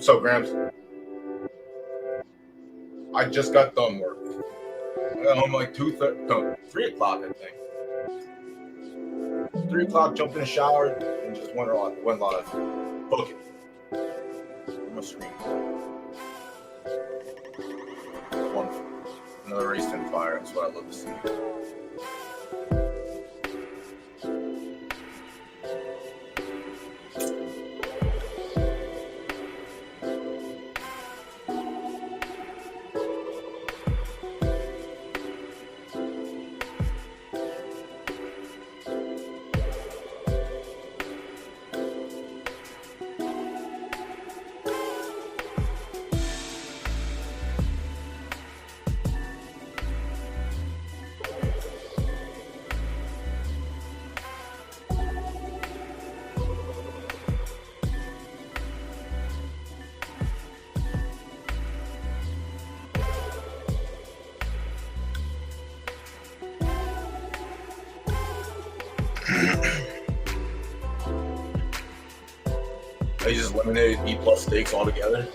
So, Gramps, I just got done work. I got home like 3 o'clock, I think. 3 o'clock, jumped in the shower, and just went live. Book it. On my screen. Wonderful. Another race in fire. That's what I love to see. They just eliminated B+ stakes altogether.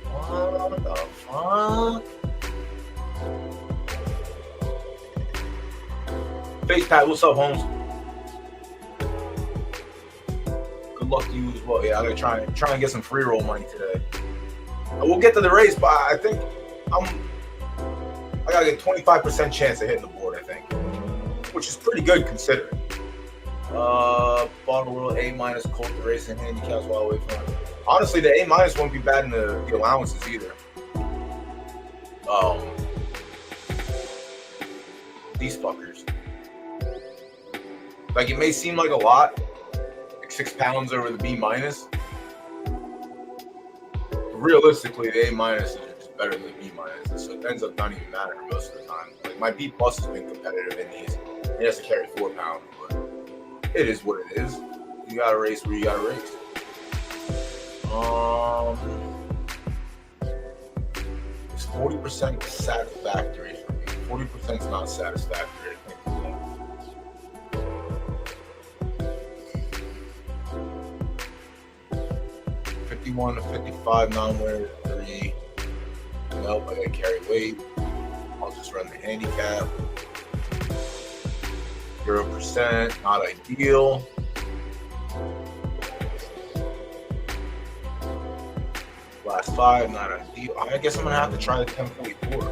What the fuck? Face Pat, what's up, Holmes? Good luck to you as well. Yeah, I'm gonna try and get some free roll money today. We'll get to the race, but I think I got a 25% chance of hitting the board, I think, which is pretty good considering. Bottle World A- Colt the racing handicaps while away from it. Honestly, the A- won't be bad in the allowances either. These fuckers. Like, it may seem like a lot, like 6 pounds over the B-. Realistically, the A- is just better than the B-, so it ends up not even mattering most of the time. Like, my B+ has been competitive in these. It has to carry 4 pounds, but it is what it is. You gotta race where you gotta race. It's 40% satisfactory for me. 40% is not satisfactory. I think 51 to 55 non-winner 3. Nope, I gotta carry weight. I'll just run the handicap. 0%, not ideal. Last 5, not ideal. I guess I'm gonna have to try the 1044.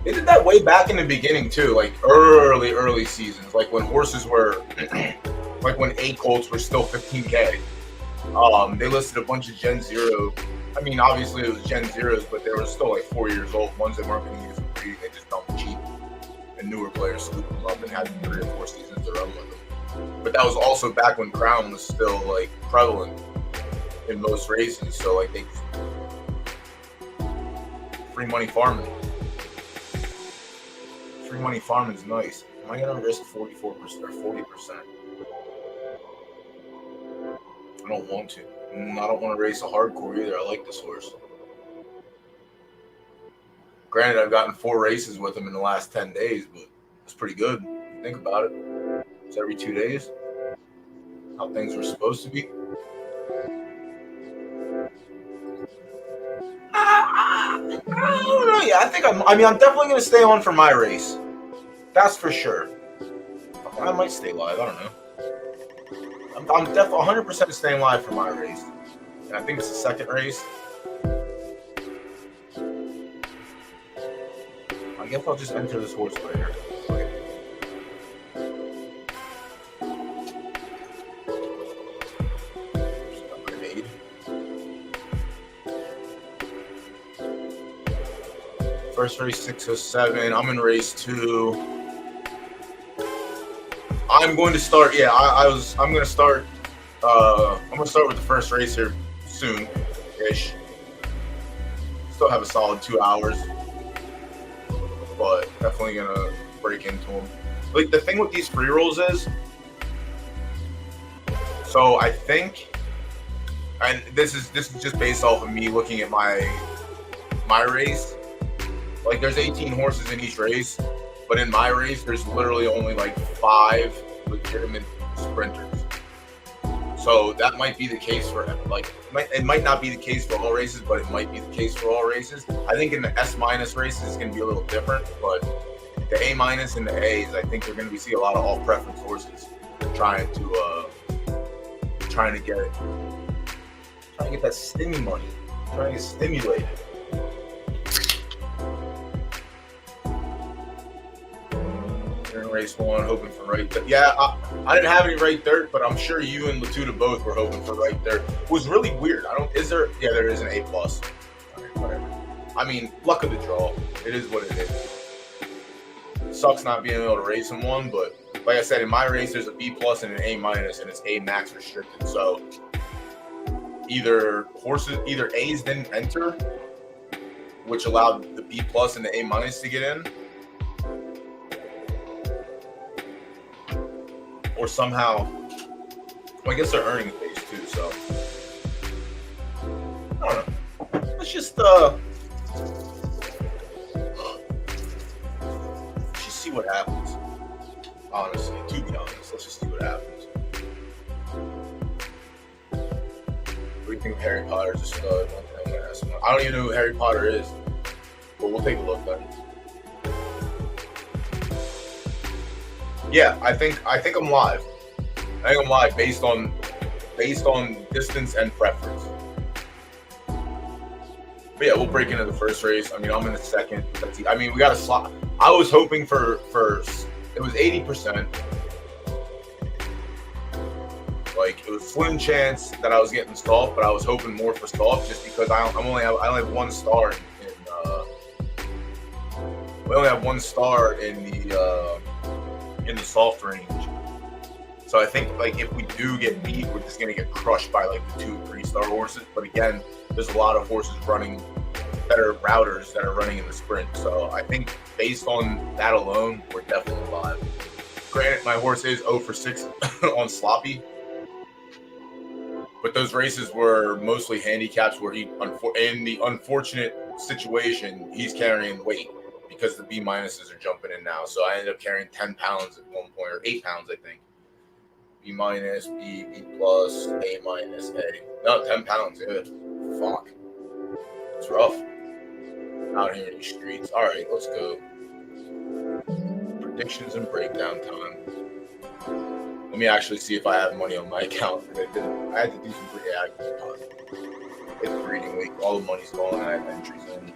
They did that way back in the beginning too, like early seasons, like when horses were, like when A colts were still 15K. They listed a bunch of Gen 0. I mean, obviously it was Gen 0s, but they were still like 4 years old. Ones that weren't going to use them breeding, they just dumped cheap. And newer players scooped them up and had 3 or 4 seasons to run with them. But that was also back when Crown was still like prevalent in most races. So like they free money farming. Free money farming is nice. Am I going to risk 44% or 40%? I don't want to. I don't want to race a hardcore either. I like this horse. Granted, I've gotten 4 races with him in the last 10 days, but it's pretty good. Think about it. It's every 2 days. How things were supposed to be. I don't know. Yeah, I think I'm definitely going to stay on for my race. That's for sure. I might stay live. I don't know. I'm definitely 100% staying live for my race. And I think it's the second race. I guess I'll just enter this horse later. Grenade. First race 607. I'm in race 2. I'm going to start. Yeah, I'm going to start. I'm going to start with the first race here soon-ish. Still have a solid 2 hours, but definitely going to break into them. Like, the thing with these free rolls is, so I think, and this is just based off of me looking at my race. Like there's 18 horses in each race, but in my race there's literally only like 5 legitimate sprinters. So that might be the case for it might not be the case for all races, but it might be the case for all races. I think in the S- races it's going to be a little different, but the A- and the A's, I think we're going to see a lot of all preference horses trying to get that stimmy money, trying to get stimulated. Race 1, hoping for right dirt. Yeah, I didn't have any right dirt, but I'm sure you and Latuda both were hoping for right dirt. It was really weird. Yeah, there is an A+. Right, whatever. I mean, luck of the draw. It is what it is. It sucks not being able to race in one, but like I said, in my race, there's a B+ and an A-, and it's A max restricted. So either A's didn't enter, which allowed the B+ and the A- to get in, or somehow, well, I guess they're earning base too, so I don't know. Let's just see what happens. Honestly, to be honest, let's just see what happens. What do you think of Harry Potter's a stud? I don't even know who Harry Potter is, but we'll take a look at it. Yeah, I think I'm live. I think I'm live based on distance and preference. But yeah, we'll break into the first race. I mean, I'm in the second. I mean, we got a slot. I was hoping for it was 80%. Like it was slim chance that I was getting Stolf, but I was hoping more for Stolf just because I only have 1 star we only have 1 star in the soft range. So I think like if we do get beat, we're just gonna get crushed by like the 2 3-star horses. But again, there's a lot of horses running better routers that are running in the sprint. So I think based on that alone, we're definitely live. Granted, my horse is 0 for 6 on sloppy, but those races were mostly handicaps where in the unfortunate situation, he's carrying weight because the B- are jumping in now. So I ended up carrying 10 pounds at one point, or 8 pounds, I think. B-, B+, A-, A. No, 10 pounds, yeah. Fuck. It's rough out here in these streets. All right, let's go. Predictions and breakdown time. Let me actually see if I have money on my account. I had to do some pretty active deposit. It's breeding week. All the money's gone. I have entries in.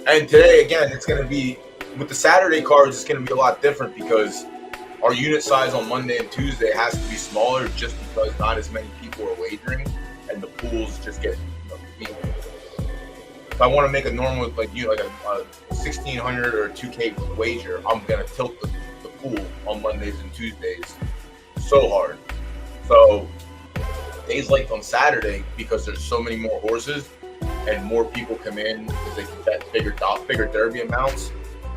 And today, again, it's going to be, with the Saturday cards, it's going to be a lot different because our unit size on Monday and Tuesday has to be smaller just because not as many people are wagering and the pools just get, if I want to make a normal, like a 1,600 or a 2K wager, I'm going to tilt the pool on Mondays and Tuesdays so hard. So days like on Saturday, because there's so many more horses, and more people come in because they can bet bigger Derby amounts,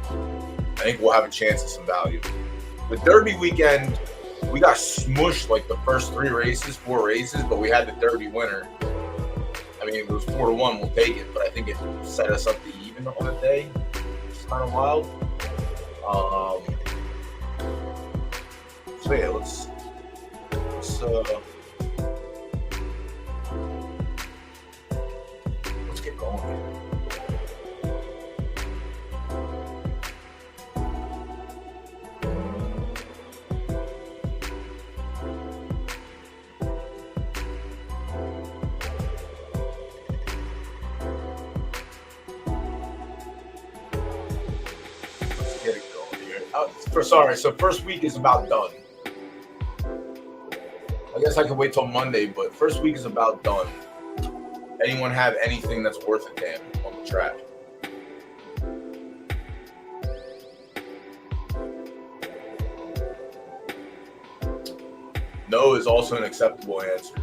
I think we'll have a chance at some value. The Derby weekend, we got smushed like the first 4 races, but we had the Derby winner. I mean, it was 4-1, we'll take it, but I think it set us up to even on the day. It's kind of wild. So yeah, let's get going here. Let's get it going here. So first week is about done. I guess I could wait till Monday, but first week is about done. Anyone have anything that's worth a damn on the track? No is also an acceptable answer.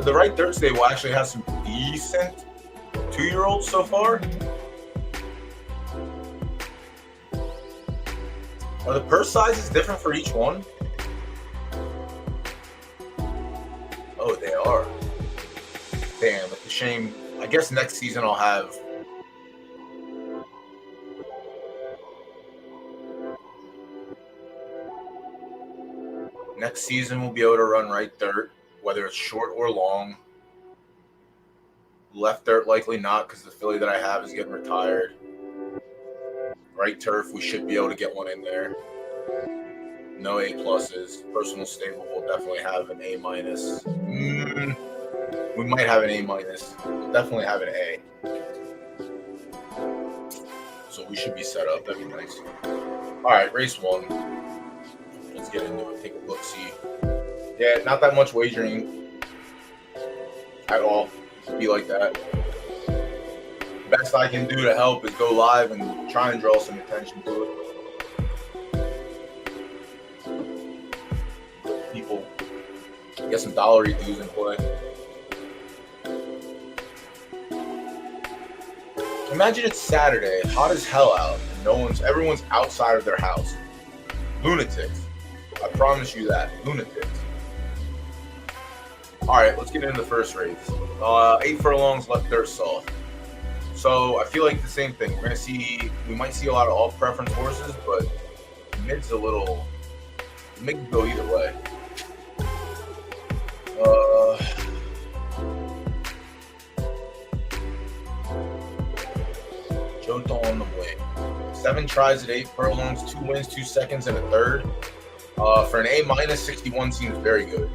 the right Thursday will actually have some decent 2-year-olds so far. Are the purse sizes different for each one? Oh, they are. Damn, it's a shame. I guess next season I'll have. Next season we'll be able to run right dirt, whether it's short or long. Left dirt, likely not, because the filly that I have is getting retired. Right turf, we should be able to get one in there. No A pluses. Personal stable will definitely have an A minus. We might have an A minus. We'll definitely have an A. So we should be set up. That'd be nice. All right, race 1. Let's get into it. Take a look, see. Yeah, not that much wagering at all. Be like that. Best I can do to help is go live and try and draw some attention to it. People get some dollar dues in play. Imagine it's Saturday, hot as hell out, and everyone's outside of their house. Lunatics. I promise you that. Lunatics. Alright, let's get into the first race. 8 furlongs, left dirt soft. So I feel like the same thing. We might see a lot of off preference horses, but mid's a little. Mid can go either way. Johto on the wing. 7 tries at 8 furlongs, 2 wins, 2 seconds, and a third. For an A minus, 61 seems very good.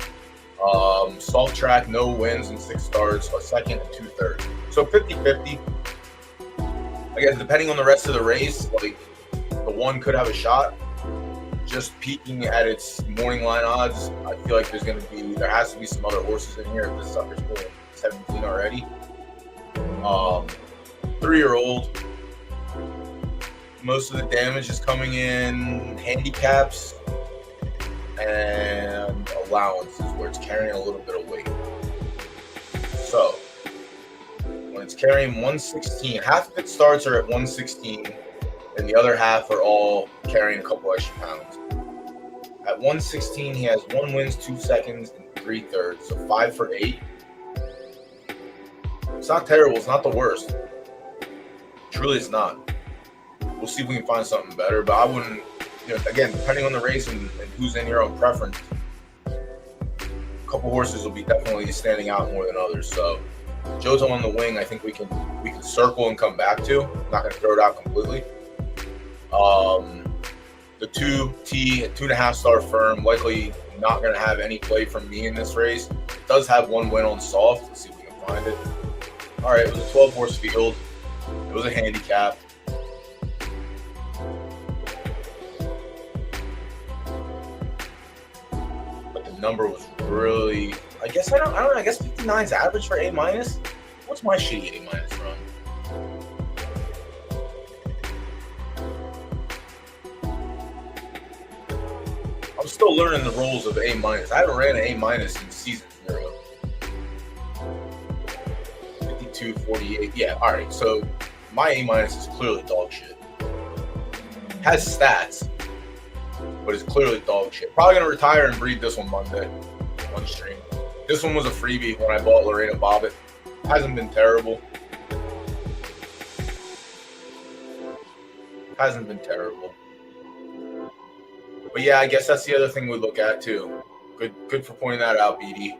Salt track, no wins and 6 starts, a second and 2 thirds. So 50-50. I guess depending on the rest of the race, like the one could have a shot. Just peeking at its morning line odds, I feel like there has to be some other horses in here if this sucker's pulling 17 already. 3-year-old. Most of the damage is coming in handicaps and allowances, where it's carrying a little bit of weight. So when it's carrying 116, half of its starts are at 116, and the other half are all carrying a couple extra pounds. At 116, he has 1 wins, 2 seconds, and 3 thirds, so 5 for 8. It's not terrible. It's not the worst. Truly, it's not. We'll see if we can find something better, but I wouldn't. Again, depending on the race and who's in your own preference, a couple horses will be definitely standing out more than others. So, Johto on the wing, I think we can circle and come back to. I'm not going to throw it out completely. The 2T, 2.5 star firm, likely not going to have any play from me in this race. It does have 1 win on soft. Let's see if we can find it. All right, it was a 12-horse field. It was a handicap. But the number was really, I guess 59 is average for A minus. What's my shitty A minus run? I'm still learning the rules of A minus. I haven't ran an A minus since season 0. 52-48. Yeah, all right. So my A minus is clearly dog shit. Has stats, but it's clearly dog shit. Probably gonna retire and breed this one Monday. One stream. This one was a freebie when I bought Lorena Bobbitt. Hasn't been terrible. Hasn't been terrible. But yeah, I guess that's the other thing we look at too. Good for pointing that out, BD.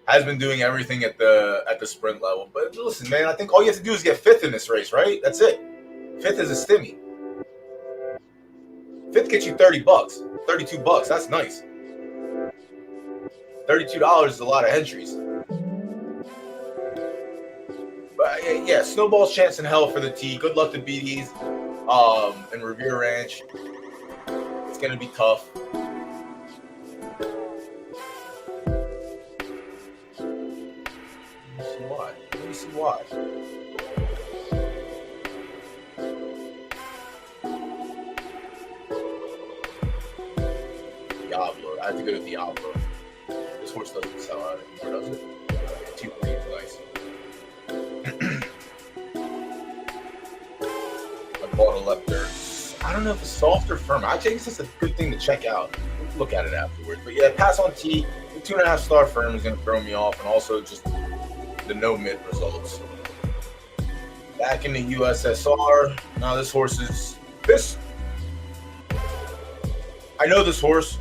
Has been doing everything at the sprint level. But listen, man, I think all you have to do is get 5th in this race, right? That's it. 5th is a stimmy. 5th gets you $30, $32. That's nice. $32 is a lot of entries. But yeah, snowball's chance in hell for the T. Good luck to BDs. And Revere Ranch. It's gonna be tough. Let me see why. Diablo. I have to go to Diablo. horse doesn't sell out anymore, does it? 2 breeds, nice. I bought a Lepter. I don't know if it's soft or firm. I think it's a good thing to check out. Look at it afterwards. But yeah, Pass on T, the 2.5 star firm is going to throw me off, and also just the no mid results. Back in the USSR. Now this horse is this. I know this horse.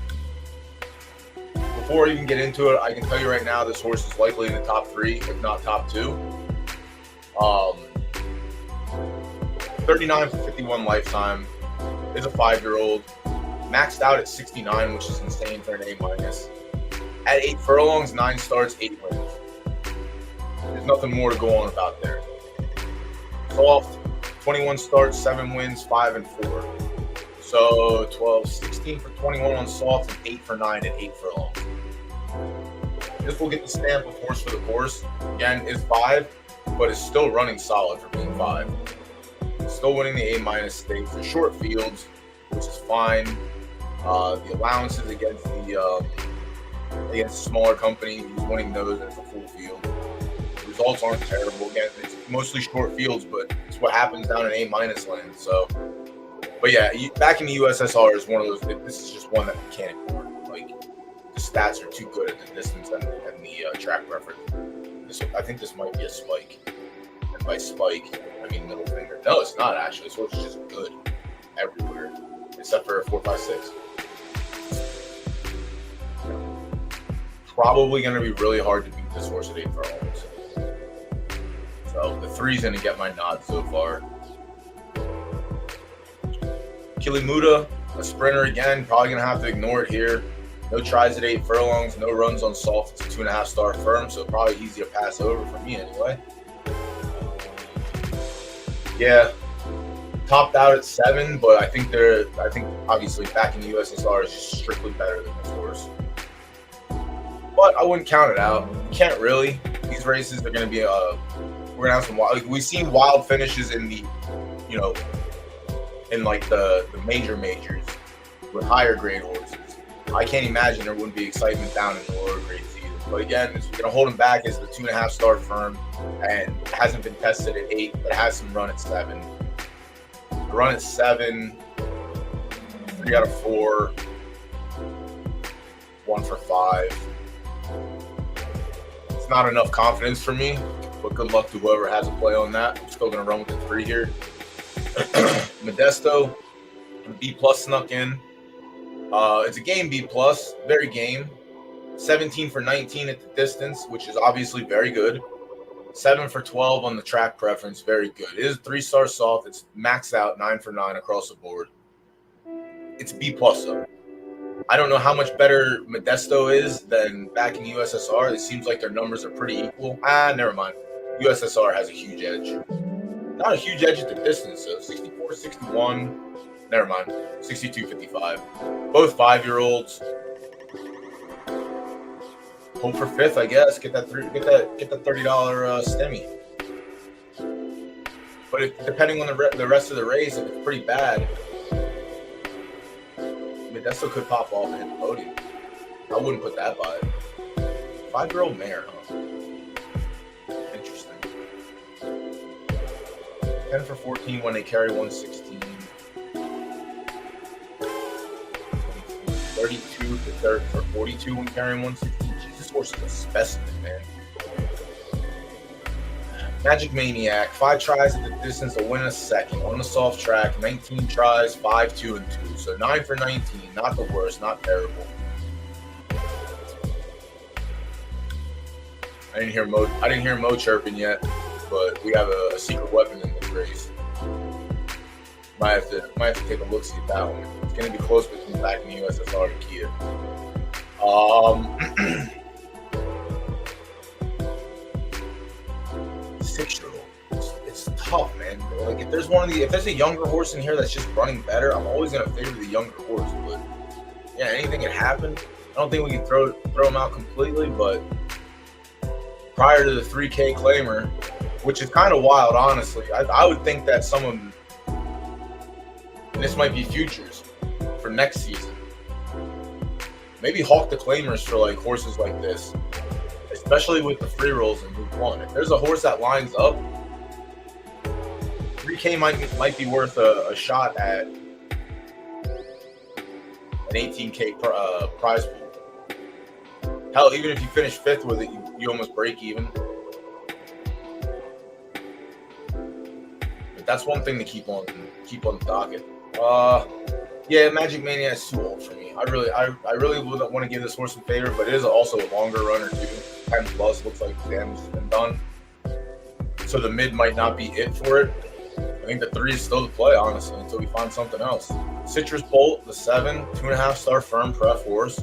Before I even get into it, I can tell you right now, this horse is likely in the top 3, if not top 2. 39 for 51 lifetime. Is a 5-year-old. Maxed out at 69, which is insane for an A-. At 8 furlongs, 9 starts, 8 wins. There's nothing more to go on about there. Soft, 21 starts, 7 wins, 5 and 4. So 12, 16 for 21 on soft, and 8 for 9 at 8 furlongs. This will get the stamp of horse for the course. Again, is 5, but is still running solid for being 5. Still winning the A- stake for short fields, which is fine. The allowances against the smaller company, he's winning those as a full field. The results aren't terrible. Again, it's mostly short fields, but it's what happens down in A- land. So, but yeah, back in the USSR is one of those. This is just one that we can't ignore. Like, the stats are too good at the distance and the track preference. I think this might be a spike. And by spike, I mean middle finger. No, it's not actually. This horse is just good everywhere, except for 4, 5, 6. Probably going to be really hard to beat this horse at 8 furlongs. So the 3's going to get my nod so far. Kilimuda, a sprinter again. Probably going to have to ignore it here. No tries at 8 furlongs, no runs on soft. It's a 2.5 star firm, so probably easy to pass over for me anyway. Yeah, topped out at 7, but I think obviously back in the USSR is just strictly better than this horse. But I wouldn't count it out. You can't really. These races are going to be we're going to have some wild. Like, we've seen wild finishes in the, in like the majors with higher grade horses. I can't imagine there wouldn't be excitement down in the lower grades either. But again, it's going to hold him back is the 2.5 star firm, and hasn't been tested at 8, but has some run at 7. The run at 7, 3 out of 4, 1 for 5. It's not enough confidence for me, but good luck to whoever has a play on that. I'm still going to run with the 3 here. Modesto, B+ snuck in. It's a game B+, very game. 17 for 19 at the distance, which is obviously very good. 7 for 12 on the track preference, very good. It is 3-star soft. It's maxed out 9 for 9 across the board. It's B+ though. I don't know how much better Modesto is than back in the USSR. It seems like their numbers are pretty equal. Never mind. USSR has a huge edge. Not a huge edge at the distance, though. 64, 61. Never mind. 62, 55. Both 5-year-olds. Hope for 5th, I guess. Get that $30 stemmy. But depending on the rest of the race, if it's pretty bad, Modesto could pop off and hit the podium. I wouldn't put that by it. 5-year-old mare, huh? Interesting. 10 for 14 when they carry 116. 32 for 42 when carrying 116. Jesus, horse is a specimen, man. Magic Maniac, 5 tries at the distance to win a second. On the soft track, 19 tries, 5, 2, and 2. So 9 for 19, not the worst, not terrible. I didn't hear Mo chirping yet, but we have a secret weapon in this race. Might have to take a look see at that one. It's gonna be close between back in the USSR and Kia. 6-year-old. It's tough, man. Like if there's a younger horse in here that's just running better, I'm always gonna favor the younger horse. But yeah, anything can happen. I don't think we can throw him out completely, but prior to the 3K claimer, which is kind of wild, honestly, I would think that some of them, and this might be futures for next season, maybe hawk the claimers for like horses like this, especially with the free rolls in Group 1. If there's a horse that lines up, 3K might be worth a shot at an 18K prize pool. Hell, even if you finish 5th with it, you almost break even. But that's one thing to keep on the docket. Yeah, Magic Mania is too old for me. I really would want to give this horse a favor, but it is also a longer runner too. 10 plus looks like the damage has been done. So the mid might not be it for it. I think the 3 is still the play, honestly, until we find something else. Citrus Bolt, the 7, 2.5 star firm pref horse.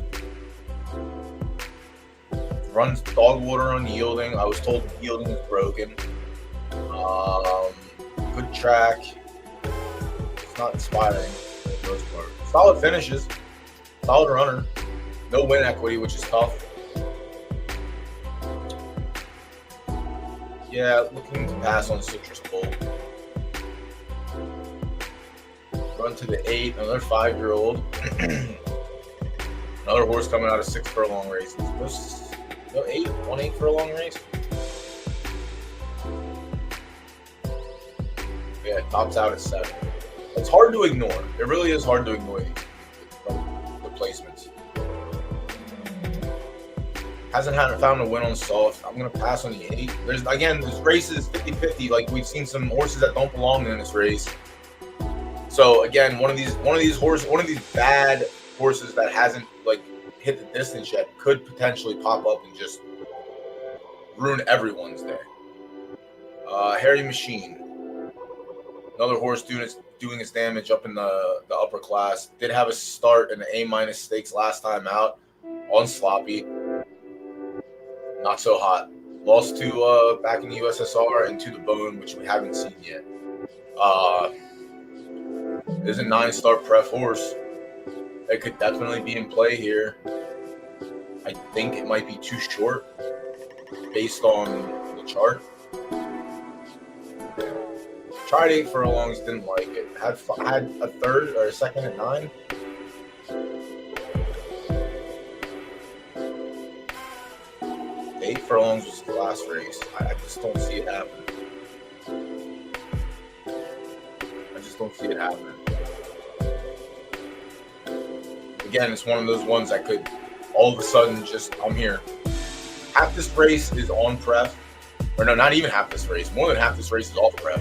Runs dog water unyielding. I was told yielding is broken. Good track. It's not inspiring for the most part. Solid finishes. Solid runner. No win equity, which is tough. Yeah, looking to pass on Citrus Bolt. Run to the 8, another 5-year-old. Another horse coming out of 6 furlong races. No 8, 1-8 furlong race. Yeah, it tops out at 7. It's hard to ignore. It really is hard to ignore the placements. Hasn't found a win on soft. I'm going to pass on the 8. There's races 50-50. Like, we've seen some horses that don't belong in this race. So again, one of these bad horses that hasn't like hit the distance yet could potentially pop up and just ruin everyone's day. Harry Machine, another horse doing its damage up in the upper class. Did have a start in the A- stakes last time out on Sloppy. Not so hot. Lost to back in the USSR and to the Bone, which we haven't seen yet. There's a 9-star pref horse that could definitely be in play here. I think it might be too short based on the chart. Tried 8 furlongs, didn't like it. Had a third or a second at 9. The 8 furlongs was the last race. I just don't see it happening. Don't see it happening. Again, it's one of those ones that could all of a sudden just, I'm here. Half this race is on pref. Or no, not even half this race. More than half this race is off pref.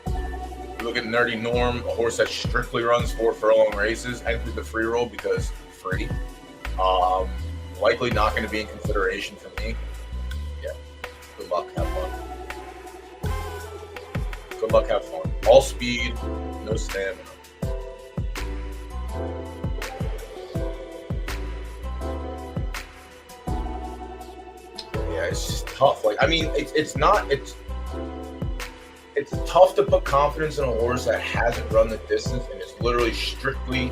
You look at Nerdy Norm, a horse that strictly runs 4 furlong races, entered the free roll because free. Likely not going to be in consideration for me. Yeah. Good luck. Have fun. Good luck, have fun. All speed, no stamina. Yeah, it's just tough. Like, I mean, it's tough to put confidence in a horse that hasn't run the distance and is literally strictly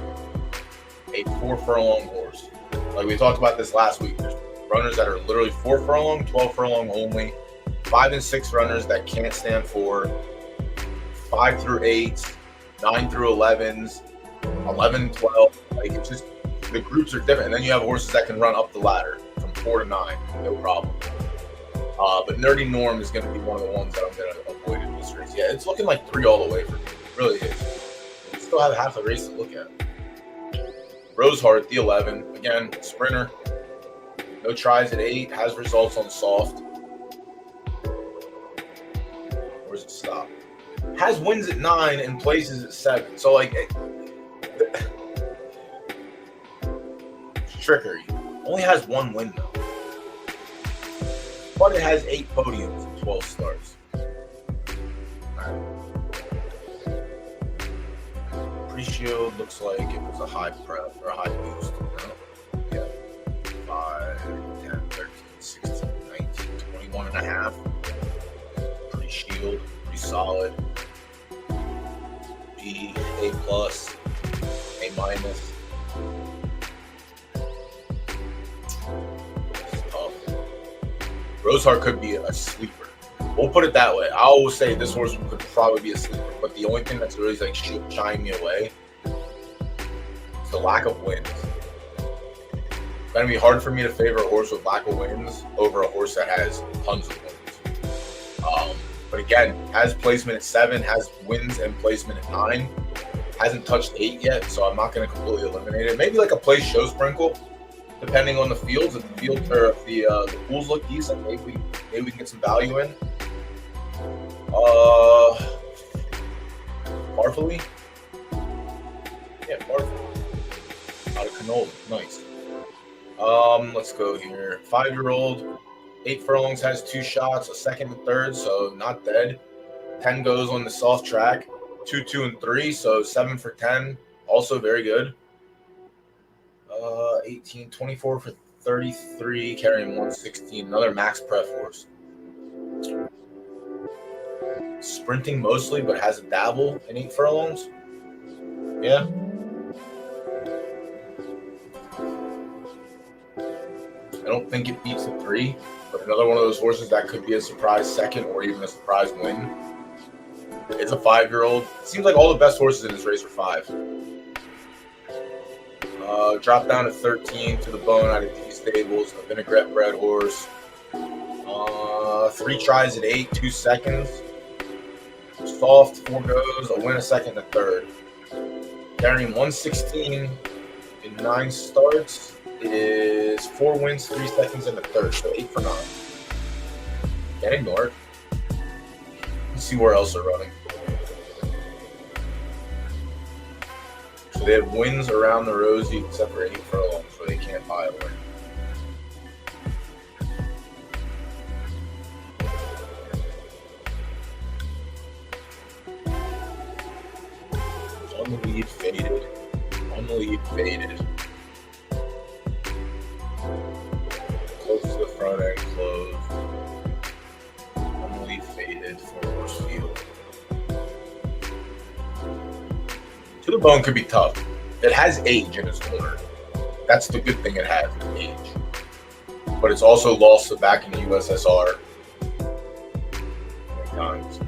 a 4 furlong horse. Like we talked about this last week. There's runners that are literally 4 furlong, 12 furlong only, 5 and 6 runners that can't stand 4. 5 through 8s, 9 through 11s, 11, 12. Like, it's just, the groups are different. And then you have horses that can run up the ladder from 4 to 9, no problem. But Nerdy Norm is going to be one of the ones that I'm going to avoid in this race. Yeah, it's looking like 3 all the way for me. It really is. We still have half the race to look at. Rosehart, the 11. Again, sprinter. No tries at 8. Has results on soft. Where's it stop? Has wins at 9 and places at 7. So, like, trickery. Only has 1 win, though. But it has 8 podiums and 12 starts. Pre-shield looks like it was a high prep or a high boost. No? Yeah. 5, 10, 13, 16, 19, 21 and a half. Pre-shield. Pretty solid. B, A plus, A minus. It's tough. Rosehart could be a sleeper. We'll put it that way. I always say this horse could probably be a sleeper, but the only thing that's really like shying me away lack of wins. It's going to be hard for me to favor a horse with lack of wins over a horse that has tons of wins. But again, has placement at 7, has wins and placement at 9. Hasn't touched 8 yet, so I'm not going to completely eliminate it. Maybe like a place show sprinkle, depending on the fields. If the field or if the pools look decent, maybe we can get some value in. Marfley? Yeah, Marfley. Out of Canola. Nice. Let's go here. 5-year-old, 8 furlongs, has 2 shots, a second and third, so not dead. 10 goes on the soft track. 2, 2, and 3, so 7 for 10, also very good. 18, 24 for 33, carrying 116, another max prep horse. Sprinting mostly, but has a dabble in 8 furlongs. Yeah. I don't think it beats the 3, but another one of those horses that could be a surprise second or even a surprise win. It's a 5-year-old. Seems like all the best horses in this race are 5. Dropped down to 13 to the bone out of D Stables, a vinaigrette bred horse. 3 tries at 8, 2 seconds. Soft, 4 goes, a win, a second, a third. Carrying 116 in 9 starts is 4 wins, 3 seconds, and a third, so 8 for 9. Can't ignore it. Let's see where else they're running. So they have wins around the Rosie except for 8 furlongs, so they can't buy a win. On the lead, faded. On the lead, faded. Close to the front end, closed. On the lead, faded for horse field. To the bone could be tough. It has age in its corner. That's the good thing it has, age. But it's also lost the back in the USSR many times.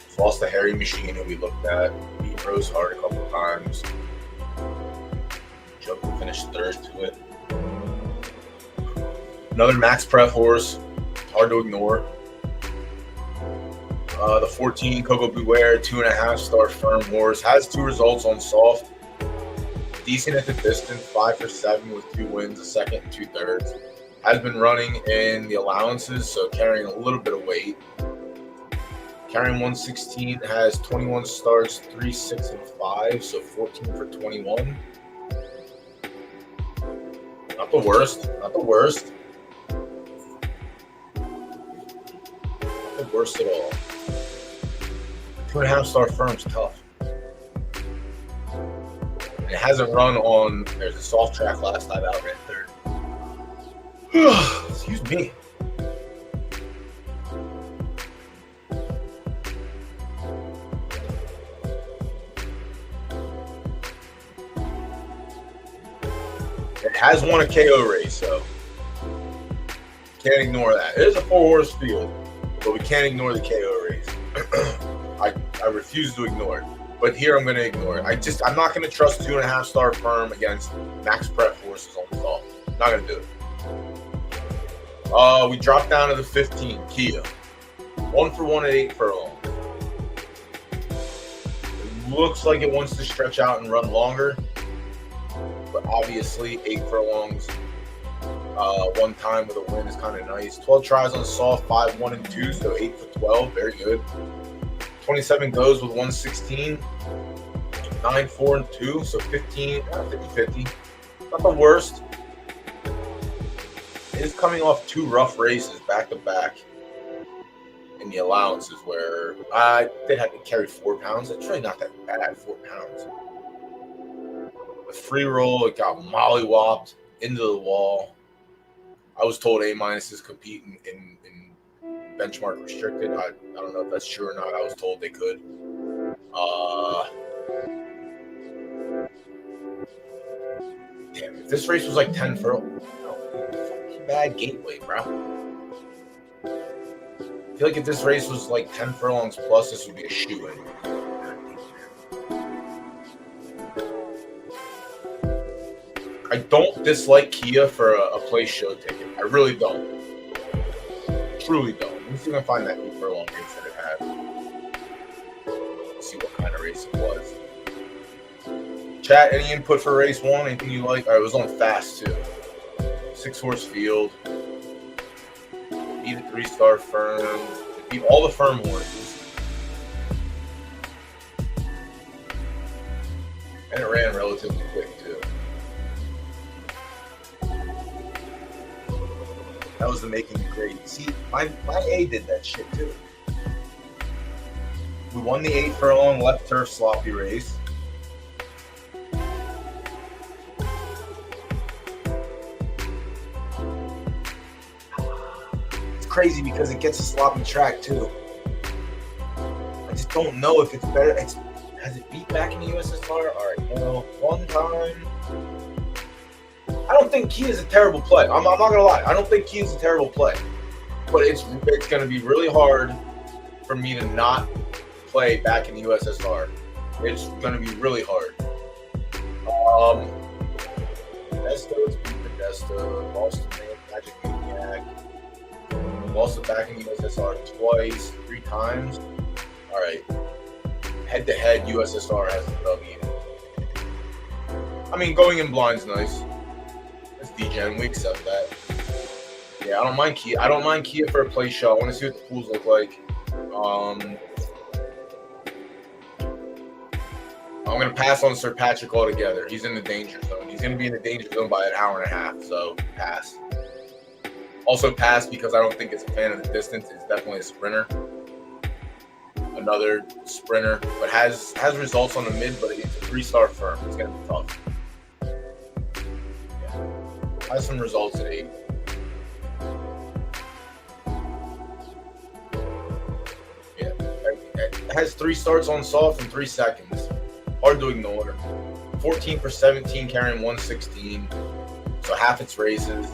It's lost the Harry Machine that we looked at. Beat Rose Hart a couple times. Jumped and finished third to it. Another max prep horse. Hard to ignore. The 14, Coco Beware, 2.5 star firm horse. Has 2 results on soft. Decent at the distance, 5 for 7 with 2 wins, a second and 2 thirds. Has been running in the allowances, so carrying a little bit of weight. Carrying 116, has 21 starts, 3, 6, and 5, so 14 for 21. Not the worst. Not the worst. Not the worst at all. 2.5 star firm's tough. It hasn't run on. There's a soft track last time out, ran third. Excuse me. It has won a KO race, so can't ignore that. It is a 4-horse field, but we can't ignore the KO race. I refuse to ignore it, but here I'm going to ignore it. I'm not going to trust 2.5 star firm against max prep horses on the top. Not going to do it. We dropped down to the 15, Kia. 1 for 1 at 8 furlongs. It looks like it wants to stretch out and run longer, but obviously 8 furlongs. 1 time with a win is kind of nice. 12 tries on soft, 5, 1, and 2, so 8 for 12. Very good. 27 goes with 116. 9, 4, and 2, so 15, 50-50. Not the worst. It is coming off 2 rough races back to back in the allowances where they had to carry 4 pounds. It's really not that bad, 4 pounds. The free roll, it got mollywopped into the wall. I was told A- is competing in benchmark restricted. I don't know if that's true or not. I was told they could. Damn, if this race was like 10 furlongs, bad gateway, bro. I feel like if this race was like 10 furlongs plus, this would be a shoe-in. I don't dislike Kia for a play show ticket. I really don't. Truly don't. Let me see if I can find that 8 furlong race that it had. Let's see what kind of race it was. Chat, any input for race 1? Anything you like? All right, it was on fast too. 6-horse field. Beat a 3-star firm. Beat all the firm horses. And it ran relatively quick too. That was the making it great. See, my A did that shit too. We won the 8 furlong left turf sloppy race. It's crazy because it gets a sloppy track too. I just don't know if it's better. Has it beat back in the USSR? All right, one time. I don't think Kia is a terrible play. I'm not gonna lie. I don't think Kia is a terrible play, but it's gonna be really hard for me to not play back in the USSR. It's gonna be really hard. Modesto's beat Modesto, lost to Magic Maniac, lost it back in the USSR twice, 3 times. All right, head-to-head, USSR has the W. I mean, going in blind's nice. It's DGen, we accept that. Yeah, I don't mind Kia. I don't mind Kia for a play show. I want to see what the pools look like. I'm going to pass on Sir Patrick altogether. He's in the danger zone. He's going to be in the danger zone by an hour and a half, so pass. Also pass because I don't think it's a fan of the distance. It's definitely a sprinter. Another sprinter, but has results on the mid, but it's a 3-star firm. It's going to be tough. Yeah. Has some results at 8. Yeah. It has 3 starts on soft in 3 seconds. Hard to ignore. 14 for 17, carrying 116. So half its races.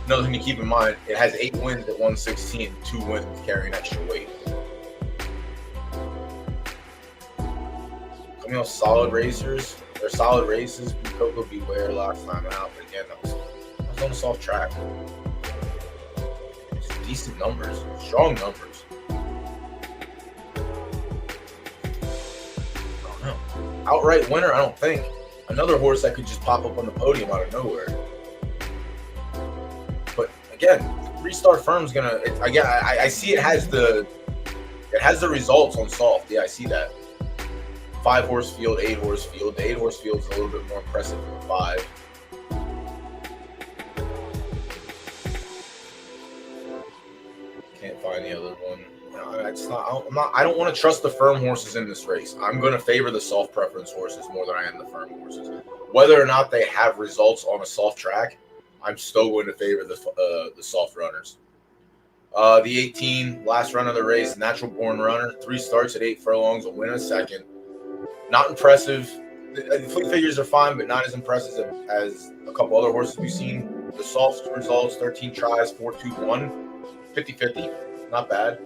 Another thing to keep in mind, it has 8 wins at 116, 2 wins carrying extra weight. Coming off solid racers, or solid races, Coco Beware last time out, but again, that was on a soft track. It's decent numbers, strong numbers. I don't know. Outright winner, I don't think. Another horse that could just pop up on the podium out of nowhere. Again, 3-star firm's gonna. I see it has the results on soft. Yeah, I see that. 5-horse field, 8-horse field. The 8-horse field is a little bit more impressive than the 5. Can't find the other one. No, it's not. I don't want to trust the firm horses in this race. I'm going to favor the soft preference horses more than I am the firm horses. Whether or not they have results on a soft track, I'm still going to favor the soft runners. The 18, last run of the race, natural born runner, 3 starts at 8 furlongs, a win a second. Not impressive. The fleet figures are fine, but not as impressive as a couple other horses we've seen. The soft results, 13 tries, 4-2-1, 50-50, not bad.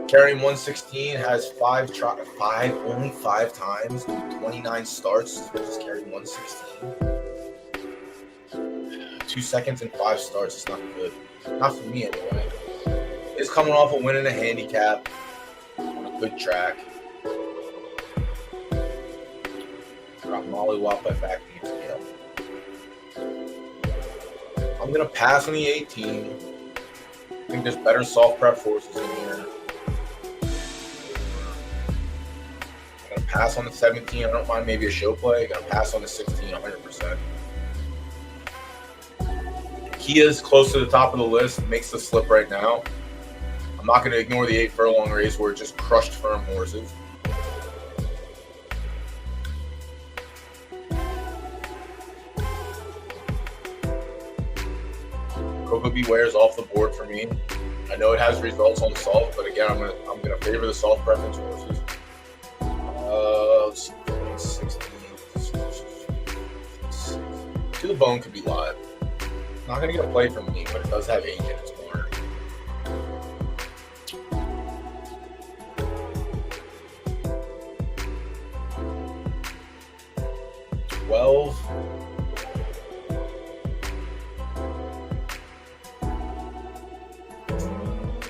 Carrying 116, has only 5 times, 29 starts, just carrying 116. 2 seconds and 5 starts. It's not good. Not for me anyway. It's coming off a win in a handicap on a good track. Got mollywop by back the tail. I'm gonna pass on the 18. I think there's better soft prep forces in here. I'm gonna pass on the 17. I don't mind maybe a show play. I'm gonna pass on the 16 100%. Kia's close to the top of the list, makes the slip right now. I'm not going to ignore the 8 furlong race where it just crushed firm horses. Coco Beware is off the board for me. I know it has results on soft, but again, I'm gonna favor the soft preference horses. Let's see, 16. To the Bone could be live. Not going to get a play from me, but it does have age in its corner.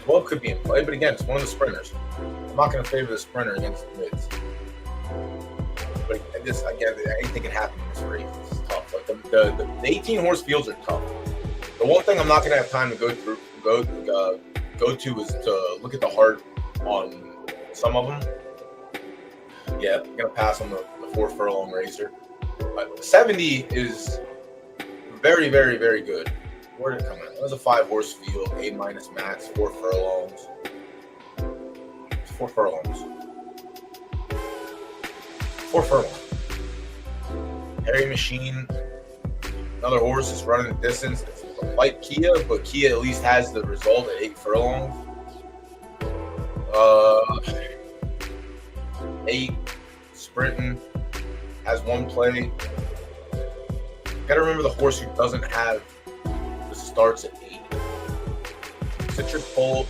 12 could be in play, but again, it's one of the sprinters. I'm not going to favor the sprinter against the mids. But again, anything can happen in this race. This is tough. Like the 18 horse fields are tough. The one thing I'm not going to have time to go to is to look at the heart on some of them. Yeah, I'm going to pass on the 4 furlong racer. But 70 is very, very, very good. Where did it come in? It was a 5 horse field, A- max, 4 furlongs. 4 furlongs. 4 furlongs. Harry Machine, another horse is running the distance. It's like Kia, but Kia at least has the result at 8 furlongs. 8 sprinting, has 1 play. Gotta remember the horse who doesn't have the starts at 8. Citrus Bolt,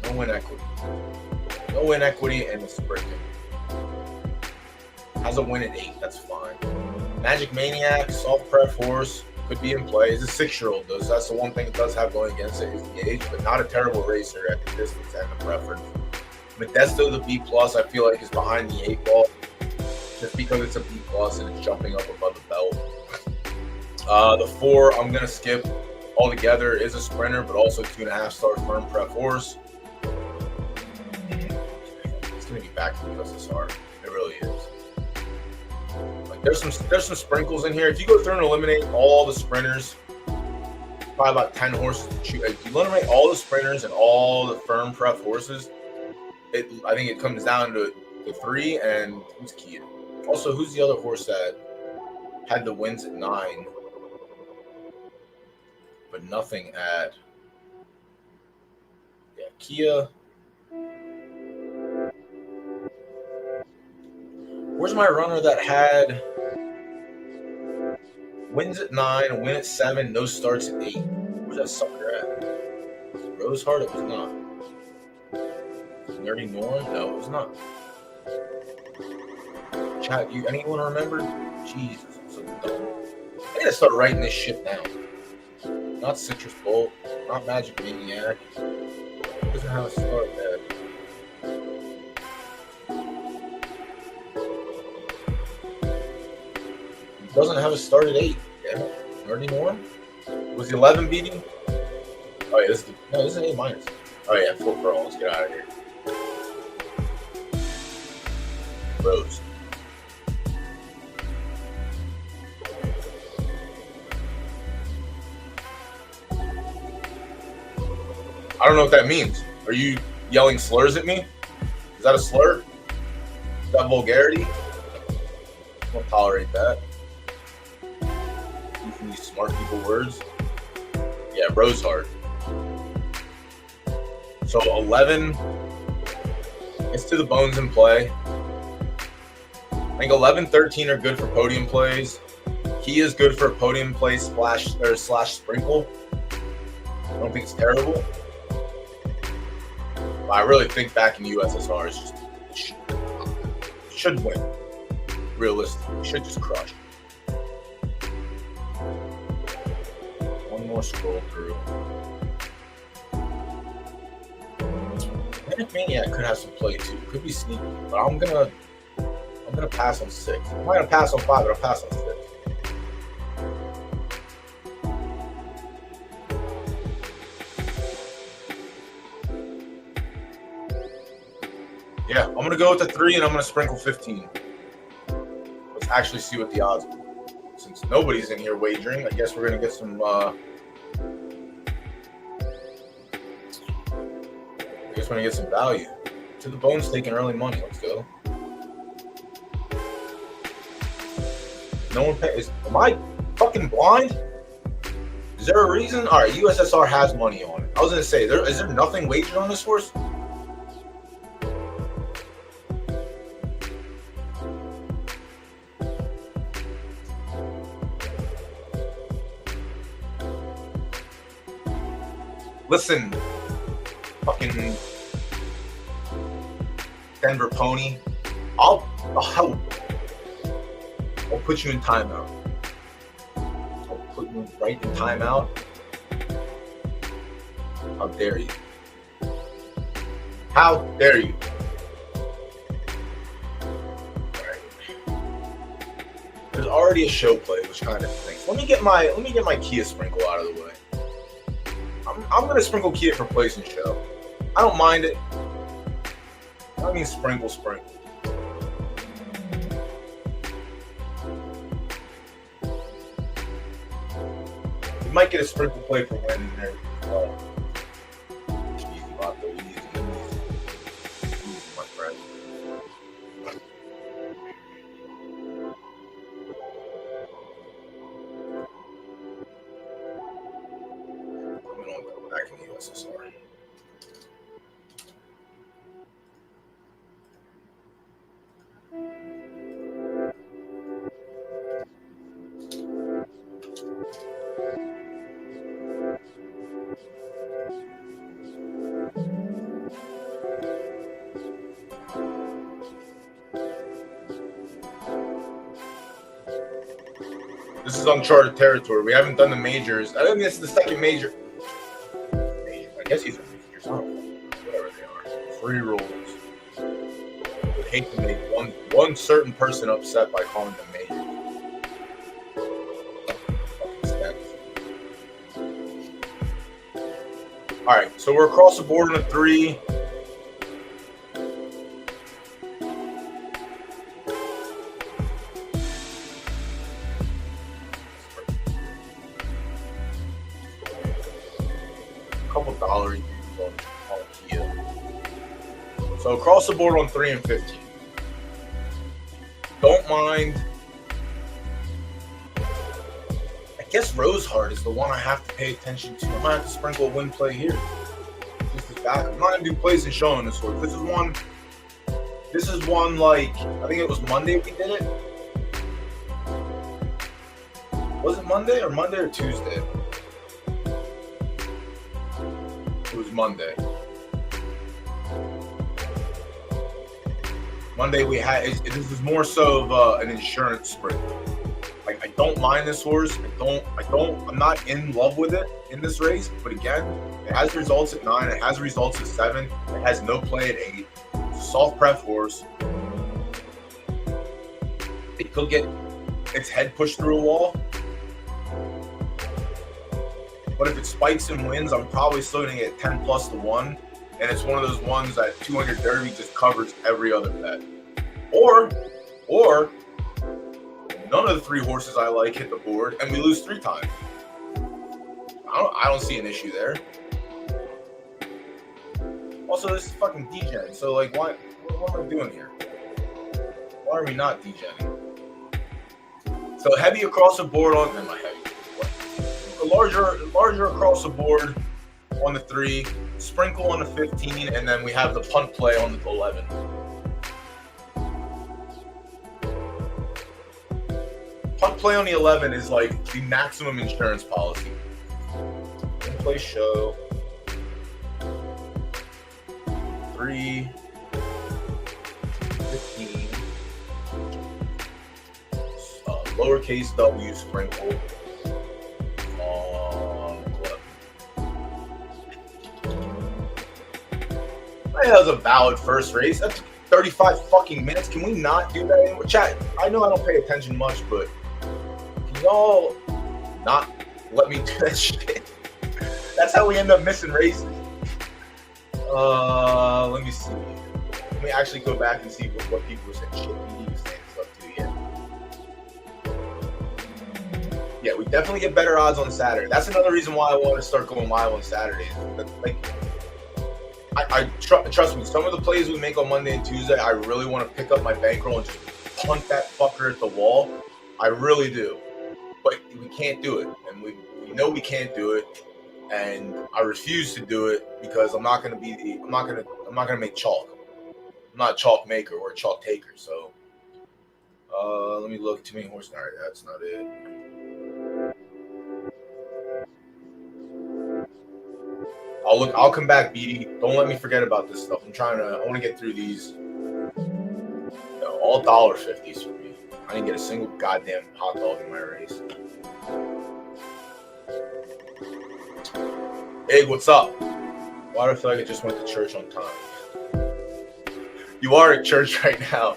no win equity. No win equity and it's sprinting. Has a win at 8, that's fine. Magic Maniac, soft prep horse, could be in play. He's a 6-year-old though, so that's the one thing it does have going against it is the age, but not a terrible racer at the distance and the preference. Modesto, the B+, I feel like is behind the 8 ball, just because it's a B+ and it's jumping up above the belt. The 4, I'm gonna skip altogether. Is a sprinter, but also 2.5-star firm prep horse. It's gonna be back to the USSR. It really is. Like there's some sprinkles in here. If you go through and eliminate all the sprinters, probably about 10 horses to choose. If you eliminate all the sprinters and all the firm prep horses, I think it comes down to the 3 and who's Kia. Also, who's the other horse that had the wins at 9, but nothing at Kia. Where's my runner that had wins at 9, a win at 7, no starts at 8? Where's that sucker at? Rosehart? It was not. Nerdy Norm? No, it was not. Chat, anyone remember? Jesus, I'm so dumb. I gotta start writing this shit down. Not Citrus Bolt, not Magic Maniac. It doesn't have a start there. It doesn't have a start at 8. Damn it. Nerdy Norm? Was the 11 beating? Oh yeah, this is an A-. Oh yeah, 4 furlongs. Get out of here. Rose. I don't know what that means. Are you yelling slurs at me? Is that a slur? Is that vulgarity? I won't tolerate that. Using these smart people words. Yeah, Rosehart. So 11 gets to the bones in play. I think 11, 13 are good for podium plays. He is good for a podium play slash sprinkle. I don't think it's terrible. But I really think back in the USSR, it's just it should win. Realistically, it should just crush. One more scroll through. Manic Maniac could have some play too. Could be sneaky, but I'm gonna pass on 6. I'm not gonna pass on 5, but I'll pass on 6. Yeah, I'm gonna go with the 3 and I'm gonna sprinkle 15. Let's actually see what the odds are. Since nobody's in here wagering, I guess we're gonna get some value. To the bones taking early money. Let's go. No one pays. Am I fucking blind? Is there a reason? All right, USSR has money on it. I was gonna say, is there nothing wagered on this horse? Listen, fucking Denver Pony, I'll help. I'll put you in timeout. I'll put you right in timeout. How dare you? How dare you? There's already a show play, which kind of stinks. Let me get my Kia sprinkle out of the way. I'm gonna sprinkle Kia for place and show. I don't mind it. I mean sprinkle. You might get a sprinkle play for winning there as well. Easy, Vato, easy, my friend. Back in the USSR. This is uncharted territory. We haven't done the majors. I think this is the second major. I guess these are majors. Whatever they are. Free rolls. I hate to make one certain person upset by calling them majors. All right, so we're across the board in a 3. Couple dollars on Kia. So across the board on 3 and 15. Don't mind. I guess Roseheart is the one I have to pay attention to. I might have to sprinkle a win play here. Just as bad. I'm not gonna do plays and showing this one. This is one like I think it was Monday we did it. Was it Monday or Tuesday? It was Monday. Monday we had. This is more so of an insurance sprint. Like I don't mind this horse. I'm not in love with it in this race. But again, it has results at 9. It has results at 7. It has no play at 8. It's a soft prep horse. It could get its head pushed through a wall. But if it spikes and wins, I'm probably still going to get 10 plus to 1. And it's one of those ones that 200 Derby just covers every other bet. Or none of the 3 horses I like hit the board and we lose 3 times. I don't see an issue there. Also, this is fucking DGen. So, like, what am I doing here? Why are we not DGenning? So, heavy across the board on... Am I heavy? Larger across the board on the 3, sprinkle on the 15, and then we have the punt play on the 11. Punt play on the 11 is like the maximum insurance policy. In play show 3, 15, lowercase w sprinkle. That was a valid first race. That's 35 fucking minutes. Can we not do that anymore? Chat, I know I don't pay attention much, but can y'all not let me do that shit? That's how we end up missing races. Let me see. Let me actually go back and see what people were saying. Shit, we need to stand stuff too, yeah, we definitely get better odds on Saturday. That's another reason why I want to start going live on Saturdays. Like, trust me, some of the plays we make on Monday and Tuesday, I really want to pick up my bankroll and just punt that fucker at the wall. I really do. But we can't do it. And we know we can't do it. And I refuse to do it because I'm not gonna make chalk. I'm not a chalk maker or a chalk taker. So let me look. Too many horses. All right, that's not it. I'll come back, BD. Don't let me forget about this stuff. I want to get through these. All $1.50s for me. I didn't get a single goddamn hot dog in my race. Hey, what's up? Why do I feel like I just went to church on time? You are at church right now.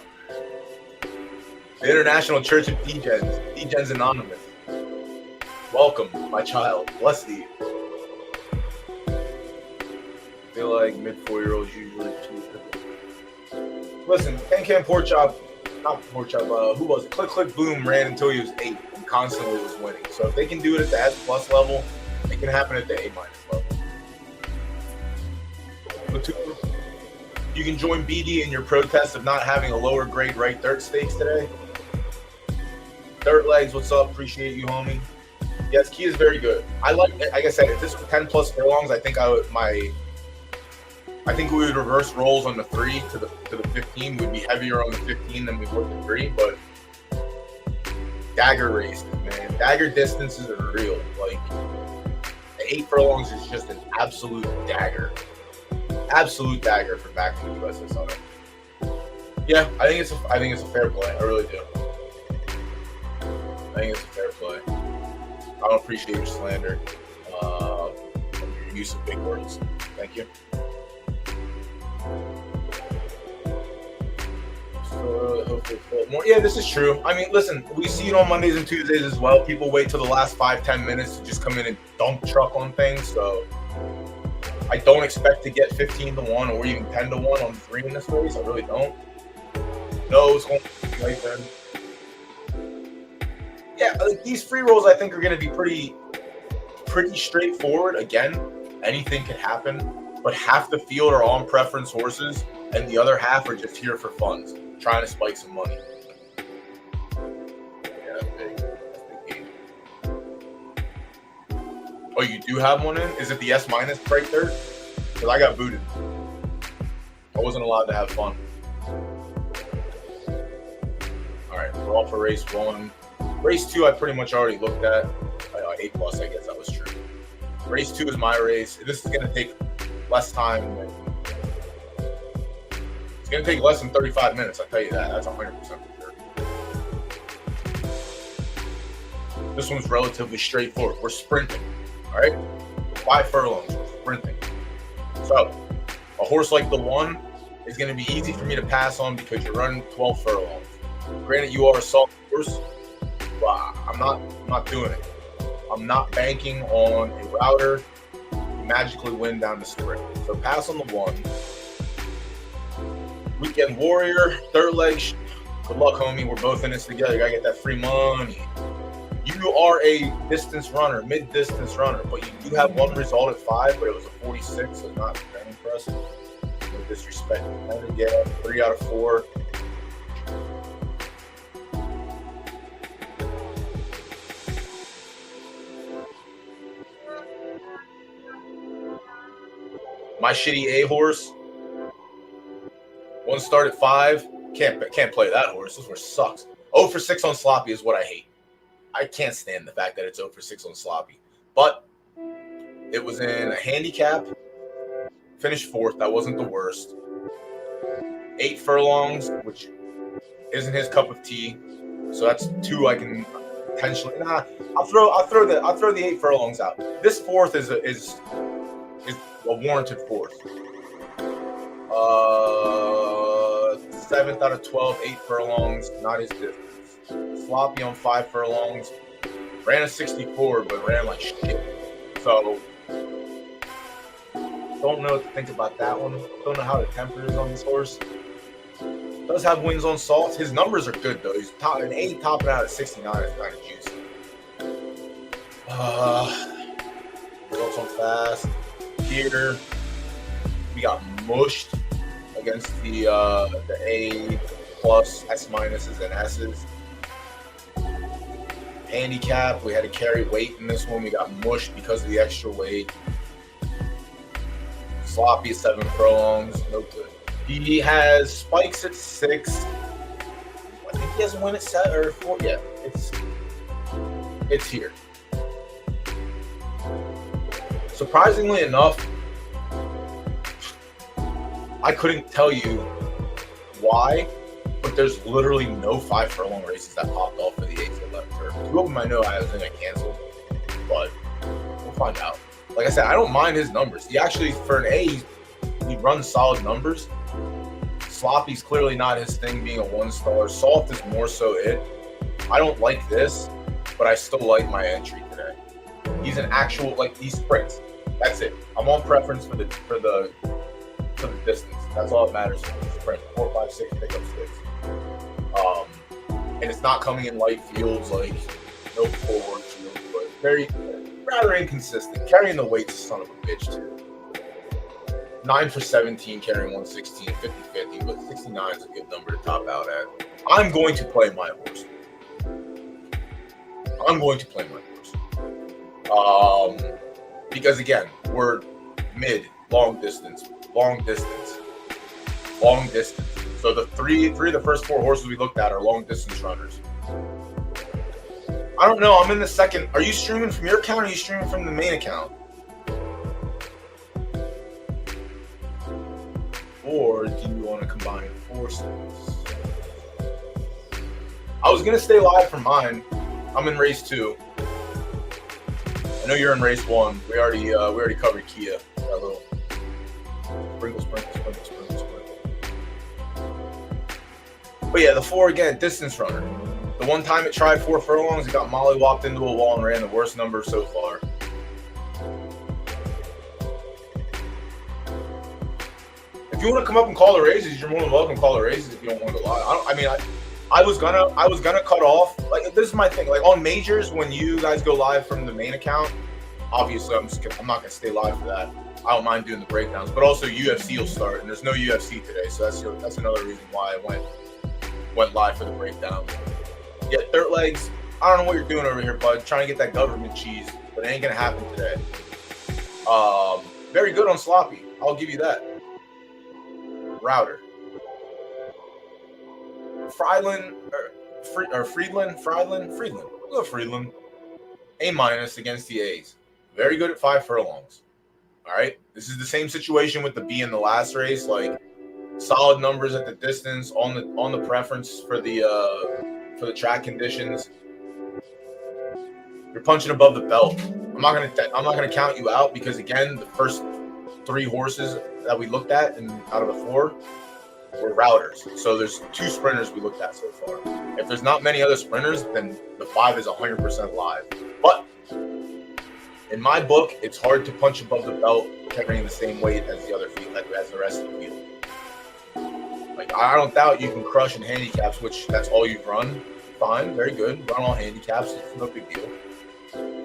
The International Church of Degens. Degens Anonymous. Welcome, my child. Bless thee. I feel like mid 4-year-olds usually too. Listen, Can Pork Chop, not Pork Chop, who was it? Click Click Boom ran until he was 8 and constantly was winning. So if they can do it at the S plus level, it can happen at the A minus level. You can join BD in your protest of not having a lower grade right dirt stakes today. Dirt Legs, what's up? Appreciate you, homie. Yes, Key is very good. I I said, if this was 10 plus furlongs, I think we would reverse rolls on the 3 to the 15. We'd be heavier on the 15 than we would the 3, but dagger races, man. Dagger distances are real. Like, the 8 furlongs is just an absolute dagger. Absolute dagger for backing the USSR. Yeah, I think it's a fair play. I really do. I think it's a fair play. I don't appreciate your slander. Your use of big words. Thank you. So hopefully more. Yeah, this is true. I mean, listen, we see it on Mondays and Tuesdays as well. People wait till the last 5-10 minutes to just come in and dump truck on things. So I don't expect to get 15-1 or even 10-1 on 3 in this race. I really don't. No, it's going to be right then. Yeah, like these free rolls I think are going to be pretty straightforward. Again, anything can happen, but half the field are on preference horses, and the other half are just here for funds, trying to spike some money. Yeah, that's big. That's big game. Oh, you do have one in? Is it the S minus right there? Because I got booted. I wasn't allowed to have fun. All right, we're off for race 1. Race 2, I pretty much already looked at. A plus, I guess that was true. Race 2 is my race. This is going to take less time. It's going to take less than 35 minutes, I'll tell you that. That's 100% for sure. This one's relatively straightforward. We're sprinting, all right? 5 furlongs, we're sprinting. So, a horse like the 1 is going to be easy for me to pass on because you're running 12 furlongs. Granted, you are a soft horse. Wow, I'm not doing it. I'm not banking on a router to magically win down the sprint. So pass on the 1. Weekend Warrior, Third Leg. Good luck, homie. We're both in this together. You gotta get that free money. You are a distance runner, mid-distance runner, but you do have one result at 5, but it was a 46, so not very impressive. No disrespect. Yeah, 3 out of 4. My shitty A horse. 1 start at 5. Can't play that horse. This horse sucks. 0 for 6 on sloppy is what I hate. I can't stand the fact that it's 0 for 6 on sloppy. But it was in a handicap. Finished 4th. That wasn't the worst. 8 furlongs, which isn't his cup of tea. So that's 2 I can potentially. I'll throw the 8 furlongs out. This 4th is a warranted 4th. 7th out of 12, 8 furlongs, not his distance. Sloppy on 5 furlongs, ran a 64, but ran like shit. So, don't know what to think about that one. Don't know how the temper is on this horse. Does have wins on salts. His numbers are good though. He's an 8 topping out at 69 is kind of juicy. Results on fast. Here, we got mushed against the A plus, S minuses, and S's. Handicap, we had to carry weight in this one. We got mushed because of the extra weight. Sloppy 7 furlongs, no good. He has spikes at 6. I think he has a win at 7 or 4. Yeah, it's here. Surprisingly enough, I couldn't tell you why, but there's literally no 5 furlong races that popped off for the 8th or 11th turn. 2 of them I know I was going to cancel, but we'll find out. like I said, I don't mind his numbers. He actually, for an A, he runs solid numbers. Sloppy's clearly not his thing, being a 1-star. Soft is more so it. I don't like this, but I still like my entry today. He's an actual, like, he sprints. That's it. I'm on preference for the distance. That's all that matters. Sprint 4, 5, 6, pick up 6. And it's not coming in light fields, like no forward field, but rather inconsistent. Carrying the weight's a son of a bitch too. 9 for 17, carrying 116, 50-50, but 69 is a good number to top out at. I'm going to play my horse. Because again, we're mid, long distance. So the three of the first 4 horses we looked at are long distance runners. I don't know. I'm in the second. Are you streaming from your account or are you streaming from the main account? Or do you want to combine forces? I was gonna stay live for mine. I'm in race 2. I know you're in race 1. We already covered Kia. That little sprinkle. But yeah, the 4 again, distance runner. The one time it tried 4 furlongs, it got mollywopped into a wall and ran the worst number so far. If you want to come up and call the races, you're more than welcome to call the races if you don't want to go live. I was gonna cut off. Like, this is my thing. Like, on majors, when you guys go live from the main account, obviously I'm not gonna stay live for that. I don't mind doing the breakdowns, but also UFC will start, and there's no UFC today, so that's another reason why I went live for the breakdown. Yeah, Dirt Legs, I don't know what you're doing over here, bud. Trying to get that government cheese, but it ain't gonna happen today. Very good on Sloppy. I'll give you that. Router. Friedland. We'll go Friedland. A- against the A's. Very good at 5 furlongs. All right. This is the same situation with the B in the last race. Like, solid numbers at the distance, on the preference for the track conditions. You're punching above the belt. I'm not gonna count you out because, again, the first 3 horses that we looked at, and out of the 4 were routers. So there's 2 sprinters we looked at so far. If there's not many other sprinters, then the 5 is 100% live. But in my book, it's hard to punch above the belt carrying the same weight as the other field, like as the rest of the field. Like, I don't doubt you can crush in handicaps, which that's all you've run. Fine, very good. Run all handicaps, it's no big deal.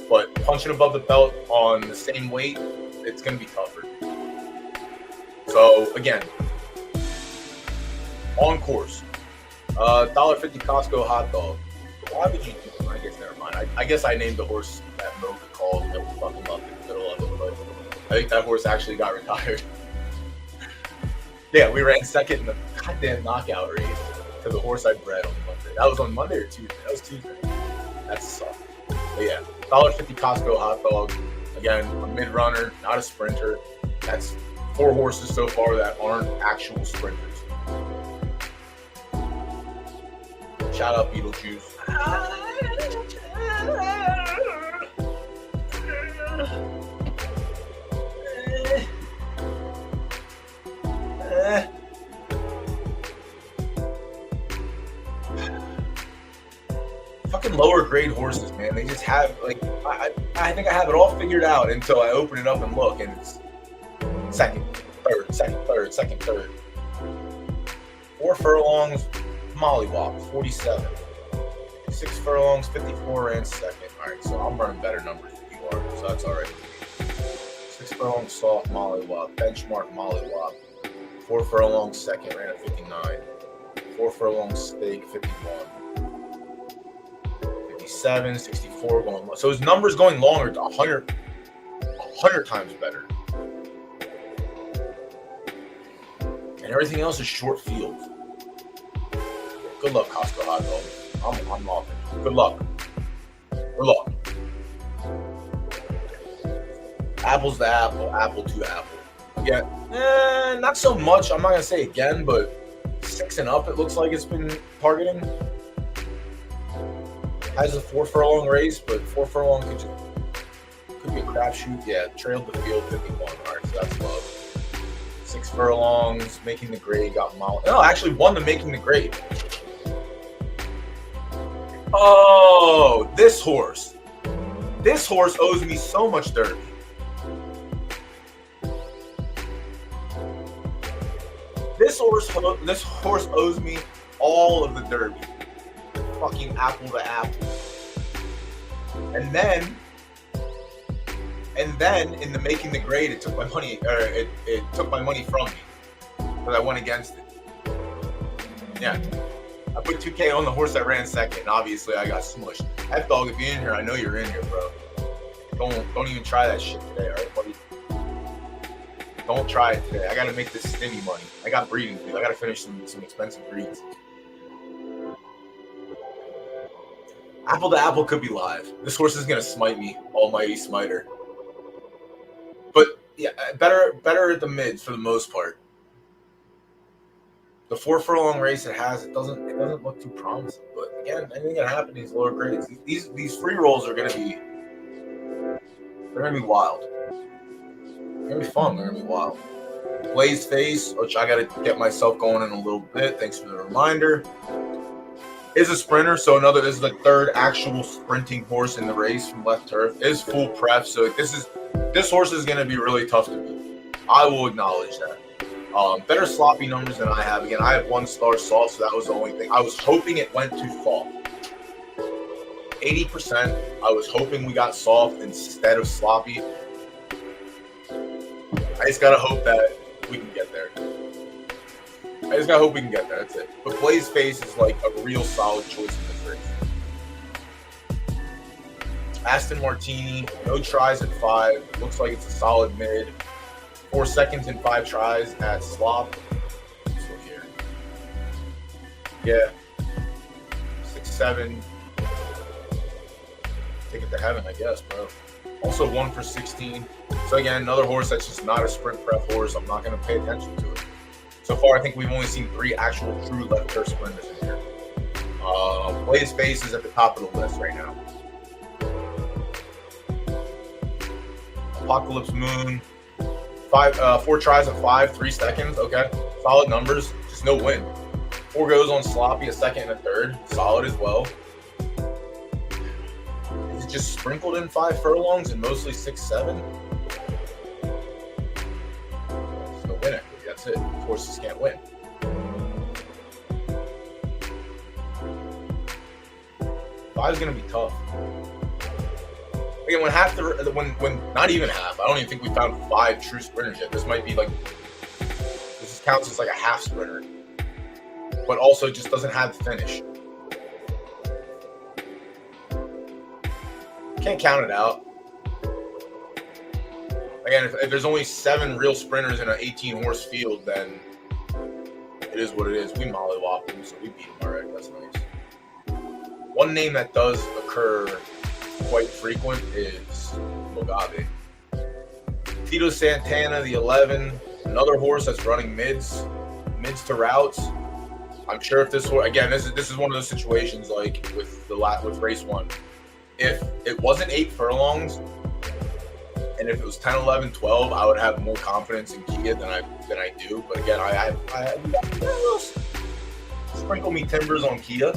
But punching above the belt on the same weight, it's going to be tougher. So, again, on course. $1.50 Costco hot dog. Why would you do that? I guess never mind. I guess I named the horse that Mocha called that we fucking loved in the middle of it, but I think that horse actually got retired. Yeah, we ran second in the goddamn knockout race to the horse I bred on Monday. That was on Monday or Tuesday? That was Tuesday. That sucked. But yeah, $1.50 Costco hot dog. Again, a mid-runner, not a sprinter. That's 4 horses so far that aren't actual sprinters. Shout out Beetlejuice. Fucking lower grade horses, man. They just have, like, I think I have it all figured out until I open it up and look, and it's second, third. 4 furlongs, mollywop, 47. 6 furlongs, 54, ran second. All right, so I'm running better numbers than you are, so that's all right. 6 furlongs, soft, mollywop, benchmark, mollywop. 4 furlongs, second, ran at 59. 4 furlongs, stake, 51. 57, 64, going long. So his numbers going longer to 100 times better. And everything else is short field. Good luck, Costco hot dog. I'm off it. Good luck. Apple's to apple, apple to apple. Again, not so much. I'm not gonna say again, but 6 and up, it looks like it's been targeting. Has a 4 furlong race, but 4 furlong Could be a crapshoot. Yeah, trailed the field 51. All right, so that's love. 6 furlongs, making the grade, got Molly. No, actually won the making the grade. Oh, this horse. This horse owes me so much Derby. This horse owes me all of the Derby. Fucking apple to apple. And then in the making the grade, it took my money, or it took my money from me because I went against it. Yeah, I put 2K on the horse that ran second, and obviously I got smushed. F dog, if you're in here, I know you're in here, bro. Don't even try that shit today, all right, buddy? Don't try it today. I gotta make this stimmy money. I got breeding to do. I gotta finish some expensive breeds. Apple to apple could be live. This horse is gonna smite me, almighty smiter. But yeah, better at the mids for the most part. The 4 furlong race it doesn't look too promising. But again, anything can happen in these lower grades. These free rolls are gonna be wild. They're gonna be fun. They're gonna be wild. Blaze Face, which I gotta get myself going in a little bit. Thanks for the reminder. Is a sprinter, so this is the third actual sprinting horse in the race from Left Turf. Is full prep, so this horse is gonna be really tough to beat. I will acknowledge that. Better sloppy numbers than I have. Again, I have 1 star soft, so that was the only thing. I was hoping it went to soft. 80%. I was hoping we got soft instead of sloppy. I just gotta hope that we can get there. That's it. But Blaze Face is like a real solid choice in this race. Aston Martini, no tries at 5. Looks like it's a solid mid. 4 seconds in 5 tries at slop. So here. Yeah. 6, 7. Take it to heaven, I guess, bro. Also 1 for 16. So again, another horse that's just not a sprint prep horse. I'm not going to pay attention to it. So far, I think we've only seen 3 actual true left turf sprinters in here. Blaze Face is at the top of the list right now. Apocalypse Moon, 4 tries at 5, 3 seconds. Okay, solid numbers, just no win. 4 goes on sloppy, a second and a third, solid as well. Is it just sprinkled in 5 furlongs and mostly 6, 7? There's no win equity. That's it. Horses can't win. Five's gonna be tough. Again, when not even half. I don't even think we found 5 true sprinters yet. This might be like this counts as like a half sprinter, but also just doesn't have the finish. Can't count it out. Again, if there's only 7 real sprinters in an 18-horse field, then it is what it is. We mollywop them, so we beat them. All right, that's nice. One name that does occur quite frequent is Mugabe. Tito Santana, the 11, another horse that's running mids to routes. I'm sure if this horse, again, this is one of those situations like with race 1. If it wasn't 8 furlongs, and if it was 10, 11, 12, I would have more confidence in Kia than I do. But again, I sprinkle me timbers on Kia.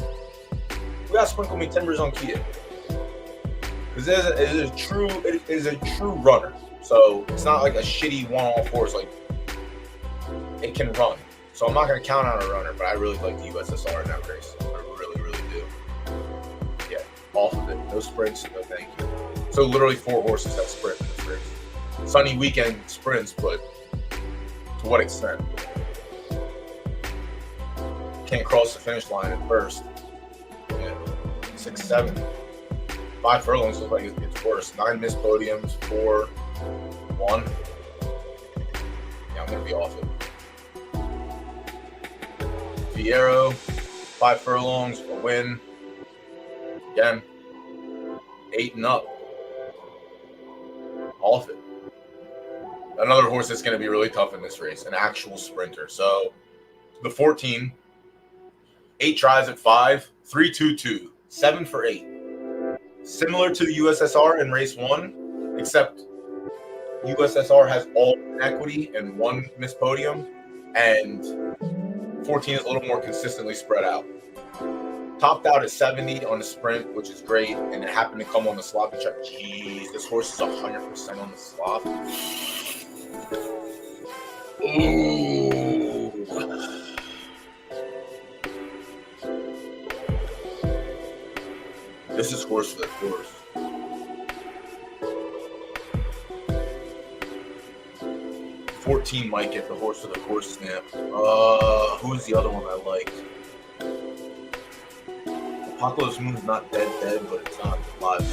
We got to sprinkle me timbers on Kia. Because it is a true runner. So it's not like a shitty one-off horse. Like, it can run. So I'm not going to count on a runner, but I really like the USSR in that race. I really, really do. Yeah, off of it. No sprints, no thank you. So literally 4 horses that sprint in this race. Sunny weekend sprints, but to what extent? Can't cross the finish line at first. Yeah. 6, 7. 5 furlongs look like it gets worse. 9 missed podiums, 4, 1. Yeah, I'm gonna be off it. Fiero, 5 furlongs, a win. Again, 8 and up. Off it. Another horse that's going to be really tough in this race, an actual sprinter. So the 14, 8 tries at 5, 3, 2, 2, 7 for 8. Similar to the USSR in race 1, except USSR has all equity and one missed podium, and 14 is a little more consistently spread out. Topped out at 70 on the sprint, which is great, and it happened to come on the sloppy track. Jeez, this horse is 100% on the slop. Ooh. This is horse for the course. $14 might get the horse for the course stamp. Who's the other one I liked? Apocalypse Moon's not dead, but it's not live.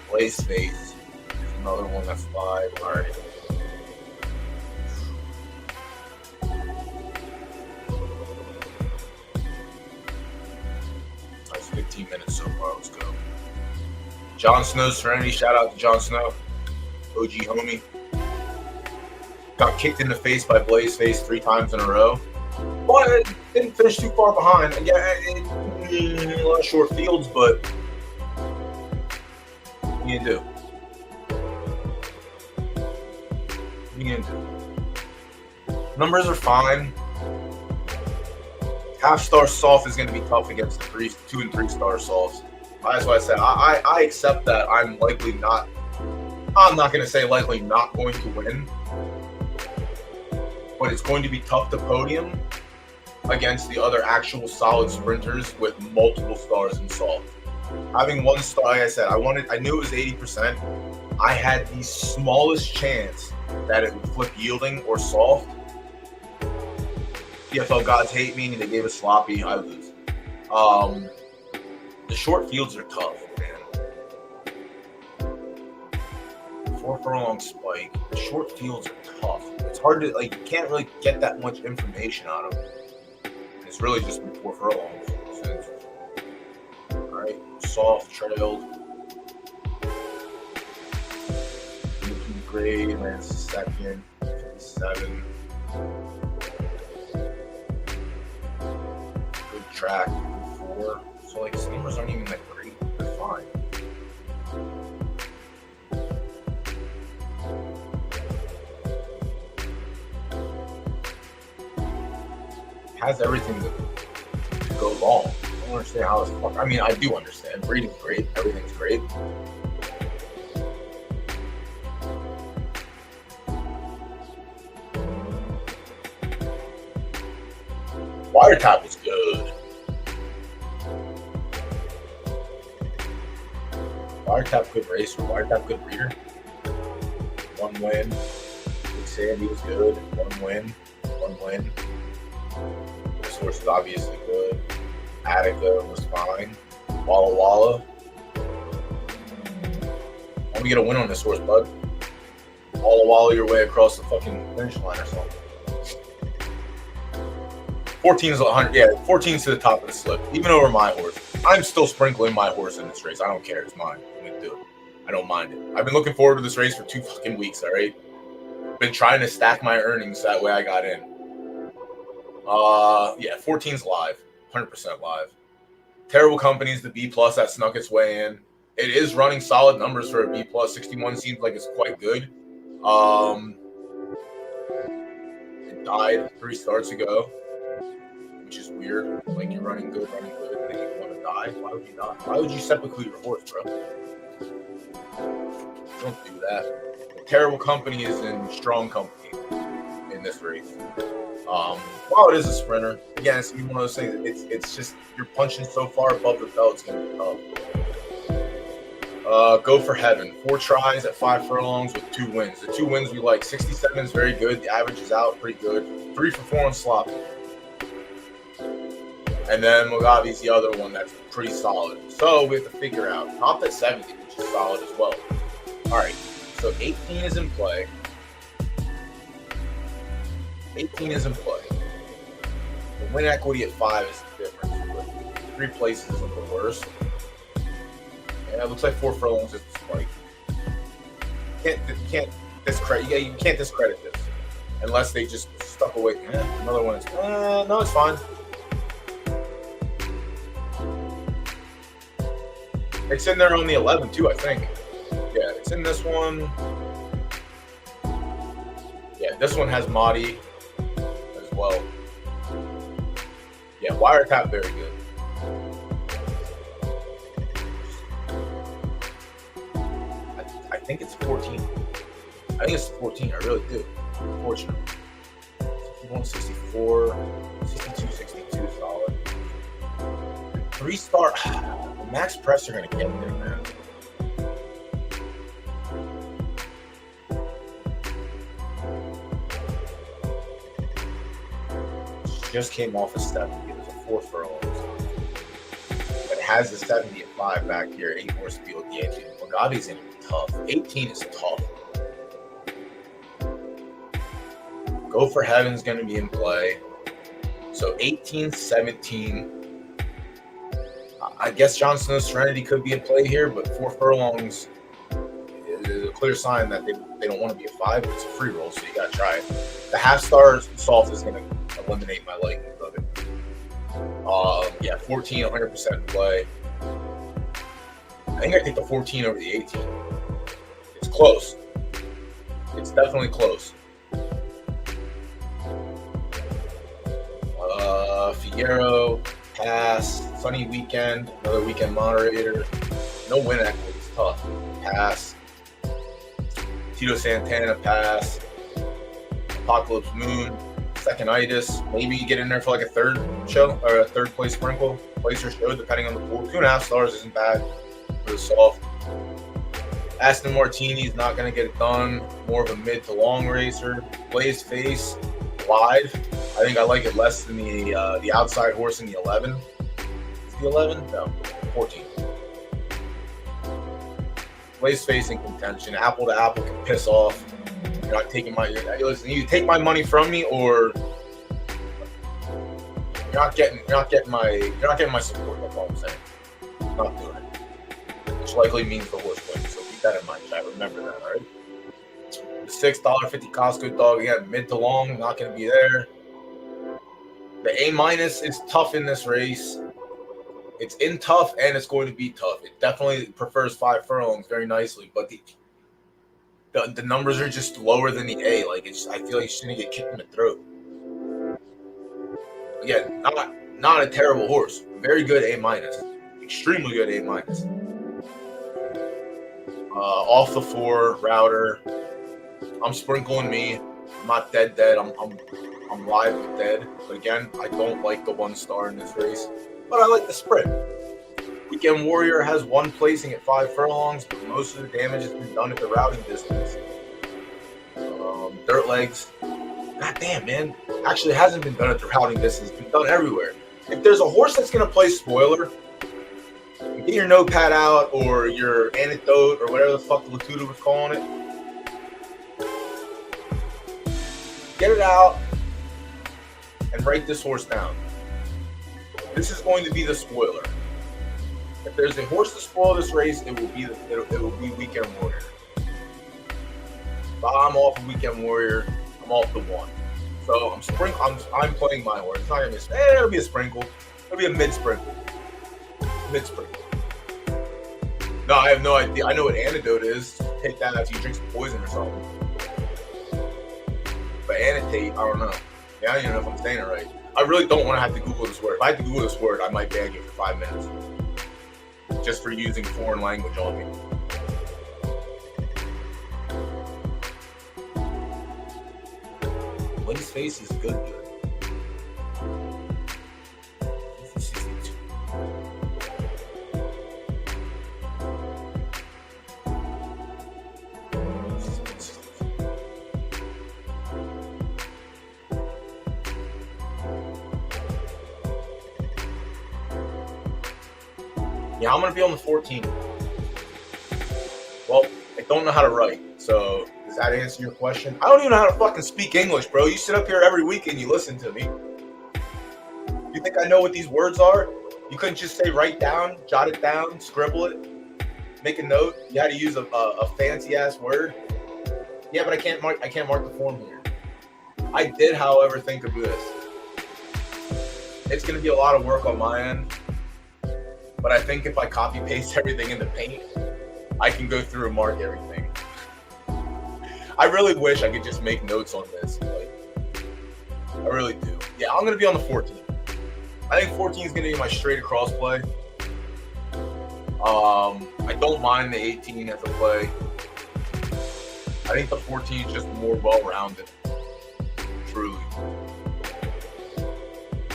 Blaze Face is another one that's live. Alright. That's 15 minutes so far. Let's go. Jon Snow Serenity. Shout out to Jon Snow. OG homie. Got kicked in the face by Blaze Face 3 times in a row. But didn't finish too far behind. Yeah, a lot of short fields, but what you gonna do? What you gonna do? Numbers are fine. Half-star soft is gonna be tough against the 2 and 3 star softs. That's why I said I accept that I'm not gonna say likely not going to win, but it's going to be tough to podium against the other actual solid sprinters with multiple stars in soft. Having 1 star, like I said, I knew it was 80%. I had the smallest chance that it would flip yielding or soft. PFL gods hate me. They gave us sloppy. I lose. The short fields are tough, man. 4 furlong spike. The short fields are tough. It's hard to, you can't really get that much information out of them. It's really just 4 furlongs. Alright, soft, trailed. Grade, lands second, 57. Good track, 4. So, his numbers aren't even that great. They're fine. Has everything to go wrong. I don't understand how this fuck. I mean, I do understand. Breeding's great. Everything's great. Wiretap was good. Wiretap good racer. Wiretap good breeder. 1 win. Big Sandy was good. 1 win. 1 win. This horse is obviously good. Attica was fine. Walla Walla. Let me get a win on this horse, bud. Walla Walla your way across the fucking finish line or something. 14's 100. Yeah, 14's to the top of the slip. Even over my horse. I'm still sprinkling my horse in this race. I don't care. It's mine. I'm gonna do it. I don't mind it. I've been looking forward to this race for 2 fucking weeks, all right? Been trying to stack my earnings that way I got in. Yeah, 14's live. 100% live. Terrible Company's the B+ that snuck its way in. It is running solid numbers for a B+. 61 seems like it's quite good. It died 3 starts ago, which is weird. Like, you're running good, and then you want to die. Why would you die? Why would you seppuku your horse, bro? Don't do that. Terrible Company is in strong company in this race. While it is a sprinter, again, it's one of those things. It's just you're punching so far above the belt, it's gonna be tough. Go for Heaven. 4 tries at 5 furlongs with 2 wins. The 2 wins we like. 67 is very good. The average is out, pretty good. 3 for 4 on sloppy. And then Mugabe's the other one that's pretty solid. So we have to figure out. Top at 70, which is solid as well. All right. So 18 is in play. 18 is in play. The win equity at 5 is the difference. But 3 places isn't the worst. And it looks like 4 furlongs is the spike. You can't discredit. Yeah, you can't discredit this unless they just stuck away. Another one is no, it's fine. It's in there on the 11 too, I think. What's in this one? Yeah, this one has Mahdi as well. Yeah, Wiretap, very good. I think it's 14. I think it's 14. I really do. Unfortunately. 164, 62, 62 solid. 3-star. Max Press are going to get there, man. Just came off a 70. There's a 4 furlongs. It has the 70 at 5 back here. 8 more speed with the 18. Mugabe's going to be tough. 18 is tough. Go for Heaven's going to be in play. So 18, 17. I guess Jon Snow's Serenity could be in play here, but 4 furlongs is a clear sign that they don't want to be a 5. It's a free roll, so you got to try it. The half-star Soft is going to eliminate my liking of it. Yeah, 14, 100% in play. I think I take the 14 over the 18. It's close. It's definitely close. Figueroa, pass. Sunny Weekend, another weekend moderator. No win equity, it's tough. Pass. Tito Santana, pass. Apocalypse Moon, Second-itis. Maybe you get in there for like a third show or a third place sprinkle, place or show, depending on the pool. 2.5 stars isn't bad for the soft. Aston Martini's not going to get it done. More of a mid to long racer. Blaze Face, live. I think I like it less than the outside horse in the 11. Is the 11? No, 14. Blaze Face in contention. Apple to Apple can piss off. You're not taking my. Listen, you take my money from me, or you're not getting my support. That's all I'm saying. I'm not doing it. Which likely means the horse wins. So keep that in mind, chat. Remember that, all right? The $6.50 Costco dog again, mid to long, not going to be there. The A- is tough in this race. It's in tough, and it's going to be tough. It definitely prefers 5 furlongs very nicely, but the numbers are just lower than the A. Like I feel like it's going to get kicked in the throat. Again, not a terrible horse. Very good A-, extremely good A-. Off the 4 router. I'm sprinkling me. I'm not dead. I'm live with dead. But again, I don't like the 1 star in this race. But I like the spread. Weekend Warrior has 1 placing at 5 furlongs, but most of the damage has been done at the routing distance. Dirt Legs. God damn, man. Actually, it hasn't been done at the routing distance. It's been done everywhere. If there's a horse that's going to play spoiler, get your notepad out or your anecdote or whatever the fuck Latuda was calling it. Get it out and write this horse down. This is going to be the spoiler. If there's a horse to spoil this race, it will be Weekend Warrior. But I'm off of Weekend Warrior. I'm off the 1. So I'm playing my horse. It's not gonna be it'll be a sprinkle. It'll be a mid sprinkle. Mid sprinkle. No, I have no idea. I know what antidote is. Take that after you drink some poison or something. But annotate, I don't know. Yeah, I don't even know if I'm saying it right. I really don't want to have to Google this word. If I had to Google this word, I might ban you for 5 minutes. Just for using foreign language on me. Blaze Face is good. Yeah, I'm going to be on the 14. Well, I don't know how to write, so does that answer your question? I don't even know how to fucking speak English, bro. You sit up here every week and you listen to me. You think I know what these words are? You couldn't just say write down, jot it down, scribble it, make a note. You had to use a fancy-ass word. Yeah, but I can't mark the form here. I did, however, think of this. It's going to be a lot of work on my end. But I think if I copy paste everything into Paint, I can go through and mark everything. I really wish I could just make notes on this. Like, I really do. Yeah, I'm going to be on the 14. I think 14 is going to be my straight across play. I don't mind the 18 as a play. I think the 14 is just more well-rounded. Truly.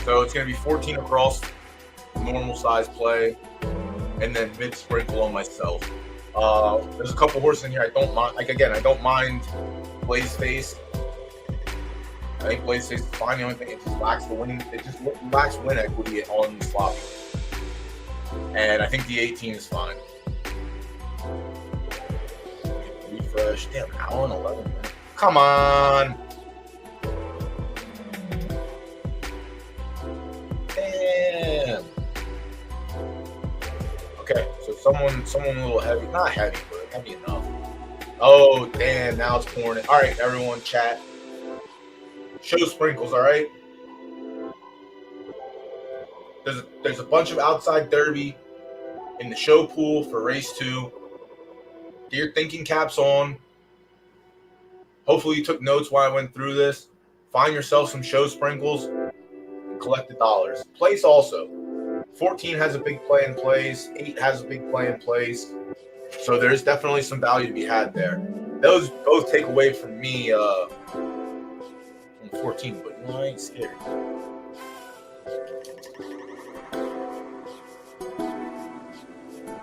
So it's going to be 14 across, normal size play, and then mid sprinkle on myself. There's a couple horses in here I don't mind. Like, again, I don't mind Blaze Face. I think Blaze Face is fine. The only thing, it just lacks the winning. It just lacks win equity on sloppy. And I think the 18 is fine. Refresh. Damn, hour and 11 minutes. Come on. Damn. Okay, so someone a little heavy. Not heavy, but heavy enough. Oh, damn. Now it's pouring it. All right, everyone, chat. Show sprinkles, all right? There's a bunch of outside derby in the show pool for race 2. Get your thinking caps on. Hopefully you took notes while I went through this. Find yourself some show sprinkles and collect the dollars. Place also. 14 has a big play in place. 8 has a big play in place. So there's definitely some value to be had there. Those both take away from me 14, but no, I ain't scared.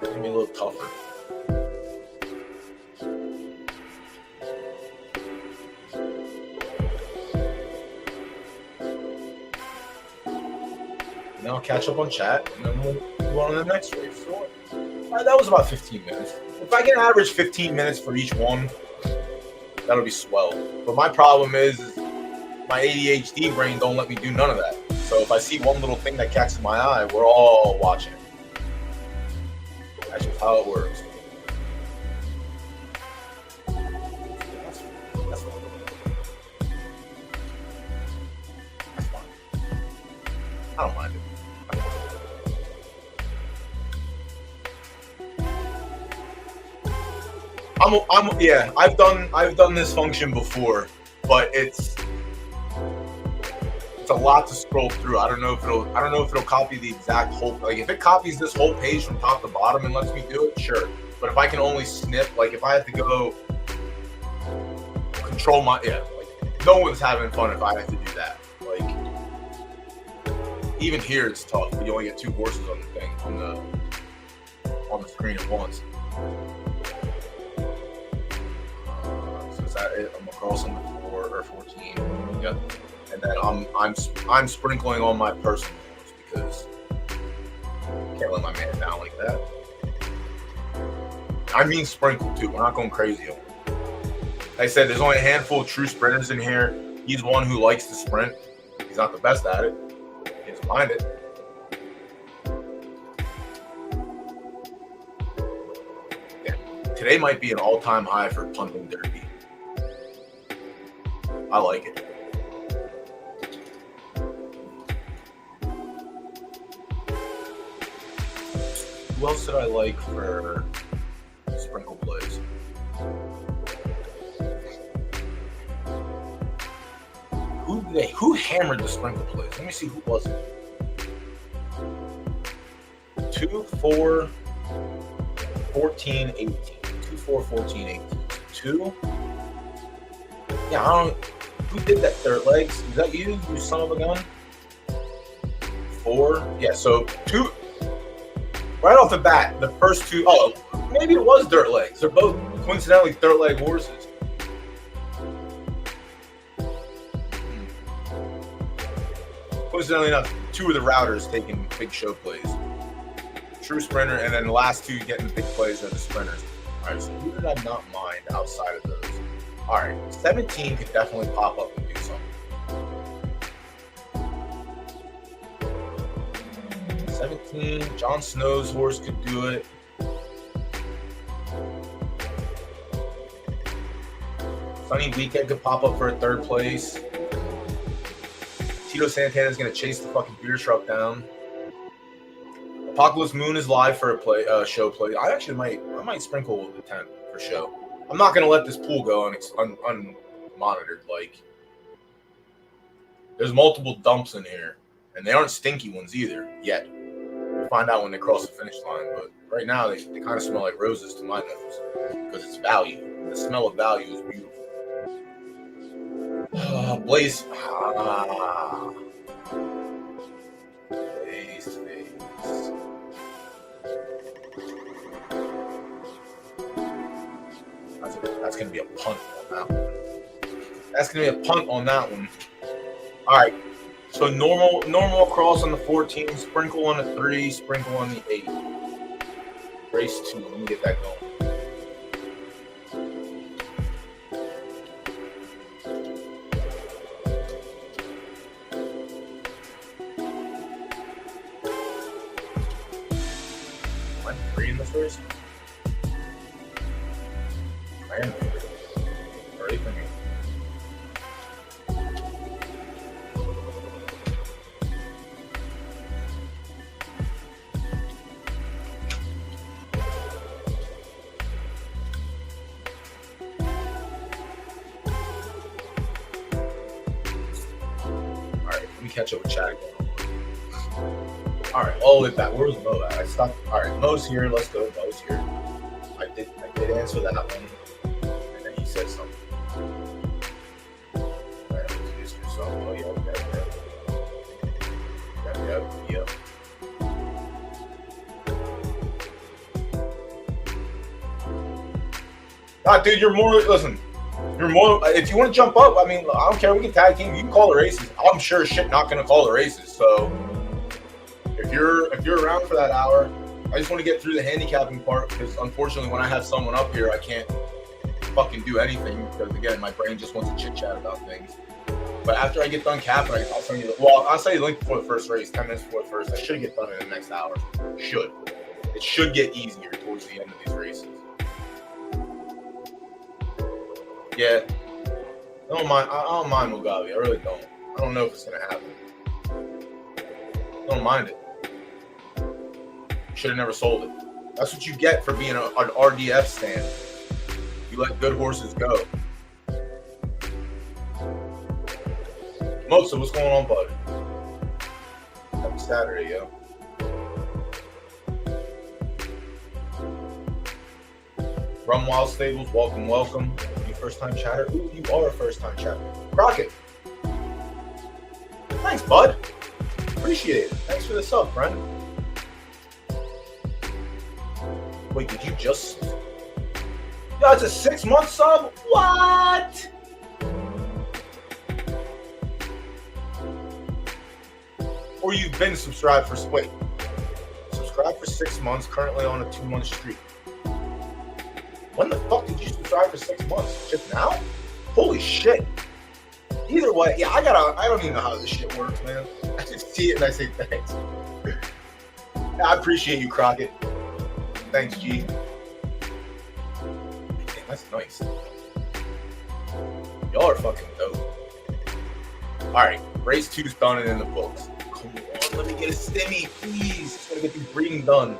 It's gonna be a little tougher. Now I'll catch up on chat, and then we'll move on to the next race. So, that was about 15 minutes. If I can average 15 minutes for each one, that'll be swell. But my problem is my ADHD brain don't let me do none of that. So if I see one little thing that catches my eye, we're all watching. That's just how it works. That's fine. I don't mind it. Yeah, I've done this function before, but it's a lot to scroll through. I don't know if it'll copy the exact whole, like if it copies this whole page from top to bottom and lets me do it, sure. But if I can only snip, like if I have to go control my, like no one's having fun if I have to do that. Like even here it's tough, but you only get 2 horses on the thing, on the screen at once. So is that it? I'm across on the 4 or 14. Yep. And then I'm sprinkling on my personal ones because I can't let my man down like that. I mean sprinkle too. We're not going crazy on him. Like I said, there's only a handful of true sprinters in here. He's one who likes to sprint. He's not the best at it. He doesn't mind it. Yeah. Today might be an all-time high for punting derby. I like it. Who else did I like for sprinkle plays? Who hammered the sprinkle plays? Let me see who was it. 2, 4, 14, 18. 2, 4, 14, 18. 2? Yeah, I don't. Who did that dirt legs? Is that you son of a gun? 4? Yeah, so 2. Right off the bat, the first 2, oh, maybe it was dirt legs. They're both coincidentally dirt leg horses. Coincidentally enough, 2 of the routers taking big show plays. True sprinter, and then the last 2 getting big plays are the sprinters. All right, so who did I not mind outside of those? All right, 17 could definitely pop up and do something. 17, Jon Snow's horse could do it. Sunny Weekend could pop up for a 3rd place. Tito Santana's going to chase the fucking beer truck down. Apocalypse Moon is live for a show play. I might sprinkle the 10 for show. I'm not gonna let this pool go unmonitored. Like, there's multiple dumps in here, and they aren't stinky ones either yet. We'll find out when they cross the finish line. But right now, they kind of smell like roses to my nose because it's value. The smell of value is beautiful. Blaze. Blaze face. That's going to be a punt on that one. That's going to be a punt on that one. All right. So normal across on the 14, sprinkle on the 3, sprinkle on the 8. Race 2. Let me get that going. Am I 3 in this race? I am 3. Already thinking. Catch up with Chad. All right, all the way back. Where's Mo at? I stopped. All right, Mo's here. Let's go. Mo's here. I did answer that one, and then he said something. All right, let's just do something. Oh, yep. Dude, you're more. Listen. You're more. If you want to jump up, I mean, I don't care. We can tag team. You can call the races. I'm sure shit not gonna call the races. So if you're around for that hour, I just want to get through the handicapping part because unfortunately, when I have someone up here, I can't fucking do anything because again, my brain just wants to chit chat about things. But after I get done capping, I'll send you. I'll send you the link before the first race. 10 minutes before the first. I should get done in the next hour. It should get easier towards the end of these races. Yeah, I don't mind Mugabe. I really don't. I don't know if it's gonna happen. I don't mind it. Should have never sold it. That's what you get for being an RDF stand. You let good horses go. Mosa, what's going on, bud? Happy Saturday, yo. Rum Wild Stables, welcome. First time chatter. Ooh, you are a first time chatter. Crockett. Thanks, bud. Appreciate it. Thanks for the sub, friend. Wait, did you just? Yo, it's a 6-month sub? What? Or you've been subscribed for subscribed for 6 months, currently on a 2-month streak. When the fuck did you subscribe for 6 months? Just now? Holy shit. Either way, yeah, I don't even know how this shit works, man. I just see it and I say thanks. I appreciate you, Crockett. Thanks, G. Damn, that's nice. Y'all are fucking dope. Alright, race 2's done and in the books. Come on, let me get a stimmy, please. Just gotta get these breeding done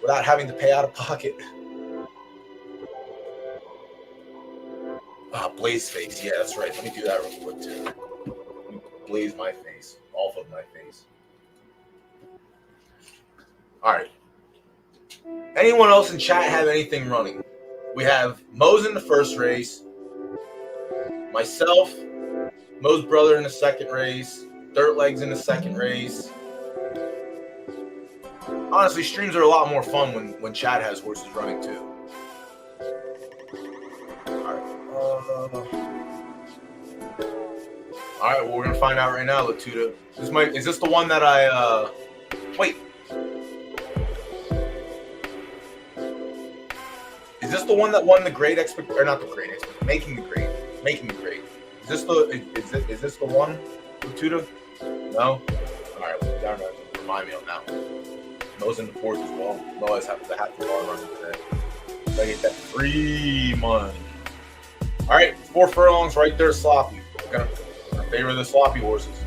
without having to pay out of pocket. Blaze face. Yeah, that's right. Let me do that real quick, too. Let me blaze my face. Off of my face. All right. Anyone else in chat have anything running? We have Mo's in the first race. Myself. Mo's brother in the second race. Dirtlegs in the second race. Honestly, streams are a lot more fun when Chad has horses running, too. All right, well, we're gonna find out right now, Latuda. Is this the one that I wait? Is this the one that won the Great Expect or not the Great Expect? Making the Great. Is this the one, Latuda? No. All right, well, down to remind me on that one. Mo's in the fourth as well. Mo has half the bar running today. So I get that free money. All right, 4 furlongs right there, sloppy. We're gonna favor the sloppy horses.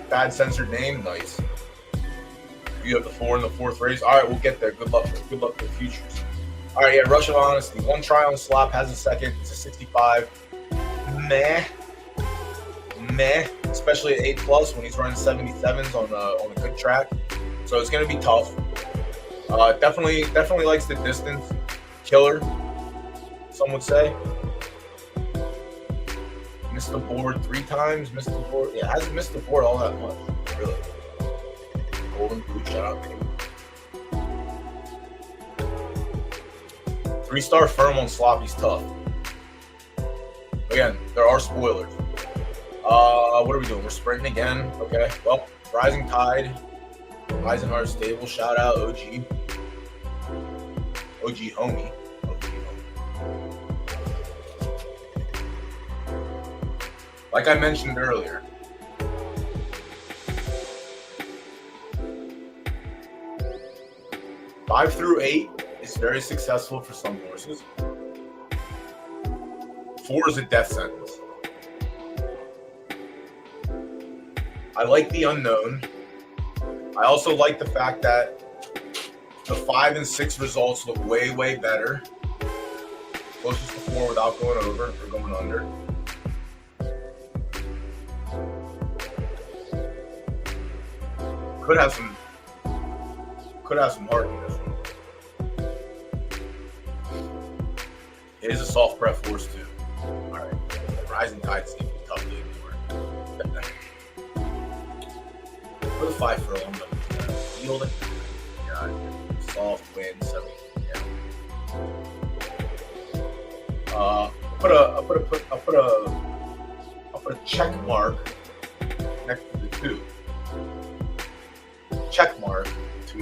Bad censored name, nice. You have the 4 in the 4th race. All right, we'll get there. Good luck. Good luck for the futures. All right, yeah, Rush of Honesty. 1 try on slop, has a second. It's a 65. Meh. Especially at 8+ when he's running 77s on a good track. So it's gonna be tough. Definitely likes the distance. Killer, some would say. Missed the board 3 times. Missed the board. Yeah, hasn't missed the board all that much. Really. Golden Boot, shout out to him. 3-star firm on Sloppy's tough. Again, there are spoilers. What are we doing? We're sprinting again. Okay. Well, Rising Tide, Eisenhower Stable. Shout out OG homie. Like I mentioned earlier, five through 8 is very successful for some horses. 4 is a death sentence. I like the unknown. I also like the fact that the 5 and 6 results look way, way better. Closest to 4 without going over or going under. Could have some heart in this one. It is a soft prep horse too. All right, Rising Tide's gonna be tough to ignore. Put a 5 furlong. Yielding. Yeah, soft wind, 70. Yeah. I'll put a check mark next to the 2. Check mark to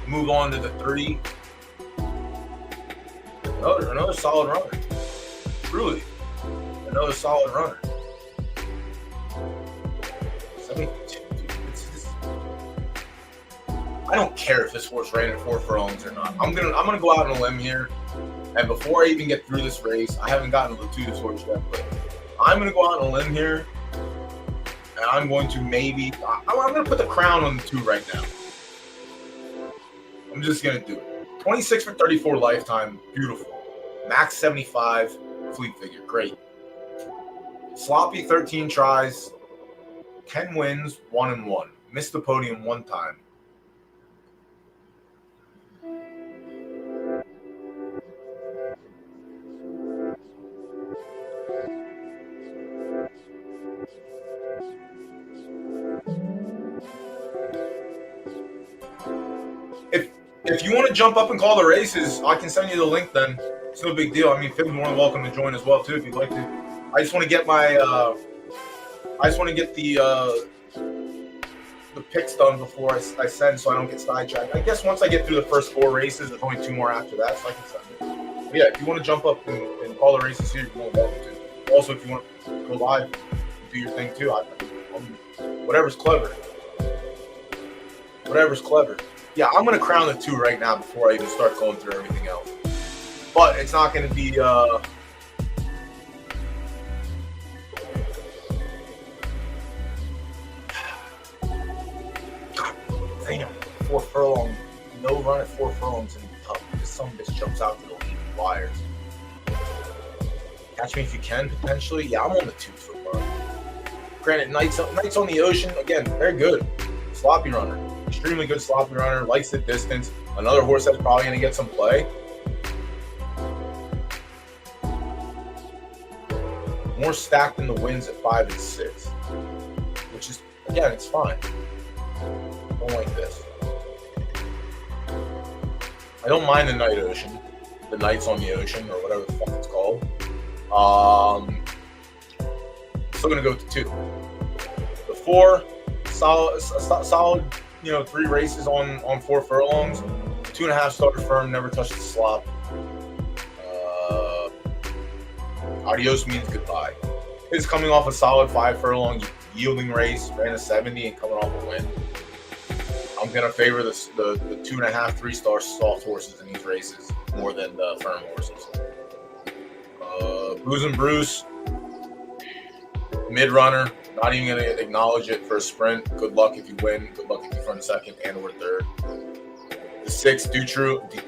move on to the 3. Another solid runner. Truly, another solid runner. 72. I don't care if this horse ran at 4 furlongs or not. I'm gonna go out on a limb here, and before I even get through this race, I haven't gotten to the 2 horse yet, but I'm gonna go out on a limb here. And I'm going to I'm going to put the crown on the 2 right now. I'm just going to do it. 26 for 34 lifetime. Beautiful. Max 75. Fleet figure. Great. Sloppy 13 tries. 10 wins. 1-1. Missed the podium 1 time. If you want to jump up and call the races, I can send you the link then. It's no big deal. I mean, Fib's more than welcome to join as well too if you'd like to. I just want to get the picks done before I send, so I don't get sidetracked. I guess once I get through the first 4 races, there's only 2 more after that, so I can send it. But yeah, if you want to jump up and call the races here, you're more than welcome to. Also, if you want to go live, do your thing too. Whatever's clever. Whatever's clever. Yeah, I'm going to crown the 2 right now before I even start going through everything else. But it's not going to be... God, damn. 4 furlong. No run at 4 furlongs and tough. Because some bitch jumps out to the lead wires. Catch me if you can, potentially. Yeah, I'm on the 2 so far. Granted, Knights on the Ocean, again, very good. Sloppy runner. Extremely good sloppy runner, likes the distance. Another horse that's probably going to get some play. More stacked than the wins at 5 and 6. Which is, again, it's fine. Don't like this. I don't mind the Night Ocean. The Knights on the Ocean, or whatever the fuck it's called. Still going to go with the 2. The 4, solid, 3 races on 4 furlongs. 2.5 starter firm, never touched the slop. Adios means goodbye. It's coming off a solid 5 furlong yielding race, ran a 70 and coming off a win. I'm going to favor the 2.5, 3-star soft horses in these races more than the firm horses. Booze and Bruce, mid runner. Not even going to acknowledge it for a sprint. Good luck if you win. Good luck if you run second and or third. The 6, Dutry.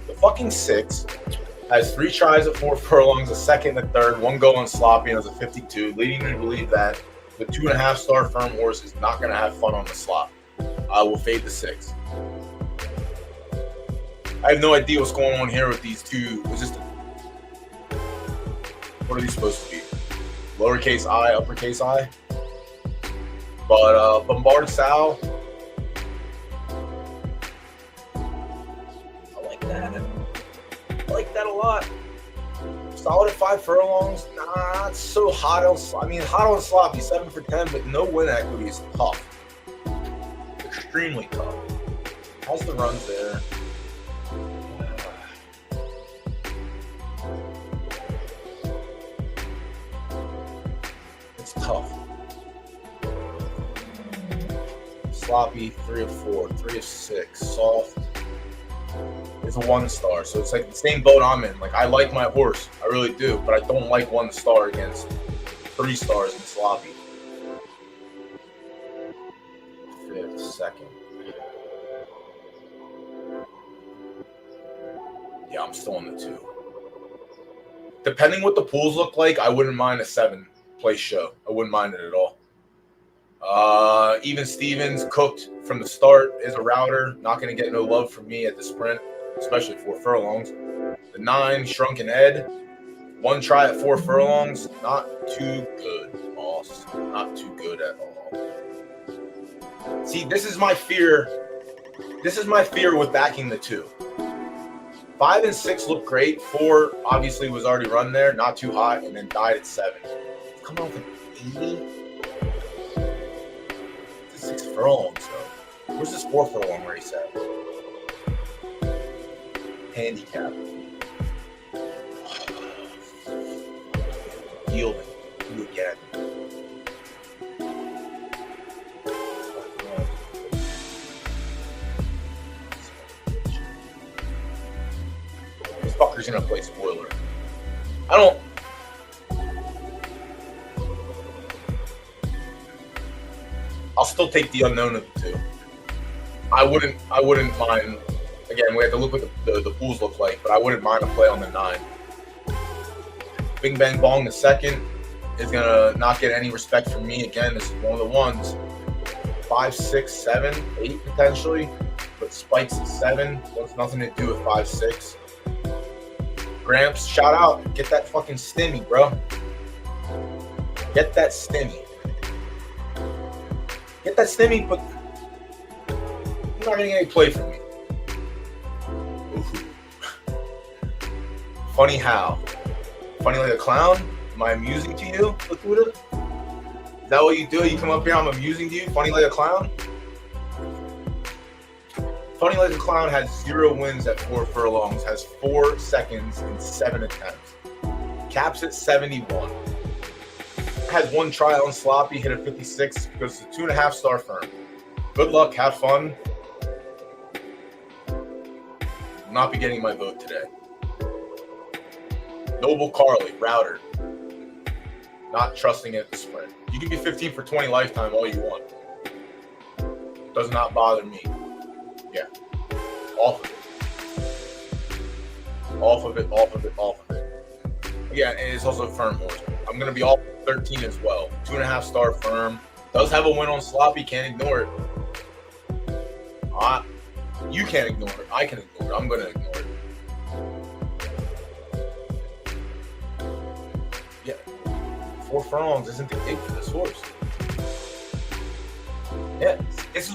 The fucking 6 has 3 tries at 4 furlongs, a second, a third, 1 go on sloppy, and has a 52, leading me to believe that the 2.5-star firm horse is not going to have fun on the slot. I will fade the 6. I have no idea what's going on here with these two. What are these supposed to be? Lowercase I, uppercase I? But Bombard Sal, I like that. I like that a lot. Solid at 5 furlongs. Not so hot on. Hot on sloppy, 7 for 10, but no win equity is tough. Extremely tough. How's the runs there? It's tough. Sloppy, 3 of 4, 3 of 6, soft. It's a 1-star, so it's like the same boat I'm in. Like, I like my horse, I really do, but I don't like 1-star against 3 stars in sloppy. 5th, 2nd. Yeah, I'm still on the 2. Depending what the pools look like, I wouldn't mind a 7-place show. I wouldn't mind it at all. Even Stevens, cooked from the start, is a router. Not going to get no love from me at the sprint, especially 4 furlongs. The 9, Shrunken Ed. 1 try at 4 furlongs. Not too good, boss. Not too good at all. See, this is my fear. This is my fear with backing the 2. 5 and 6 look great. 4 obviously was already run there, not too hot, and then died at 7. Come on with 80. 6 furlongs, so where's this 4 furlong race at? Handicap. Yielding. Do again. This fucker's gonna play spoiler. I'll still take the unknown of the 2. I wouldn't mind. Again, we have to look what the pools look like, but I wouldn't mind a play on the 9. Bing Bang Bong, the 2nd, is gonna not get any respect from me. Again, this is one of the ones. 5, 6, 7, 8 potentially, but spikes at 7. Wants nothing to do with 5, 6. Gramps, shout out. Get that fucking stimmy, bro. Get that stimmy. Get that stimmy, but you're not getting any play from me. Ooh. Funny how? Funny like a clown? Am I amusing to you, Lakuta? Is that what you do? You come up here, I'm amusing to you? Funny like a clown? Funny like a clown has 0 wins at 4 furlongs, has 4 seconds in 7 attempts. Caps at 71. Had 1 try on sloppy, hit a 56, goes to 2.5-star firm. Good luck, have fun. Will not be getting my vote today. Noble Carly, router. Not trusting it at the sprint. You can be 15 for 20 lifetime all you want. Does not bother me. Yeah. Off of it. Off of it, off of it, off of it. Yeah, and it's also a firm horse. I'm going to be all 13 as well. 2.5-star firm. Does have a win on sloppy. Can't ignore it. You can't ignore it. I can ignore it. I'm going to ignore it. Yeah. 4 furlongs isn't the gig for this horse. Yeah. This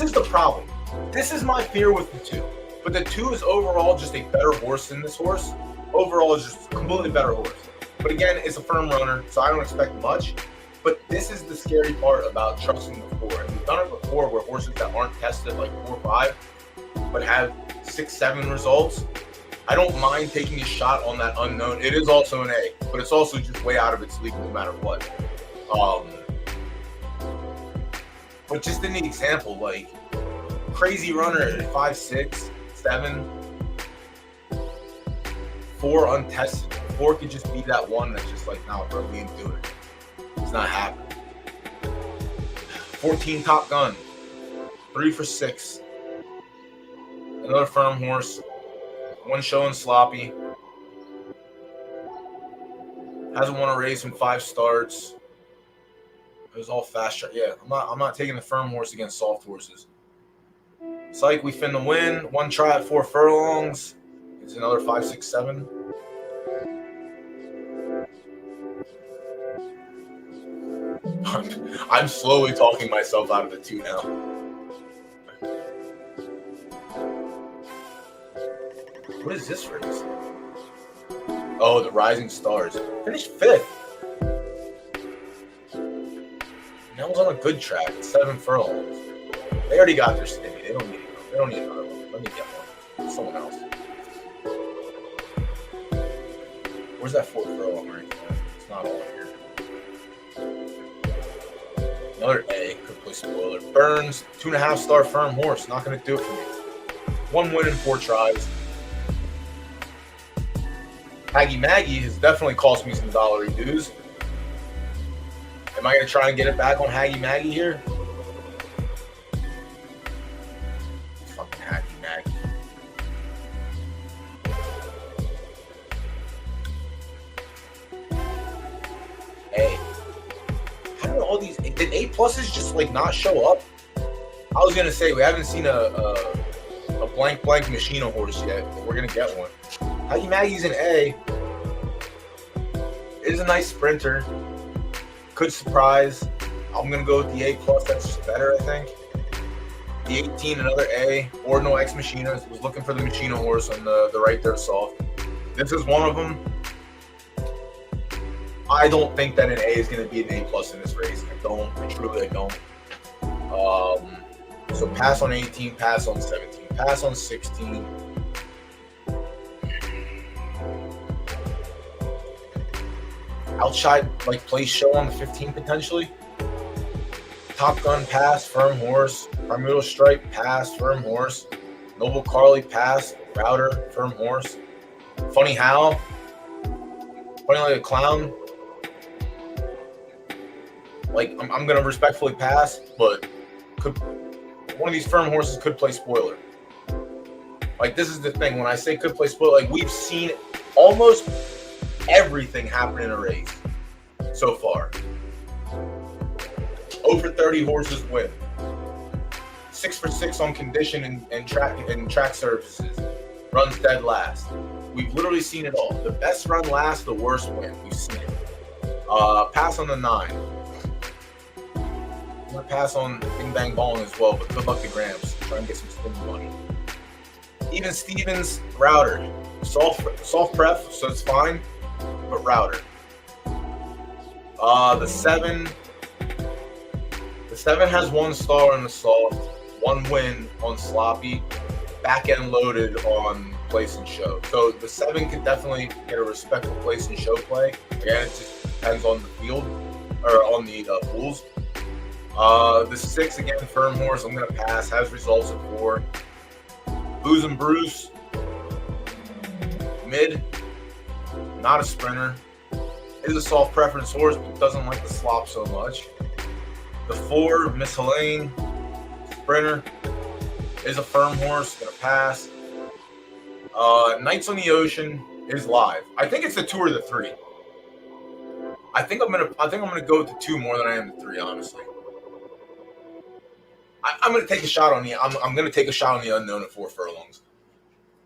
is the problem. This is my fear with the 2. But the 2 is overall just a better horse than this horse. Overall, is just a completely better horse. But again, it's a firm runner, so I don't expect much. But this is the scary part about trusting the 4. And we've done it before where horses that aren't tested like 4 or 5, but have 6, 7 results. I don't mind taking a shot on that unknown. It is also an A, but it's also just way out of its league no matter what. But just in the example, like, crazy runner at 5'6", 7, 4 untested. 4 could just be that one that's just like, nah, bro, we ain't doing it. It's not happening. 14 Top Gun. 3 for 6. Another firm horse. 1 showing sloppy. Hasn't won a race in 5 starts. It was all fast track. Yeah, I'm not taking the firm horse against soft horses. Psych, we finna win. 1 try at 4 furlongs. It's another 5, 6, 7. I'm slowly talking myself out of the 2 now. What is this race? Oh, the Rising Stars. Finished 5th. That was on a good track. 7 furlongs. They already got their sticky. They don't need it. They don't need another one. Let me get one. Someone else. Where's that 4th furlong right there? It's not all here. Another A. Could play spoiler. Burns. 2.5 star firm horse. Not going to do it for me. 1 win in 4 tries. Haggy Maggie has definitely cost me some dollary dues. Am I going to try and get it back on Haggy Maggie here? Fucking Haggy Maggie. Hey. How did all these... Did A pluses just, like, not show up? I was going to say, we haven't seen a blank Machina horse yet, but we're going to get one. Haggy Maggie's an A. It is a nice sprinter. Could surprise. I'm going to go with the A+. That's just better, I think. The 18, another A. Ordinal X Machina. Was looking for the Machina horse on the right there soft. This is one of them. I don't think that an A is going to be an A+ in this race. I don't. Truly, I don't. So pass on 18, pass on 17, pass on 16. Outside, like, place show on the 15 potentially. Top Gun, pass, firm horse. Primordial Stripe, pass, firm horse. Noble Carly, pass. Router, firm horse. Funny How. Funny Like a Clown. Like, I'm going to respectfully pass, but one of these firm horses could play spoiler. Like, this is the thing. When I say could play spoiler, like, we've seen almost everything happen in a race so far. Over 30 horses win. 6 for 6 on condition and track surfaces. Runs dead last. We've literally seen it all. The best run last, the worst win. We've seen it. Pass on the 9. I'm gonna pass on Bing Bang Bong as well, but good luck to Gramps. Try and get some spin money. Even Stevens, Router. Soft pref, so it's fine. But Router. The 7 has 1 star on the soft, 1 win on sloppy, back end loaded on place and show. So the 7 could definitely get a respectful place and show play. Again, it just depends on the field or on the pools. The 6 again, firm horse. I'm gonna pass. Has results of 4. Booze and Bruce, mid. Not a sprinter. Is a soft preference horse, but doesn't like the slop so much. The 4, Miss Helene, sprinter. Is a firm horse, gonna pass. Nights on the Ocean is live. I think it's the 2 or the 3. I think I'm gonna go with the 2 more than I am the 3, honestly. I'm gonna take a shot on I'm gonna take a shot on the unknown at 4 furlongs.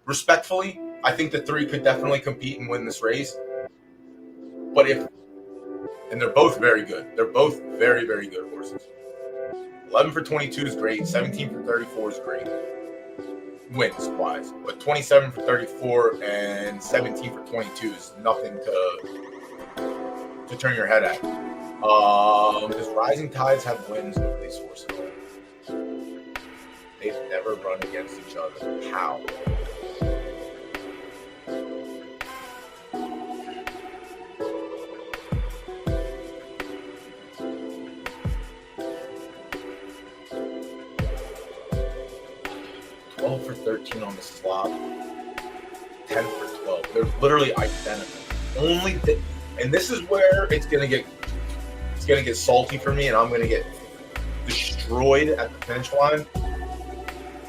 Respectfully, I think the 3 could definitely compete and win this race. But and they're both very good. They're both very, very good horses. 11 for 22 is great. 17 for 34 is great. Wins wise. But 27 for 34 and 17 for 22 is nothing to turn your head at. Does Rising Tides have wins with these horses? They've never run against each other. How? for 13 on the slop, 10 for 12. They're literally identical. And this is where it's gonna get salty for me, and I'm gonna get destroyed at the finish line.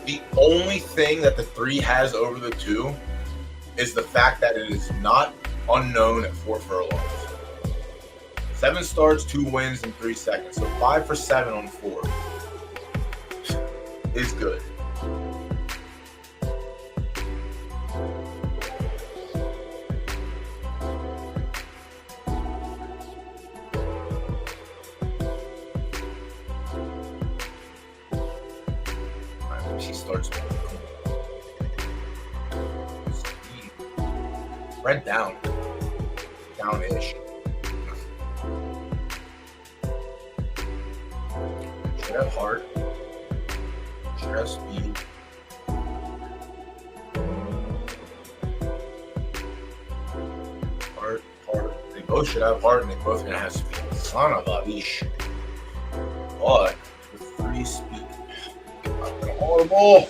The only thing that the 3 has over the 2 is the fact that it is not unknown at 4 furlongs. 7 starts, 2 wins, and 3 seconds. So 5 for 7 on 4 is good. She starts red down-ish. Should have heart. Should have speed. Heart. They both should have heart, and they both gonna have speed. Son of a bitch. But with 3 speed. Horrible.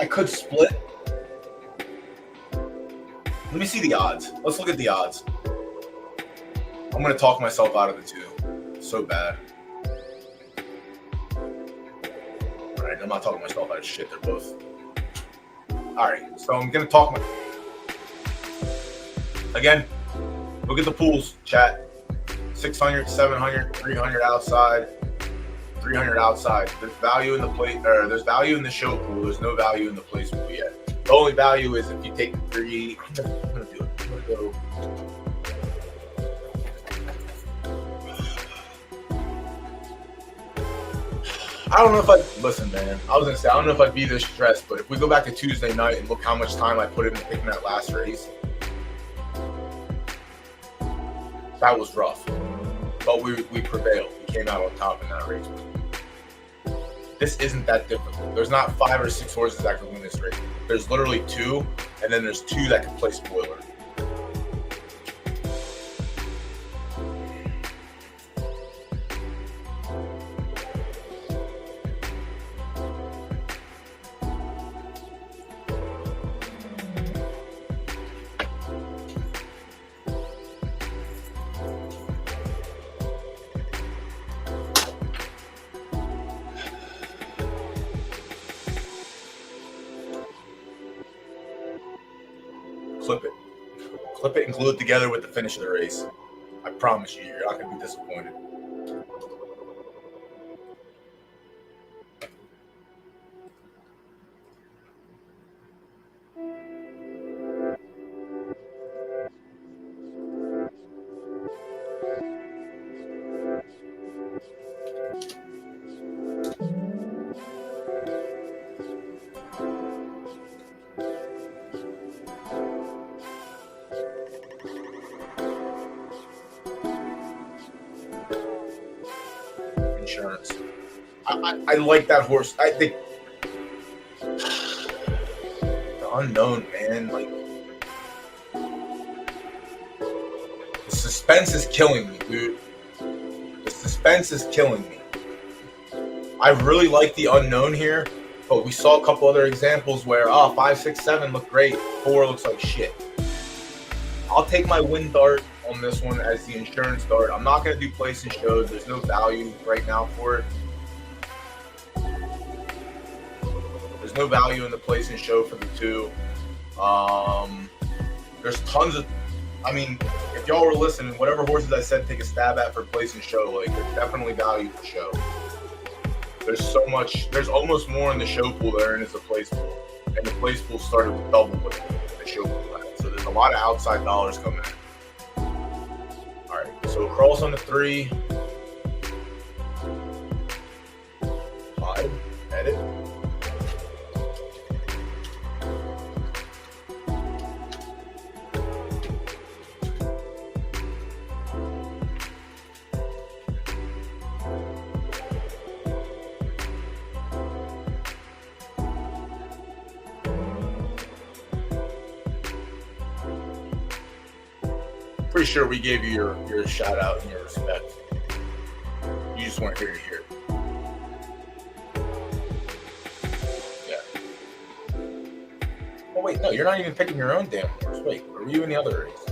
I could split. Let me see the odds. Let's look at the odds. I'm going to talk myself out of the 2. So bad. Alright, I'm not talking myself out of shit. They're both. Alright, so I'm going to talk again, look at the pools, chat. 600, 700, 300 outside, 300 outside. There's value in the there's value in the show pool. There's no value in the place pool yet. The only value is if you take the 3. I'm gonna do it. I'm gonna go. I don't know if listen, man. I was gonna say I don't know if I'd be this stressed, but if we go back to Tuesday night and look how much time I put into picking that last race, that was rough. But we prevailed. We came out on top in that race. This isn't that difficult. There's not 5 or 6 horses that can win this race. There's literally 2, and then there's 2 that can play spoiler. Clip it and glue it together with the finish of the race. I promise you're not going to be disappointed. Insurance. I like that horse. I think the unknown, man. Like the suspense is killing me, dude. The suspense is killing me. I really like the unknown here, but we saw a couple other examples where 5, 6, 7 look great, 4 looks like shit. I'll take my win dart on this one as the insurance dart. I'm not going to do place and shows. There's no value right now for it. There's no value in the place and show for the 2. There's tons of, I mean, if y'all were listening, whatever horses I said take a stab at for place and show, like there's definitely value for show. There's so much, there's almost more in the show pool there than is the place pool. And the place pool started with double what the show pool had. So there's a lot of outside dollars coming in. So Cross on the 3. 5. Edit. Pretty sure we gave you your shout out and your respect. You just weren't here to hear it. wait, no, you're not even picking your own damn horse. Wait, were you in the other race?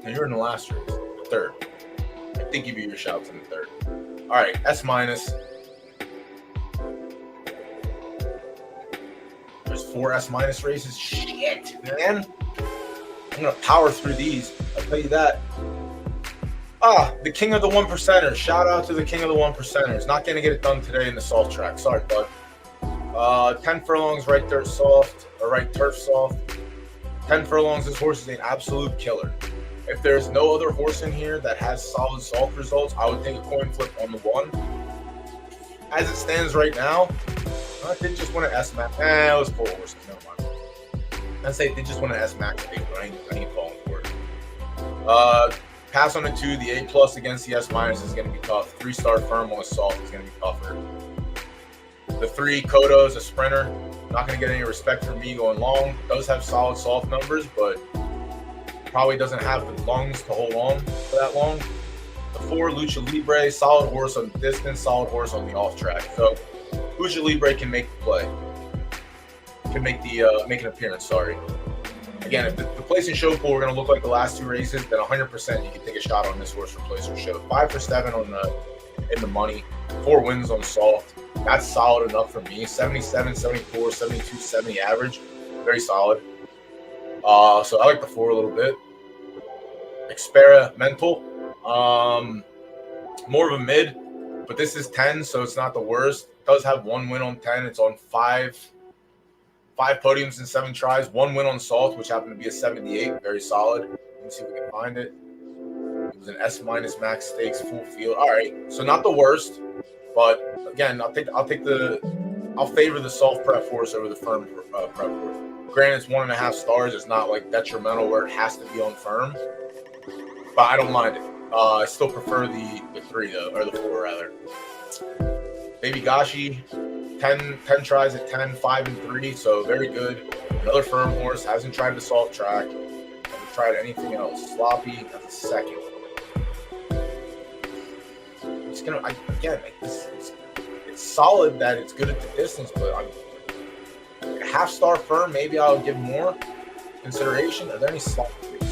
No, you were in the last race, the third. I think you beat your shouts in the third. All right, S minus. There's 4 S minus races. Shit, man. I'm gonna power through these. I'll tell you that. The king of the 1%ers. Shout out to the king of the 1%ers. Not gonna get it done today in the soft track. Sorry, bud. 10 furlongs, right dirt soft, or right turf soft. 10 furlongs, this horse is an absolute killer. If there's no other horse in here that has solid soft results, I would take a coin flip on the 1. As it stands right now, I did just win an S max. It was 4 horses. Never mind. I'd say they just won an S max, but I ain't falling for it. Pass on the 2, the A plus against the S minus is going to be tough. 3-star firm on a soft is going to be tougher. The 3, Kodo is a sprinter. Not going to get any respect from me going long. Does have solid soft numbers, but probably doesn't have the lungs to hold on for that long. The 4, Lucha Libre, solid horse on the distance, solid horse on the off track. So Lucha Libre can make the play. Can make an appearance, sorry. Again, if the place in show pool are going to look like the last 2 races, then 100% you can take a shot on this horse for place in show. 5 for 7 in the money, 4 wins on soft. That's solid enough for me. 77, 74, 72, 70 average. Very solid. So I like the 4 a little bit. Experimental. More of a mid, but this is 10, so it's not the worst. It does have 1 win on 10. It's on 5 podiums and 7 tries. 1 win on soft, which happened to be a 78. Very solid. Let me see if we can find it. It was an S minus max stakes full field. All right, so not the worst, but again, I'll favor the soft prep horse over the firm prep horse. Granted, it's 1.5 stars. It's not like detrimental where it has to be on firm, but I don't mind it. I still prefer the 3 though, or the 4 rather. Baby Gashi, 10 tries at 10, 5 and 3, so very good. Another firm horse, hasn't tried the soft track, hasn't tried anything else. Sloppy, that's a second. It's solid that it's good at the distance, but I'm a half-star firm. Maybe I'll give more consideration. Are there any sloppy races?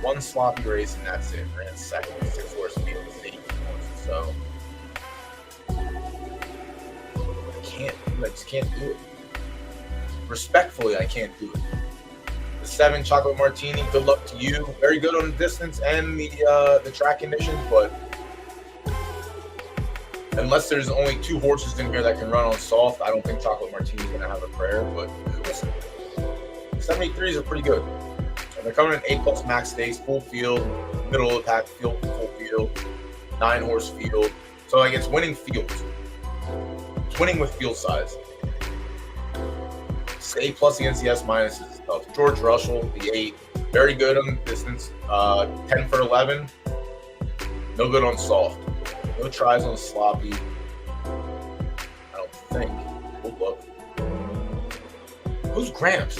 1 sloppy race and that's it. Ran second, 6 horse field, 8 horses. So I just can't do it. Respectfully, I can't do it. The 7 Chocolate Martini, good luck to you. Very good on the distance and the track conditions, but unless there's only 2 horses in here that can run on soft, I don't think Chocolate Martini's going to have a prayer, but listen, 73s are pretty good. And they're coming in A+ max stakes, full field, middle of the pack field, full field, 9 horse field. So like it's winning fields. It's winning with field size. A+ against the S minus is tough. George Russell, the 8, very good on the distance. 10 for 11, no good on soft. No tries on sloppy. I don't think. We'll look. Who's Gramps?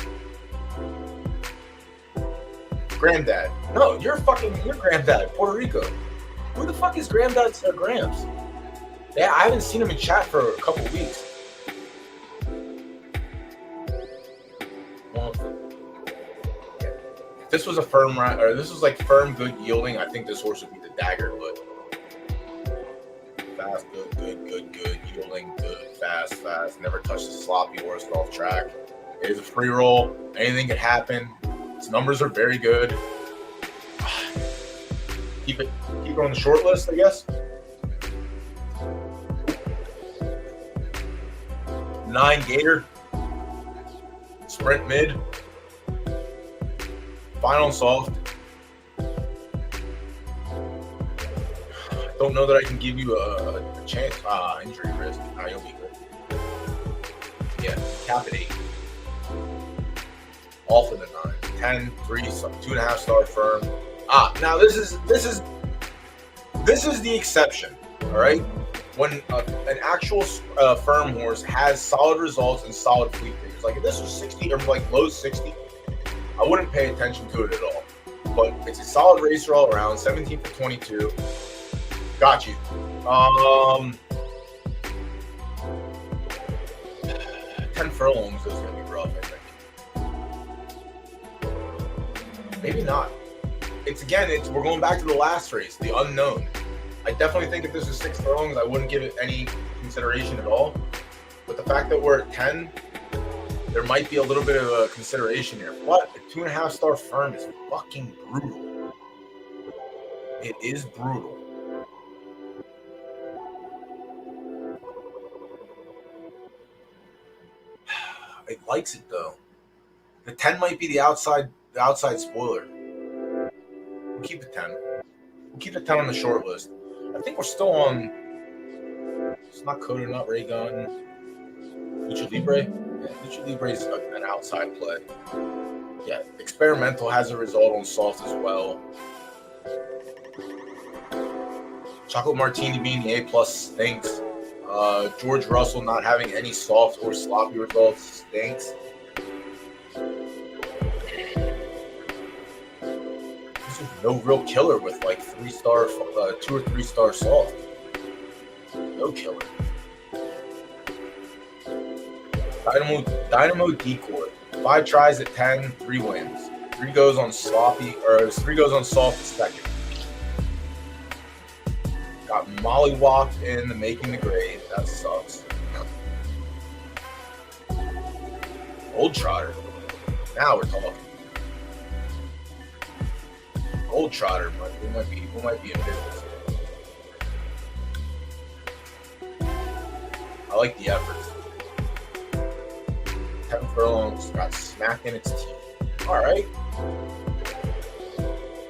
Granddad. No, you're Granddad, Puerto Rico. Who the fuck is Granddad Gramps? Yeah, I haven't seen him in chat for a couple weeks. Well, if this was a firm or this was like firm good yielding, I think this horse would be the dagger, but fast, good, yielding, good, fast, never touched a sloppy horse off track. It is a free roll. Anything could happen. Its numbers are very good. Keep it on the short list, I guess. 9 Gator. Sprint mid. Final soft. Don't know that I can give you a chance. Injury risk. You'll be good. Yeah, cap at 8. Off of the 9. 10, 3, 2.5 star firm. Now this is the exception. All right, when an actual firm horse has solid results and solid fleet figures. Like if this was 60 or like low 60, I wouldn't pay attention to it at all. But it's a solid racer all around. 17 for 22. Got you. 10 furlongs is going to be rough, I think. Maybe not. We're going back to the last race, the unknown. I definitely think if this is 6 furlongs, I wouldn't give it any consideration at all. But the fact that we're at 10, there might be a little bit of a consideration here. But a 2.5-star firm is fucking brutal. It is brutal. It likes it though. The 10 might be the outside spoiler. We'll keep the 10. We'll keep the 10 on the short list. I think we're still on. It's not Coda, not Ray Gun. Lucha Libre? Yeah, Lucha Libre is an outside play. Yeah, Experimental has a result on soft as well. Chocolate Martini being the A+ stinks. George Russell not having any soft or sloppy results stinks. This is no real killer with like 3-star, 2 or 3-star soft. No killer. Dynamo Decoy. 5 tries at 10, 3 wins. 3 goes on sloppy, or 3 goes on soft second. Got mollywopped in the making the grade. That sucks. Old Trotter. Now we're talking. Old Trotter, we might be in business. I like the efforts. 10 furlongs got smacked in its teeth. All right.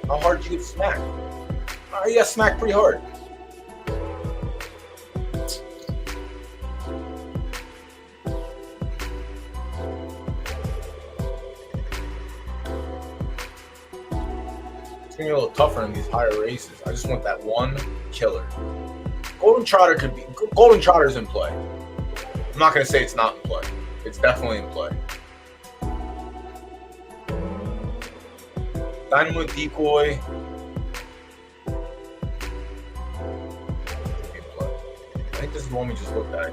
How hard did you get smacked? All right, you got smacked pretty hard. It's gonna be a little tougher in these higher races. I just want that one killer. Golden Trotter's in play. I'm not gonna say it's not in play. It's definitely in play. Dynamo Decoy. In play. I think this is the one we just looked at.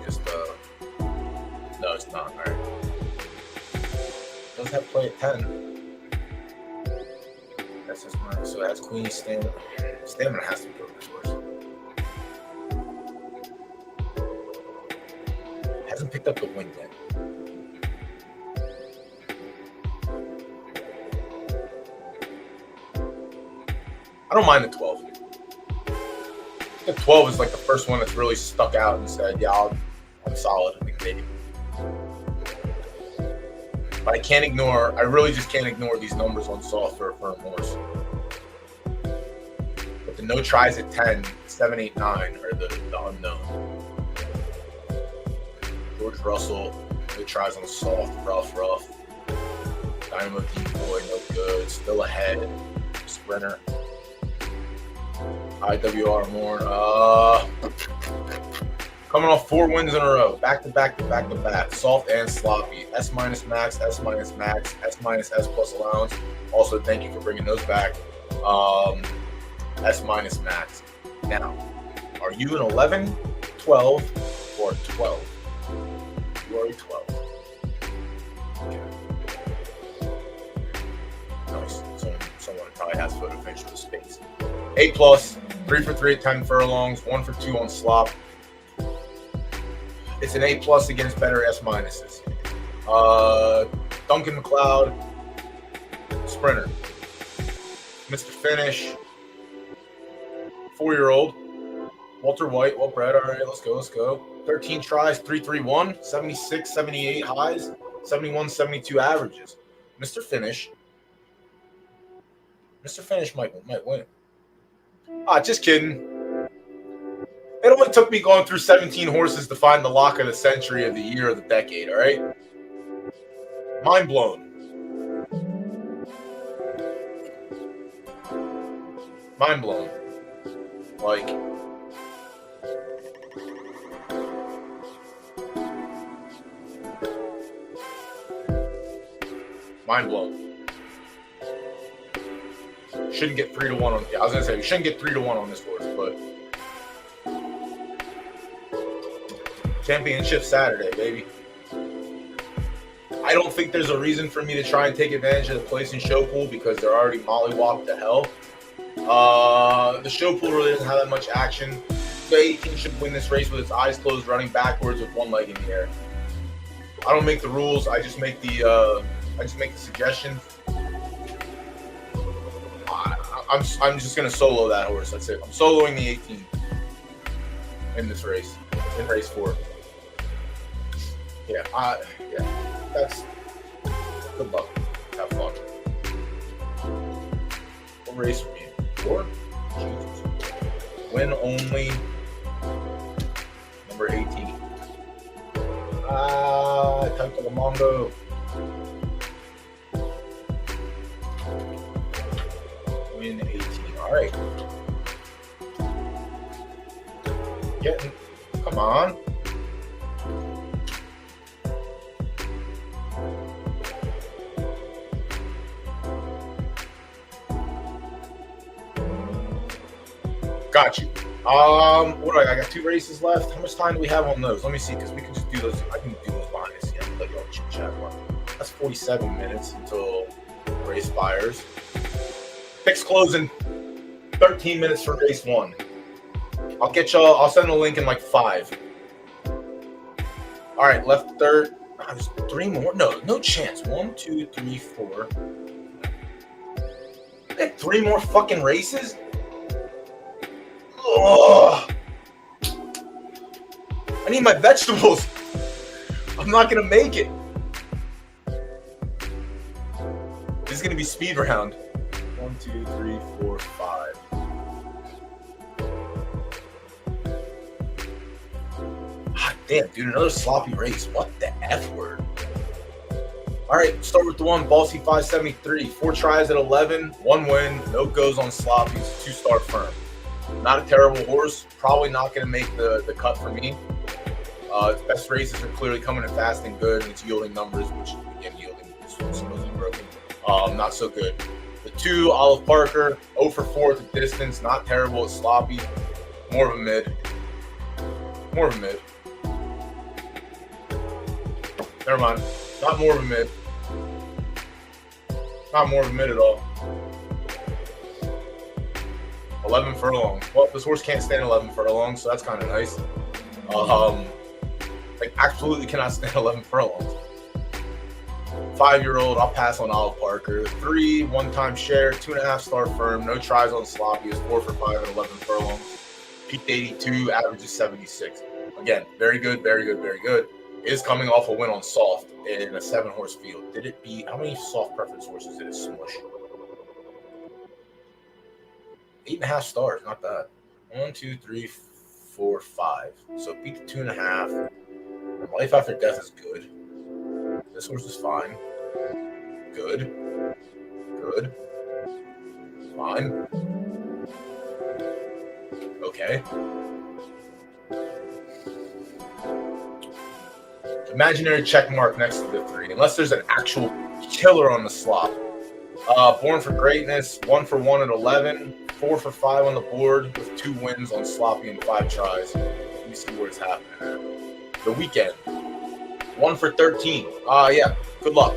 No, it's not. All right. It does have play at 10. That's just mine. So it has Queen Stamina. Stamina has to be over this horse. Hasn't picked up the win yet. I don't mind the 12. The 12 is like the first one that's really stuck out and said, yeah, I'm solid. I think maybe. But I really just can't ignore these numbers on soft for a firm horse. But the no tries at 10, 7, 8, 9 are the unknown. George Russell, no tries on soft, rough. Dynamo Decoy, no good. Still ahead. Sprinter. IWR Moore. Coming off 4 wins in a row. Back to back. Soft and sloppy. S- max, S- max, S- S+ allowance. Also, thank you for bringing those back. S- max. Now, are you an 11, 12, or 12? You are a 12. Okay. Nice. Someone probably has photo finish with space. A+, 3 for 3 at 10 furlongs, 1 for 2 on slop. It's an A+ against better S-minuses. Duncan McLeod, sprinter. Mr. Finish, 4-year-old. Walter White, well bred. All right, let's go. 13 tries, 331, 76, 78 highs, 71, 72 averages. Mr. Finish might win. Just kidding. It only took me going through 17 horses to find the lock of the century, of the year, of the decade, all right? Mind blown. Like, mind blown. Shouldn't get 3 to 1 on. Yeah, I was gonna say we shouldn't get 3 to 1 on this horse, but championship Saturday, baby. I don't think there's a reason for me to try and take advantage of the place in show pool because they're already mollywopped to hell. The show pool really doesn't have that much action. The 18 should win this race with its eyes closed, running backwards with one leg in the air. I don't make the rules. I just make the suggestion. I'm just gonna solo that horse. That's it. I'm soloing the 18 in this race, in race 4. Yeah, that's good luck. Have fun. What race are we in? 4? Jesus. Win only. Number 18. Type to the Mondo. Win 18. All right. Come on. Got you. What do I got 2 races left. How much time do we have on those? Let me see, because we can just do those. I can do those behind the scenes. Let y'all chit chat one. That's 47 minutes until race fires. Picks closing 13 minutes for race 1. I'll get y'all. I'll send a link in like 5. All right, left third. There's 3 more. No chance. 1, 2, 3, 4. I got 3 more fucking races. Oh, I need my vegetables. I'm not gonna make it. This is gonna be speed round. 1, 2, 3, 4, 5. Ah, damn, dude, another sloppy race. What the F word? All right, start with the one. Ballsy 573. 4 tries at 11. 1 win. No goes on sloppies. 2-star firm. Not a terrible horse. Probably not going to make the cut for me. Its best races are clearly coming in fast and good, and it's yielding numbers, which again, yielding is supposedly broken. Not so good. The 2, Olive Parker, 0 for 4 at the distance. Not terrible. It's sloppy. More of a mid. Never mind. Not more of a mid. Not more of a mid at all. 11 furlongs. Well, this horse can't stand 11 furlongs, so that's kind of nice. Like, absolutely cannot stand 11 furlongs. 5-year-old, I'll pass on Olive Parker. 3, one-time share, 2.5-star firm, no tries on sloppy, is 4 for 5 at 11 furlongs. Peaked 82, averages 76. Again, very good, very good, very good. Is coming off a win on soft in a 7-horse field. Did it beat, how many soft preference horses did it smush? 8.5 stars, not bad. 1, 2, 3, 4, 5. So beat the 2.5. Life After Death is good. This horse is fine. Good. Fine. Okay. Imaginary check mark next to the 3, unless there's an actual killer on the slot. Born for Greatness, 1 for 1 at 11, 4 for 5 on the board with 2 wins on sloppy and 5 tries. Let me see where it's happening at. The Weekend, 1 for 13. Yeah, good luck.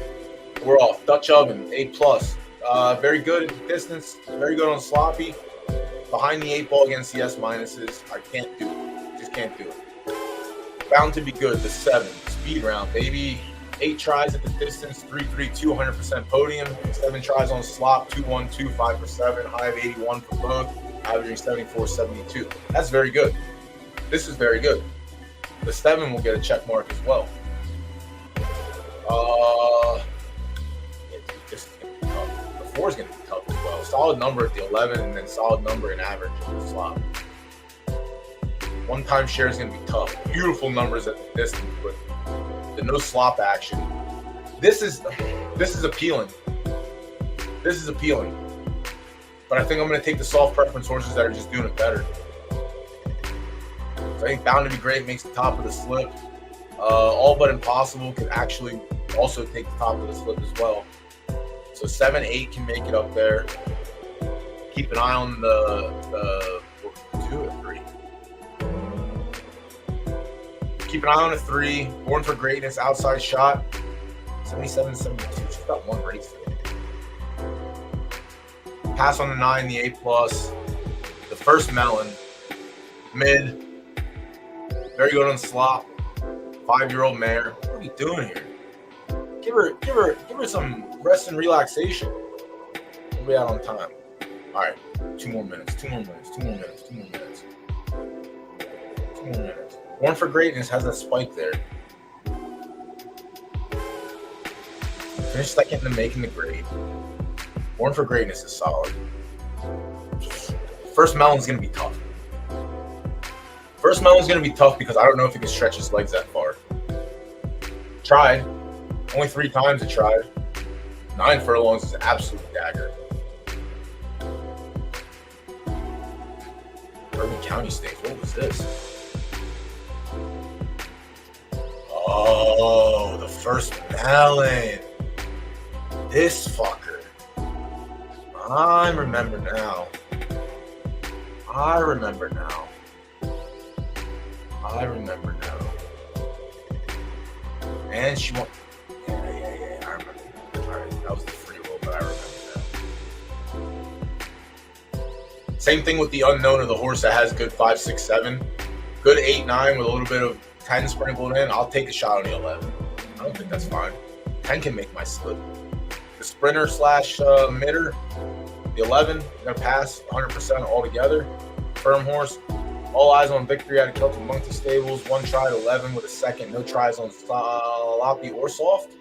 We're off. Dutch Oven, A+. Very good at the distance, very good on sloppy. Behind the 8 ball against the S minuses. I can't do it. Just can't do it. Bound to be good, the 7. Speed round, baby. 8 tries at the distance, 3-3, 200% podium. 7 tries on slop, 2-1-2, 5 for 7. High of 81 for both, averaging 74-72. That's very good. This is very good. The 7 will get a check mark as well. This is going to be tough. The 4 is going to be tough as well. Solid number at the 11, and then solid number in average on the slop. One-time share is going to be tough. Beautiful numbers at the distance, but the no slop action. This is appealing. This is appealing. But I think I'm going to take the soft preference horses that are just doing it better. So I think Bound to Be Great makes the top of the slip. All But Impossible can actually also take the top of the slip as well. So 7, 8 can make it up there. Keep an eye on the 2 or 3. Keep an eye on a 3. Born for Greatness, outside shot. 77, 72. She's got one race. Pass on the 9, the A+. The first melon. Mid. Very good on slop. 5-year-old mare. What are we doing here? Give her some rest and relaxation. We'll be out on time. All right, 2 more minutes. Born for Greatness has that spike there. Finished second in the making the grade. Born for Greatness is solid. First melon's gonna be tough. Because I don't know if he can stretch his legs that far. Tried. Only 3 times it tried. 9 furlongs is an absolute dagger. Bourbon County Stakes. What was this? Oh, the first melon. This fucker. I remember now. And she won. Yeah. I remember that. All right, that was the free roll, but I remember that. Same thing with the unknown of the horse that has good 5, 6, 7. Good 8, 9 with a little bit of 10 sprinkled in. I'll take a shot on the 11. I don't think that's fine. 10 can make my slip. The sprinter slash midder, the 11, gonna pass 100% altogether. Firm horse. All eyes on Victory out of Celtic Monkey Stables. 1 try at 11 with a second. No tries on sloppy or soft.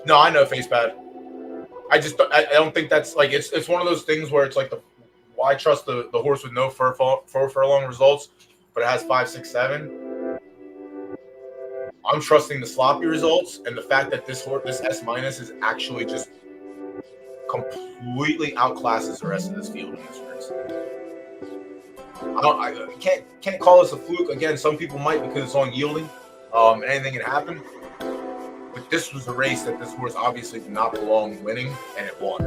No, I know face bad. I don't think that's like it's one of those things where it's like why trust the horse with no furlong results, but it has 5, 6, 7. I'm trusting the sloppy results and the fact that this S- is actually just completely outclasses the rest of this field in this race. I can't call this a fluke. Again, some people might because it's on yielding. Anything can happen. But this was a race that this horse obviously did not belong winning, and it won.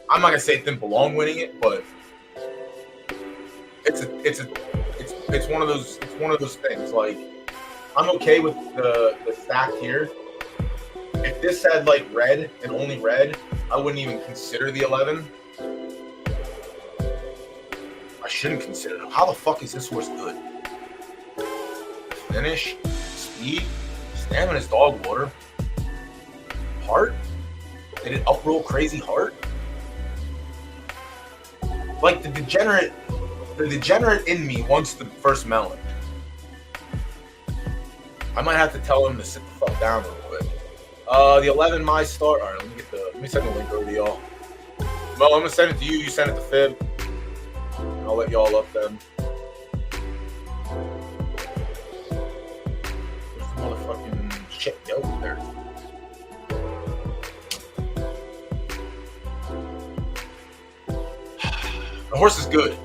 I'm not gonna say it didn't belong winning it, but it's one of those things. Like, I'm okay with the stack here. If this had like red and only red, I wouldn't even consider the 11. I shouldn't consider it. How the fuck is this horse good? Finish, speed, stamina's dog water. Heart? Did it uproll crazy heart? Like the degenerate in me wants the first melon. I might have to tell him to sit the fuck down real quick. The 11 my start. All right, let me send the link over to y'all. Well, I'm gonna send it to you. You send it to Fib. I'll let y'all up then. Where's the motherfucking shit? Yo, there. The horse is good.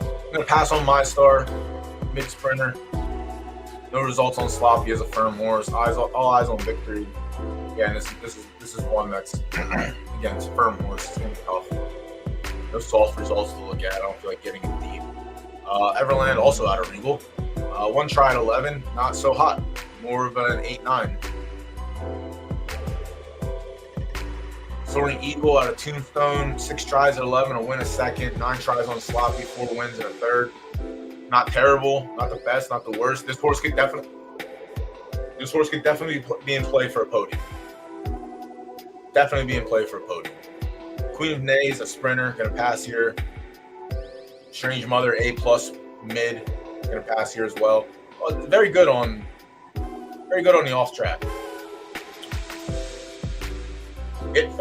I'm gonna pass on my star, mid sprinter. No results on sloppy as a firm horse. All eyes on Victory. Yeah, and this is one that's again, it's a firm horse. It's gonna be tough. No soft results to look at. I don't feel like getting it deep. Everland also out of Regal. 1 try at 11, not so hot. More of an 8, 9. Soaring Eagle out of Tombstone. 6 tries at 11, a win a second. 9 tries on sloppy, 4 wins and a third. Not terrible, not the best, not the worst. This horse could definitely be in play for a podium. Definitely be in play for a podium. Queen of Nays, a sprinter, gonna pass here. Strange Mother, A+ mid, gonna pass here as well. Very good on the off track. It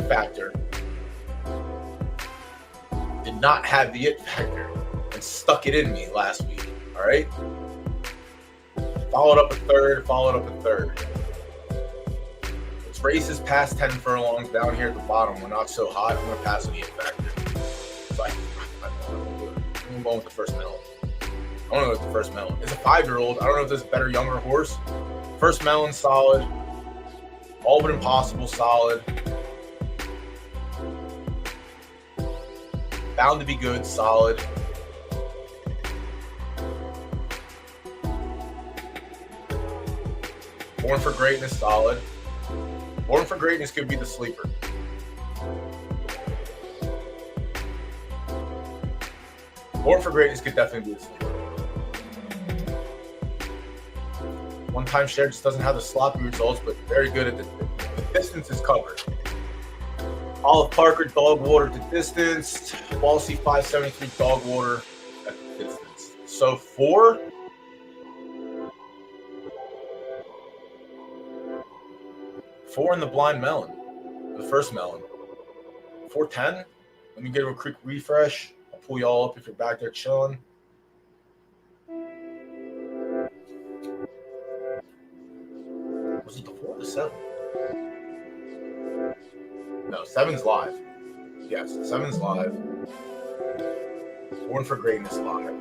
factor. Did not have the it factor and stuck it in me last week. All right. Followed up a third. It's races past 10 furlongs down here at the bottom. We're not so hot. I'm gonna pass on the it factor. So I'm going with the first melon. I want to go with the first melon. It's a 5-year-old. I don't know if there's a better younger horse. First melon solid. All but impossible solid. Bound to be good, solid. Born for Greatness, solid. Born for Greatness could be the sleeper. Born for Greatness could definitely be the sleeper. One-time share just doesn't have the sloppy results, but very good at the distance is covered. Olive Parker, dog water to distance. Ballsy 573 dog water at the distance. So 4. In the blind melon. The first melon. 410. Let me give a quick refresh. I'll pull y'all up if you're back there chilling. Was it the 4 or the 7? No, 7's live. Yes, 7's live. Born for Greatness live.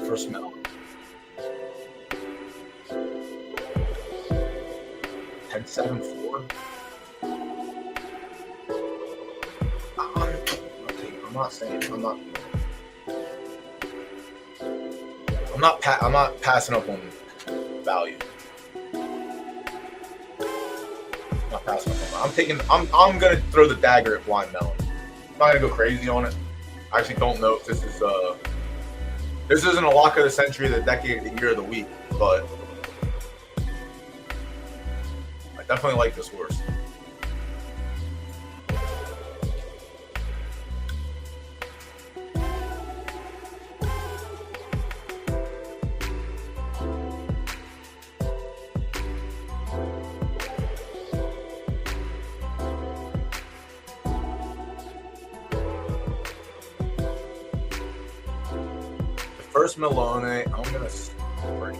First melon. 10-7-4. I'm not passing up on value. Not passing up on. I'm gonna throw the dagger at blind melon. I'm not gonna go crazy on it. I actually don't know if this is this isn't a lock of the century, the decade, the year, of the week, but I definitely like this horse. First Melone, I'm gonna spring.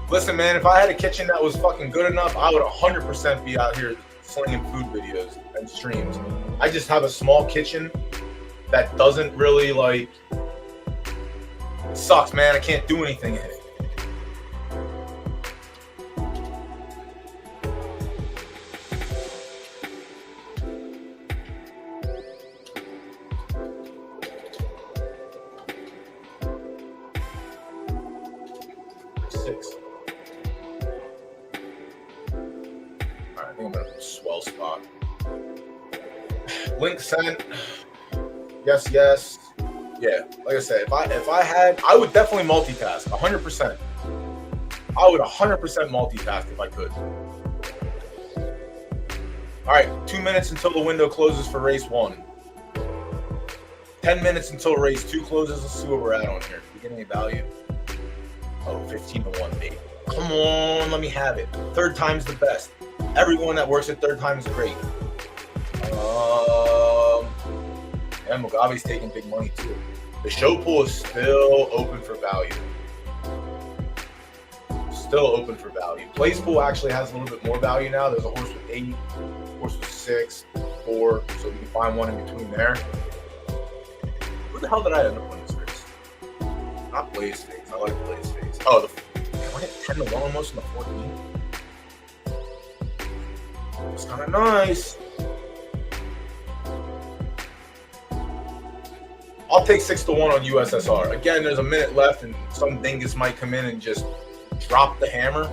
Listen, man, if I had a kitchen that was fucking good enough, I would 100% be out here slinging food videos and streams. I just have a small kitchen that doesn't really like. It sucks, man. I can't do anything in it. Link sent. Yes. Yeah, like I said, if I had, I would definitely multitask, 100%. I would 100% multitask if I could. All right, 2 minutes until the window closes for race 1. 10 minutes until race 2 closes. Let's see what we're at on here. We get any value? Oh, 15-1, baby. Come on, let me have it. Third time's the best. Everyone that works at third time is great. And Mugabe's taking big money too. The show pool is still open for value. Still open for value. Place pool actually has a little bit more value now. There's a horse with 8, a horse with 6, 4, so you can find one in between there. Who the hell did I end up on this race? Not Blaze Face. I like Blaze Face. Oh, I hit 10-1 almost in the 14. It's kind of nice. I'll take 6-1 on USSR. Again, there's a minute left, and some dingus might come in and just drop the hammer.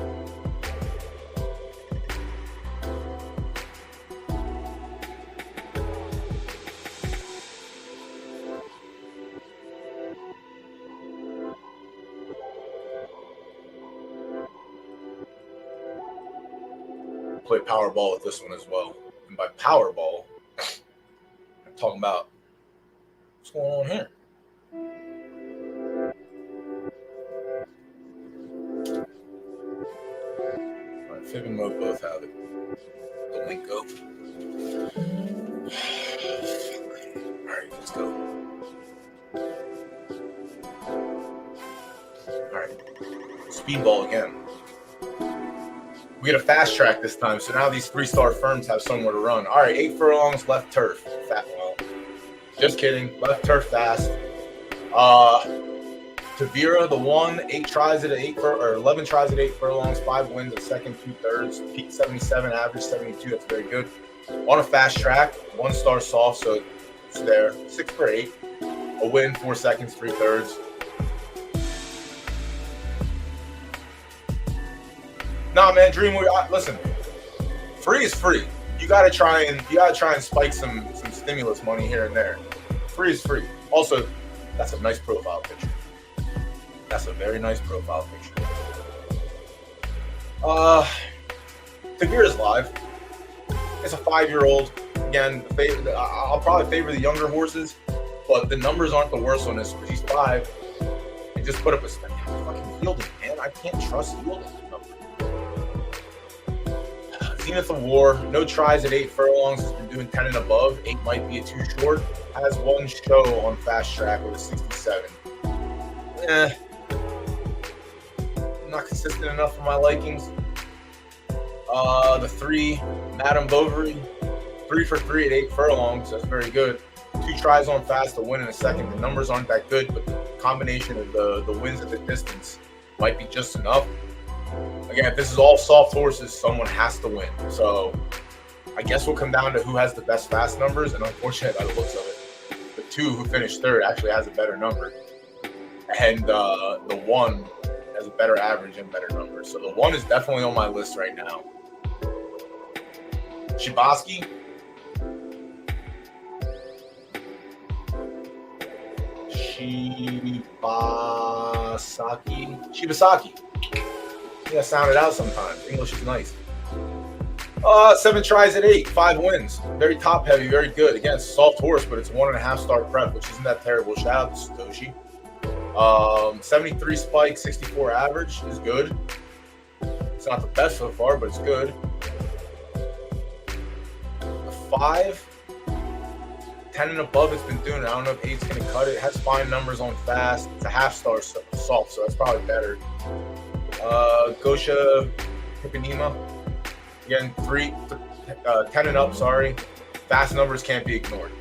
Play Powerball with this one as well. And by Powerball, I'm talking about what's going on here. All right, Fib and Mo both have it. The link go. All right, let's go. All right, Speedball again. We get a fast track this time, so now these 3-star firms have somewhere to run. All right, 8 furlongs, left turf. Fat well. Just kidding. Left turf fast. Tavira, the 1, 8 tries at 11 tries at 8 furlongs, 5 wins, a second, 2/3, peak 77, average 72. That's very good. On a fast track, 1 star soft, so it's there. 6 for 8, a win, 4 seconds, 3/3. Nah, man, Dreamweaver. Listen, free is free. You gotta try and spike some stimulus money here and there. Free is free. Also, that's a nice profile picture. That's a very nice profile picture. Tavira's live. It's a 5-year-old. Again, I'll probably favor the younger horses, but the numbers aren't the worst on this because he's 5 and just put up a fucking yielding, man. I can't trust yielding. Zenith of War, no tries at 8 furlongs, has been doing 10 and above. 8 might be too short. Has 1 show on fast track with a 67. Not consistent enough for my likings. The 3, Madame Bovary, 3 for 3 at 8 furlongs. That's very good. 2 tries on fast, a win in a second. The numbers aren't that good, but the combination of the wins at the distance might be just enough. Again, if this is all soft horses, someone has to win. So I guess we'll come down to who has the best fast numbers. And unfortunately, by the looks of it, the 2 who finished 3rd actually has a better number. And the 1 has a better average and better numbers. So the 1 is definitely on my list right now. Shibasaki. Shibasaki. Yeah, sound it out sometimes. English is nice. 7 tries at 8, 5 wins. Very top heavy, very good. Again, it's a soft horse, but it's 1.5 star prep, which isn't that terrible. Shout out to Satoshi. 73 spike, 64 average is good. It's not the best so far, but it's good. The 5, 10 and above, it's been doing it. I don't know if 8's going to cut it. It has fine numbers on fast. It's a half-star soft, so that's probably better. Gosha Hipponema. Again, 10 and up, sorry. Fast numbers can't be ignored.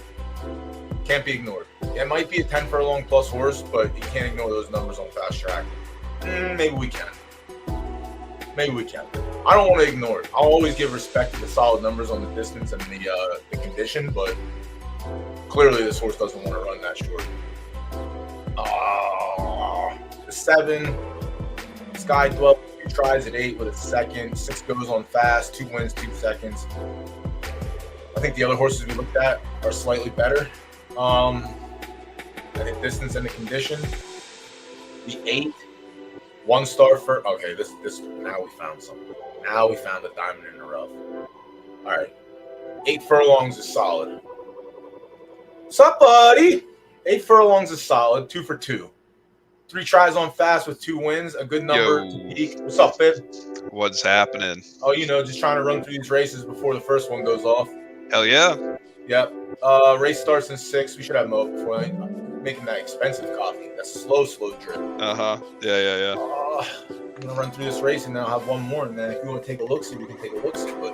Can't be ignored. It might be a 10 furlong plus horse, but you can't ignore those numbers on fast track. Maybe we can. Maybe we can. I don't want to ignore it. I'll always give respect to the solid numbers on the distance and the condition, but clearly this horse doesn't want to run that short. The 7, Sky Dwell, 2 tries at 8 with a second, 6 goes on fast, 2 wins, 2 seconds. I think the other horses we looked at are slightly better. I think distance and the condition. The 8, 1 star for. Okay, this now we found something. Now we found a diamond in the rough. All right, 8 furlongs is solid. What's up, buddy? 8 furlongs is solid. 2 for 2. 3 tries on fast with 2 wins. A good number to peak. What's up, Fib? What's happening? Oh, just trying to run through these races before the first one goes off. Hell yeah. Yep. Race starts in 6. We should have Mo before making that expensive coffee. That slow drip. Yeah. I'm gonna run through this race and then I'll have one more. And then if you want to take a look-see, we can take a look-see. But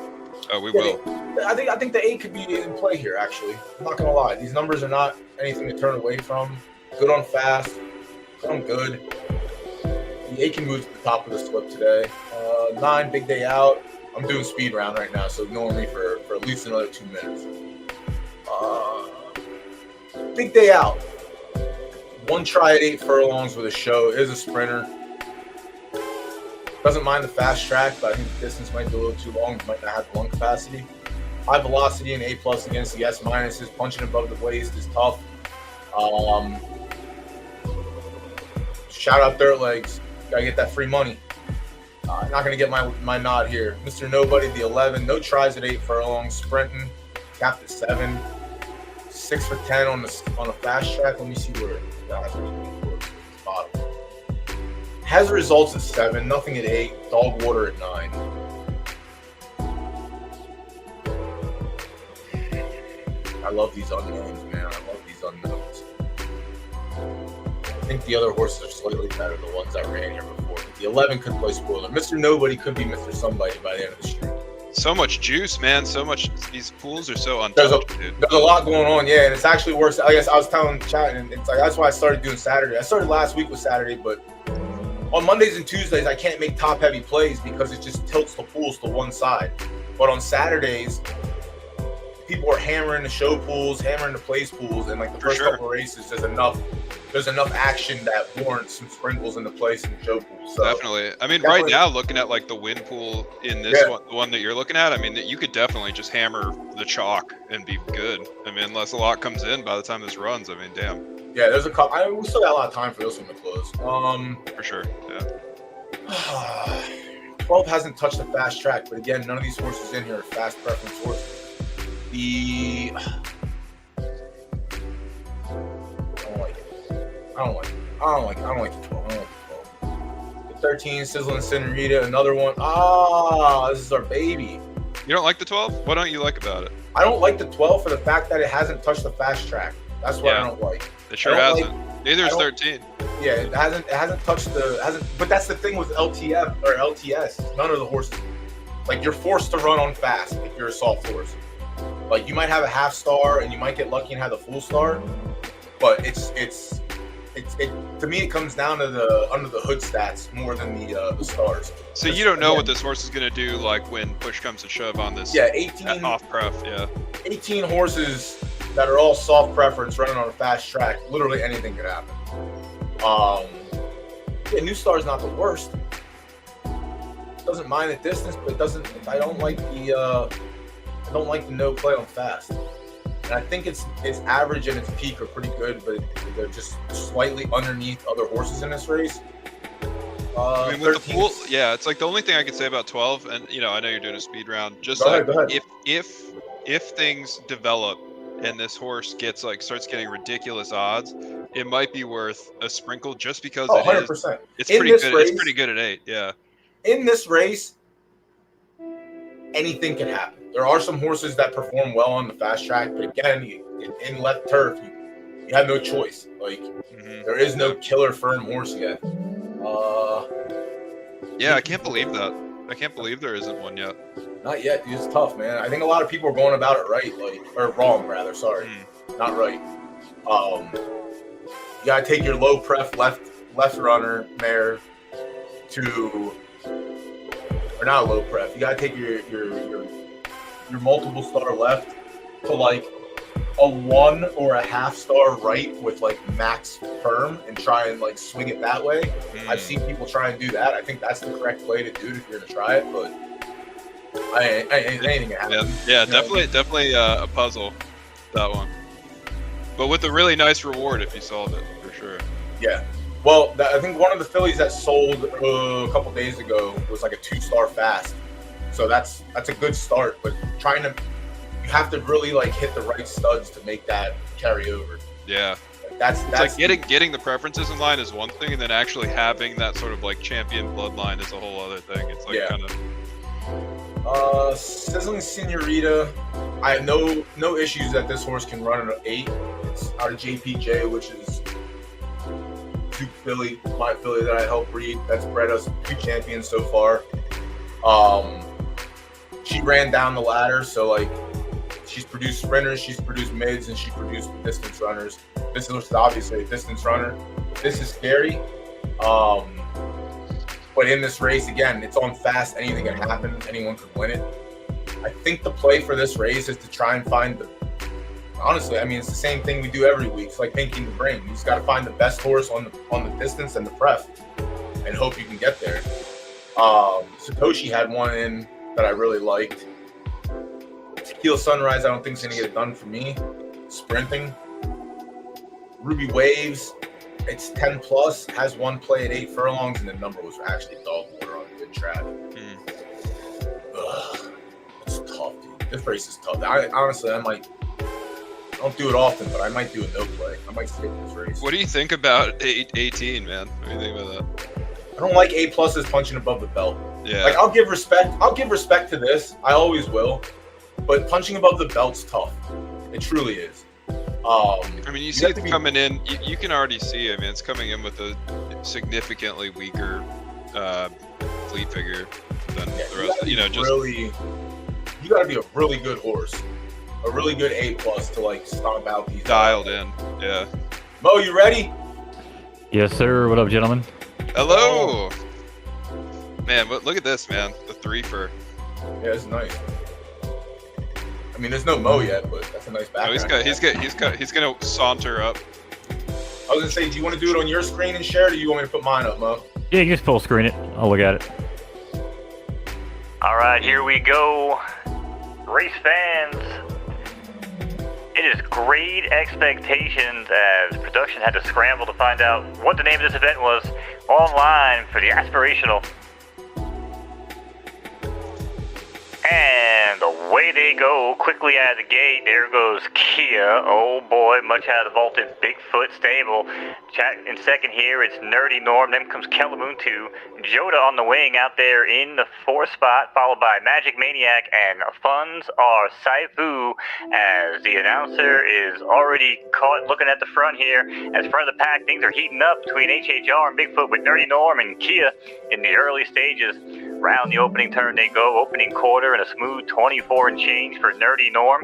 we will. I think the 8 could be in play here. Actually, I'm not gonna lie. These numbers are not anything to turn away from. Good on fast. Good on good. The 8 can move to the top of the slip today. 9, big day out. I'm doing speed round right now, so ignore me for at least another 2 minutes. Big day out. 1 try at 8 furlongs with a show. Is a sprinter. Doesn't mind the fast track, but I think the distance might be a little too long. Might not have lung capacity. High velocity and A+ against the S-. Punching above the waist is tough. Shout out Dirt Legs. Gotta get that free money. Not gonna get my nod here. Mr. Nobody, the 11. No tries at 8 furlongs. Sprinting. Capped at 7. 6 for 10 on a fast track. Let me see where it's bottom. Has results at 7. Nothing at 8. Dog water at 9. I love these unknowns, man. I love these unknowns. I think the other horses are slightly better, the ones I ran here before. The 11 could play spoiler. Mr. Nobody could be Mr. Somebody by the end of the street. so much juice, man. So much. These pools are so There's untouched, dude. a lot going on, yeah, and it's actually worse. I guess I was telling chat, and it's like that's why I started doing Saturday. I started last week with Saturday, but on Mondays and Tuesdays I can't make top heavy plays because it just tilts the pools to one side. But on Saturdays, people are hammering the show pools, hammering the place pools, and like the first couple of races, there's enough action that warrants some sprinkles in the place and the show pools. So Definitely. I mean, right now, looking at like the win pool in this one, the one that you're looking at, I mean, you could definitely just hammer the chalk and be good. I mean, unless a lot comes in by the time this runs. I mean, damn. Yeah, there's a couple. We still got a lot of time for this one to close. For sure. Yeah. 12 hasn't touched the fast track, but again, none of these horses in here are fast preference horses. I don't like the 12. I don't like the 12. The 13, Sizzling Senorita, another one. This is our baby. You don't like the 12? What don't you like about it? I don't like the 12 for the fact that it hasn't touched the fast track. That's what I don't like. It sure hasn't. Neither is 13. Yeah, it hasn't touched but that's the thing with LTF or LTS. None of the horses, like, you're forced to run on fast if you're a soft horse. Like, you might have a half star and you might get lucky and have the full star, but it's to me it comes down to the under the hood stats more than the stars. So you don't know what this horse is gonna do, like when push comes to shove on this. Yeah, 18 off pref. Yeah, 18 horses that are all soft preference running on a fast track. Literally anything could happen. Yeah, New Star's not the worst. Doesn't mind the distance, but I don't like the no play on fast. And I think its average and its peak are pretty good, but they're just slightly underneath other horses in this race. I mean, with the pool, yeah, it's like the only thing I could say about 12, and I know you're doing a speed round. Just go ahead. If things develop and this horse starts getting ridiculous odds, it might be worth a sprinkle just because 100%. It's pretty good. It's pretty good at 8. Yeah. In this race, anything can happen. There are some horses that perform well on the fast track, but again, in left turf, you have no choice. Like, there is no killer firm horse yet. Yeah, I can't believe that. I can't believe there isn't one yet. Not yet, dude. It's tough, man. I think a lot of people are going about it right, or wrong, rather. Sorry, not right. You gotta take your low pref left runner mare to, or not a low pref. You gotta take your multiple star left to like a 1 or a half star right with like max firm and try and like swing it that way. I've seen people try and do that. I think that's the correct way to do it if you're gonna try it, but anything can happen. Yeah, definitely a puzzle, that one. But with a really nice reward if you solve it, for sure. Yeah. Well, I think one of the fillies that sold a couple days ago was like a 2-star fast. So that's a good start, but you have to really like hit the right studs to make that carry over. Yeah. That's like getting the preferences in line is one thing, and then actually having that sort of like champion bloodline is a whole other thing. It's like kind of Sizzling Senorita. I have no issues that this horse can run at an 8. It's out of JPJ, which is Duke filly, my filly that I helped breed. That's bred us 2 champions so far. She ran down the ladder, so like she's produced sprinters, she's produced mids, and she produced distance runners. This is obviously a distance runner. This is scary. But in this race, again, it's on fast. Anything can happen. Anyone could win it. I think the play for this race is to try and find honestly, I mean, it's the same thing we do every week. It's like painting the brain. You just got to find the best horse on the distance and the pref and hope you can get there. Satoshi had one in that I really liked. Tequila Sunrise, I don't think is going to get it done for me. Sprinting. Ruby Waves, it's 10 plus, has one play at 8 furlongs, and the number was actually dog water on a good track. It's tough, dude. This race is tough. Honestly, I don't do it often, but I might do a no play. I might stick this race. What do you think about 18, man? What do you think about that? I don't like A pluses punching above the belt. Yeah. Like, I'll give respect to this. I always will. But punching above the belt's tough. It truly is. I mean, you see it coming in. You can already see. I mean, it's coming in with a significantly weaker fleet figure than the rest. you gotta be a really good horse, a really good A+ to like stomp out these. Dialed in, yeah. Mo, you ready? Yes, sir. What up, gentlemen? Hello. Man, look at this, man. The 3-fer. Yeah, it's nice. I mean, there's no Mo yet, but that's a nice background. No, he's gonna saunter up. I was gonna say, do you want to do it on your screen and share it, or do you want me to put mine up, Mo? Yeah, you can just full screen it. I'll look at it. All right, here we go. Race fans, it is great expectations as production had to scramble to find out what the name of this event was online for the aspirational. And away they go, quickly out of the gate. There goes Kia. Oh boy, much out of the vaulted Bigfoot stable. Chat in second here, it's Nerdy Norm. Then comes Kelamuntu. Joda on the wing out there in the 4th spot, followed by Magic Maniac, and funds are Saifu, as the announcer is already caught looking at the front here. As front of the pack, things are heating up between HHR and Bigfoot with Nerdy Norm and Kia in the early stages. Round the opening turn they go, opening quarter and a smooth 24 and change for Nerdy Norm.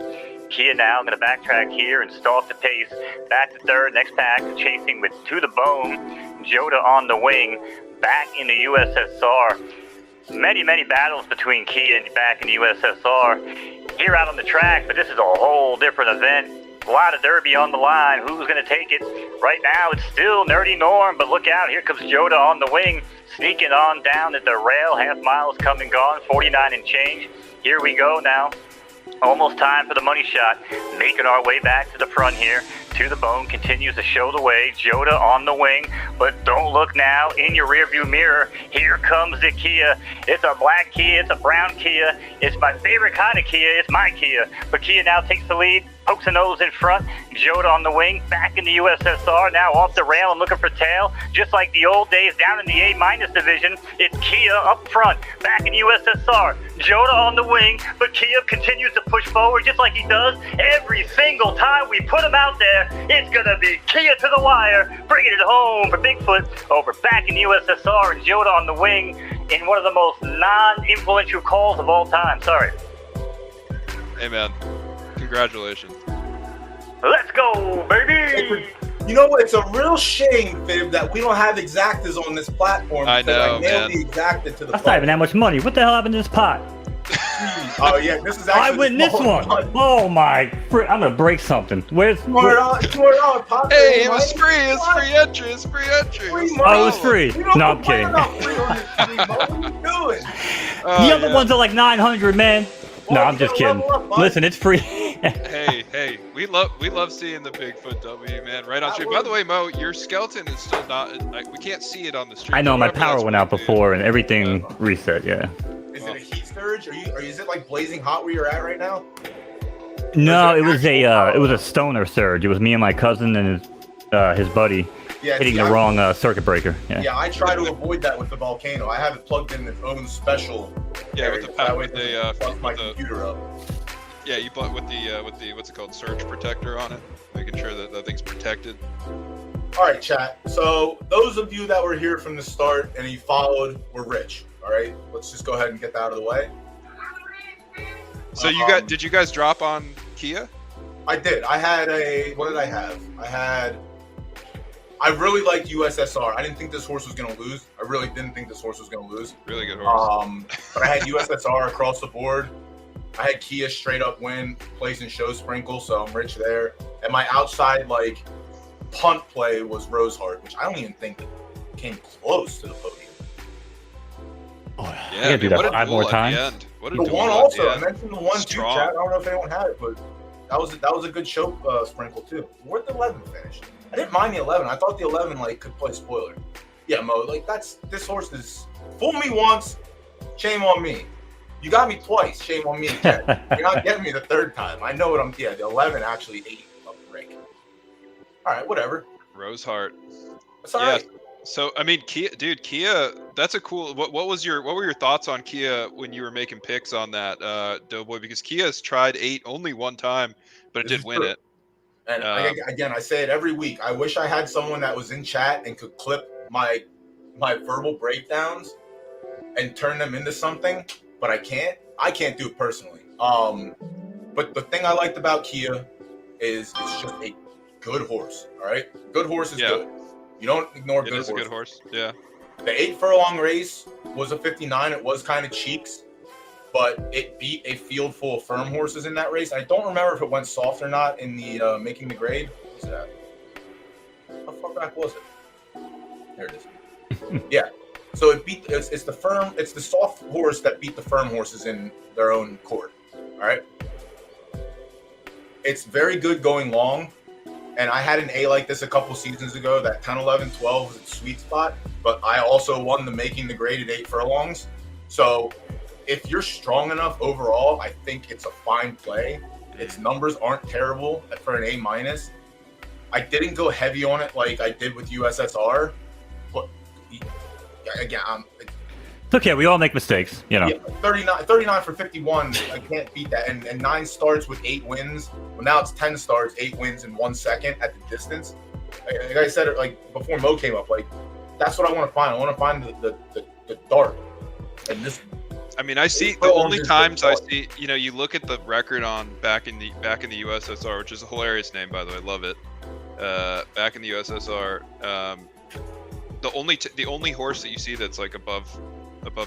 Kia now going to backtrack here and stalk the pace. Back to third, next pack chasing with To The Bone. Joda on the wing, back in the USSR. Many battles between Kia and back in the USSR. Here out on the track, but this is a whole different event. A lot of derby on the line. Who's going to take it? Right now, it's still Nerdy Norm, but look out. Here comes Joda on the wing, sneaking on down at the rail. Half mile is come and gone, 49 and change. Here we go now. Almost time for the money shot. Making our way back to the front here. To The Bone continues to show the way. Joda on the wing, but don't look now in your rearview mirror. Here comes the Kia. It's a black Kia. It's a brown Kia. It's my favorite kind of Kia. It's my Kia. But Kia now takes the lead. Pokes a nose in front. Joda on the wing, back in the USSR, now off the rail and looking for tail. Just like the old days down in the A- division, it's Kia up front, back in the USSR. Joda on the wing, but Kia continues to push forward just like he does every single time we put him out there. It's gonna be Kia to the wire, bringing it home for Bigfoot over back in the USSR, and Joda on the wing in one of the most non-influential calls of all time. Sorry. Hey, man. Congratulations. Let's go, baby! You know what? It's a real shame, Fib, that we don't have exactas on this platform. I know, I nailed man. the exacta to the That's not even that much money. What the hell happened to this pot? Oh, yeah, this is actually... I win this one. Oh my! I'm gonna break something. Where's? $200 pot. Hey, it was free. It's free entry. It's free entry. Free What's money. Oh, it was free. We don't No, I'm complain kidding. about free on this stream, Mo. What are you doing? Oh, The other yeah. ones are like 900, man. No, Well, I'm you just gotta kidding. level up, bud. Listen, it's free. Hey, we love seeing the Bigfoot W, man. Right on stream. By the way, Mo, your skeleton is still not. Like, we can't see it on the stream. I know my Whatever power that's went out worth, dude. before and everything reset. Yeah. Is it a heat surge? Is it like blazing hot where you're at right now? No, it it was actual power? it was a stoner surge. It was me and my cousin and his buddy Yeah, hitting see, the I- wrong circuit breaker. Yeah. Yeah, I try to avoid that with the volcano. I have it plugged in its own special. Yeah, with area, the so that power, way it doesn't fuck my with the computer up. yeah, you put with the what's it called, surge protector on it, making sure that that thing's protected. All right, chat. So those of you that were here from the start and you followed were rich. All right, let's just go ahead and get that out of the way. So did you guys drop on Kia? I did. I had what did I have? I really liked USSR. I didn't think this horse was going to lose. I really didn't think this horse was going to lose. Really good horse. But I had USSR across the board. I had Kia straight up win, place and show sprinkle, so I'm rich there. And my outside like punt play was Roseheart, which I don't even think came close to the podium. I Yeah, gotta do that what a 5 duel more at the times. end. What a The duel one at also, the I end. mentioned the one too, Strong. chat. I don't know if anyone had it, but that was a good show sprinkle too. Where'd the 11 finish? I didn't mind the 11. I thought the 11 like could play spoiler. Yeah, Mo, like this horse is fool me once, shame on me. You got me twice, shame on me again. You're not getting me the third time. I know what I'm. Yeah, the 11 actually ate a break. All right, whatever. Roseheart. That's all Yeah. right. So I mean, Kia, that's a cool. What were your thoughts on Kia when you were making picks on that Doughboy? Because Kia's tried 8 only one time, but it This did is win true. it. And again, I say it every week. I wish I had someone that was in chat and could clip my verbal breakdowns and turn them into something, but I can't. I can't do it personally. But the thing I liked about Kia is it's just a good horse. All right, good horse is good. You don't ignore good horse. It is a good horse. Yeah. The 8 furlong race was a 59. It was kind of cheeks, but it beat a field full of firm horses in that race. I don't remember if it went soft or not in the making the grade. What's that? How far back was it? There it is. Yeah. So it beat. It's the firm. It's the soft horse that beat the firm horses in their own court. All right. It's very good going long. And I had an A like this a couple seasons ago. That 10, 11, 12 was its sweet spot. But I also won the making the grade at 8 furlongs. So if you're strong enough overall, I think it's a fine play. Its numbers aren't terrible for an A-. I didn't go heavy on it like I did with USSR. But again, It's okay. We all make mistakes, you know. yeah, 39 for 51. I can't beat that. And 9 starts with 8 wins. Well, now it's 10 starts, 8 wins in 1 second at the distance. Like I said, like before Mo came up, like that's what I want to find. I want to find the dart. And this. I mean, I see the only times I see, you know, you look at the record on back in the USSR, which is a hilarious name, by the way. Love it. Back in the USSR, the only horse that you see that's like above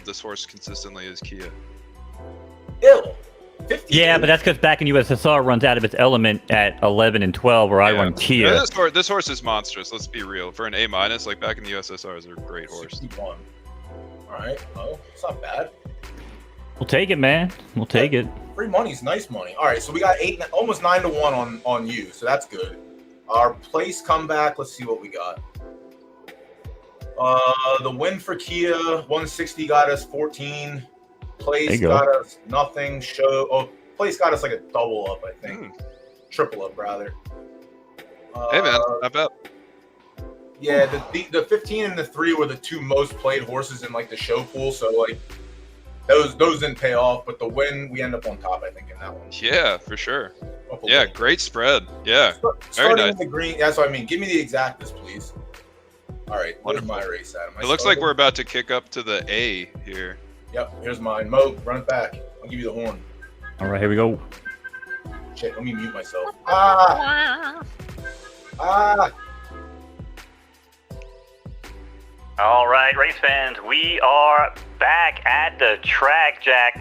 this horse consistently is Kia. Ill. Yeah, but that's because back in USSR runs out of its element at 11 and 12, where I run Kia. No, this horse is monstrous. Let's be real. For an A-, like back in the USSR, is a great horse. 61. All right. Well, it's not bad. We'll take it, man. We'll take it. Free money's nice money. All right, so we got 8, almost 9 to 1 on you, so that's good. Our place comeback. Let's see what we got. The win for Kia 160 got us 14. Place got us nothing. Place got us like a double up, I think. Triple up rather. Hey man, not bad. Yeah, the 15 and the 3 were the 2 most played horses in like the show pool, so like those didn't pay off, but the win we end up on top, I think, in that one. Yeah, for sure. Yeah, great spread. Yeah. Starting nice. In the green, that's what I mean. Give me the exactness, please. All right, where's my race at? It looks like we're about to kick up to the A here. Yep, here's mine. Mo, run it back. I'll give you the horn. All right, here we go. Shit, let me mute myself. All right, race fans, we are back at the track, Jack.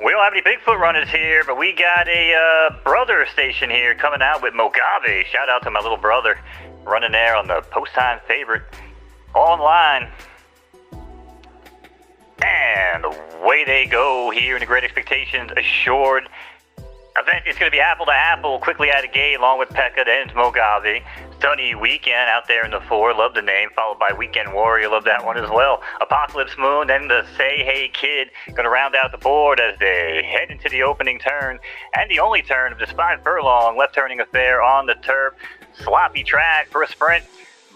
We don't have any Bigfoot runners here, but we got a brother station here coming out with Mogave. Shout out to my little brother running there on the post-time favorite online. And away they go here in the Great Expectations Assured event. It's going to be apple to apple, quickly out of gate, along with Pekka, then Mogave. Sunny Weekend out there in the 4, love the name, followed by Weekend Warrior, love that one as well. Apocalypse Moon, then the Say Hey Kid, going to round out the board as they head into the opening turn, and the only turn of this 5 furlong left-turning affair on the turf. Sloppy track for a sprint.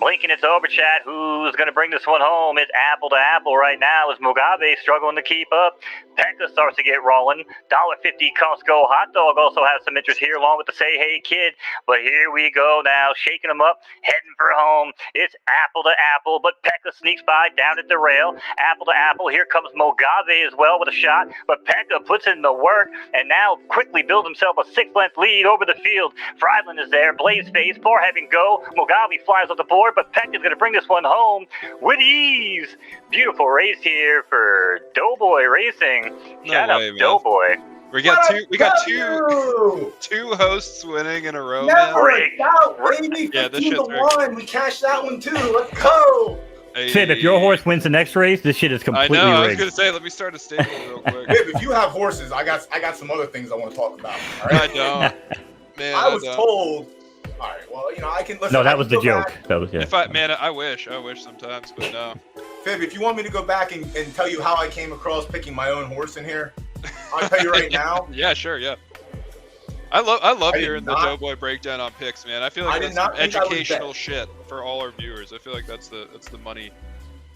Blinking its Overchat, who's going to bring this one home? It's apple to apple right now as Mogave struggling to keep up. Pekka starts to get rolling. $1.50 Costco hot dog also has some interest here, along with the Say Hey Kid. But here we go now, shaking them up, heading for home. It's apple to apple, but Pekka sneaks by down at the rail. Apple to apple, here comes Mogave as well with a shot. But Pekka puts in the work and now quickly builds himself a 6-length lead over the field. Friedland is there, Blazeface, Poor Having Go. Mogave flies off the board, but Pekka's going to bring this one home with ease. Beautiful race here for Doughboy Racing. Shout out Doughboy. We got two hosts winning in a row. Never a doubt, baby. 15 to 1. We cashed that one too. Let's go. Hey. Fib, if your horse wins the next race, this shit is completely rigged. I know. I was gonna say, let me start a stable real quick. Fib, if you have horses, I got some other things I want to talk about. All right? I don't. Man, I was told. All right. Well, you know, I can listen. No, that was the joke. That was I wish sometimes, but no. Fib, if you want me to go back and tell you how I came across picking my own horse in here, I'll tell you right now. Yeah, sure, yeah. I love hearing the Doughboy breakdown on picks, man. I feel like that's some educational shit for all our viewers. I feel like that's the money.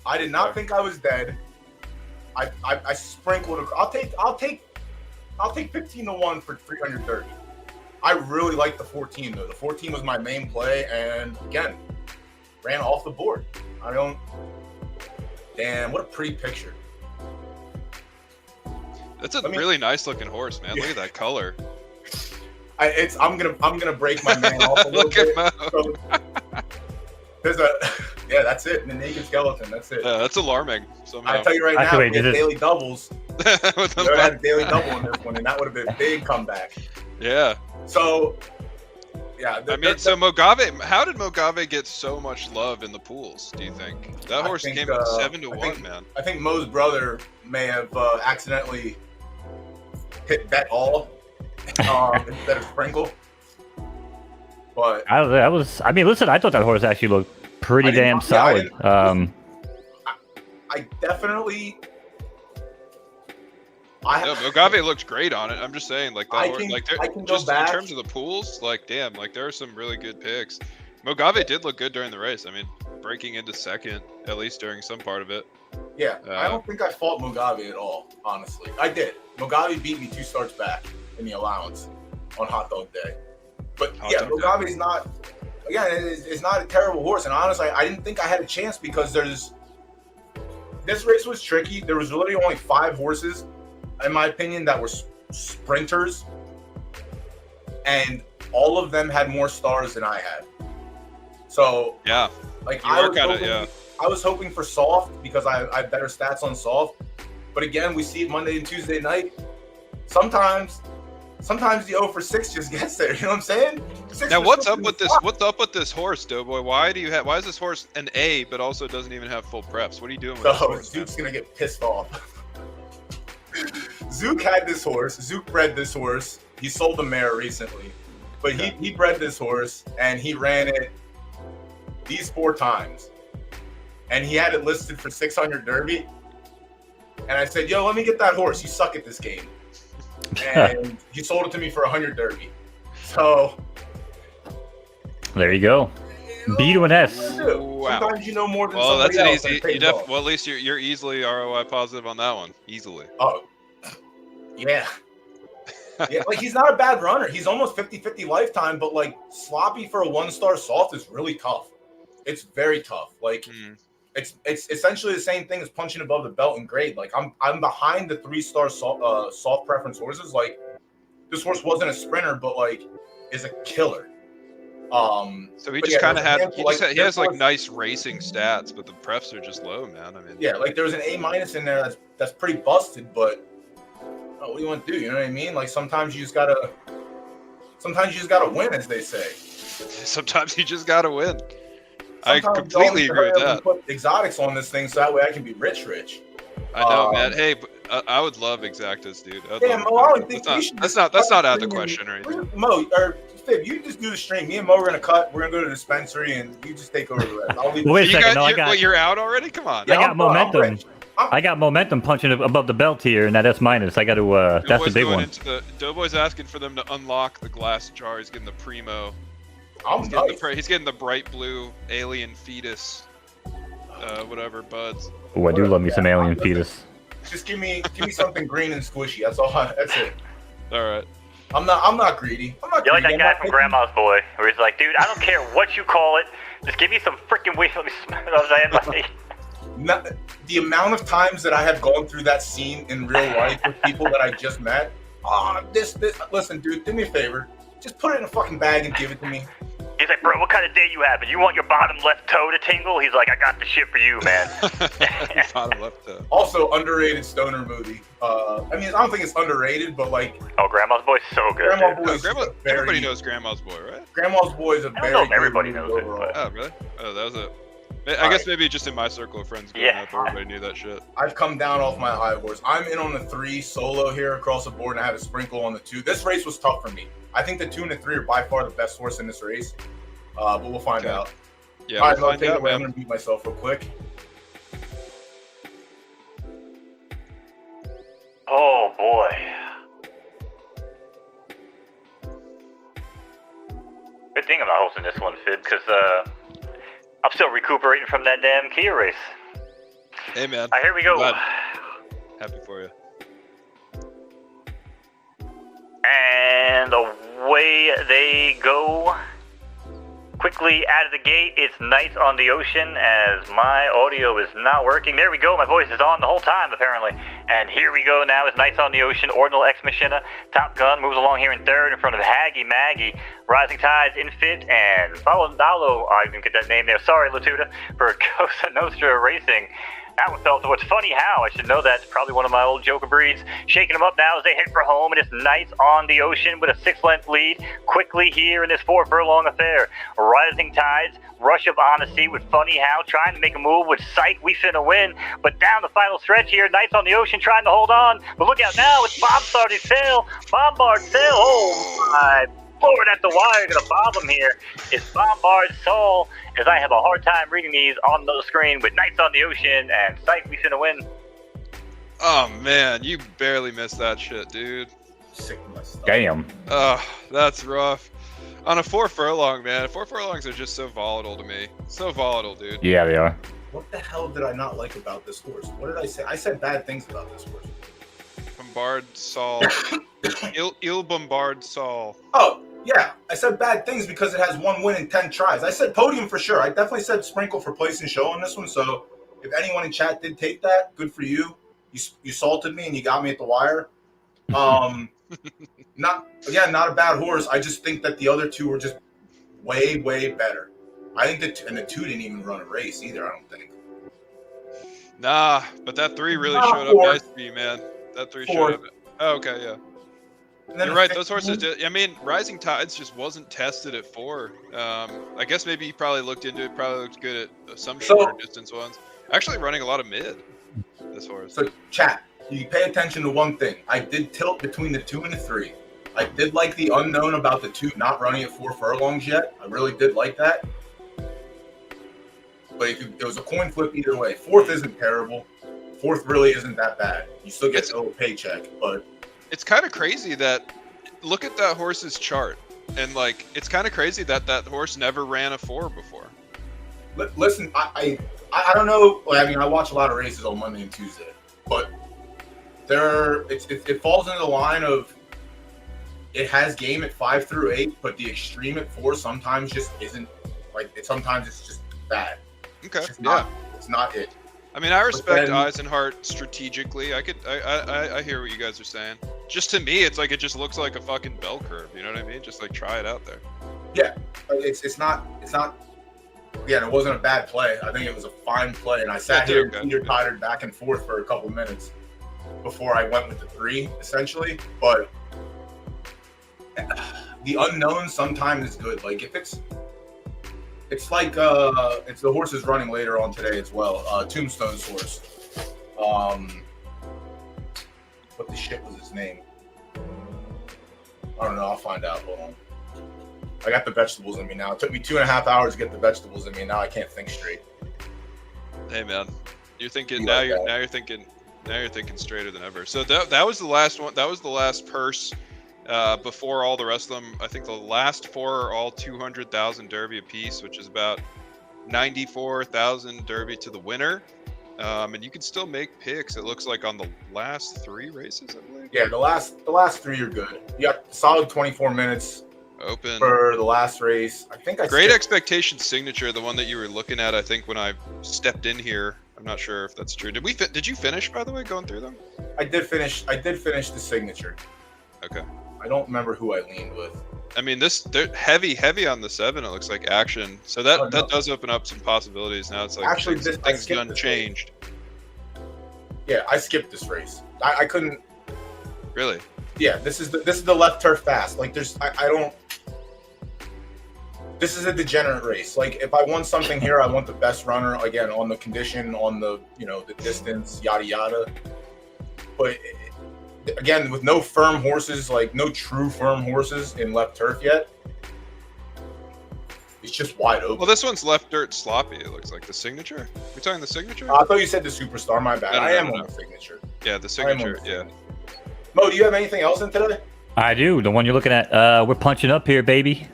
I did not think I was dead. I sprinkled. I'll take 15 to 1 for 330. I really like the 14 though. The 14 was my main play, and again, ran off the board. Damn, what a pretty picture. That's a really nice looking horse, man. Look at that color. I'm gonna break my man off a little Look bit. at Mo. So, that's it. The naked skeleton. That's it. Yeah, that's alarming somehow. I tell you right now, Actually, we had daily doubles. With We the- had a daily double in this one, and that would have been a big comeback. yeah. So, yeah. I mean, so Mogave, how did Mogave get so much love in the pools, do you think? That I horse think, came in 7 to I 1, think- man. I think Mo's brother may have accidentally hit bet all instead of sprinkle. But I mean, listen, I thought that horse actually looked pretty I didn't- damn yeah, I solid. didn't- I definitely. No, Mogave looked great on it. I'm just saying, like that I horse, can- like I can go just back. in terms of the pools, like damn, like there are some really good picks. Mogave did look good during the race. I mean, breaking into second at least during some part of it. Yeah, I don't think I fought Mogave at all, honestly. I did. Mogave beat me 2 starts back in the allowance on Hot Dog Day. But Hot yeah, Dog Day. Mogave is not, again, it's not a terrible horse. And honestly, I didn't think I had a chance because this race was tricky. There was literally only 5 horses, in my opinion, that were sprinters. And all of them had more stars than I had. So, Yeah, like, you I were was kind of hoping- I was hoping for soft because I have better stats on soft. But again, we see it Monday and Tuesday night. Sometimes the 0 for 6 just gets there. You know what I'm saying? 6 Now for what's 6 up is with this? fine. What's up with this horse, Doughboy? Why is this horse an A but also doesn't even have full preps? What are you doing with this So horse? man? Zook's gonna get pissed off. Zook had this horse. Zook bred this horse. He sold the mare recently, but he bred this horse and he ran it these 4 times, and he had it listed for 600 Derby. And I said, "Yo, let me get that horse. You suck at this game." And he sold it to me for 100 Derby. So There you go. B to an S. what do you do? Wow. Sometimes you know more than Well, somebody that's an else. and easy. it pays off. Well, at least you're easily ROI positive on that one. Easily. Oh, yeah. Yeah, like he's not a bad runner. He's almost 50-50 lifetime, but like sloppy for a 1-star soft is really tough. It's very tough. Like Mm. it's essentially the same thing as punching above the belt in grade. Like I'm behind the 3-star soft preference horses. Like this horse wasn't a sprinter, but like is a killer. So he But just yeah, kind of there's a had. handful, He has like there's- nice racing stats, but the prefs are just low, man. I mean. Yeah, like there was an A- in there that's pretty busted, but what do you want to do? You know what I mean? Like sometimes you just gotta win, as they say. Sometimes you just gotta win. I Sometimes completely y'all agree with hurry up that. and Put exotics on this thing so that way I can be rich. I know, Um, man. Hey, but I would love exactas, dude. I'd Yeah, love Mo, I don't think we that's should not, just that's not out the stream question or anything. Mo or Fib, you just do the stream. Me and Mo are gonna cut. We're gonna go to the dispensary, and you just take over the rest. I'll leave. Wait a You second. got, No, I you're, got. well, you're out already? Come on. Yeah, I got I'm momentum. rich. I got momentum punching above the belt here, and that S minus. I got to. That's the Doughboy's big going one. into the Doughboy's asking for them to unlock the glass jar. He's getting the primo. I'm nice. He's getting the bright blue alien fetus. Whatever buds. Oh, I do love me some alien fetus. Just give me something green and squishy. That's all. That's it. All right. I'm not greedy. I'm not You're like greedy. that I'm guy not from picky. Grandma's Boy, where he's like, dude, I don't care what you call it, just give me some freaking weed. Let me smell it. You know what I'm saying? Like, The amount of times that I have gone through that scene in real life with people that I just met. This. Listen, dude, do me a favor. Just put it in a fucking bag and give it to me. he's like, bro, what kind of day you having? You want your bottom left toe to tingle? He's like, I got the shit for you, man. Bottom left. Also, underrated stoner movie. I mean, I don't think it's underrated, but like Oh, Grandma's Boy's so good. Grandma dude. Boy is Grandma, very. everybody knows Grandma's Boy, right? Grandma's Boy is a I don't very. know if good everybody movie knows it, overall. but- Oh, really? Oh, that was it. I All guess right. maybe just in my circle of friends growing Yeah. up, everybody knew that shit. I've come down off my high horse. I'm in on the 3 solo here across the board, and I have a sprinkle on the 2. This race was tough for me. I think the 2 and the 3 are by far the best horse in this race, but we'll find Okay. out. Yeah, All right, we'll Mo, find take it out, away. I'm man. gonna beat myself real quick. Oh, boy. Good thing about hosting this one, Fib, because I'm still recuperating from that damn Kia race. Hey, man. All right, here we go. Glad. Happy for you. And away they go. Quick quickly out of the gate, it's Nights on the Ocean, as my audio is not working. There we go, my voice is on the whole time, apparently. And here we go now, it's Nights on the Ocean, Ordinal Ex Machina. Top Gun moves along here in third in front of Haggy Maggie. Rising Tides in fifth, and Valondalo, I didn't get that name there, sorry Latuda, for Cosa Nostra Racing. That one fell through. It's funny how, I should know that's probably one of my old Joker breeds. Shaking them up now as they head for home, and it's Nights on the Ocean with a 6-length lead. Quickly here in this 4 furlong affair. Rising Tides, Rush of Honesty with Funny How, trying to make a move with Sight, we finna win. But down the final stretch here, Nights on the Ocean trying to hold on. But look out now, it's Bombarded Sail. Bombard Sail, oh my. Forward at the wire, gonna bomb him here. It's Bombard Soul, as I have a hard time reading these on the screen with Nights on the Ocean and Sight, we finna win. Oh man, you barely missed that shit, dude. Sick of my stuff. Damn. That's rough. On a 4 furlong, man. 4 furlongs are just so volatile to me. So volatile, dude. Yeah, they are. What the hell did I not like about this horse? What did I say? I said bad things about this horse. Bombard Saul. Il Bombard Saul. Oh, yeah. I said bad things because it has 1 win in 10 tries. I said podium for sure. I definitely said sprinkle for place and show on this one. So if anyone in chat did take that, good for you. You salted me and you got me at the wire. Not a bad horse. I just think that the other two were just way, way better. I think that, and the 2 didn't even run a race either, I don't think. Nah, but that 3 really Nah, showed 4. up nice to you, man. That 3 4. showed up. Oh, okay, yeah. And then You're right, those horses did. I mean, Rising Tides just wasn't tested at 4. I guess maybe he probably looked into it, probably looked good at some shorter distance ones. Actually running a lot of mid, this horse. So, chat, you pay attention to one thing. I did tilt between the 2 and the 3. I did like the unknown about the 2 not running at 4 furlongs yet. I really did like that. But it was a coin flip either way. 4th isn't terrible. 4th really isn't that bad. You still get a little paycheck, but it's kind of crazy that look at that horse's chart, and like it's kind of crazy that that horse never ran a 4 before. Listen, I don't know. I mean, I watch a lot of races on Monday and Tuesday, but it falls into the line of it has game at 5 through 8, but the extreme at 4 sometimes just isn't like it. Sometimes it's just bad. Okay, it's not it. I mean, I respect Eisenhart strategically. I hear what you guys are saying. Just to me, it's like it just looks like a fucking bell curve. You know what I mean? Just like try it out there. Yeah, it's not. Again, it wasn't a bad play. I think it was a fine play, and I sat here and teeter-tottered back and forth for a couple minutes before I went with the 3, essentially. But the unknown sometimes is good. Like if it's like it's the horse is running later on today as well. Tombstone's horse. What the shit was his name? I don't know. I'll find out. Hold on. I got the vegetables in me now. It took me 2.5 hours to get the vegetables in me. Now I can't think straight. Hey man, you're thinking now. You're thinking straighter than ever. So that was the last one. That was the last purse. Before all the rest of them, I think the last 4 are all 200,000 Derby apiece, which is about 94,000 Derby to the winner. And you can still make picks. It looks like on the last 3 races, I believe. Yeah, the last 3 are good. You got solid 24 minutes open for the last race. I think Great Expectation signature, the one that you were looking at. I think when I stepped in here, I'm not sure if that's true. Did you finish, by the way, going through them? I did finish the signature. Okay. I don't remember who I leaned with. I mean, they're heavy on the 7. It looks like action. So that does open up some possibilities. Now it's like actually things done changed. Yeah, I skipped this race. I couldn't. Really? Yeah, this is the left turf fast. Like I don't. This is a degenerate race. Like if I want something here, I want the best runner again on the condition, on the the distance, yada yada. But again, with no firm horses, like no true firm horses in left turf yet, it's just wide open. Well, this one's left dirt sloppy. It looks like the signature. We're talking the signature. I thought you said the superstar. My bad. No, I am on the signature. Yeah, the signature. Yeah. Mo, do you have anything else in today? I do. The one you're looking at. We're punching up here, baby.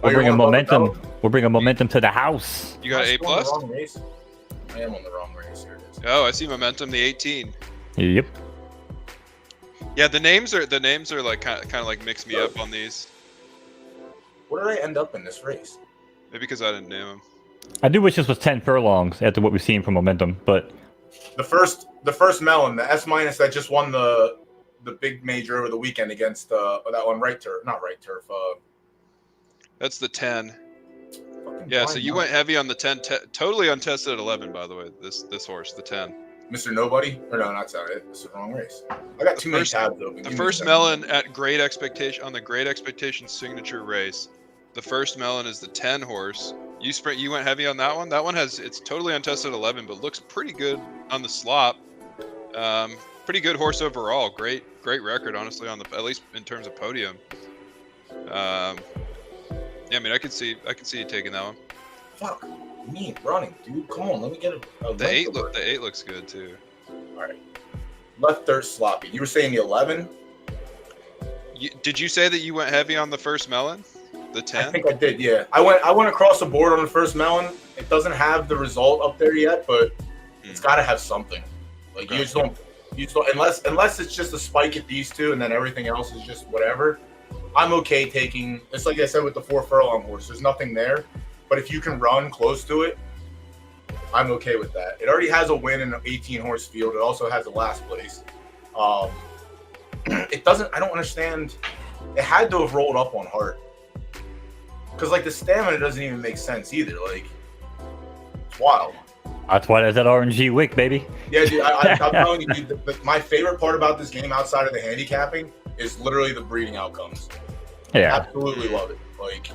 We're bringing momentum. We're bringing momentum to the house. You got A+? I am on the wrong race. Here it is. Oh, I see momentum. The 18. Yep. Yeah, the names are like kind of like mix me up on these. Where did I end up in this race? Maybe because I didn't name him. I do wish this was 10 furlongs after what we've seen from Momentum, but The first Melon, the S- that just won the big major over the weekend against that one not right turf. That's the 10. Yeah, so you went heavy on the 10, totally untested at 11, by the way. This horse, the 10. Mr. Nobody? Or no, not sorry. It's the wrong race. I got too many tabs open. The first Melon at Great Expectation on the Great Expectation signature race. The first Melon is the 10 horse. You went heavy on that one. That one it's totally untested 11, but looks pretty good on the slop. Pretty good horse overall. Great record, honestly, on at least in terms of podium. Yeah, I mean, I could see you taking that one. Fuck me running, dude. Come on, let me get a the 8 looks good too. All right, left third sloppy. You were saying the 11. Did you say that you went heavy on the first Melon? The 10? I think I did. Yeah, I went across the board on the first Melon. It doesn't have the result up there yet, but it's got to have something. Like okay. You just don't unless it's just a spike at these two, and then everything else is just whatever. I'm okay taking. It's like I said with the 4 furlong horse. There's nothing there, but if you can run close to it, I'm okay with that. It already has a win in an 18 horse field. It also has a last place. It doesn't. I don't understand. It had to have rolled up on Hart. Because, like, the stamina doesn't even make sense either. Like, it's wild. That's why there's that RNG wick, baby. Yeah, dude, I'm telling you, dude, my favorite part about this game outside of the handicapping is literally the breeding outcomes. Yeah. Absolutely love it. Like,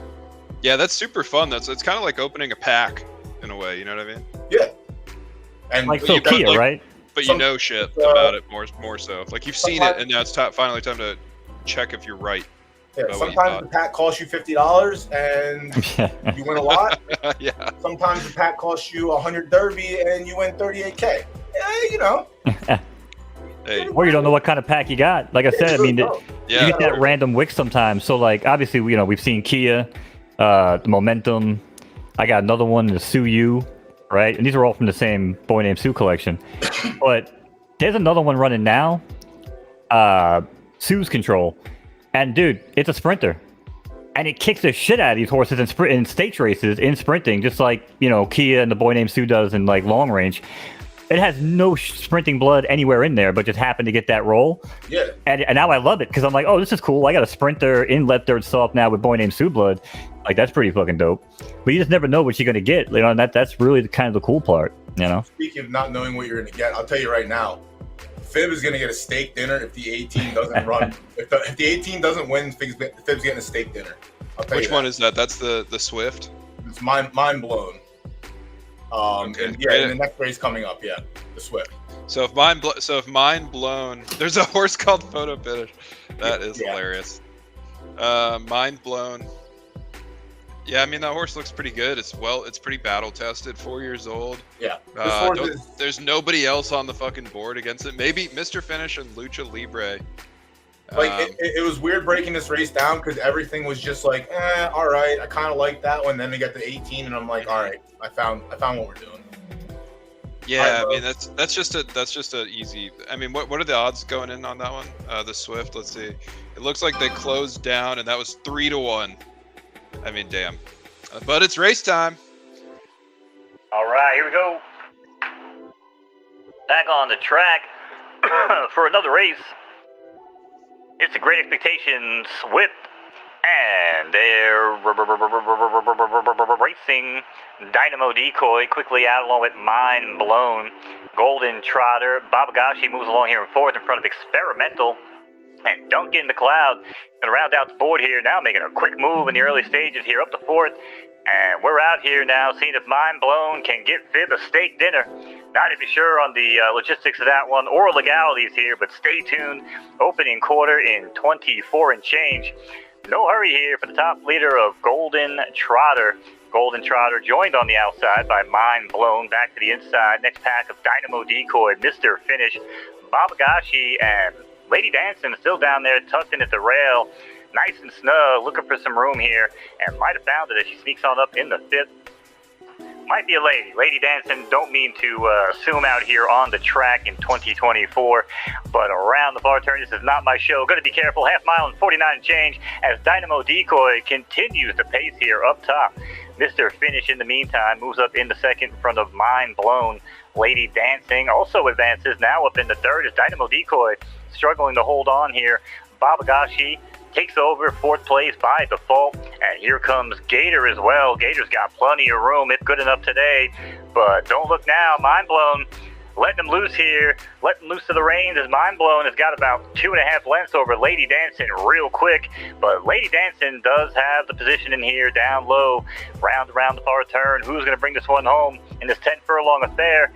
yeah, that's super fun. It's kind of like opening a pack in a way. You know what I mean? Yeah. And like so Kia, right? But you know shit about it more so. Like, you've seen it, and now it's finally time to check if you're right. Yeah, sometimes the pack costs you $50 and you win a lot. Yeah. Sometimes the pack costs you 100 Derby and you win 38K. Yeah, you know. Hey. Or you don't know what kind of pack you got. Like I said, I mean, you get that random wick sometimes. So, like, obviously, you know, we've seen Kia, the Momentum. I got another one, the Suyu, right? And these are all from the same Boy Named Sue collection. But there's another one running now, Sue's Control. And, dude, it's a sprinter. And it kicks the shit out of these horses in stage races, in sprinting, just like, you know, Kia and the Boy Named Sue does in, like, long range. It has no sprinting blood anywhere in there, but just happened to get that roll. Yeah. And now I love it, because I'm like, oh, this is cool. I got a sprinter in left third soft now with Boy Named Sue blood. Like, that's pretty fucking dope. But you just never know what you're going to get. You know, and that's really kind of the cool part, you know? Speaking of not knowing what you're going to get, I'll tell you right now, Fib is going to get a steak dinner if the 18 doesn't run. If the 18 doesn't win, Fib's getting a steak dinner. Which one is that? That's the Swift? It's mind blown. Okay. And yeah, and the next race coming up, yeah, the Swift. So if mind blown, there's a horse called Photo Finish. That is hilarious. Mind blown. Yeah, I mean, that horse looks pretty good. It's pretty battle tested. 4 years old. Yeah. There's nobody else on the fucking board against it. Maybe Mr. Finish and Lucha Libre. Like, it was weird breaking this race down because everything was just like, all right, I kind of like that one. Then we got the 18, and I'm like, all right, I found what we're doing. Yeah, I mean, that's just a easy. I mean, what are the odds going in on that one? The Swift. Let's see. It looks like they closed down, and that was 3-1. I mean, damn. But it's race time. All right, here we go. Back on the track for another race. It's the Great Expectations Whip, and they're racing Dynamo Decoy quickly out along with Mind Blown. Golden Trotter. Babagashi moves along here in fourth in front of Experimental. And Duncan McLeod going to round out the board here now, making a quick move in the early stages here up to fourth. And we're out here now seeing if Mind Blown can get Fib a steak dinner. Not even sure on the logistics of that one or legalities here, but stay tuned. Opening quarter in 24 and change. No hurry here for the top leader of Golden Trotter. Golden Trotter joined on the outside by Mind Blown. Back to the inside. Next pack of Dynamo Decoy, Mr. Finish, Babagashi, and Lady Dancing still down there tucked in at the rail. Nice and snug, looking for some room here, and might have found it as she sneaks on up in the fifth. might be a lady. Lady Dancing, don't mean to assume out here on the track in 2024, but around the far turn, this is not my show. Got to be careful. Half mile and 49 and change as Dynamo Decoy continues to pace here up top. Mr. Finish, in the meantime, moves up into second in front of Mind Blown. Lady Dancing also advances now up into third as Dynamo Decoy struggling to hold on here. Babagashi takes over fourth place by default, and here comes Gator as well. Gator's got plenty of room, if good enough today, but don't look now. Mind Blown letting him loose here, letting loose to the reins as Mind Blown has got about 2.5 lengths over Lady Dancing real quick, but Lady Dancing does have the position in here down low, round around the far turn. Who's going to bring this one home in this 10 furlong affair?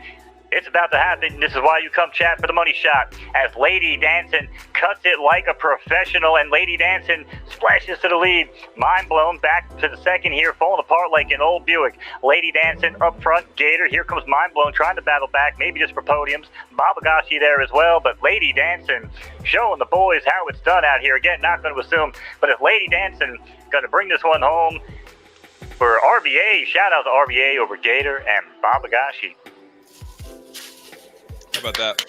It's about to happen. This is why you come chat for the money shot as Lady Dancing cuts it like a professional, and Lady Dancing splashes to the lead. Mind Blown back to the second here, falling apart like an old Buick. Lady Dancing up front, Gator. Here comes Mind Blown trying to battle back, maybe just for podiums. Babagashi there as well, but Lady Dancing showing the boys how it's done out here. Again, not going to assume, but if Lady Dancing going to bring this one home for RBA, shout out to RBA over Gator and Babagashi. How about that?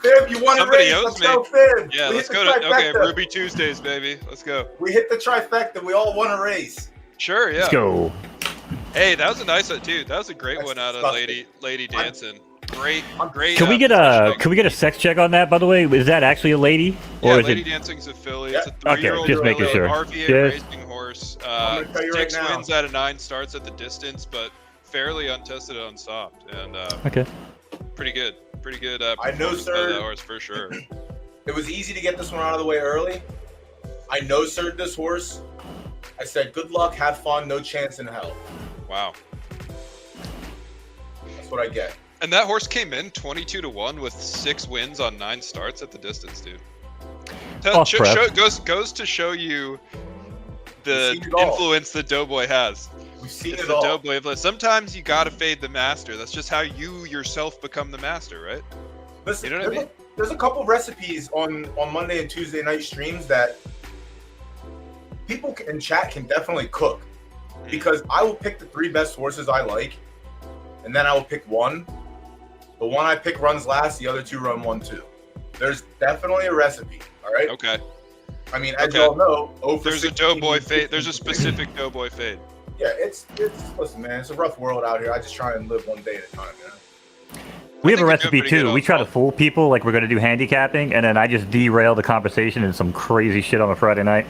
Fib, you want to race? Let's go, Fib. Yeah, let's go to Ruby Tuesdays, baby. Let's go. We hit the trifecta. We all want to race. Sure, yeah. Let's go. Hey, that was a nice one, dude. That was a great one out of Lady Dancing. Great. Can we get a sex check on that? By the way, is that actually a lady? Or is Lady Dancing's a filly. Yeah. It's a 3-year-old just making sure. RVA racing horse. 6 wins out of 9 starts at the distance, but fairly untested, unstopped, and okay. Pretty good. I know, sir. That horse for sure. It was easy to get this one out of the way early. I no sir'd this horse. I said, good luck, have fun, no chance in hell. Wow. That's what I get. And that horse came in 22-1 with 6 wins on 9 starts at the distance, dude. Goes to show you the influence that Doughboy has. We've seen it all. Doughboy. Sometimes you gotta fade the master. That's just how you yourself become the master, right? Listen, you know what I mean? There's a couple recipes on Monday and Tuesday night streams that people in chat can definitely cook, because I will pick the 3 best horses I like, and then I will pick one. The one I pick runs last. The other 2 run 1-2. There's definitely a recipe. All right. Okay. I mean, as y'all know, there's a Doughboy fade. There's a specific Doughboy fade. Yeah, it's listen, man. It's a rough world out here. I just try and live one day at a time, man. We have a recipe too. We try to fool people like we're going to do handicapping, and then I just derail the conversation in some crazy shit on a Friday night,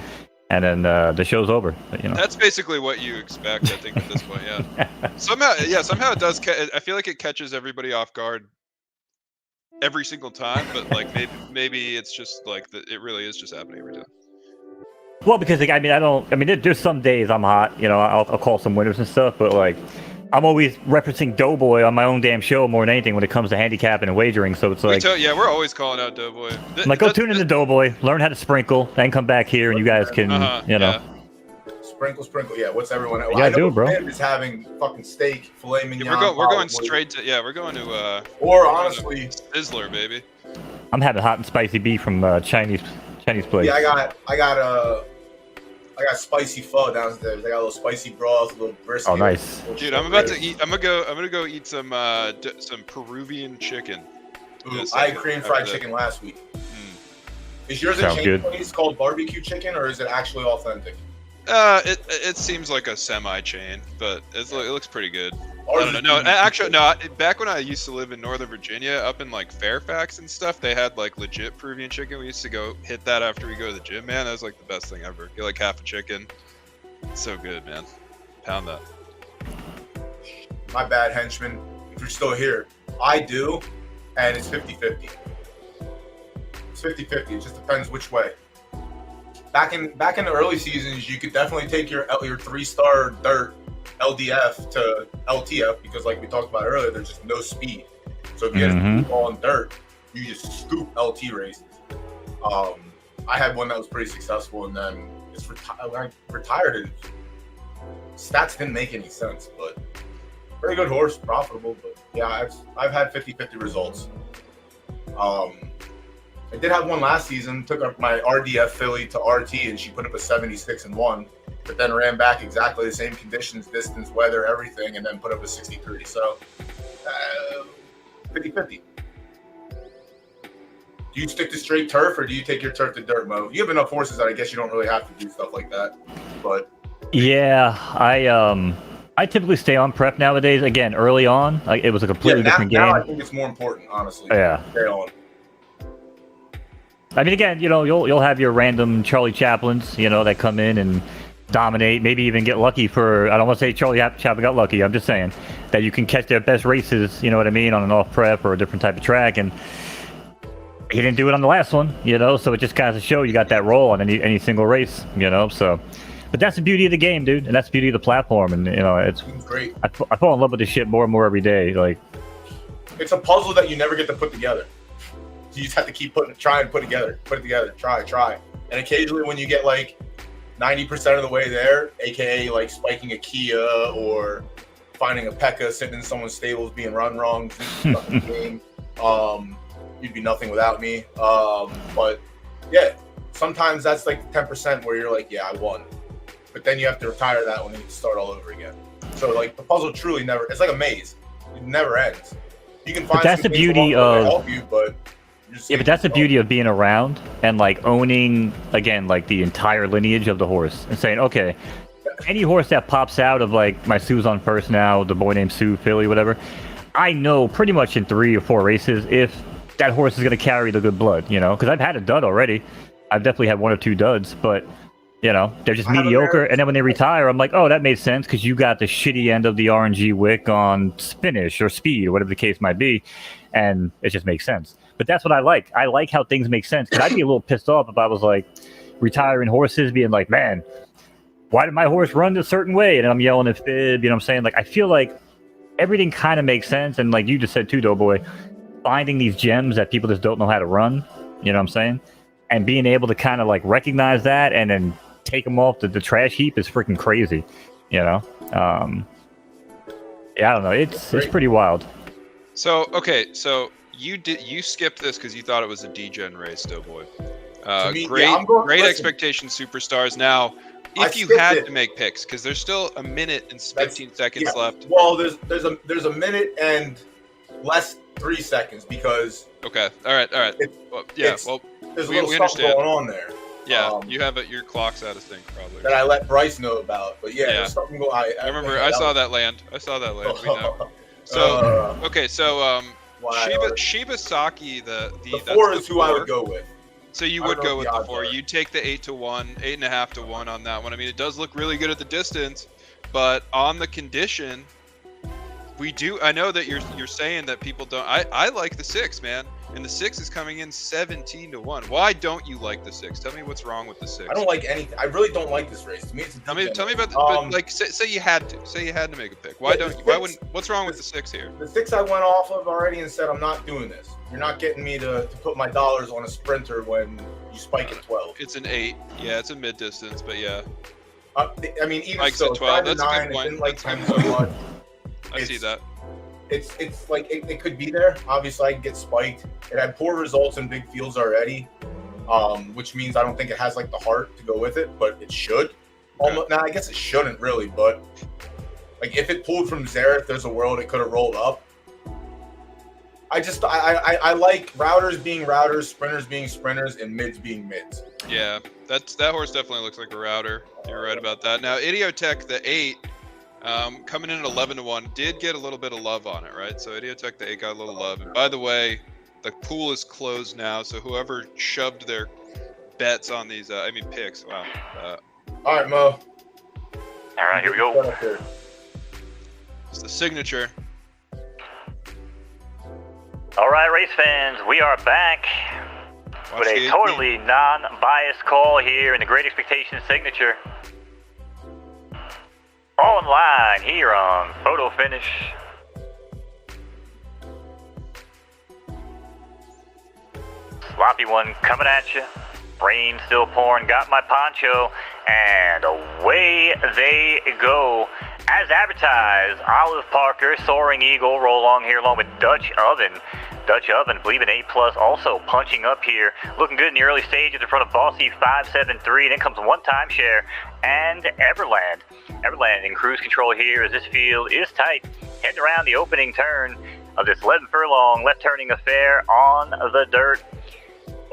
and then the show's over. But, you know, that's basically what you expect, I think, at this point. Yeah. Somehow it does. I feel like it catches everybody off guard every single time, but like maybe it's just like it really is just happening every time. Well, because like, there's some days I'm hot, you know, I'll call some winners and stuff, but like I'm always referencing Doughboy on my own damn show more than anything when it comes to handicapping and wagering. So it's like, we're always calling out Doughboy. I'm like, go tune into Doughboy, learn how to sprinkle, then come back here and you guys can, you know. Sprinkle. Yeah, what's everyone? Well, I know bro. Is having fucking steak, filet mignon. We're going straight to we're going to or honestly Sizzler, baby. I'm having hot and spicy beef from Chinese place. Yeah, I got spicy pho downstairs. I got a little spicy broth, a little brisket. Oh, nice. Dude, I'm gonna go eat some Peruvian chicken. Ooh, I had cream fried chicken last week. Is yours a chain place called barbecue chicken, or is it actually authentic? It seems like a semi-chain, but it looks pretty good. I don't know. No, actually, no. Back when I used to live in Northern Virginia, up in like Fairfax and stuff, they had like legit Peruvian chicken. We used to go hit that after we go to the gym. Man, that was like the best thing ever. Get like half a chicken. It's so good, man. Pound that. My bad, henchman. If you're still here, I do, and it's 50-50. It's 50-50. It just depends which way. Back in the early seasons, you could definitely take your 3-star dirt LDF to LTF because, like we talked about earlier, there's just no speed. So if you get a ball in dirt, you just scoop LT races. I had one that was pretty successful, and then I retired it. Stats didn't make any sense, but very good horse, profitable. But yeah, I've had 50-50 results. I did have one last season. Took up my RDF filly to RT, and she put up a 76 and 1. but then ran back exactly the same conditions, distance, weather, everything, and then put up a 63. So 50-50. Do you stick to straight turf, or do you take your turf to dirt, Mo? You have enough horses that I guess you don't really have to do stuff like that. But yeah, I typically stay on prep nowadays. Again, early on, it was a completely different game. Now I think it's more important, honestly. Yeah. Stay on. I mean, again, you'll have your random Charlie Chaplins, that come in and dominate, maybe even get lucky for. I don't want to say Charlie Chaplin got lucky. I'm just saying that you can catch their best races. You know what I mean, on an off prep or a different type of track, and he didn't do it on the last one. So it just kind of shows you got that roll on any single race. So. But that's the beauty of the game, dude, and that's the beauty of the platform, and it's great. I fall in love with this shit more and more every day. Like, it's a puzzle that you never get to put together. You just have to keep try and put it together, try. And occasionally, when you get like 90% of the way there, aka like spiking a Kia or finding a Pekka sitting in someone's stables being run wrong, game, you'd be nothing without me. But yeah, sometimes that's like 10% where you're like, yeah, I won. But then you have to retire that one and you start all over again. So like the puzzle truly never, it's like a maze. It never ends. You can find that's the beauty of help you, but but that's the beauty of being around and like owning again like the entire lineage of the horse and saying, okay, any horse that pops out of like my Sue's on first now, the boy named Sue, Philly, whatever, I know pretty much in 3 or 4 races if that horse is going to carry the good blood, because I've had a dud already. I've definitely had 1 or 2 duds, but they're just mediocre. And then when they retire, I'm like, oh, that made sense because you got the shitty end of the RNG wick on finish or speed or whatever the case might be. And it just makes sense. But that's what I like. I like how things make sense. Because I'd be a little pissed off if I was like retiring horses being like, man, why did my horse run a certain way? And I'm yelling at fib, you know what I'm saying? Like, I feel like everything kind of makes sense. And like you just said too, Doughboy, finding these gems that people just don't know how to run, you know what I'm saying? And being able to kind of like recognize that and then take them off the trash heap is freaking crazy, Yeah, I don't know. It's pretty wild. So okay, so you skipped this because you thought it was a D-Gen race, Doughboy. Great expectation superstars. Now, if you had to make picks, because there's still a minute and 15 seconds left. Well, there's a minute and less 3 seconds because. Okay. All right. There's a little stuff going on there. Yeah, you have it. Your clock's out of sync, probably. That I let Bryce know about, but there's something going. I remember. I saw that land. We know. So okay, so Shibasaki, the 4 is who I would go with. So you would go with the 4. You'd take the 8-1, 8.5 to 1 on that one. I mean, it does look really good at the distance, but on the condition, we do. I know that you're saying that people don't. I like the 6, man. And the 6 is coming in 17-1. Why don't you like the 6? Tell me what's wrong with the 6. I don't like anything. I really don't like this race. To me, it's tell me about but like say you had to make a pick. Why don't you? Why wouldn't? What's wrong with the 6 here? The 6 I went off of already and said I'm not doing this. You're not getting me to put my dollars on a sprinter when you spike at 12. It's an 8. Yeah, it's a mid distance, but yeah. I mean, even Mike's so, at 12. That's 9, a good point. It didn't like 10 so much. I see that. It's like it could be there. Obviously, I can get spiked. It had poor results in big fields already, which means I don't think it has like the heart to go with it, but it should. Almost, now I guess it shouldn't really, but like if it pulled from Zareth, there's a world it could have rolled up. I like routers being routers, sprinters being sprinters, and mids being mids. Yeah, that horse definitely looks like a router. You're right about that. Now Idiotech, the 8. Coming in at 11-1, did get a little bit of love on it, right? So Idiotech, the 8 got a little love. And by the way, the pool is closed now, so whoever shoved their bets on these, picks, wow. All right, Mo. All right, here we go. It's the signature. All right, race fans, we are back with a totally non-biased call here in the Great Expectations signature. All in line here on Photo Finish. Sloppy one coming at you. Rain still pouring. Got my poncho. And away they go. As advertised, Olive Parker, Soaring Eagle roll along here along with Dutch Oven. Dutch Oven, believe an A+, also punching up here. Looking good in the early stages in front of Bossy 573. Then comes One Timeshare and Everland. Everland in cruise control here as this field is tight. Heading around the opening turn of this 11 furlong left turning affair on the dirt.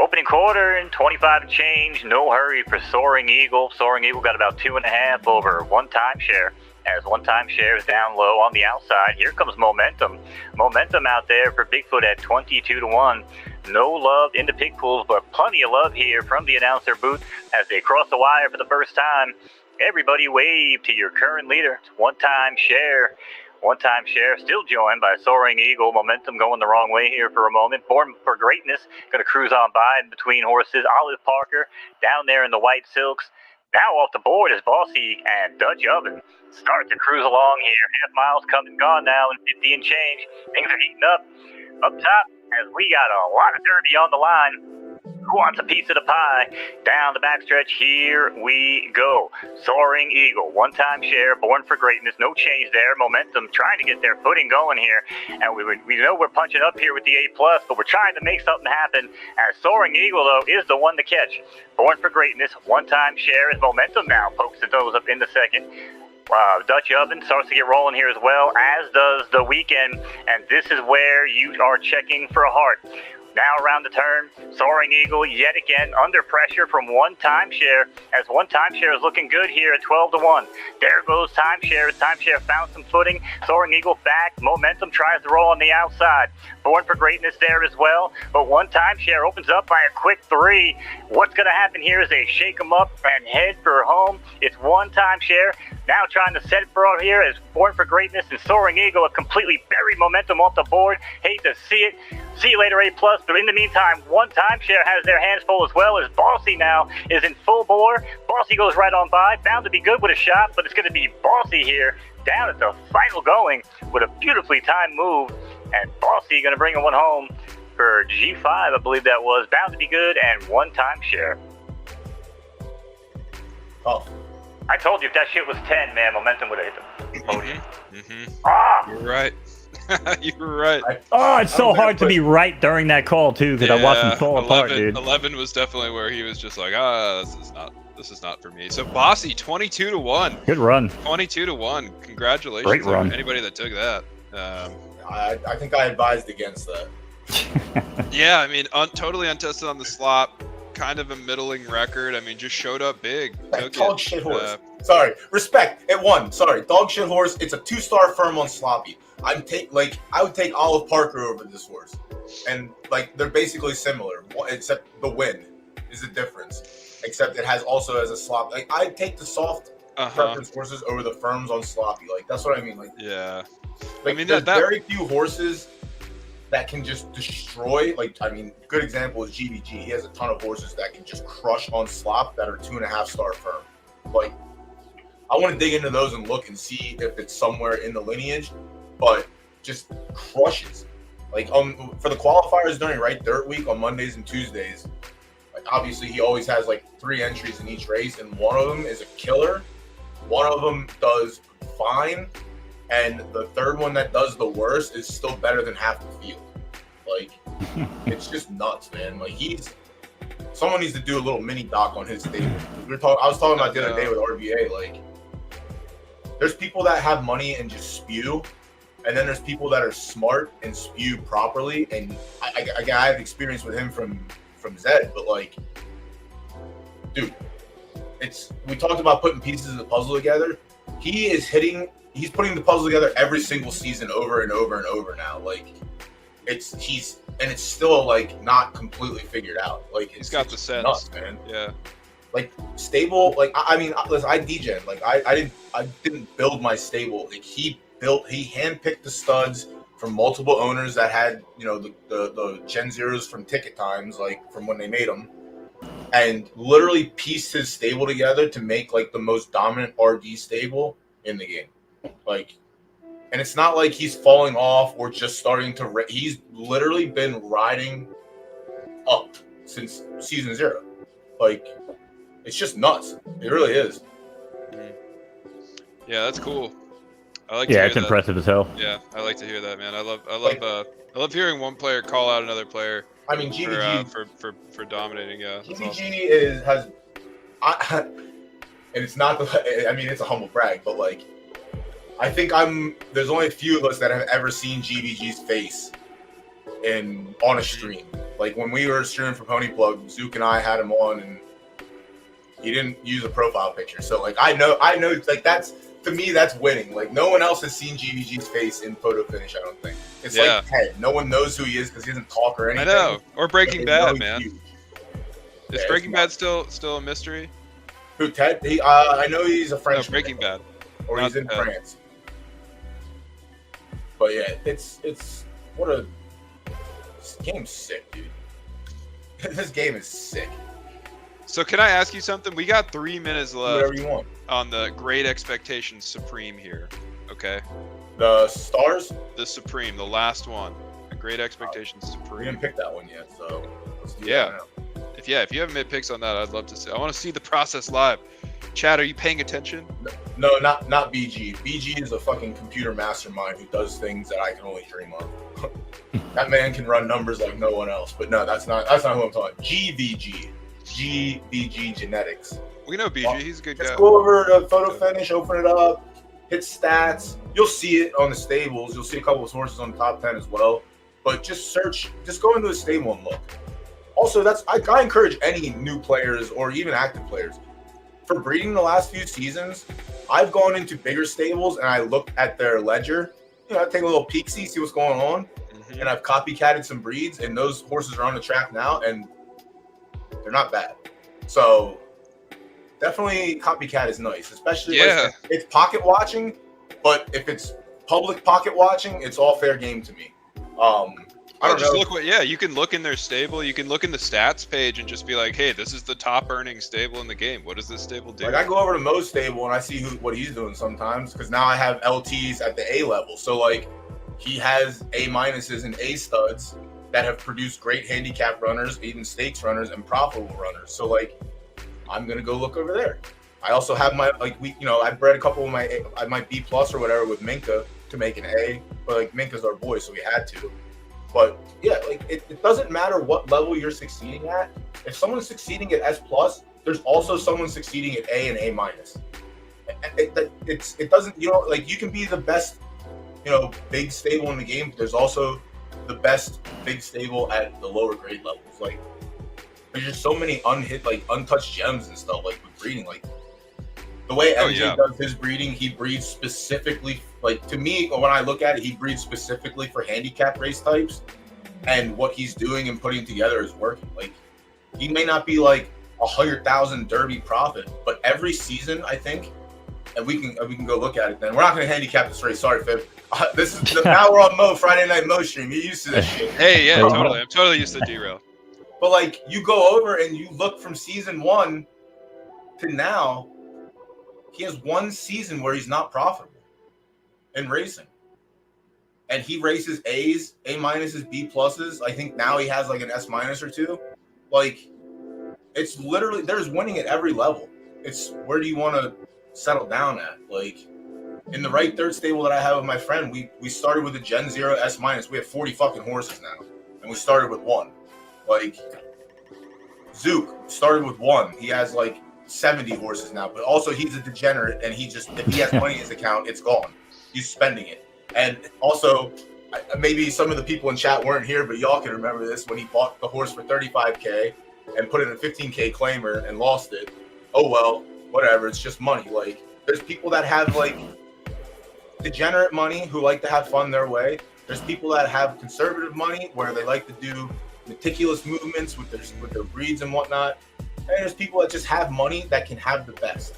Opening quarter and 25 and change. No hurry for Soaring Eagle. Soaring Eagle got about 2.5 over One Timeshare. As One Timeshare is down low on the outside. Here comes Momentum. Momentum out there for Bigfoot at 22-1. No love in the pig pools, but plenty of love here from the announcer booth as they cross the wire for the first time. Everybody wave to your current leader. One Timeshare. One Timeshare still joined by Soaring Eagle. Momentum going the wrong way here for a moment. Born for Greatness going to cruise on by in between horses. Olive Parker down there in the white silks. Now off the board is Bossy and Dutch Oven. Start to cruise along here. Half miles come and gone now and 50 and change. Things are heating up. Up top, as we got a lot of Derby on the line. Who wants a piece of the pie? Down the backstretch, here we go. Soaring Eagle, One Timeshare, Born for Greatness, no change there. Momentum trying to get their footing going here. And we know we're punching up here with the A+, but we're trying to make something happen. As Soaring Eagle, though, is the one to catch. Born for Greatness, One Timeshare is Momentum now. Pokes the nose up in the second. Dutch Oven starts to get rolling here as well, as does the Weekend. And this is where you are checking for a heart. Now around the turn, Soaring Eagle yet again under pressure from One Timeshare, as One Timeshare is looking good here at 12-1. There goes Timeshare. Timeshare found some footing. Soaring Eagle back. Momentum tries to roll on the outside. Born for Greatness there as well, but One Timeshare opens up by a quick 3. What's going to happen here is they shake them up and head for home. It's One Timeshare now trying to set it for out here as Born for Greatness and Soaring Eagle have completely buried Momentum off the board. Hate to see it. See you later, A+. But in the meantime, One Timeshare has their hands full as well as Bossy now is in full bore. Bossy goes right on by. Bound to be good with a shot, but it's going to be Bossy here down at the final going with a beautifully timed move. And Bossy going to bring one home for G5, I believe that was. Bound to be good and One Timeshare. Oh. I told you if that shit was 10, man, Momentum would have hit the podium. You're right. You were right. It's so hard to be right during that call too, because I watched them fall apart, dude. 11 was definitely where he was just like, this is not for me. So Bossy, 22-1. Good run. 22-1. Congratulations. Great run. To anybody that took that. I think I advised against that. Yeah, I mean, totally untested on the slop. Kind of a middling record. I mean, just showed up big. Dog shit horse. Sorry, respect. It won. Sorry, dog shit horse. It's a 2-star firm on sloppy. I would take Olive Parker over this horse, and they're basically similar, except the win is the difference. Except it has a slop. I'd take the soft preference horses over the firms on sloppy. That's what I mean. Yeah. I mean, there's very few horses that can just destroy. Good example is GBG. He has a ton of horses that can just crush on slop that are 2.5-star firm. I want to dig into those and look and see if it's somewhere in the lineage, but just crushes. For the qualifiers during Dirt Week on Mondays and Tuesdays, obviously he always has 3 entries in each race, and one of them is a killer. One of them does fine. And the third one that does the worst is still better than half the field. It's just nuts, man. Someone needs to do a little mini doc on his stable. I was talking about the other day with RBA. There's people that have money and just spew, and then there's people that are smart and spew properly. And I have experience with him from Zed, but dude, we talked about putting pieces of the puzzle together. He's putting the puzzle together every single season over and over and over now. It's still not completely figured out. He's got the sense, nuts, man. Yeah. Stable. Listen, I degen. I didn't build my stable. He handpicked the studs from multiple owners that had the Gen Zeros from Ticket Times, from when they made them, and literally pieced his stable together to make the most dominant RD stable in the game. And it's not like he's falling off or just starting to. He's literally been riding up since season 0. It's just nuts. It really is. Yeah, that's cool. I like. Yeah, it's impressive as hell. Yeah, I like to hear that, man. I love hearing one player call out another player. I mean, GVG for dominating. Yeah, GVG awesome. And it's not the. I mean, it's a humble brag, but like, I think there's only a few of us that have ever seen GVG's face on a stream. Like when we were streaming for Pony Plug, Zook and I had him on, and he didn't use a profile picture. So like, I know, like to me, that's winning. Like no one else has seen GVG's face in photo finish. I don't think it's like Ted. No one knows who he is because he doesn't talk or anything. I know. Or Breaking Bad, man. Huge. Is Breaking Bad still a mystery? Who, Ted? I know he's a French. No, Breaking Bad. Or he's in France. But yeah, it's this game's sick, dude. This game is sick. So can I ask you something? We got 3 minutes left. Whatever you want. On the Great Expectations Supreme here. Okay. The Stars? The Supreme, the last one. The Great Expectations Supreme. We didn't pick that one yet, so let's do that now. If you haven't made picks on that, I'd love to see. I want to see the process live. Chad, are you paying attention? No, not BG. BG is a fucking computer mastermind who does things that I can only dream of. That man can run numbers like no one else. But no, that's not who I'm talking. GVG Genetics. We know BG. He's a good guy. Just go over to photo finish, open it up, hit stats. You'll see it on the stables. You'll see a couple of sources on the top 10 as well. But just go into the stable and look. Also, I encourage any new players or even active players. For breeding the last few seasons, I've gone into bigger stables and I look at their ledger. You know, I take a little peek, see what's going on. Mm-hmm. And I've copycatted some breeds, and those horses are on the track now, and they're not bad. So definitely copycat is nice, especially if it's pocket watching. But if it's public pocket watching, it's all fair game to me. I don't know. You can look in their stable. You can look in the stats page and just be like, hey, this is the top earning stable in the game. What does this stable do? Like I go over to Mo's stable and I see what he's doing sometimes, because now I have LTs at the A level. So like he has A minuses and A studs that have produced great handicap runners, even stakes runners, and profitable runners. So like I'm gonna go look over there. I also have my I bred a couple of my B plus or whatever with Minka to make an A, but like Minka's our boy, so we had to. But yeah, like it doesn't matter what level you're succeeding at. If someone's succeeding at S plus, there's also someone succeeding at A and A minus. It doesn't, you can be the best, big stable in the game, but there's also the best big stable at the lower grade levels. Like there's just so many untouched gems and stuff, like with breeding. Like the way MJ does his breeding, he breeds specifically, like to me, when I look at it, he breeds specifically for handicap race types, and what he's doing and putting together is working. Like he may not be like 100,000 Derby profit, but every season, I think, and we can go look at it then. We're not going to handicap this race. Sorry, Fib. Now we're on Mo, Friday Night Mo stream. You're used to this shit. Hey, yeah, totally. I'm totally used to derail. But like you go over and you look from season 1 to now, he has one season where he's not profitable in racing. And he races A's, A minuses, B pluses. I think now he has like an S minus or two. Like, it's literally, there's winning at every level. It's where do you want to settle down at? Like, in the right third stable that I have with my friend, we started with a Gen 0 S minus. We have 40 fucking horses now. And we started with 1. Like, Zook started with 1. He has like 70 horses now, but also he's a degenerate, and if he has money in his account, it's gone. He's spending it. And also, maybe some of the people in chat weren't here, but y'all can remember this, when he bought the horse for $35K and put in a $15K claimer and lost it. Oh well, whatever, it's just money. Like, there's people that have like degenerate money who like to have fun their way. There's people that have conservative money where they like to do meticulous movements with their breeds and whatnot. And there's people that just have money that can have the best.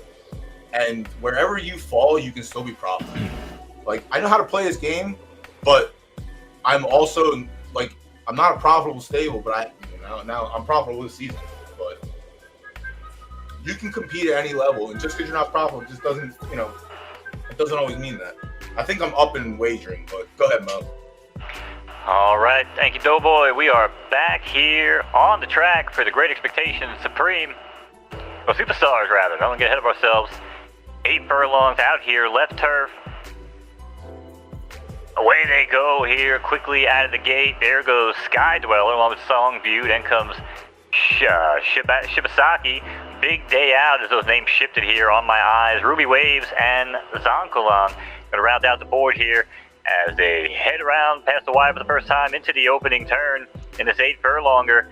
And wherever you fall, you can still be profitable. Like, I know how to play this game, but I'm also like, I'm not a profitable stable, but now I'm profitable this season. But you can compete at any level, and just because you're not profitable just doesn't, it doesn't always mean that. I think I'm up in wagering, but go ahead, Mo. All right, thank you, Doughboy. We are back here on the track for the Great Expectations Supreme. Well, Superstars, rather. Don't get ahead of ourselves. 8 furlongs out here, left turf. Away they go here, quickly out of the gate. There goes Sky Dweller along with Songview. Then comes Shibasaki. Big day out as those names shifted here on my eyes. Ruby Waves and Zonkolan going to round out the board here as they head around past the wire for the first time into the opening turn in this 8 furlonger.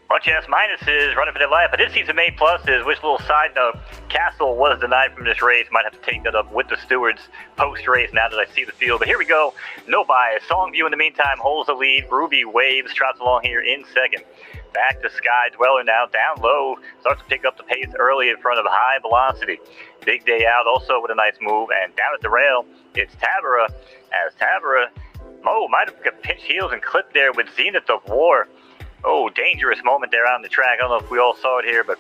Bunch of S-minuses running for their life. I did see some A-pluses, which little side note, Castle was denied from this race. Might have to take that up with the stewards post-race now that I see the field. But here we go. No bias. Songview in the meantime holds the lead. Ruby Waves trots along here in second. Back to Sky Dweller now, down low. Starts to pick up the pace early in front of High Velocity. Big day out also with a nice move. And down at the rail, it's Tabara. As Tabara, might have got pinch heels and clipped there with Zenith of War. Dangerous moment there on the track. I don't know if we all saw it here, but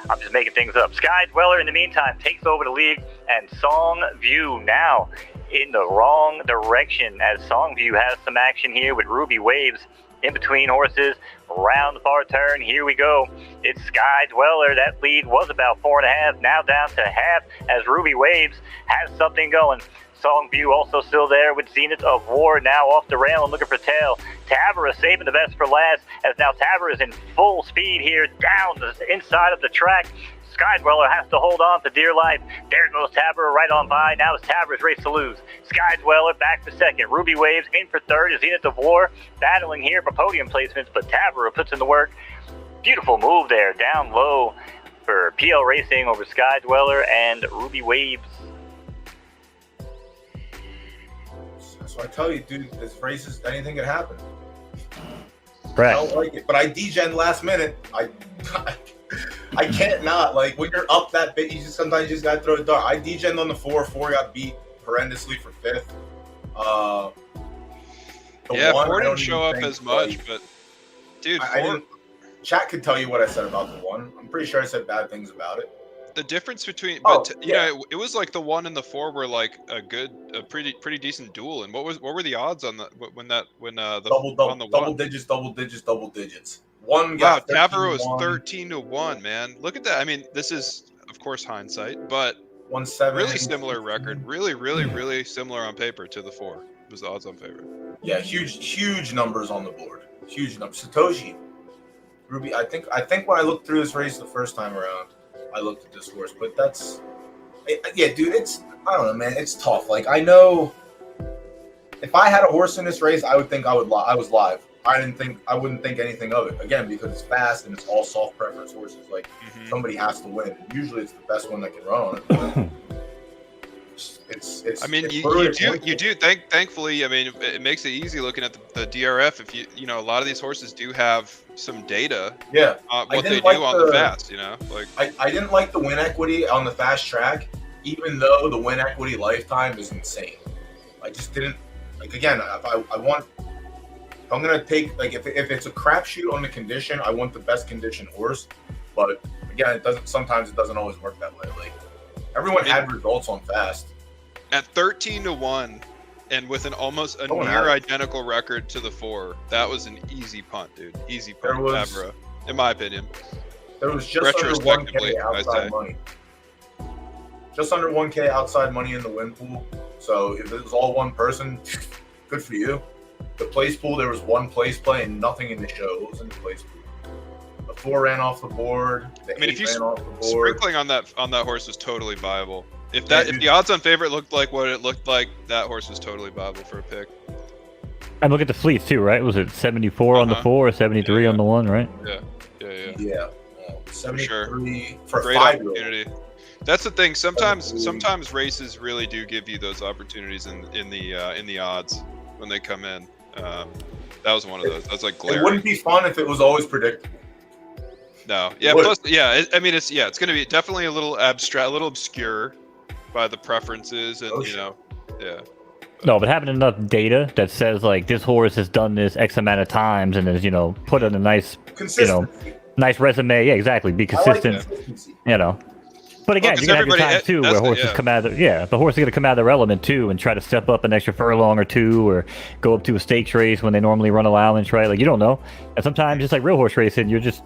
I'm just making things up. Sky Dweller, in the meantime, takes over the lead, and Songview now in the wrong direction as Songview has some action here with Ruby Waves in between horses. Around the far turn, here we go. It's Sky Dweller. That lead was about 4.5, now down to half as Ruby Waves has something going. Songview also still there with Zenith of War now off the rail and looking for tail. Tabara saving the best for last as now Tabara is in full speed here down the inside of the track. Sky Dweller has to hold on for dear life. There goes Tabara right on by. Now it's Tabara's race to lose. Sky Dweller back for second. Ruby Waves in for third. Zenith of War battling here for podium placements, but Tabara puts in the work. Beautiful move there, down low for PL Racing over Sky Dweller and Ruby Waves. So I tell you, dude, this race is anything can happen. Right. I don't like it, but I degened last minute. I can't not, like, when you're up that bit, sometimes you just gotta throw it dark. I degened on the 4 got beat horrendously for 5th. Four didn't show up as much, but dude, Chat could tell you what I said about the 1. I'm pretty sure I said bad things about it. The difference between, it was like the 1 and the 4 were like a pretty decent duel. And what were the odds on the double digits. One wow, got Tabara was 13-1, man. Look at that. I mean, this is of course hindsight, but 1-7. Really similar record. Really similar on paper to the 4. Was the odds on favor. Yeah, huge numbers on the board. Huge numbers. Satoshi, Ruby. I think when I looked through this race the first time around, I looked at this horse, but dude, I don't know, man. It's tough. Like, I know if I had a horse in this race, I would think I was live. I wouldn't think anything of it, again, because it's fast and it's all soft preference horses. Like, somebody has to win. Usually it's the best one that can run on it. I mean, you do. Thankfully, I mean, it makes it easy looking at the DRF. If you know, a lot of these horses do have some data. Yeah. What they do on the fast, you know, like I didn't like the win equity on the fast track, even though the win equity lifetime is insane. I just didn't like. Again, if I'm gonna take, like, if it's a crapshoot on the condition, I want the best conditioned horse. But again, sometimes it doesn't always work that way. Like, everyone had results on fast. At 13-1, and with almost a near identical record to the 4, that was an easy punt, dude. Easy punt, Tabara, in my opinion. There was just under 1K outside money. Just under 1K outside money in the win pool. So if it was all one person, good for you. The place pool, there was one place play and nothing in the show. It was in the place pool. The 4 ran off the board. The 8 ran off the board. Sprinkling on that horse was totally viable. If the odds on favorite looked like what it looked like, that horse was totally viable for a pick. And look at the fleets too, right? Was it 74 on the 4 or 73 on the 1, right? Yeah. 73 for great 5-year-old. opportunity. That's the thing. Sometimes races really do give you those opportunities in the odds when they come in. That was one of those. That's like glaring. It wouldn't be fun if it was always predictable. No. Yeah. Plus, it's going to be definitely a little abstract, a little obscure by the preferences, and No, but having enough data that says, like, this horse has done this X amount of times and has, put in a nice, nice resume. Yeah, exactly. Be consistent. But again, you have your times too where horses come out of the horse is going to come out of their element too and try to step up an extra furlong or two or go up to a stakes race when they normally run allowance, right? Like, you don't know. And sometimes, just like real horse racing, it's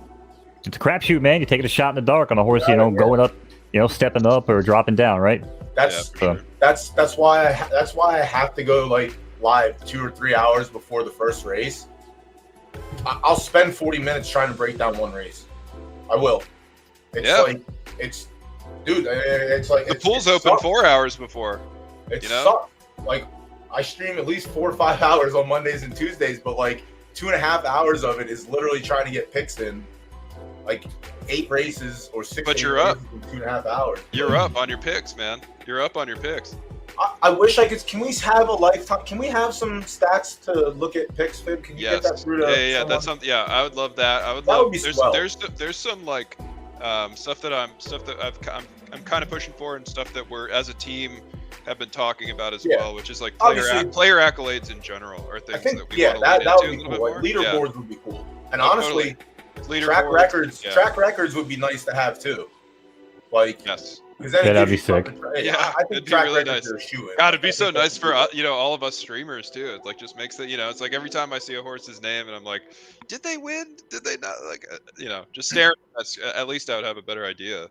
a crapshoot, man. You're taking a shot in the dark on a horse, going up, stepping up or dropping down, right? That's why I have to go, like, live 2 or 3 hours before the first race, I'll spend 40 minutes trying to break down one race. I will. It's like, dude, it's like the pool's open 4 hours before. It sucks. Like, I stream at least 4 or 5 hours on Mondays and Tuesdays, but like 2.5 hours of it is literally trying to get picks in. Like 8 races or 6 But you're up. in 2.5 hours. You're up on your picks, man. You're up on your picks. I wish I could. Can we have a lifetime? Can we have some stats to look at picks, Fib? Can you get that through to yeah, that's something. Yeah, I would love that. I would that love. Would be There's some like stuff that I'm kind of pushing for, and stuff that we're as a team have been talking about as well, which is like player accolades in general are things that we want to that lean would into be a cool. little bit more. Leaderboards would be cool, and honestly, totally. track records would be nice to have too. Like because then that'd be sick. I think track really nice. God, it'd be so nice for all of us streamers too. It like just makes it it's like every time I see a horse's name and I'm like, did they win? Did they not? Like just staring. At least I would have a better idea.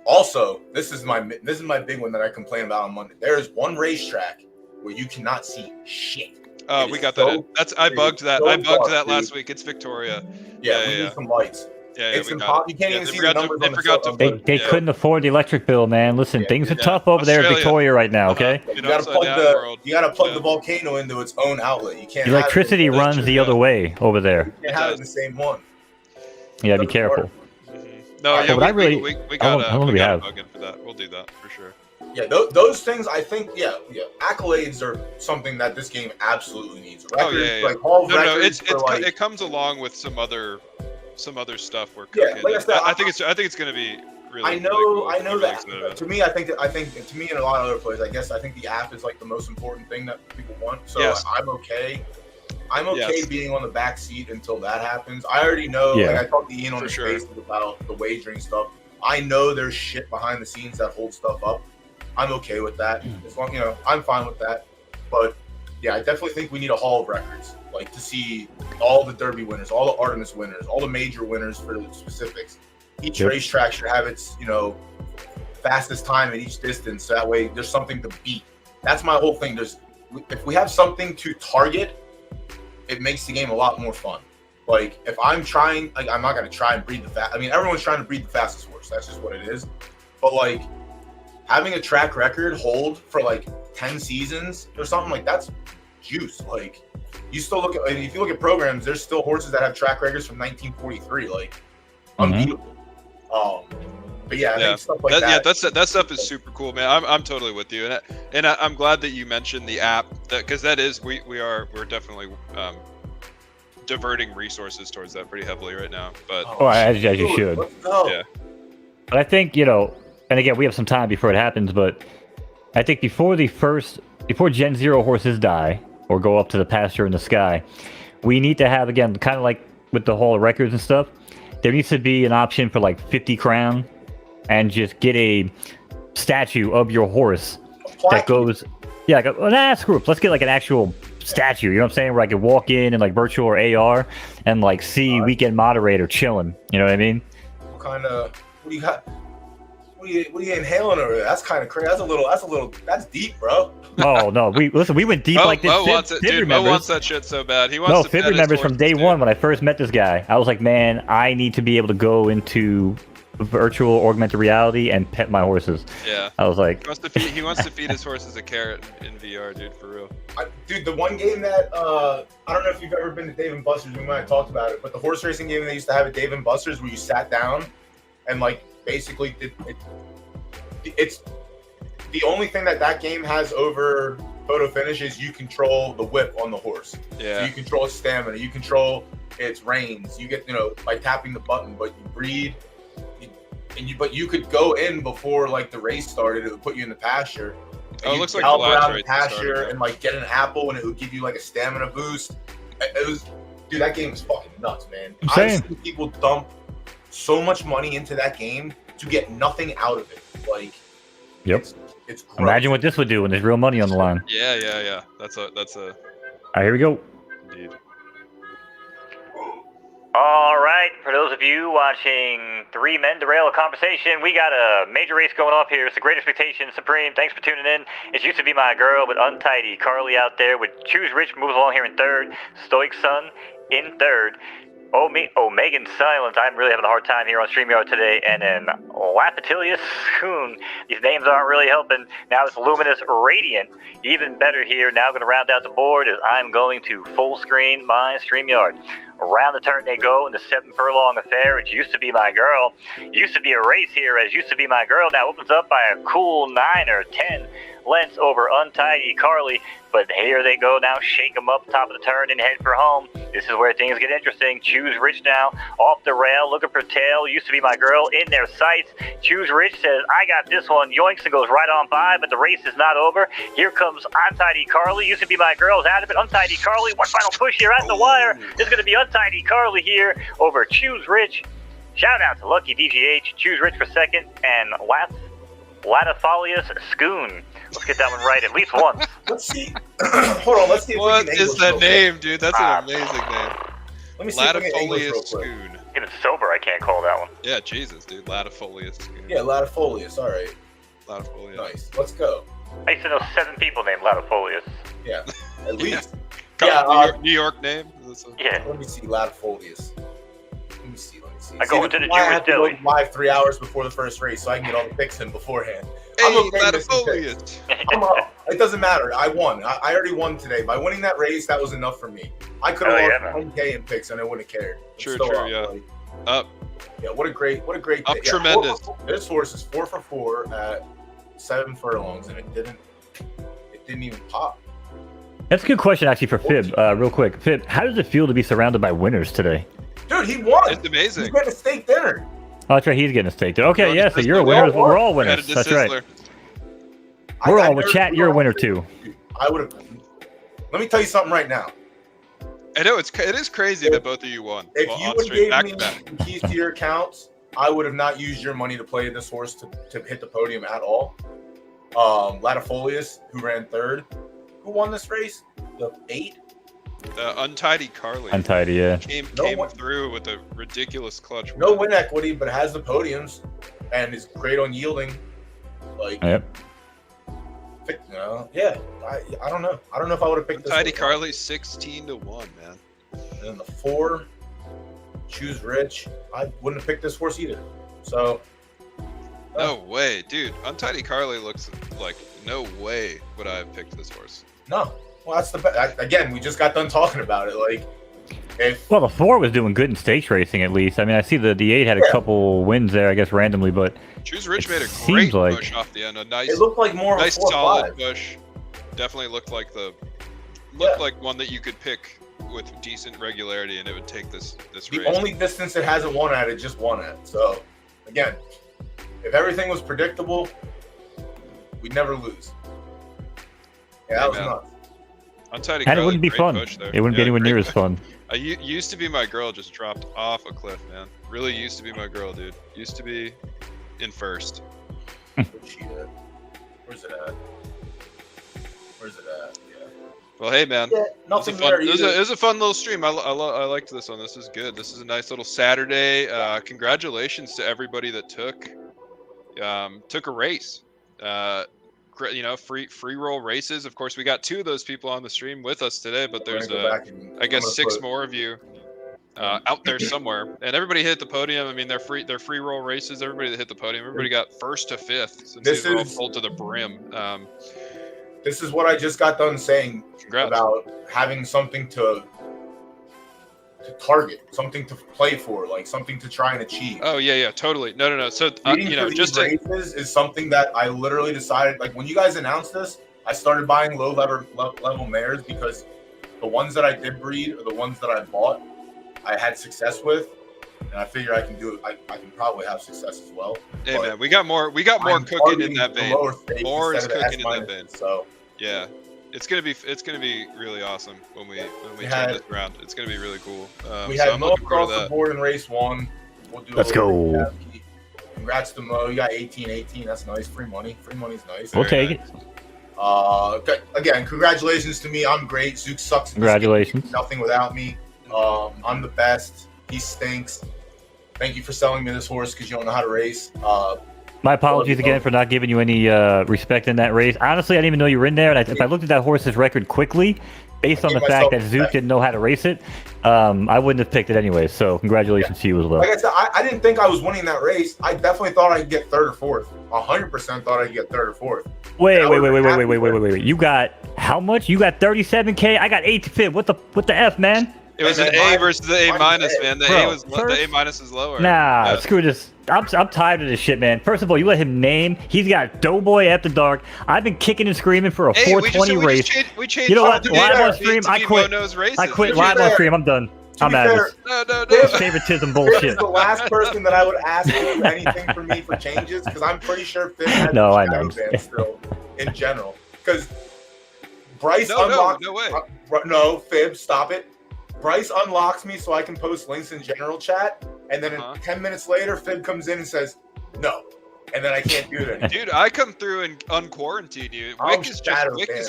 Also, this is my big one that I complain about on Monday. There is one racetrack where you cannot see shit. Oh, we got that in. I bugged that. I bugged that last week. It's Victoria. Yeah, we need some lights. Yeah, it's impossible. You can't even see the numbers on the They couldn't afford the electric bill, man. Listen, things are tough over there in Victoria right now, okay? You gotta plug the volcano into its own outlet. You can't. Electricity runs the other way over there. You can't have it in the same one. Yeah, be careful. No, yeah, we got a bug in for that. We'll do that for sure. Yeah, those things I think. Yeah. Accolades are something that this game absolutely needs. Records, like Hall of Records. It comes along with some other stuff we're cooking. Yeah, like I said, I think it's going to be really. I know that. To me, I think to me and a lot of other players, I think the app is like the most important thing that people want. So I'm okay. I'm okay being on the back seat until that happens. I already know. Like I talked to Ian on his Spaces about the wagering stuff. I know there's shit behind the scenes that holds stuff up. I'm okay with that. As long I'm fine with that. But yeah, I definitely think we need a Hall of Records, like to see all the Derby winners, all the Artemis winners, all the major winners for the specifics. Each racetrack should have its fastest time at each distance, so that way there's something to beat. That's my whole thing. If we have something to target, it makes the game a lot more fun. Like if I'm trying, I'm not gonna try and breed the fast. I mean, everyone's trying to breed the fastest horse. That's just what it is. But like having a track record hold for like 10 seasons or something, like that's juice. Like you still look at, if you look at programs, there's still horses that have track records from 1943, like unbeatable. But I think stuff like that. Yeah, that stuff is super cool, man. I'm totally with you, and I'm glad that you mentioned the app, because that is we're definitely diverting resources towards that pretty heavily right now. But as you should. Yeah. But I think and again we have some time before it happens, but I think before Gen Zero horses die or go up to the pasture in the sky, we need to have, again, kind of like with the Hall of Records and stuff, there needs to be an option for like 50 crown and just get a statue of your horse that goes, screw up. Let's get like an actual statue, you know what I'm saying, where I could walk in like virtual or AR and like see Weekend Moderator chilling, you know what I mean? What do you got? What are you inhaling over there? That's kind of crazy. That's deep, bro. Oh no, we went deep like this. Mo wants that shit so bad. He wants Fib remembers from day one when I first met this guy. I was like, man, I need to be able to go into virtual augmented reality and pet my horses. Yeah. I was like, he wants to feed his horses a carrot in VR, dude, for real. Dude, the one game that I don't know if you've ever been to Dave & Buster's. We might have talked about it, but the horse racing game they used to have at Dave & Buster's, where you sat down and like basically it's the only thing that game has over photo finish is you control the whip on the horse. Yeah. So you control its stamina, you control its reins. You get by tapping the button, but you breed. But you could go in before like the race started. It would put you in the pasture. It looks like around the pasture and like get an apple, and it would give you like a stamina boost. It was, dude, that game was fucking nuts, man. I've seen people dump so much money into that game to get nothing out of it. Like, it's gross. Imagine what this would do when there's real money on the line. Yeah. That's a. All right, here we go. Indeed. All right, for those of you watching Three Men Derail a Conversation, we got a major race going off here. It's the Great Expectation Supreme. Thanks for tuning in. It used to be my girl, but Untidy Carly out there with Choose Rich moves along here in third. Stoic Sun in third. Megan Silence, I'm really having a hard time here on StreamYard today, and then Lapatilius Coon. These names aren't really helping. Now it's Luminous Radiant. Even better here. Now going to round out the board as I'm going to full screen my StreamYard. Around the turn they go in the 7 furlong affair. It used to be my girl. Used to be a race here as used to be my girl. Now opens up by a cool 9 or 10 lengths over Untidy Carly. But here they go now. Shake them up top of the turn and head for home. This is where things get interesting. Choose Rich now off the rail. Looking for tail. Used to be my girl in their sights. Choose Rich says, I got this one. Yoinks and goes right on by, but the race is not over. Here comes Untidy Carly. Used to be my girl is out of it. Untidy Carly. One final push here at the wire. It's going to be Untidy Carly here over Choose Rich. Shout out to Lucky DGH. Choose Rich for second. And Latifolius Scoon. Let's get that one right at least once. Let's see. Hold on. Let's see. What is that name, dude? That's an amazing name. Let me see. Latifolius Scoon. Even sober, I can't call that one. Yeah, Jesus, dude. Latifolius Scoon. Yeah, Latifolius. All right. Latifolius. Nice. Let's go. I used to know 7 people named Latifolius. Yeah, at least. Yeah, New York name. Yeah. Let me see. Latifolius. Let me see. I go into the I Jewish have to deli. go live 3 hours before the first race, so I can get all the picks in beforehand. Hey, I'm okay missing Latifolius. I'm up. It doesn't matter. I won. I already won today. By winning that race, that was enough for me. I could have lost 1K in picks, and I wouldn't have cared. True, Still up, yeah. like, Up. Yeah, what a great Up day. Yeah, tremendous. This horse is 4 for 4 at 7 furlongs, and it didn't even pop. That's a good question, actually, for Fib. Real quick, Fib, how does it feel to be surrounded by winners today? Dude, he won. It's amazing. He's getting a steak dinner. Oh, that's right. He's getting a steak. Okay, No, yeah. So you're a Sizzler. winner. We're all Had a winners. That's right. Sizzler. We're I all with never- chat. You're a winner too. I would have. Let me tell you something right now. I know it is crazy that both of you won. If Well, you on would stream, gave me back to back. the keys to your accounts, I would have not used your money to play this horse to hit the podium at all. Latifolius, who ran third, who won this race? The 8. Untidy Carly Untidy, yeah. came one- through with a ridiculous clutch. No win equity, but has the podiums and is great on yielding. Like, Yep. yeah. I don't know. I don't know if I would have picked this. Untidy horse. Carly 16-1, man. And then the 4, Choose Rich. I wouldn't have picked this horse either. So. No way, dude. Untidy Carly looks like no way would I have picked this horse. No. Well, that's the best. Again, we just got done talking about it. Like, if Well, the 4 was doing good in stakes racing, at least. I mean, I see the 8 had a couple wins there, I guess, randomly, but Choose Rich It made a seems great like- push off the end. A nice, it looked like more of nice a 4 solid 5. push. Definitely looked like Yeah. like one that you could pick with decent regularity, and it would take this The race. only distance it hasn't won at, it just won at. So, again, if everything was predictable, we'd never lose. Yeah, that Hey, was man. nuts. Untidy and Carly, it wouldn't be great fun. push there. It wouldn't be Yeah, anywhere great near as push. fun. Used to be my girl just dropped off a cliff, man. Really used to be my girl, dude. Used to be in first. Where's she at? Where's it at? Where's it at? Yeah. Well, hey, man. Yeah, It was, nothing a fun, there it, was either. a, it was a fun little stream. I liked this one. This is good. This is a nice little Saturday. Congratulations to everybody that took a race. Free roll races. Of course, we got 2 of those people on the stream with us today, but We're there's gonna go back and- I guess I'm gonna 6 put- more of you out there somewhere. And everybody hit the podium. I mean, they're free roll races. Everybody that hit the podium, everybody got 1st to 5th since This they were all is- full to the brim. This is what I just got done saying Congrats. about having something to target, something to play for, like something to try and achieve. Oh yeah, totally. No. So Reading for these just to, races is something that I literally decided. Like when you guys announced this, I started buying low level mares because the ones that I did breed or the ones that I bought, I had success with, and I figure I can do it. I can probably have success as well. hey But man, we got more I'm cooking in targeting that the vein. lower stakes More is instead of the cooking in that S-minuses, vein. So Yeah, it's gonna be really awesome when we We turn had- this around. It's gonna be really cool. we so had I'm Mo looking forward across to the that. board in race 1. We'll do a Let's little go. recap. Congrats to Mo. You got 18. That's nice. Free money. Free money's nice. We'll Very take nice. it. Again, congratulations to me. I'm great. Zook sucks. Congratulations. Nothing without me. I'm the best. He stinks. Thank you for selling me this horse because you don't know how to race. My apologies again for not giving you any respect in that race. Honestly, I didn't even know you were in there. And if I looked at that horse's record quickly, based on the fact that Zook didn't know how to race it, I wouldn't have picked it anyway. So congratulations to you as well. Like I said, I didn't think I was winning that race. I definitely thought I'd get third or fourth. 100% thought I'd get third or fourth. Wait. You got how much? You got 37K. I got 8 to fit. What the F, man? It was an A versus the A minus, man. The A minus is lower. Nah, screw this. I'm tired of this shit, man. First of all, you let him name. He's got Doughboy After Dark. I've been kicking and screaming for a 420 race. We changed. You know what? Live on stream, I quit. I quit live on stream. I'm done. I'm out of this. No. Favoritism bullshit. This is the last person that I would ask to do anything for me for changes because I'm pretty sure Fib has I shadow know. ban still in general. Because Bryce unlocks. No way. No, Fib, stop it. Bryce unlocks me so I can post links in general chat, and then 10 minutes later, Fib comes in and says, no. And then I can't do it anymore. Dude, I come through and unquarantine you. Wick is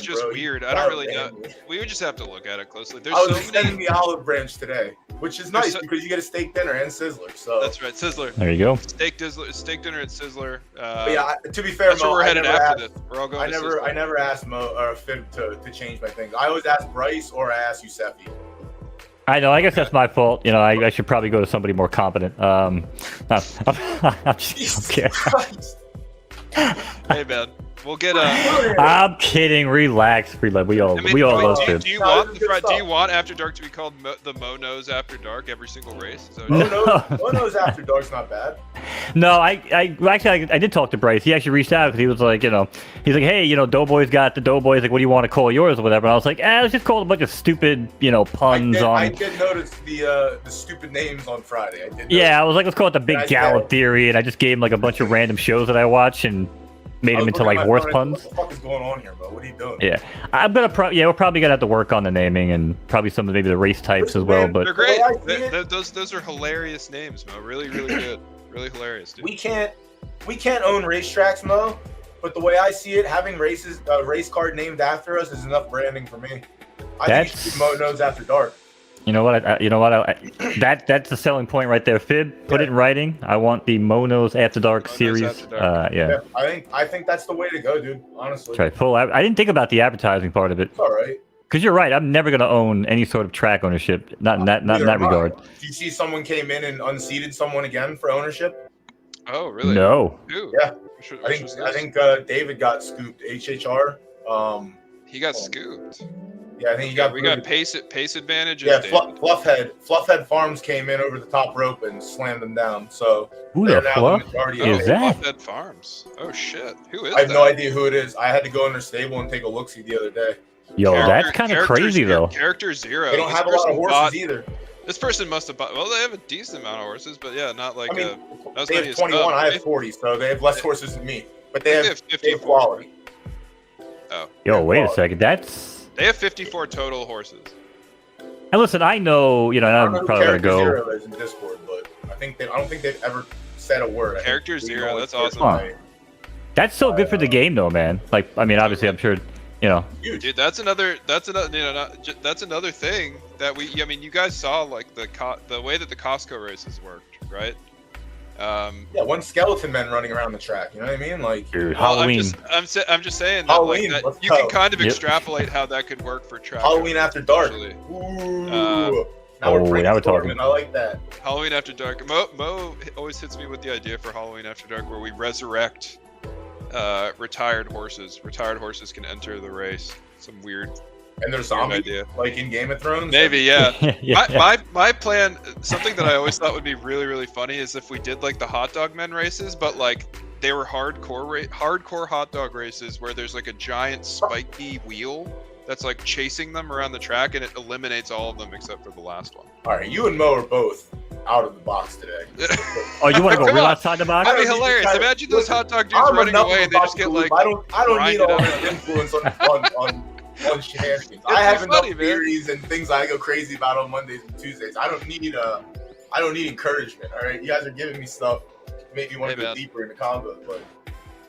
just weird. I don't really know. We would just have to look at it closely. There's I was so extending many... the olive branch today, which is nice because you get a steak dinner and Sizzler. So that's right, Sizzler. There you go. Steak dinner and Sizzler. But yeah, to be fair, that's Mo, where we're headed after this. We're all going. I never asked Mo or Fib to change my things. I always ask Bryce or I ask Yusefi. I know. I guess that's my fault. You know, I should probably go to somebody more competent. I'm just kidding. Hey man, we'll get I'm kidding. Relax. We all love do it. Do you want After Dark to be called the Mo Knows After Dark every single race? Mo Knows After Dark's not bad. No, I did talk to Bryce. He actually reached out because he was like, he's like, hey, Doughboy's got the Doughboys. Like, what do you want to call yours or whatever? And I was like, let's just call it a bunch of stupid, puns on. I did notice the stupid names on Friday. I was like, let's call it the Big Gallup Theory, and I just gave him like a bunch of random shows that I watch and made him into like horse puns. What the fuck is going on here, bro? What are you doing? Yeah, I'm gonna we're probably gonna have to work on the naming and probably some of maybe the race types as well. But they're great. Those are hilarious names, Mo. Really, really good. Really hilarious, dude. We can't own racetracks, Mo. But the way I see it, having race card named after us is enough branding for me. I think it should be Mo Knows After Dark. You know what? That's the selling point right there. Fib, put it in writing. I want the Mo Knows After Dark series. After Dark. Yeah. I think that's the way to go, dude. Honestly. Try full. I didn't think about the advertising part of it. It's all right. Because you're right. I'm never gonna own any sort of track ownership. Not in that regard. Do you see someone came in and unseated someone again for ownership? Oh, really? No. Who? Yeah. I think David got scooped. HHR. He got scooped. Yeah, I think he got. We got pace advantage. Yeah, Fluffhead Farms came in over the top rope and slammed them down. So who the fuck is that? Fluffhead Farms. Oh shit, who is? I have no idea who it is. I had to go in their stable and take a look-see the other day. Yo, that's kind of crazy though. Character Zero. They don't have a lot of horses either. This person must have bought. Well, they have a decent amount of horses, but yeah, not like. They have 21. I have 40, so they have less horses than me. But they have 54 quality. Oh. Yo, wait a second. They have 54 total horses. And listen, I know, I'm probably gonna go. Zero is in Discord, but I don't think they've ever said a word. Character Zero, that's awesome. Huh. That's so good for the game, though, man. Like, I mean, obviously, I'm sure, Dude, that's another thing that you guys saw like the way that the Costco races worked, right? One skeleton man running around the track. You know what I mean? Like, dude, Halloween. I'm just saying that, Halloween, that you can kind of extrapolate how that could work for track. Halloween After Dark. Now we're talking. I like that. Halloween After Dark. Mo always hits me with the idea for Halloween After Dark where we resurrect retired horses. Retired horses can enter the race. Some weird. And there's zombies, idea. Like in Game of Thrones? Maybe, yeah. My plan, something that I always thought would be really, really funny is if we did like the hot dog men races, but like they were hardcore hot dog races where there's like a giant spiky wheel that's like chasing them around the track and it eliminates all of them except for the last one. All right, you and Mo are both out of the box today. Oh, you want to go real outside the box? That'd be hilarious. Imagine those hot dog dudes running away and they just get like. I don't need all this influence on shenanigans. I have enough theories and things I go crazy about on Mondays and Tuesdays. I don't need encouragement. All right, you guys are giving me stuff to make me want to go deeper in the combo. But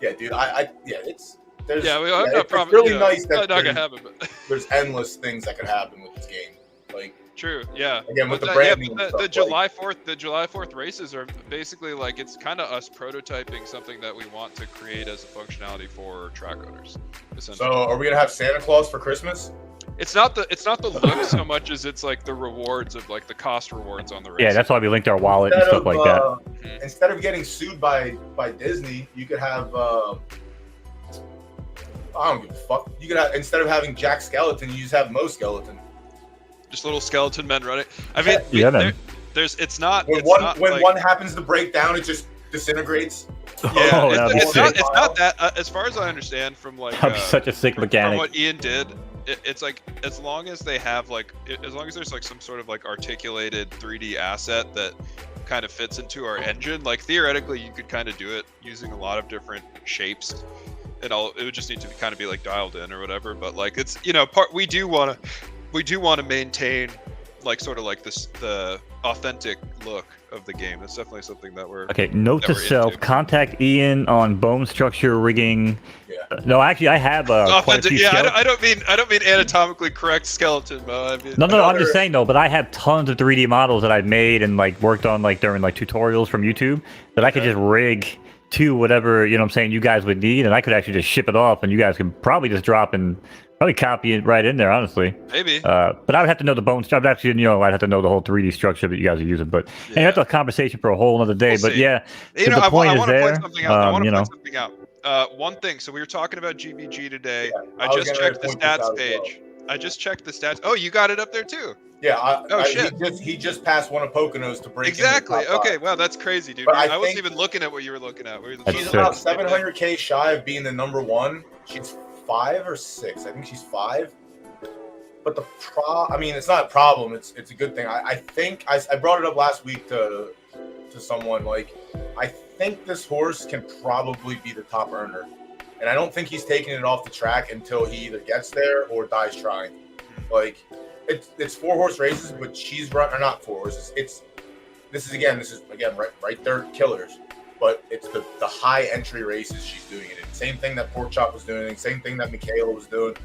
yeah, dude, it's I'm not it's really nice that not gonna happen, but there's endless things that could happen with this game. Like True. Yeah. Again, with the but branding yeah, and the stuff, July 4th, the July 4th races are basically like it's kind of us prototyping something that we want to create as a functionality for track owners. So, are we gonna have Santa Claus for Christmas? It's not the look so much as it's like the rewards of like the cost rewards on the race. Yeah, that's why we linked our wallet and stuff like that. Instead of getting sued by Disney, you could have. I don't give a fuck. You could have, instead of having Jack Skeleton, you just have Mo Skeleton. Just little skeleton men running. I mean, there's it's not. When one happens to break down, it just disintegrates. Yeah, it's not that. As far as I understand from like that'd be such a sick mechanic. From what Ian did, it's like as long as they have like as long as there's like some sort of like articulated 3D asset that kind of fits into our engine, like theoretically you could kind of do it using a lot of different shapes. It would just need to kind of be like dialed in or whatever. But like it's we do want to maintain like sort of like the authentic look of the game. That's definitely something that we're note to self: contact Ian on bone structure rigging. Yeah. No, actually, I have quite a few skeletons. I don't mean anatomically correct skeleton, Mo. I mean, no, I'm just saying though. But I have tons of 3D models that I've made and like worked on like during like tutorials from YouTube that I could just rig to whatever you guys would need, and I could actually just ship it off, and you guys could probably just drop and probably copy it right in there, honestly. Maybe. But I would have to know the bone structure. I'd have to know the whole 3D structure that you guys are using. But and that's a conversation for a whole other day. But yeah, I want to point something out. I want to point something out. One thing. So we were talking about GVG today. Yeah, I just checked the stats page. I just checked the stats. Oh, you got it up there too. Yeah. Shit. He just passed one of Poconos to break. Exactly. Okay. Wow, that's crazy, dude. I wasn't even looking at what you were looking at. She's about 700K shy of being the number one. She's 5 or 6. I think she's 5. But it's not a problem. It's a good thing. I think I brought it up last week to someone. Like, I think this horse can probably be the top earner, and I don't think he's taking it off the track until he either gets there or dies trying. Like, it's 4 horse races, but she's run or not 4 horses. This is again right there killers. But it's the high entry races she's doing it in. Same thing that Pork Chop was doing. Same thing that Michaela was doing.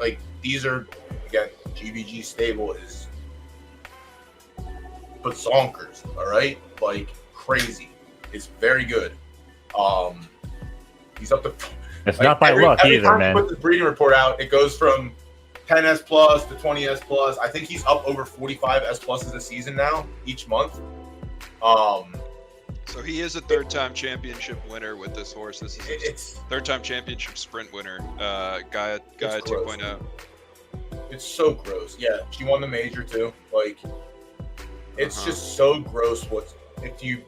Like, these are, again, GVG stable is bazonkers, all right? Like, crazy. It's very good. He's up to... It's not by luck either, man. Every time we put this breeding report out, it goes from 10 S plus to 20 S plus. I think he's up over 45 S pluses a season now, each month. So he is a 3rd-time championship winner with this horse. This is his 3rd-time championship sprint winner. Gaia 2.0. It's so gross. Yeah, she won the major too. Like, it's just so gross. If you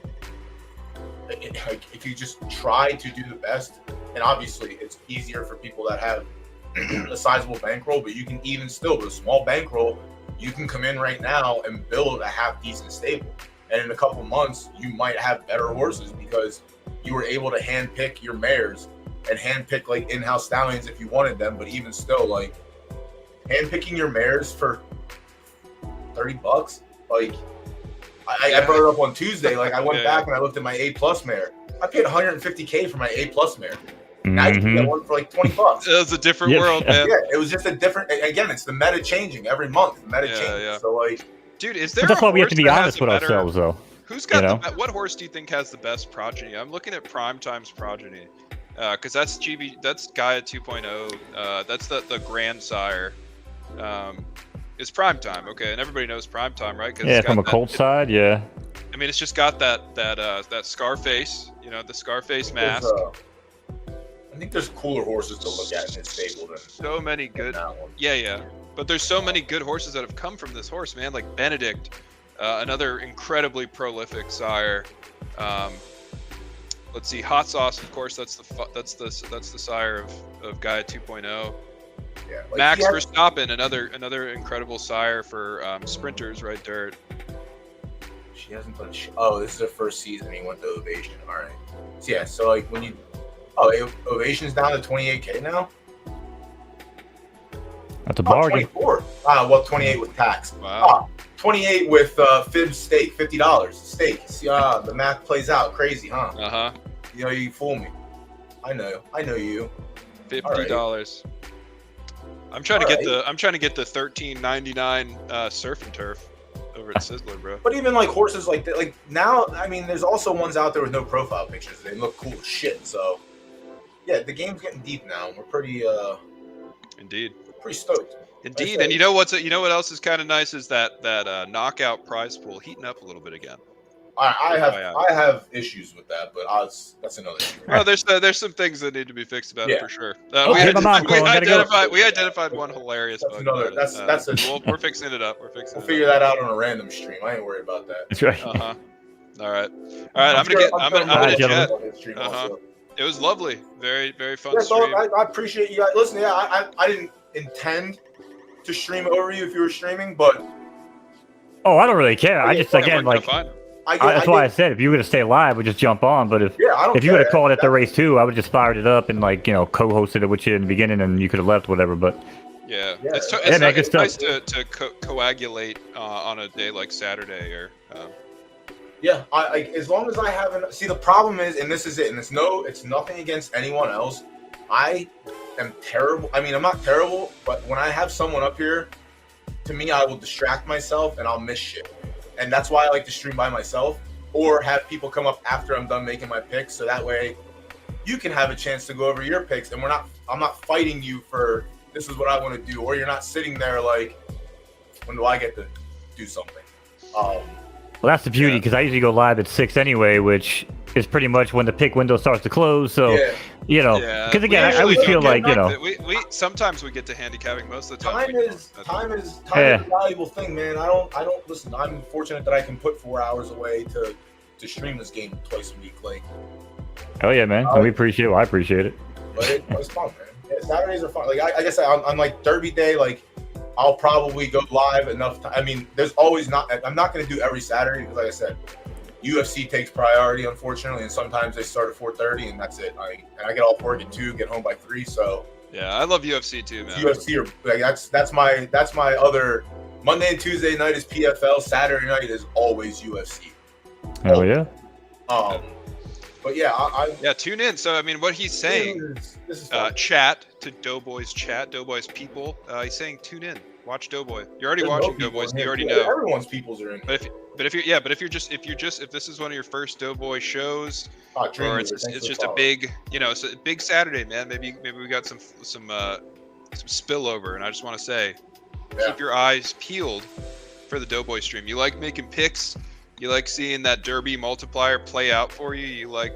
just try to do the best, and obviously it's easier for people that have a sizable bankroll, but you can even still with a small bankroll, you can come in right now and build a half decent stable. And in a couple months, you might have better horses because you were able to handpick your mares and handpick like in-house stallions if you wanted them. But even still, like, handpicking your mares for $30, like I brought it up on Tuesday. Like, I went back and I looked at my A+ mare. I paid $150K for my A+ mare. Now you can get one for like $20. It was a different world, man. Yeah, it was just a different. Again, it's the meta changing every month. The meta changes. Yeah. So like. Dude, is there? That's why we have to be honest with ourselves, though. Who's got what horse do you think has the best progeny? I'm looking at Primetime's progeny, because that's Gaia 2.0. That's the grandsire. Is Primetime okay? And everybody knows Primetime, right? Yeah, from a colt side, yeah. I mean, it's just got that Scarface, the Scarface mask. I think there's cooler horses to look at in this stable than so many good. Yeah. But there's so many good horses that have come from this horse, man. Like Benedict, another incredibly prolific sire. Let's see, Hot Sauce, of course. That's the sire of Gaia 2.0. Yeah, like Max Verstappen, another incredible sire for sprinters, right there. She hasn't done. This is her first season. He went to Ovation. All right. So yeah. So like when you, Ovation's down to 28K now. That's a bargain. 24. 28 with tax. Wow. 28 with fib stake, $50 stake. See, the math plays out crazy, huh? You fool me. I know you. $50. Right. I'm trying to get the $13.99 surf and turf over at Sizzler, bro. But even like horses like now, I mean, there's also ones out there with no profile pictures. They look cool as shit. So yeah, the game's getting deep now. We're pretty stoked. Indeed, and you know what else is kind of nice is that knockout prize pool heating up a little bit again. I have issues with that, but that's another issue. Well, there's some things that need to be fixed about it for sure. We identified one hilarious bug. We're fixing it up. We'll figure that out on a random stream. I ain't worried about that. That's right. All right. I'm gonna jet. It was lovely. Very, very fun stream. I appreciate you guys. Listen, I didn't intend to stream over you if you were streaming, but I don't really care. I just that's why I said if you were gonna stay live, we'd just jump on. But if you would have called it the race too, I would just fired it up and co-hosted it with you in the beginning, and you could have left whatever. But it's nice to coagulate on a day like Saturday or. Yeah, as long as I haven't. See, the problem is, and this is it, and it's nothing against anyone else. I am terrible. I mean, I'm not terrible, but when I have someone up here, to me, I will distract myself and I'll miss shit. And that's why I like to stream by myself or have people come up after I'm done making my picks. So that way you can have a chance to go over your picks and I'm not fighting you for this is what I want to do. Or you're not sitting there like, when do I get to do something? Well, that's the beauty because I usually go live at 6 anyway, which is pretty much when the pick window starts to close. So, because again, I always feel like, we sometimes we get to handicapping. Most of the time, time is a valuable thing, man. I don't listen. I'm fortunate that I can put 4 hours away to stream this game twice a week. Like, oh yeah, man. We appreciate it. I appreciate it. But it's fun, man. Yeah, Saturdays are fun. Like I guess on like Derby Day, like I'll probably go live enough time. I mean, there's always I'm not going to do every Saturday because, like I said, UFC takes priority, unfortunately, and sometimes they start at 4:30, and that's it. I get off work at 2, get home by 3. So yeah, I love UFC too, man. UFC, that's my other Monday and Tuesday night is PFL. Saturday night is always UFC. Oh yeah. But yeah, tune in. So I mean, what he's saying, this is chat to Doughboys people. He's saying tune in, watch Doughboy. You're already watching Doughboys. You already know. Everyone's peoples are in. But if this is one of your first Doughboy shows, or it's just a big, it's a big Saturday, man. Maybe we got some spillover, and I just want to say, keep your eyes peeled for the Doughboy stream. You like making picks. You like seeing that Derby multiplier play out for you. You like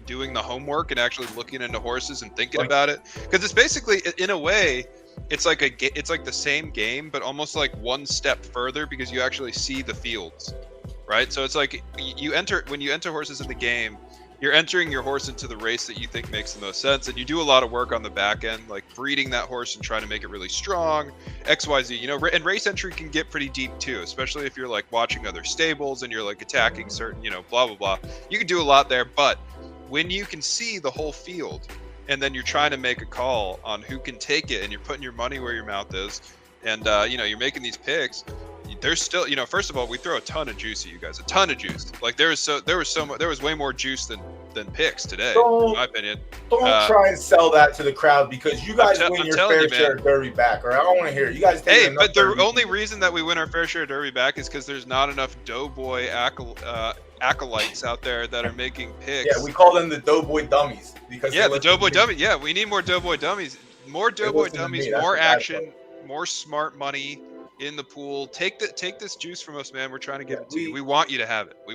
doing the homework and actually looking into horses and thinking about it. Because it's basically, in a way, it's like the same game, but almost like one step further because you actually see the fields, right? So it's like when you enter horses in the game, you're entering your horse into the race that you think makes the most sense, and you do a lot of work on the back end, like breeding that horse and trying to make it really strong, XYZ, and race entry can get pretty deep too, especially if you're like watching other stables and you're like attacking certain, blah, blah, blah. You can do a lot there, but when you can see the whole field and then you're trying to make a call on who can take it and you're putting your money where your mouth is and, you're making these picks, there's still, first of all, we throw a ton of juice at you guys, a ton of juice. Like there was way more juice than picks today, in my opinion. Don't try and sell that to the crowd because you guys win your fair share of Derby back, or I don't want to hear it. You guys. But the only reason that we win our fair share of Derby back is because there's not enough Doughboy acolytes out there that are making picks. Yeah, we call them the Doughboy dummies because the Doughboy dummies. Yeah, we need more Doughboy dummies, more Doughboy dummies, more action, more smart money in the pool. Take this juice from us, man. We're trying to give it to you. We want you to have it. We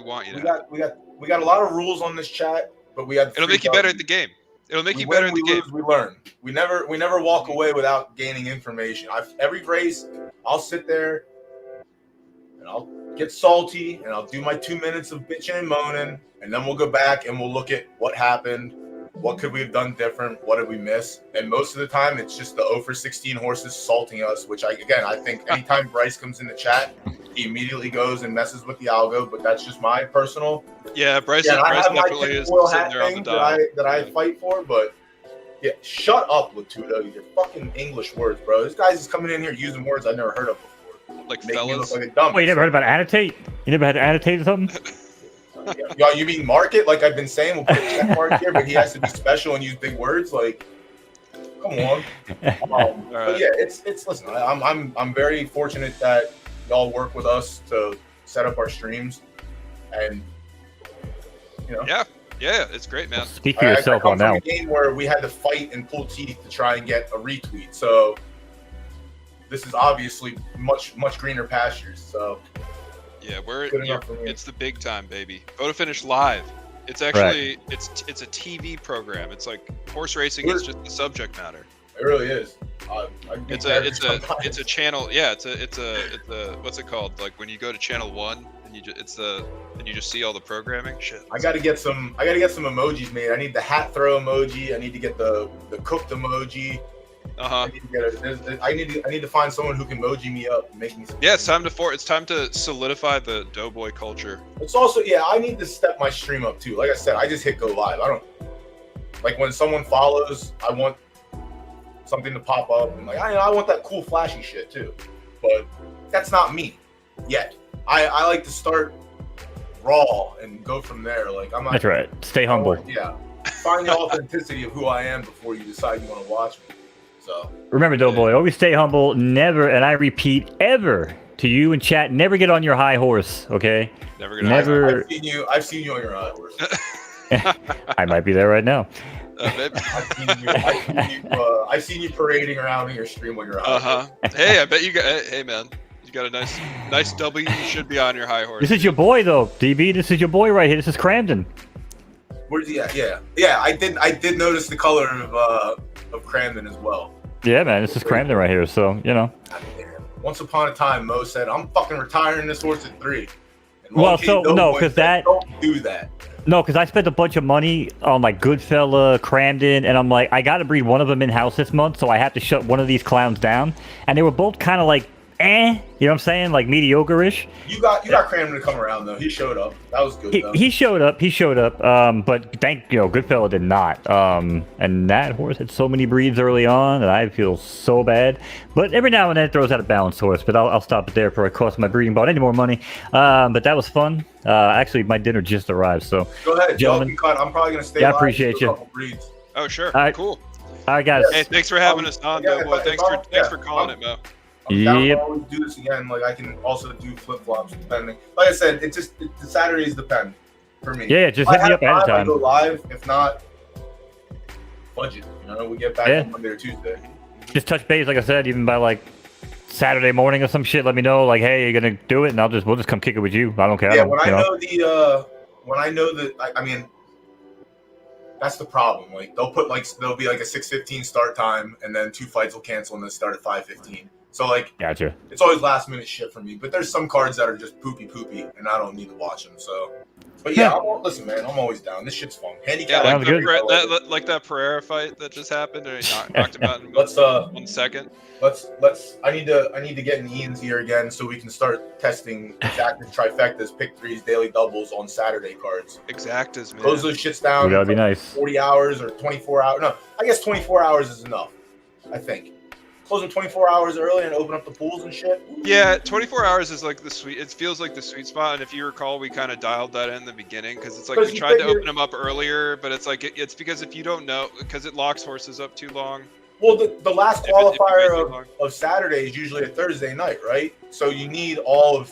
got a lot of rules on this chat, but it'll make you better at the game. It'll make you better at the game. We learn. We never walk away without gaining information. Every race, I'll sit there and I'll get salty and I'll do my 2 minutes of bitching and moaning, and then we'll go back and we'll look at what happened. What could we have done different? What did we miss? And most of the time, it's just the 0 for 16 horses salting us, which I think anytime Bryce comes in the chat, he immediately goes and messes with the algo, but that's just my personal. Yeah, Bryce definitely is sitting there on the dial. That I fight for, but yeah, shut up, Latudo. Your fucking English words, bro. This guy's just coming in here using words I've never heard of before. Like making me fellas. look like a dumb. Wait, you never heard about annotate? You never had to annotate or something? Yeah, you mean market? Like I've been saying, we'll put a check mark here, but he has to be special and use big words. Like, Come on. But yeah, it's listen. I'm very fortunate that y'all work with us to set up our streams, and you know. Yeah, it's great, man. Speak for yourself on that one. A game where we had to fight and pull teeth to try and get a retweet, so this is obviously much greener pastures. So yeah, it's the big time, baby. Photo Finish Live. It's actually it's a TV program. It's like horse racing is just the subject matter. It really is. It's a channel. Yeah, it's a what's it called? Like when you go to channel 1 and you just see all the programming. Shit. I gotta get some emojis made. I need the hat throw emoji. I need to get the cooked emoji. I need to find someone who can emoji me up and make me. Yeah, it's time to solidify the Doughboy culture. It's also I need to step my stream up too. Like I said, I just hit go live. I don't like when someone follows. I want something to pop up and I want that cool flashy shit too. But that's not me yet. I like to start raw and go from there. Like I'm not. That's right. Stay humble. Yeah. Find the authenticity of who I am before you decide you want to watch me. So remember, Doughboy, always stay humble. Never, and I repeat, ever to you and chat, never get on your high horse. Okay. Never. I've seen you on your high horse. I might be there right now. I've seen you parading around in your stream when you're high. Hey, I bet you got. Hey, man, you got a nice W. You should be on your high horse. This is your boy, though, DB. This is your boy right here. This is Cramden. Where's he at? Yeah. I did notice the color of Cramden as well. Yeah, man. This is Cramden right here. So Once upon a time, Mo said, "I'm fucking retiring this horse at 3." Well, because don't do that. No, because I spent a bunch of money on like Goodfella, Cramden, and I'm like, I got to breed one of them in house this month, so I have to shut one of these clowns down. And they were both kind of like, you know what I'm saying, like mediocre-ish. You got Cramden to come around though. He showed up. That was good. He showed up. But Goodfella did not. And that horse had so many breeds early on that I feel so bad. But every now and then it throws out a balanced horse. But I'll stop it there before I cost my breeding bought any more money. But that was fun. Actually, my dinner just arrived. So go ahead, gentlemen. I'm probably gonna stay. Yeah, I appreciate you. Oh sure. Cool. All right, guys. Hey, thanks for having us on, Doughboy. Thanks for calling it, Mo. I'm down to always do this again. Like I can also do flip flops depending. Like I said, the Saturdays depend for me. Yeah, just hit me up anytime. I go live. If not, budget. We get back on Monday or Tuesday. Just touch base, like I said, even by like Saturday morning or some shit. Let me know, like, hey, you're gonna do it, and we'll just come kick it with you. I don't care. Yeah, when I know that, I mean, that's the problem. Like there'll be like a 6:15 start time, and then 2 fights will cancel and then start at 5:15. So like, gotcha. It's always last minute shit for me. But there's some cards that are just poopy, and I don't need to watch them. So, but listen, man, I'm always down. This shit's fun. Handicap. Yeah, like that Pereira fight that just happened, or he knocked him out in 1 second. I need to get in Ian's ear again so we can start testing exactas, trifectas, pick threes, daily doubles on Saturday cards. Exactas, man. Close those shits down. That'd be nice. 40 hours or 24 hours. No, I guess 24 hours is enough. I think. Close them 24 hours early and open up the pools and shit. Yeah, 24 hours is like it feels like the sweet spot. And if you recall, we kind of dialed that in the beginning because it's like we tried to open them up earlier, but it's like it's because if you don't know, because it locks horses up too long. Well, the last qualifier of Saturday is usually a Thursday night, right? So you need all of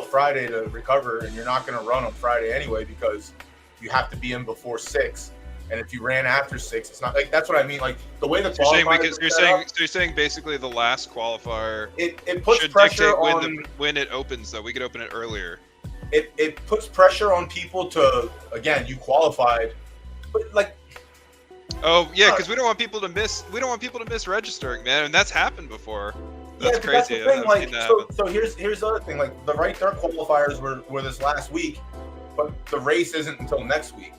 Friday to recover, and you're not going to run on Friday anyway because you have to be in before 6. And if you ran after 6, it's not like that's what I mean. Like the way the qualifiers you're saying basically the last qualifier it puts pressure on when it opens though. We could open it earlier. It puts pressure on people to you qualified, but like. Oh yeah, because we don't want people to miss. We don't want people to miss registering, man, and that's happened before. That's crazy. That's the thing. So here's the other thing. Like the right dirt qualifiers were this last week, but the race isn't until next week.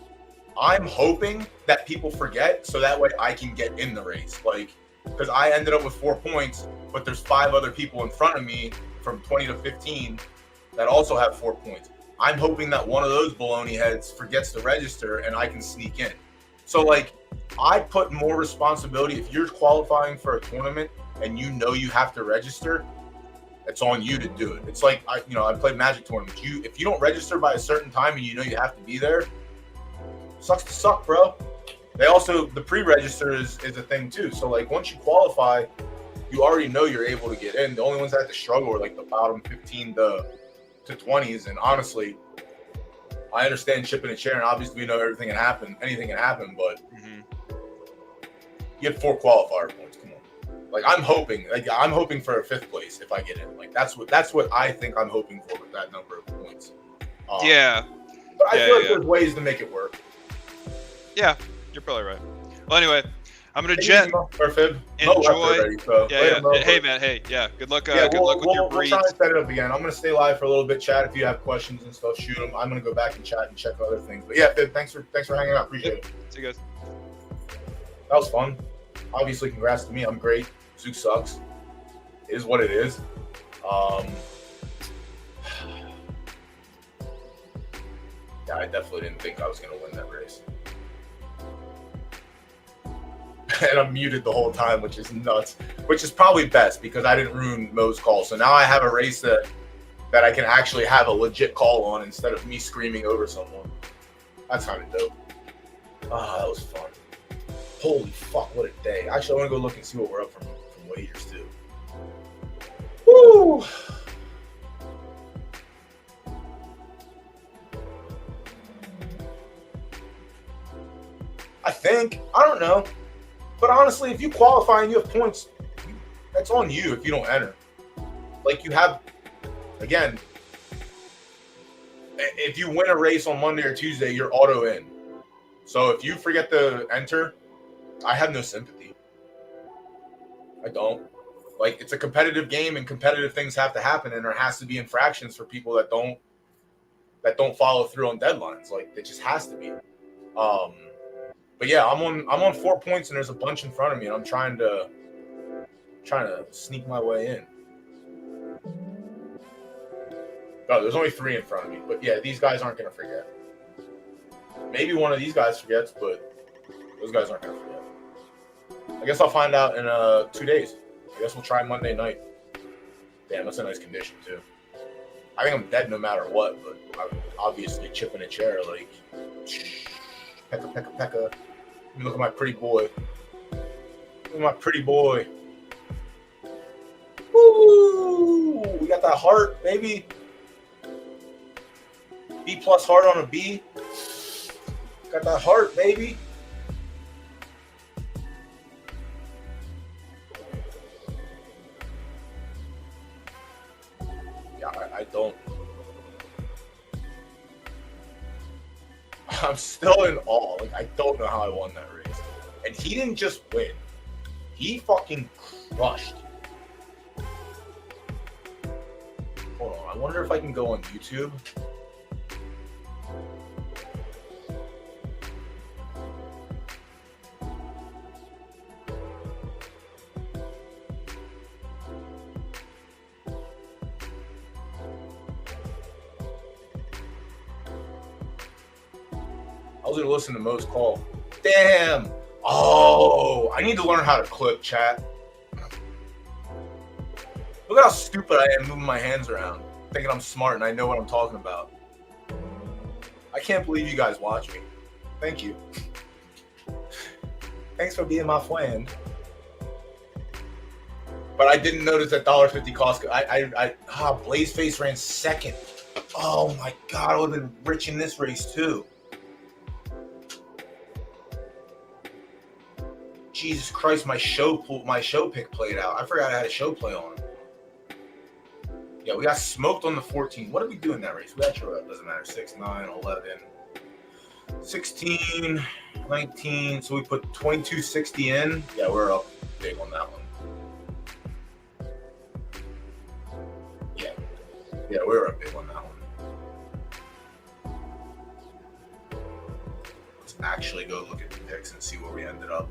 I'm hoping that people forget so that way I can get in the race. Like, because I ended up with 4 points, but there's 5 other people in front of me from 20 to 15 that also have 4 points. I'm hoping that one of those baloney heads forgets to register and I can sneak in. So like, I put more responsibility. If you're qualifying for a tournament and you have to register, it's on you to do it. It's like, I played Magic tournaments. If you don't register by a certain time and you have to be there, sucks to suck, bro. They also, the pre-register is a thing too. So like once you qualify, you already know you're able to get in. The only ones that have to struggle are like the bottom 15 to 20s. And honestly, I understand chipping a chair, and obviously we know anything can happen, but you have 4 qualifier points. Come on. Like I'm hoping for a 5th place if I get in. Like that's what I think I'm hoping for with that number of points. Yeah. But I feel like there's ways to make it work. Yeah, you're probably right. Well, anyway, I'm gonna jet. Enjoy. Hey man. Hey. Yeah. Good luck. Good luck with your breeds. We'll try and set it up again. I'm gonna stay live for a little bit. Chat if you have questions and stuff. Shoot them. I'm gonna go back and chat and check other things. But yeah, Fib, thanks for hanging out. Appreciate it. See you guys. That was fun. Obviously, congrats to me. I'm great. Zook sucks. It is what it is. Yeah, I definitely didn't think I was gonna win that race. And I'm muted the whole time, which is nuts. Which is probably best because I didn't ruin Mo's call. So now I have a race that I can actually have a legit call on instead of me screaming over someone. That's kind of dope. Ah, that was fun. Holy fuck, what a day. Actually, I want to go look and see what we're up from wagers too. Woo! I don't know. But honestly, if you qualify and you have points, that's on you if you don't enter. Like you have, again, if you win a race on Monday or Tuesday, you're auto in. So if you forget to enter, I have no sympathy. I don't. Like it's a competitive game and competitive things have to happen and there has to be infractions for people that don't follow through on deadlines. Like it just has to be. But yeah, I'm on 4 points and there's a bunch in front of me and I'm trying to sneak my way in. Oh, there's only 3 in front of me. But yeah, these guys aren't gonna forget. Maybe one of these guys forgets, but those guys aren't gonna forget. I guess I'll find out in 2 days. I guess we'll try Monday night. Damn, that's a nice condition too. I think I'm dead no matter what, but I'm obviously chipping a chair like pekka pekka pekka. Let me look at my pretty boy. Look at my pretty boy. Woo! We got that heart, baby. B+ heart on a B. Got that heart, baby. Yeah, I don't. I'm still in awe. Like, I don't know how I won that race. And he didn't just win. He fucking crushed. Hold on. I wonder if I can go on YouTube. I was going to listen to Mo's call. Damn. Oh, I need to learn how to clip, chat. Look at how stupid I am moving my hands around, thinking I'm smart and I know what I'm talking about. I can't believe you guys watch me. Thank you. Thanks for being my friend. But I didn't notice that $1.50 Costco. Blazeface ran second. Oh my God, I would have been rich in this race too. Jesus Christ, my show pick played out. I forgot I had a show play on. Yeah, we got smoked on the 14. What did we do in that race? We actually up. Doesn't matter. 6, 9, 11, 16, 19. So we put 2260 in. Yeah, we're up big on that one. Yeah, we were up big on that one. Let's actually go look at the picks and see where we ended up.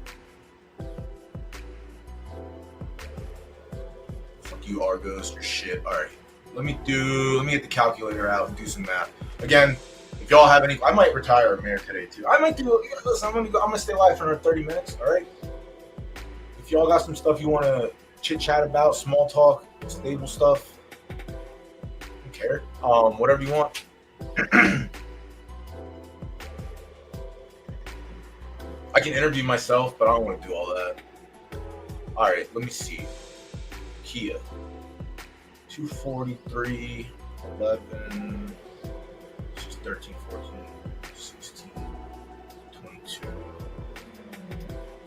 Fuck you, Argos, your shit. All right, let me get the calculator out and do some math. Again, if y'all have any, I might retire a mare today too. I might do. Listen, I'm gonna stay live for another 30 minutes. All right. If y'all got some stuff you want to chit chat about, small talk, stable stuff, I don't care. Whatever you want. I can interview myself, but I don't want to do all that. All right, let me see. Kia. 243, 11, 13, 14, 16, 22,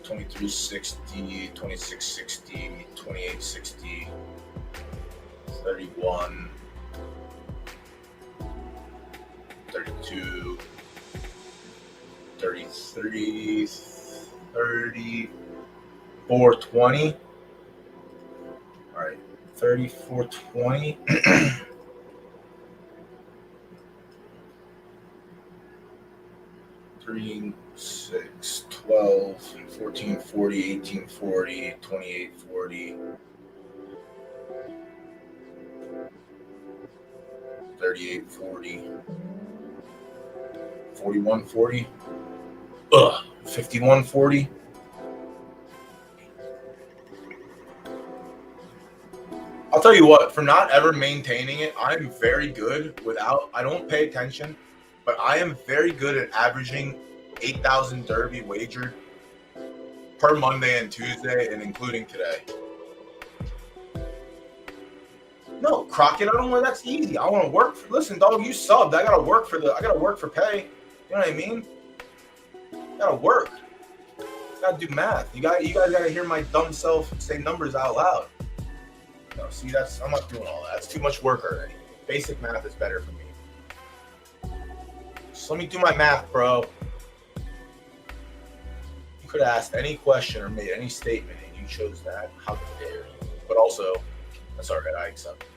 2360, 2660, 2860, 31, 32, 33, 30, 420. All right, 3420. 3, 6, 12, 14, 40, 18, 40, 28, 40, 38, 40, 41, 40, 51, 40. I'll tell you what, for not ever maintaining it, I'm very good I don't pay attention, but I am very good at averaging 8,000 Derby wagered per Monday and Tuesday, and including today. No, Crockett, I don't want. That's easy. I want to work. Listen, dog, you subbed. I gotta work for pay. You know what I mean? Gotta work. Gotta do math. You guys gotta hear my dumb self say numbers out loud. No, see, I'm not doing all that. It's too much work already. Basic math is better for me. So let me do my math, bro. You could have asked any question or made any statement, and you chose that. How dare you? But also, that's all right. I accept it.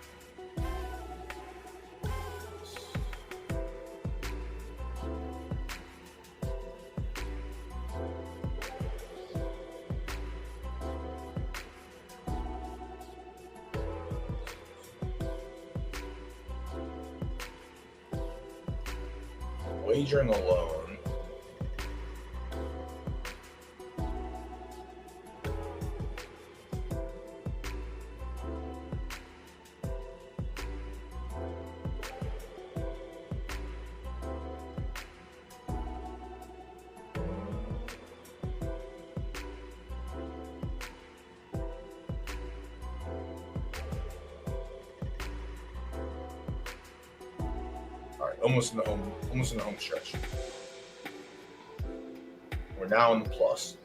Wagering alone. All right, almost in the home stretch. We're now in the plus.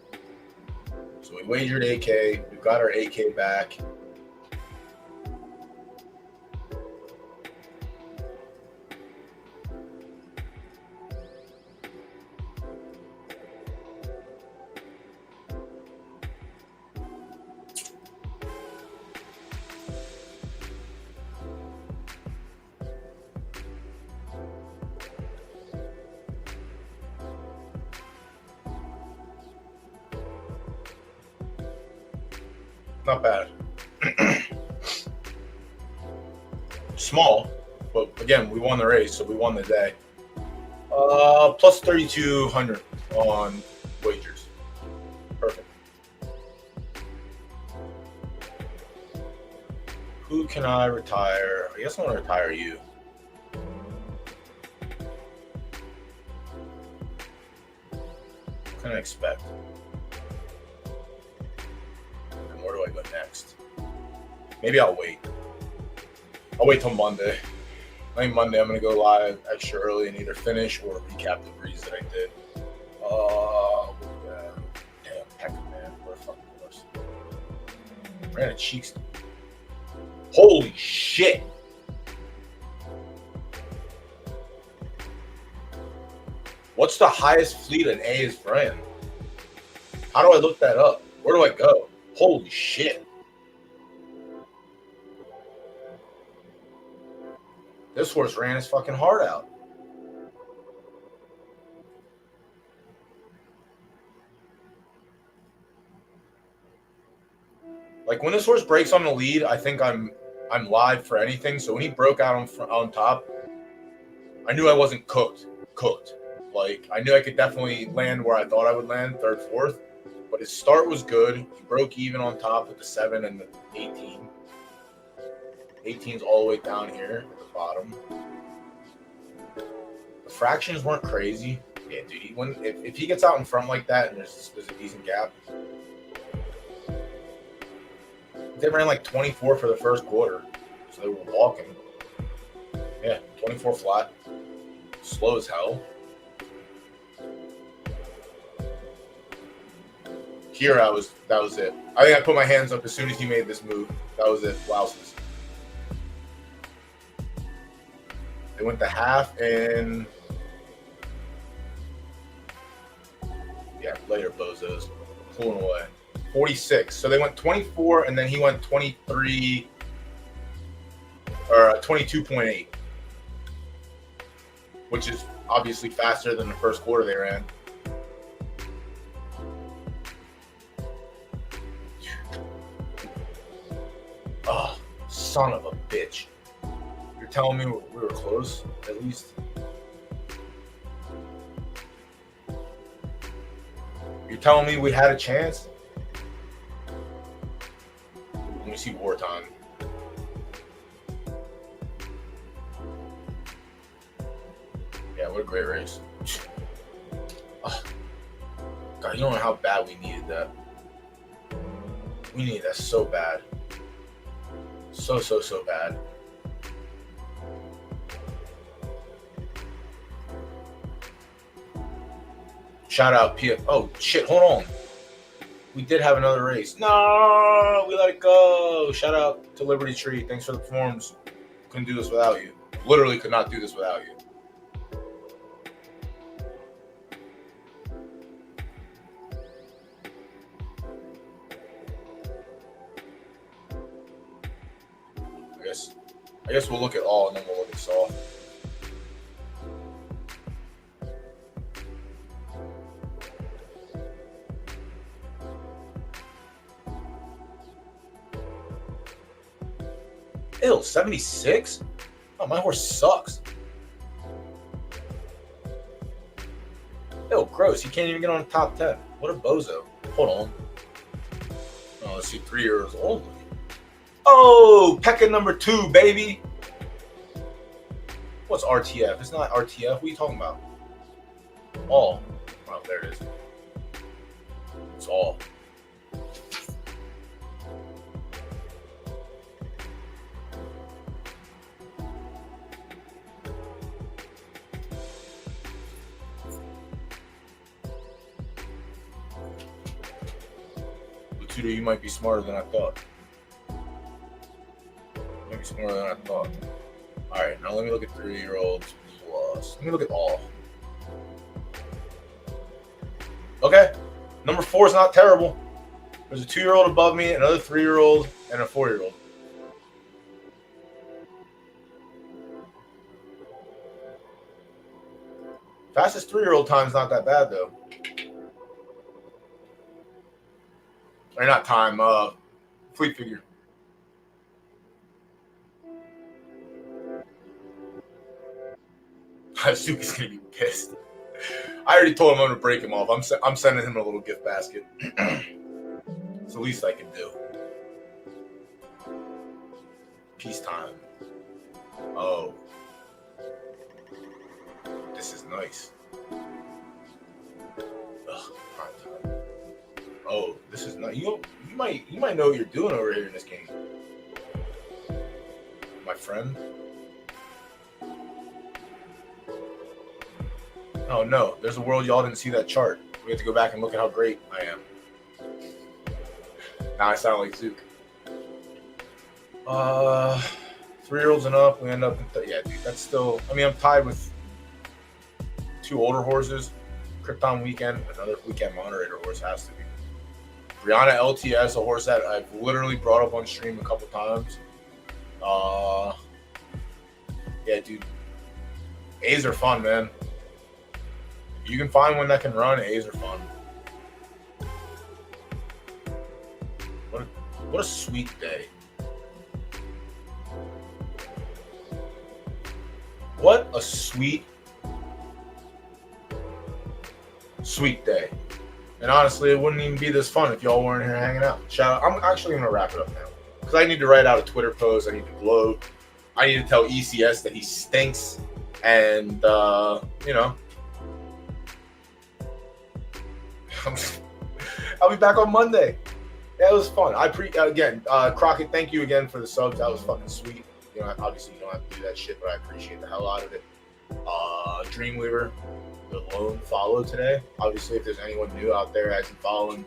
So we wagered 8K. We've got our 8K back. Not bad. Small, but again, we won the race, so we won the day. Plus 3,200 on wagers. Perfect. Who can I retire? I guess I want to retire you. What can I expect? Where do I go next? Maybe I'll wait. I'll wait till Monday. I think Monday I'm going to go live extra early and either finish or recap the breeze that I did. Damn, heck, man. Where the fuck was? Ran a cheeks. Holy shit. What's the highest fleet an A is ran? How do I look that up? Where do I go? Holy shit. This horse ran his fucking heart out. Like when this horse breaks on the lead, I think I'm live for anything. So when he broke out on top, I knew I wasn't cooked. Like I knew I could definitely land where I thought I would land, third, fourth. But his start was good. He broke even on top with the 7 and the 18. 18's all the way down here at the bottom. The fractions weren't crazy. Yeah, dude. If he gets out in front like that and there's a decent gap, they ran like 24 for the first quarter, so they were walking. Yeah, 24 flat, slow as hell. Here, that was it. I think I put my hands up as soon as he made this move. That was it. Wowzers. They went to half and yeah, later bozos pulling away. 46. So they went 24, and then he went 23 or 22.8, which is obviously faster than the first quarter they ran. Oh, son of a bitch. You're telling me we were close, at least? You're telling me we had a chance? Let me see wartime. Yeah, what a great race. Oh, God, you don't know how bad we needed that. We needed that so bad. So bad. Shout out PF. Oh, shit, hold on. We did have another race. No, we let it go. Shout out to Liberty Tree. Thanks for the forms. Couldn't do this without you. Literally could not do this without you. I guess we'll look at all and then we'll look at Saw. Ew, 76? Oh, my horse sucks. Ew, gross. He can't even get on the top 10. What a bozo. Hold on. Oh, let's see, 3 years old. Oh, Pekka number 2, baby. What's RTF? It's not RTF. What are you talking about? All. Oh, there it is. It's all. Latuda, you might be smarter than I thought. Maybe smarter than I thought. All right, now let me look at 3-year-olds plus. Let me look at all. Okay, number 4 is not terrible. There's a 2-year-old above me, another 3-year-old, and a 4-year-old. Fastest 3-year-old time is not that bad though. Or not time, fleet figure. Suki's gonna be pissed. I already told him I'm gonna break him off. I'm sending him a little gift basket. It's the least I can do. Peacetime. Oh, this is nice. Ugh, prime time. Oh, this is nice. You might know what you're doing over here in this game, my friend. Oh no, there's a world y'all didn't see that chart. We have to go back and look at how great I am. Now I sound like Zook. 3-year-olds and up, we end up in yeah, dude, that's still, I mean, I'm tied with 2 older horses. Krypton Weekend, another Weekend Moderator horse has to be. Brianna LTS, a horse that I've literally brought up on stream a couple times. Yeah, dude. A's are fun, man. If you can find one that can run, A's are fun. What a sweet day. What a sweet day. And honestly, it wouldn't even be this fun if y'all weren't here hanging out. Shout out. I'm actually going to wrap it up now. Because I need to write out a Twitter post. I need to gloat. I need to tell ECS that he stinks. And, you know, I'll be back on Monday. That was fun. Crockett, thank you again for the subs. That was fucking sweet. You know, obviously you don't have to do that shit, but I appreciate the hell out of it. Dreamweaver, the lone follow today. Obviously, if there's anyone new out there that isn't following,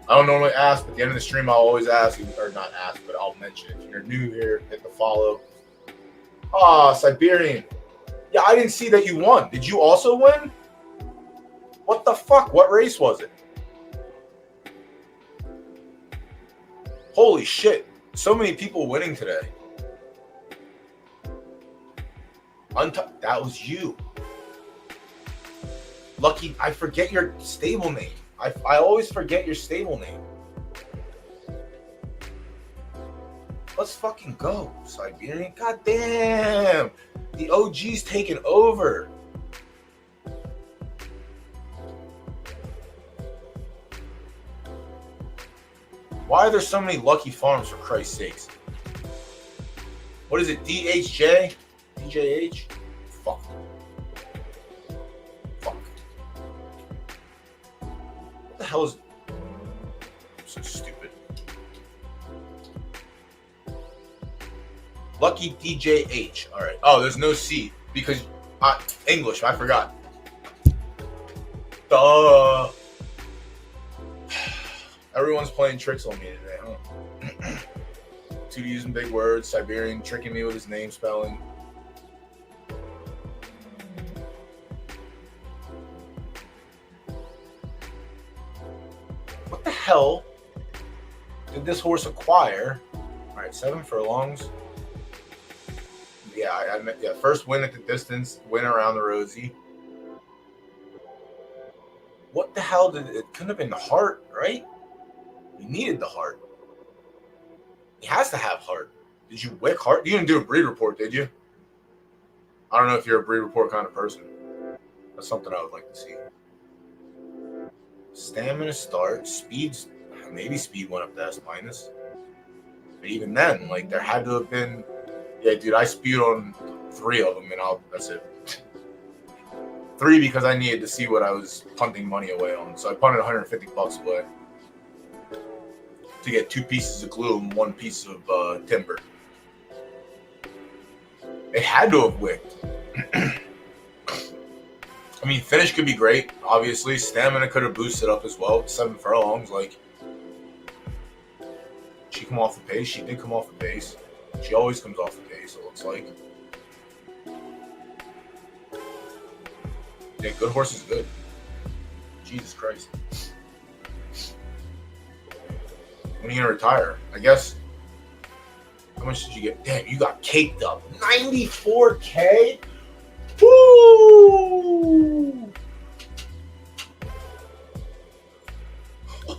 I don't normally ask, but at the end of the stream, I'll always ask, or not ask, but I'll mention it. If you're new here, hit the follow. Siberian. Yeah, I didn't see that you won. Did you also win? What the fuck? What race was it? Holy shit. So many people winning today. That was you. Lucky, I forget your stable name. I always forget your stable name. Let's fucking go, Siberian. God damn. The OG's taking over. Why are there so many Lucky Farms, for Christ's sakes? What is it, DHJ? DJH? Fuck. What the hell is... I'm so stupid. Lucky DJH. All right. Oh, there's no C because English. I forgot. Duh. Everyone's playing tricks on me today, huh? Two using big words. Siberian tricking me with his name spelling. What the hell did this horse acquire? All right, 7 furlongs. Yeah, first win at the distance, win around the Rosie. What the hell did it? Couldn't have been the heart, right? You needed the heart. He has to have heart. Did you wick heart? You didn't do a breed report, did you? I don't know if you're a breed report kind of person. That's something I would like to see. Stamina start, speeds, maybe speed went up to S-. But even then, like, there had to have been, yeah, dude, I spewed on 3 of them, and that's it. 3 because I needed to see what I was punting money away on. So I punted $150 away to get 2 pieces of glue and 1 piece of timber. It had to have wicked. I mean, finish could be great, obviously. Stamina could have boosted up as well. 7 furlongs, like, she come off the pace. She did come off the pace. She always comes off the pace, it looks like. Yeah, good horse is good. Jesus Christ. When are you going to retire? I guess. How much did you get? Damn, you got caked up. 94K? Woo!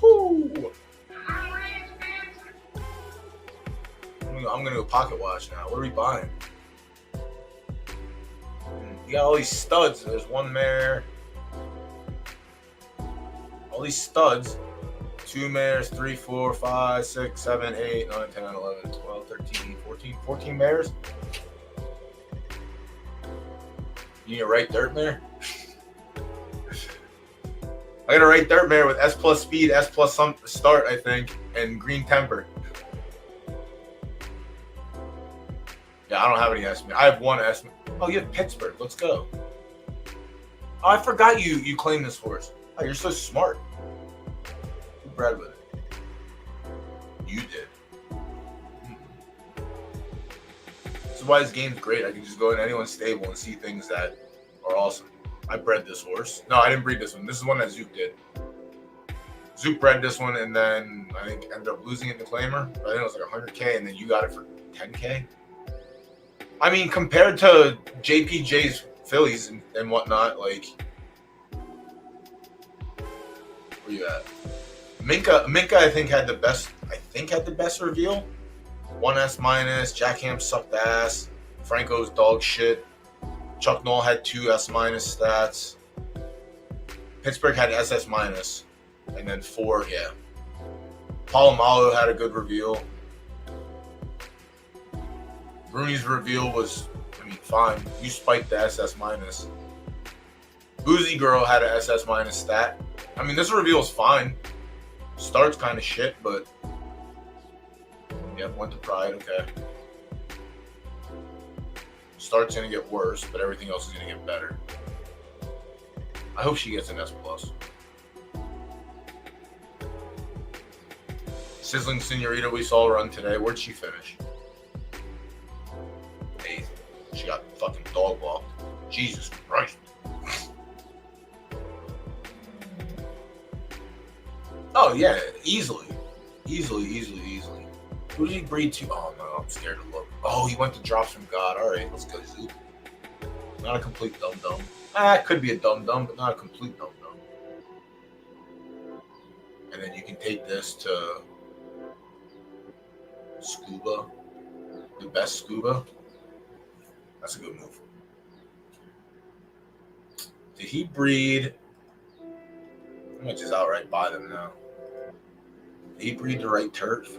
Ooh. I'm going to go pocket watch now. What are we buying? You got all these studs. There's one mare. All these studs. 2 mares, 3, 4, 5, 6, 7, 8, 9, 10, 11, 12, 13, 14 mares. You need a right dirt mare? I got a right dirt mare with S+ speed, S+ some start, I think, and green temper. Yeah, I don't have any estimate. I have 1 estimate. Oh, you have Pittsburgh. Let's go. Oh, I forgot you claimed this horse. Oh, you're so smart. Who bred with it? You did. This is why this game's great. I can just go in anyone's stable and see things that are awesome. I bred this horse. No, I didn't breed this one. This is one that Zook did. Zook bred this one and then I think ended up losing it in the claimer. I think it was like 100K and then you got it for 10K. I mean, compared to JPJ's fillies and whatnot, like, where you at? Minka, I think had the best. Had the best reveal. 1 S-. Jack Ham sucked ass. Franco's dog shit. Chuck Noll had 2 S- stats. Pittsburgh had SS-, and then 4. Yeah. Palomalo had a good reveal. Rooney's reveal was, I mean, fine. You spiked the SS-. Boozy Girl had an SS- stat. I mean, this reveal is fine. Start's kind of shit, but yeah, went to Pride. Okay. Start's gonna get worse, but everything else is gonna get better. I hope she gets an S+. Sizzling Senorita we saw run today. Where'd she finish? 8th. She got fucking dog walked. Jesus Christ. Oh yeah, easily. Who did he breed to? Oh no, I'm scared to look. Oh, he went to Drops from God. Alright, let's go Zoop. Not a complete dum-dum. It could be a dum-dum, but not a complete dum-dum. And then you can take this to Scuba. The best Scuba. That's a good move. Did he breed? I'm gonna just outright buy them now. Did he breed the right turf?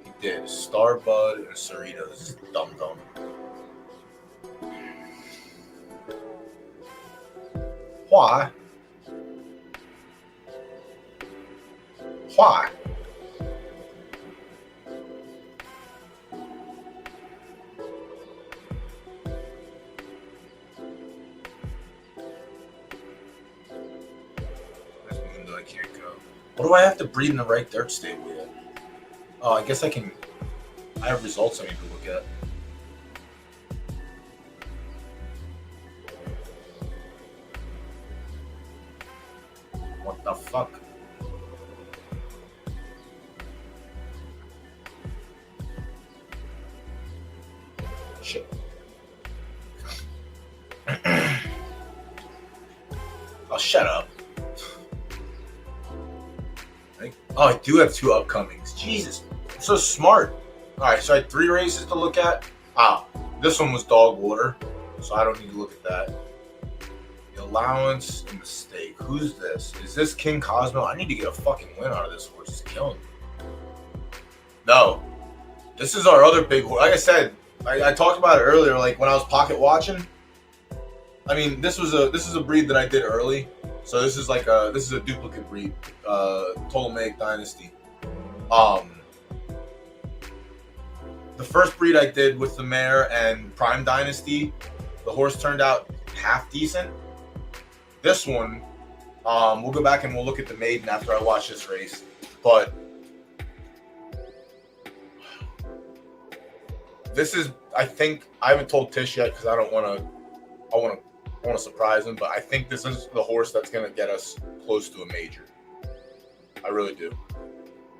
He did. Starbud and Cerritos. Dum-dum. Why? Why? I can't go. What do I have to breed in the right dirt stable yet? Oh, I guess I can. I have results I need to look at. What the fuck? Shit. Oh, shut up. Oh, I do have 2 upcomings. Jesus, I'm so smart. All right, so I had 3 races to look at. This one was dog water, so I don't need to look at that. The allowance and mistake. Who's this? Is this King Cosmo? I need to get a fucking win out of this horse. He's killing me. No, this is our other big horse. Like I said, I talked about it earlier. Like when I was pocket watching. I mean, this is a breed that I did early. So this is a duplicate breed, Ptolemaic Dynasty. The first breed I did with the mare and Prime Dynasty, the horse turned out half decent. This one, we'll go back and we'll look at the maiden after I watch this race. But this is, I think, I haven't told Tish yet because I want to surprise him, but I think this is the horse that's going to get us close to a major. I really do.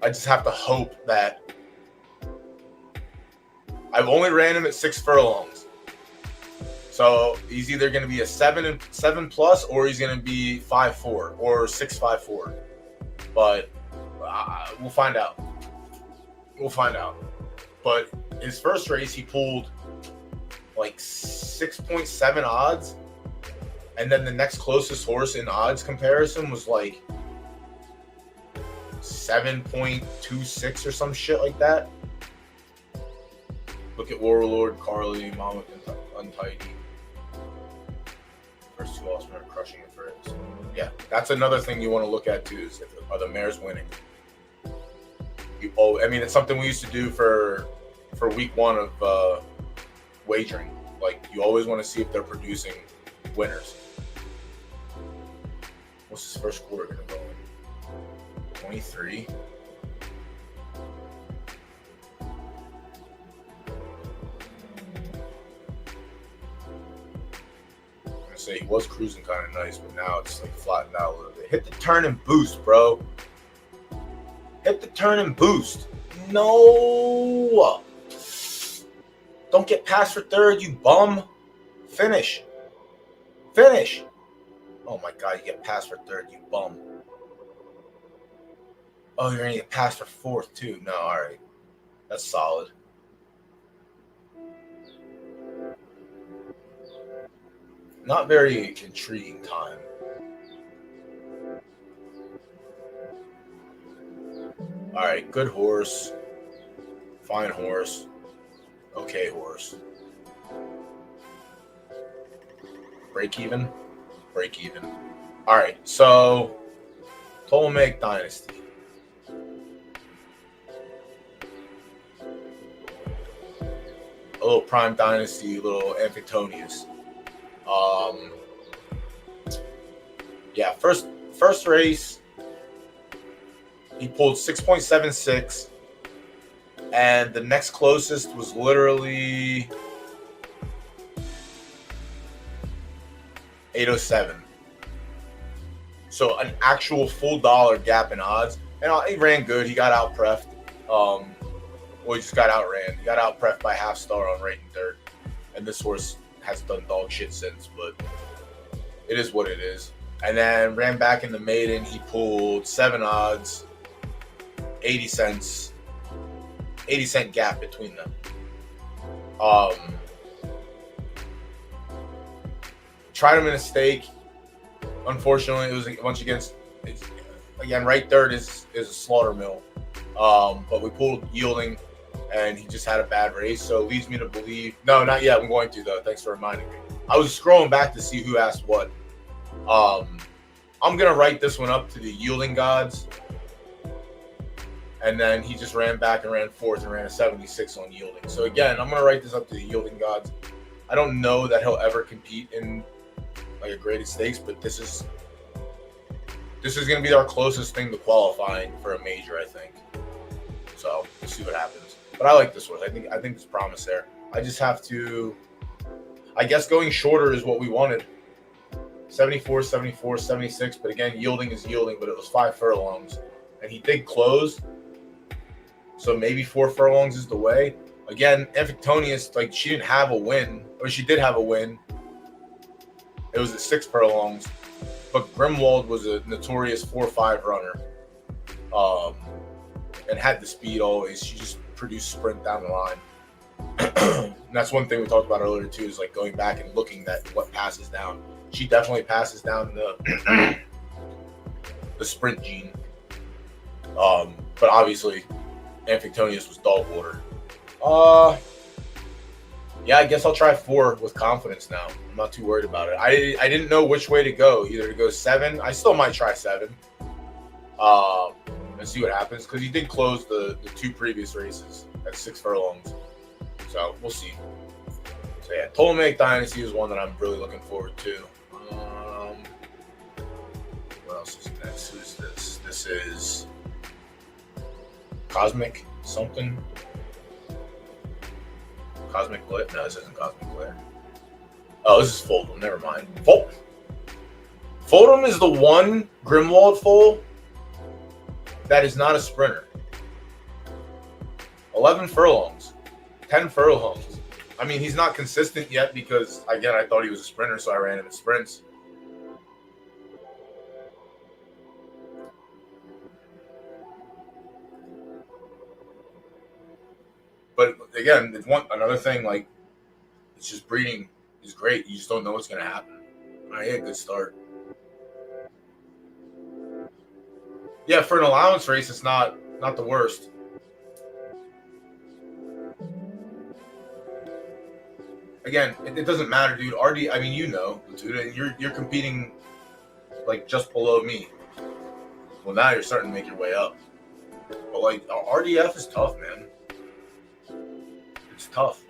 I just have to hope that I've only ran him at 6 furlongs. So he's either going to be a 7+ or he's going to be 5.4 or 6.54. But we'll find out. But his first race, he pulled like 6.7 odds. And then the next closest horse in odds comparison was like 7.26 or some shit like that. Look at Warlord, Carly, Mama, Untidy. First 2 Awesome are crushing it for it. So, yeah, that's another thing you want to look at too. Is are the mares winning? I mean, it's something we used to do for week 1 of wagering. Like you always want to see if they're producing winners. What's his first quarter going to go in? 23. I'm going to say he was cruising kind of nice, but now it's like flattened out a little bit. Hit the turn and boost, bro. Hit the turn and boost. No. Don't get passed for 3rd, you bum. Finish. Oh my God, you get passed for 3rd, you bum. Oh, you're going to get passed for 4th too. No, all right. That's solid. Not very intriguing time. All right, good horse. Fine horse. Okay horse. Break even? Break even. All right, so Ptolemaic Dynasty. A little Prime Dynasty, a little Amphictonius. Yeah, first race, he pulled 6.76, and the next closest was literally 807. So an actual full dollar gap in odds. And he ran good. He got out preffed. Well, he just got outran. He got out preffed by half star on right and third. And this horse has done dog shit since, but it is what it is. And then ran back in the maiden. He pulled 7 odds, 80 cents, 80-cent gap between them. Tried him in a stake. Unfortunately, it was a bunch against. Again, right third is a slaughter mill. But we pulled Yielding, and he just had a bad race. So it leads me to believe. No, not yet. I'm going to, though. Thanks for reminding me. I was scrolling back to see who asked what. I'm going to write this one up to the Yielding gods. And then he just ran back and ran fourth and ran a 76 on Yielding. So again, I'm going to write this up to the Yielding gods. I don't know that he'll ever compete in like a graded stakes, but this is going to be our closest thing to qualifying for a major, I think. So we'll see what happens. But I like this horse. I think there's promise there. I just have to. I guess going shorter is what we wanted. 74, 74, 76. But again, Yielding is Yielding. But it was 5 furlongs, and he did close. So maybe 4 furlongs is the way. Again, Amphictonius, like, she didn't have a win, or she did have a win. It was at 6 furlongs, but Grimwald was a notorious 4-5 runner, and had the speed always. She just produced sprint down the line. And that's one thing we talked about earlier too, is like going back and looking at what passes down. She definitely passes down the the sprint gene. But obviously, Amphictonius was dog water. Yeah, I guess I'll try 4 with confidence now. I'm not too worried about it. I didn't know which way to go. Either to go 7. I still might try 7. And see what happens. Because he did close the 2 previous races at 6 furlongs. So, we'll see. So, yeah, Ptolemaic Dynasty is one that I'm really looking forward to. What else is next? Who's this? This is Cosmic something. Cosmic Glare? No, this isn't Cosmic Glare. Oh, this is Foldham. Never mind. Foldham is the one Grimwald foal that is not a sprinter. 11 furlongs. 10 furlongs. I mean, he's not consistent yet because, again, I thought he was a sprinter, so I ran him in sprints. But again, it's another thing, like, it's just breeding is great. You just don't know what's going to happen. I had a good start. Yeah, for an allowance race, it's not the worst. Again, it doesn't matter, dude. RD, I mean, you know, dude, you're competing like just below me. Well, now you're starting to make your way up. But like, RDF is tough, man. It's tough.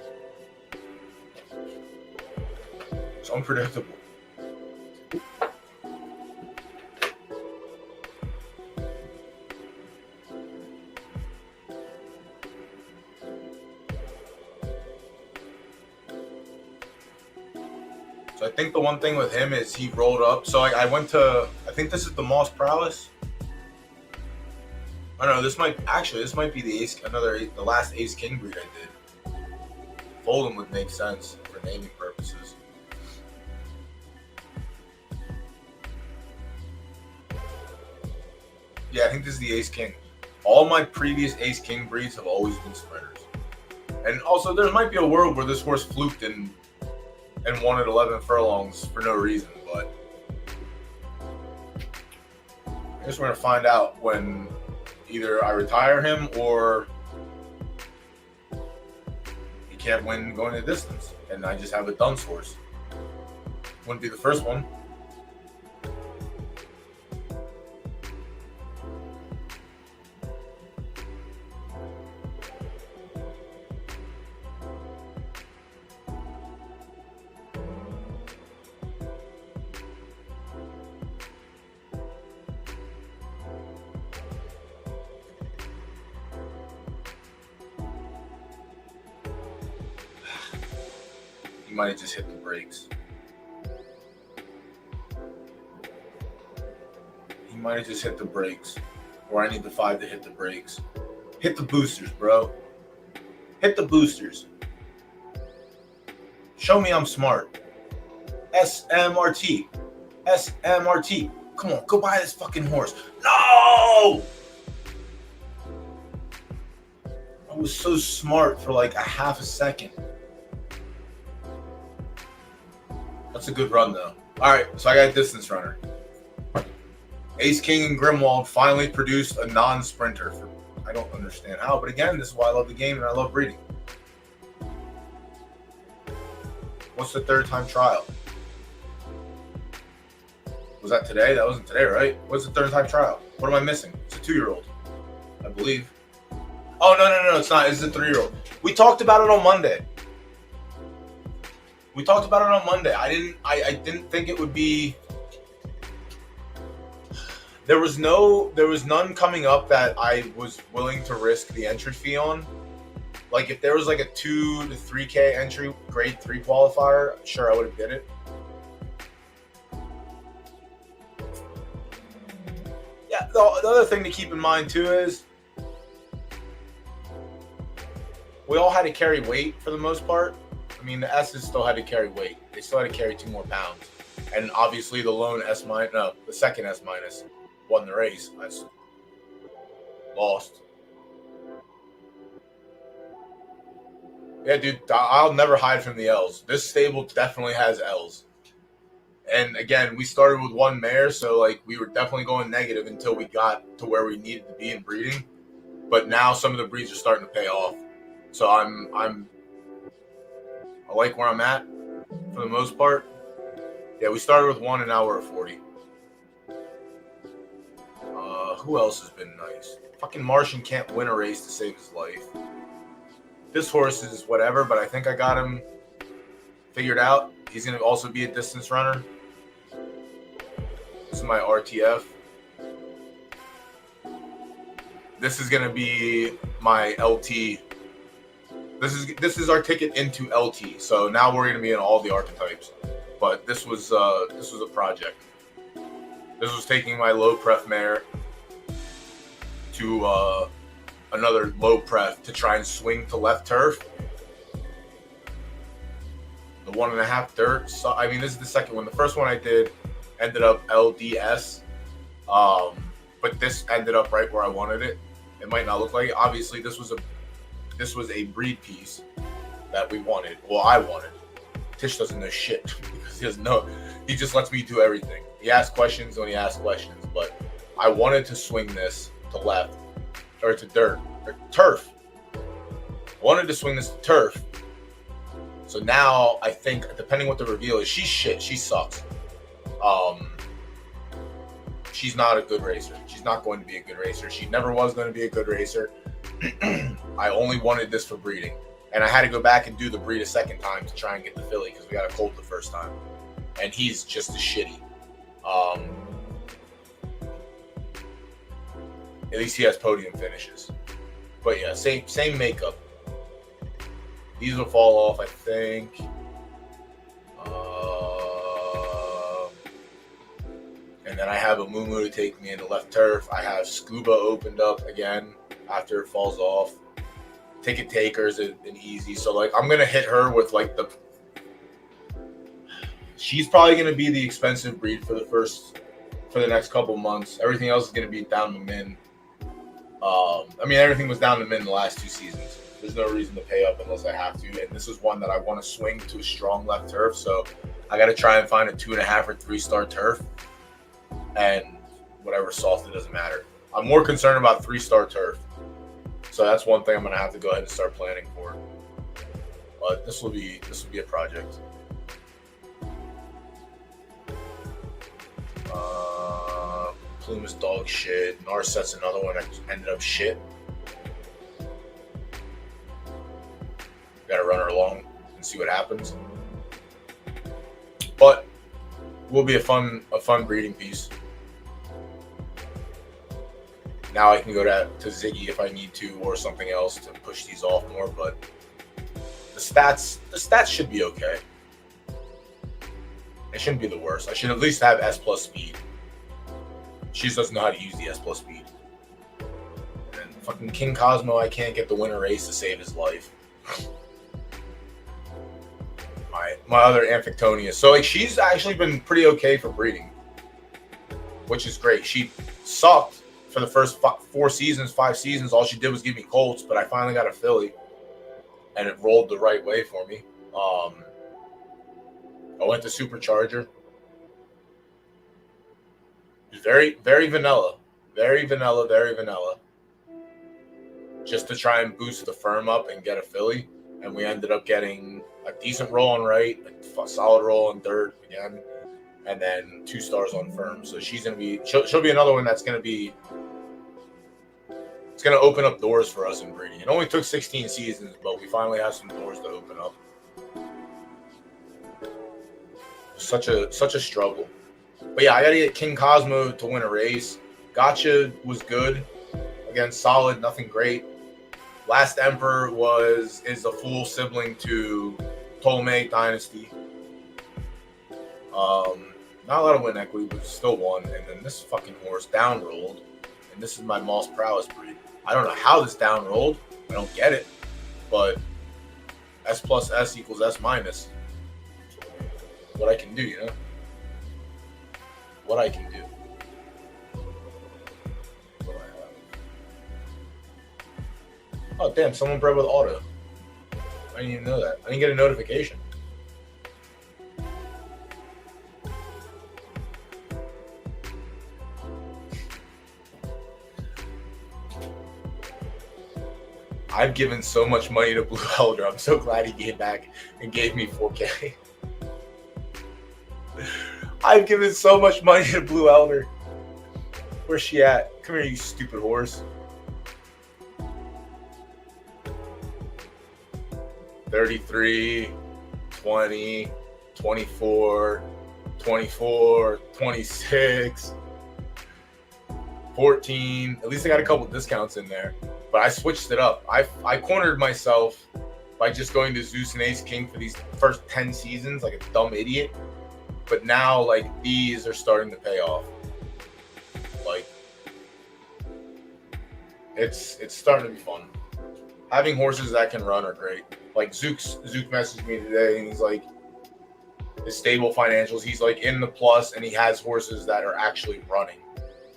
It's unpredictable. So I think the one thing with him is he rolled up. So I went to, I think this is the Moss Prowess. I don't know, this might be the last Ace King breed I did. Foldham would make sense for naming purposes. Yeah, I think this is the Ace King. All my previous Ace King breeds have always been sprinters. And also, there might be a world where this horse fluked and won at 11 furlongs for no reason, but I guess we're going to find out when either I retire him or can't win going the distance, and I just have a dunce horse. Wouldn't be the first one. He might have just hit the brakes. He might have just hit the brakes. Or I need the 5 to hit the brakes. Hit the boosters, bro. Hit the boosters. Show me I'm smart. SMRT. SMRT. Come on, go buy this fucking horse. No! I was so smart for like a half a second. That's a good run, though. All right, so I got a distance runner. Ace King and Grimwald finally produced a non-sprinter. I don't understand how, but again, this is why I love the game and I love breeding. What's the third time trial? Was that today? That wasn't today, right? What's the third time trial? What am I missing? It's a 2-year-old, I believe. Oh, no, it's not. It's a 3-year-old. We talked about it on Monday. I didn't think it would be. There was none coming up that I was willing to risk the entry fee on. Like if there was like a 2 to 3K entry grade 3 qualifier, sure I would have did it. Yeah, the other thing to keep in mind too is we all had to carry weight for the most part. I mean, the S's still had to carry weight. They still had to carry 2 more pounds. And obviously the lone the second S- won the race. I lost. Yeah, dude, I'll never hide from the L's. This stable definitely has L's. And again, we started with 1 mare, so like we were definitely going negative until we got to where we needed to be in breeding. But now some of the breeds are starting to pay off. So I like where I'm at for the most part. Yeah, we started with 1 and now we're at 40. Who else has been nice? Fucking Martian can't win a race to save his life. This horse is whatever, but I think I got him figured out. He's going to also be a distance runner. This is my RTF. This is going to be my LT. This is our ticket into LT. So now we're going to be in all the archetypes. But this was a project. This was taking my low pref mare to another low pref to try and swing to left turf. The 1.5 dirt. So, I mean, this is the second one. The first one I did ended up LDS. But this ended up right where I wanted it. It might not look like it. Obviously, this was a breed piece that we wanted. Well, I wanted. Tish doesn't know shit because he just lets me do everything. He asks questions when he asks questions, but I wanted to swing this to left or to dirt or turf. I wanted to swing this to turf. So now I think, depending what the reveal is, she's shit. She sucks. She's not a good racer. She's not going to be a good racer. She never was going to be a good racer. I only wanted this for breeding. And I had to go back and do the breed a second time to try and get the filly because we got a colt the first time. And he's just as shitty. At least he has podium finishes. But yeah, same makeup. These will fall off, I think. And then I have a Moo to take me into left turf. I have Scuba opened up again after it falls off. Ticket Taker's an easy. So, like, I'm going to hit her with, like, she's probably going to be the expensive breed for the next couple months. Everything else is going to be down to min. I mean, everything was down to min the last 2 seasons. There's no reason to pay up unless I have to. And this is one that I want to swing to a strong left turf. So I got to try and find a 2.5 or 3-star turf. And whatever soft, it doesn't matter. I'm more concerned about 3-star turf. So that's one thing I'm going to have to go ahead and start planning for. But this will be a project. Plume is dog shit. Narset's another one that ended up shit. Gotta run her along and see what happens. But will be a fun breeding piece. Now I can go to Ziggy if I need to, or something else to push these off more. But the stats should be okay. It shouldn't be the worst. I should at least have S+ speed. She just doesn't know how to use the S+ speed. And fucking King Cosmo, I can't get the winter race to save his life. My other Amphictonia. So like she's actually been pretty okay for breeding, which is great. She sucked for the first 5 seasons. All she did was give me colts, but I finally got a filly, and it rolled the right way for me. I went to Supercharger. Very, very vanilla. Very vanilla, very vanilla. Just to try and boost the firm up and get a filly. And we ended up getting a decent roll on right, a solid roll on dirt again, and then 2 stars on firm. So she's going to be, she'll be another one that's going to be, it's going to open up doors for us in breeding. It only took 16 seasons, but we finally have some doors to open up. Such a struggle. But yeah, I got to get King Cosmo to win a race. Gotcha was good. Again, solid, nothing great. Last Emperor is a full sibling to Ptolemaic Dynasty. Not a lot of win equity, but still won. And then this fucking horse down rolled. And this is my Moss Prowess breed. I don't know how this down rolled. I don't get it. But S plus S equals S minus. What I can do, you know? What I can do. What do I have? Oh, damn, someone bred with auto. I didn't even know that. I didn't get a notification. I've given so much money to Blue Elder. I'm so glad he came back and gave me 4K. I've given so much money to Blue Elder. Where's she at? Come here, you stupid horse. 33, 20, 24, 24, 26, 14. At least I got a couple discounts in there. But I switched it up. I cornered myself by just going to Zeus and Ace King for these first 10 seasons like a dumb idiot. But now, like, these are starting to pay off. Like, it's starting to be fun. Having horses that can run are great. Like, Zook messaged me today, and he's like, his stable financials, he's like in the plus, and he has horses that are actually running.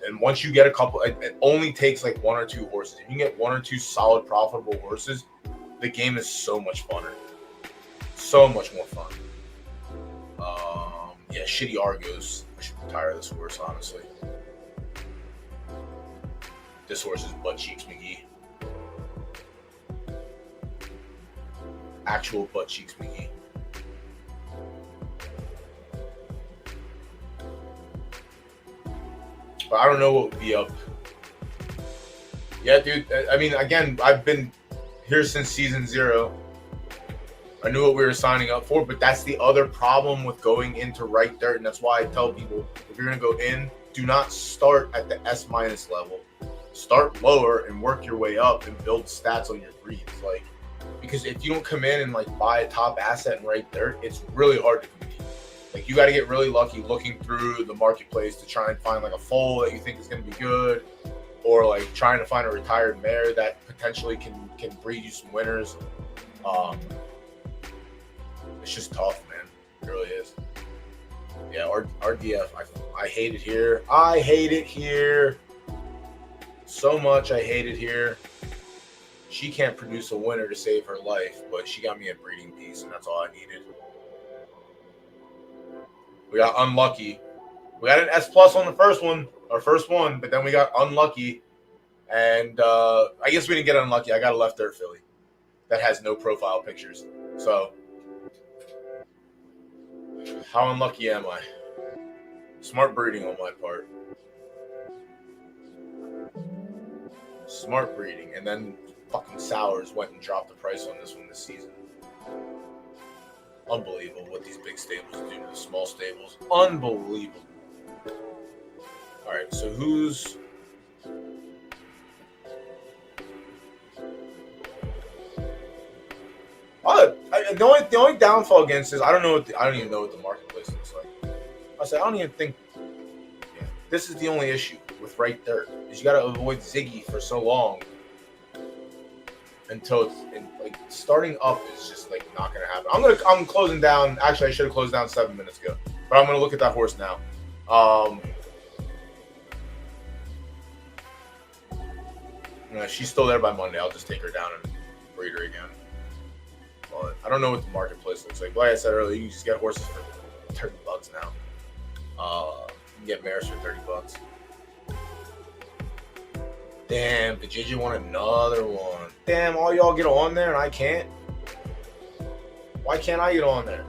And once you get a couple, it only takes like 1 or 2 horses. If you can get 1 or 2 solid, profitable horses, the game is so much funner. So much more fun. Yeah, shitty Argos. I should retire this horse, honestly. This horse is butt cheeks McGee. Actual butt cheeks McGee. But I don't know what would be up. Yeah, dude. I mean, again, I've been here since season 0. I knew what we were signing up for, but that's the other problem with going into right dirt, and that's why I tell people, if you're going to go in, do not start at the S- level. Start lower and work your way up and build stats on your breeds. Like, because if you don't come in and like buy a top asset in right dirt, it's really hard to compete. Like, you got to get really lucky looking through the marketplace to try and find like a foal that you think is going to be good, or like trying to find a retired mare that potentially can breed you some winners. It's just tough, man. It really is. Yeah, RDF. I hate it here. I hate it here so much. I hate it here. She can't produce a winner to save her life, but she got me a breeding piece, and that's all I needed. We got unlucky. We got an S+ on the first one, our first one, but then we got unlucky, and I guess we didn't get unlucky. I got a left dirt filly that has no profile pictures. So, how unlucky am I? Smart breeding on my part. Smart breeding, and then fucking Sours went and dropped the price on this one this season. Unbelievable what these big stables do to the small stables. Unbelievable. All right, so who's... The only downfall against this, I don't even know what the marketplace looks like. I said I don't even think. Yeah, this is the only issue with right there is you got to avoid Ziggy for so long until it's like starting up is just like not gonna happen. I'm closing down. Actually, I should have closed down 7 minutes ago, but I'm gonna look at that horse now. She's still there by Monday. I'll just take her down and breed her again. But I don't know what the marketplace looks like. Like I said earlier, you can just get horses for $30 now. You can get mares for $30. Damn, the JJ won another one. Damn, all y'all get on there and I can't? Why can't I get on there?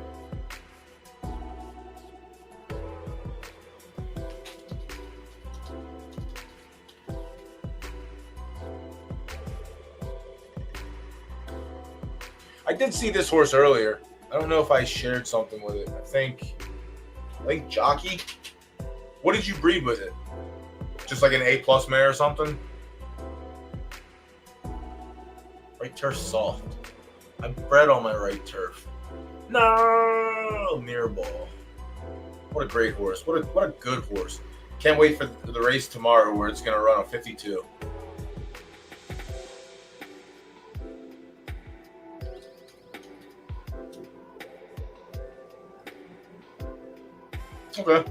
I did see this horse earlier. I don't know if I shared something with it. I think Jockey. What did you breed with it? Just like an A+ mare or something? Right turf soft. I bred on my right turf. No, mirror ball. What a great horse. What a good horse. Can't wait for the race tomorrow where it's gonna run a 52. Okay.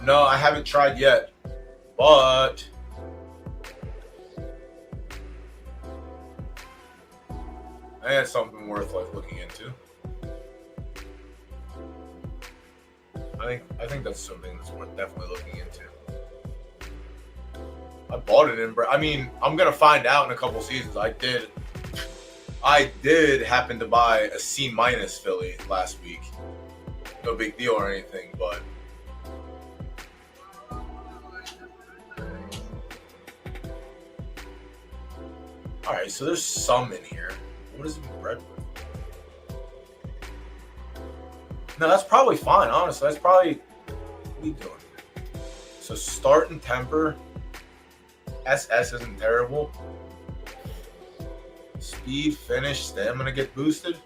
No, I haven't tried yet, but I think it's something worth like looking into. I think that's something that's worth definitely looking into. I bought it in. I mean, I'm gonna find out in a couple seasons. I did happen to buy a C- filly last week. No big deal or anything, but all right. So there's some in here. What has it been bred with? No, that's probably fine, honestly. That's probably... What are you doing? So start and temper. SS isn't terrible. Speed, finish, stamina get boosted.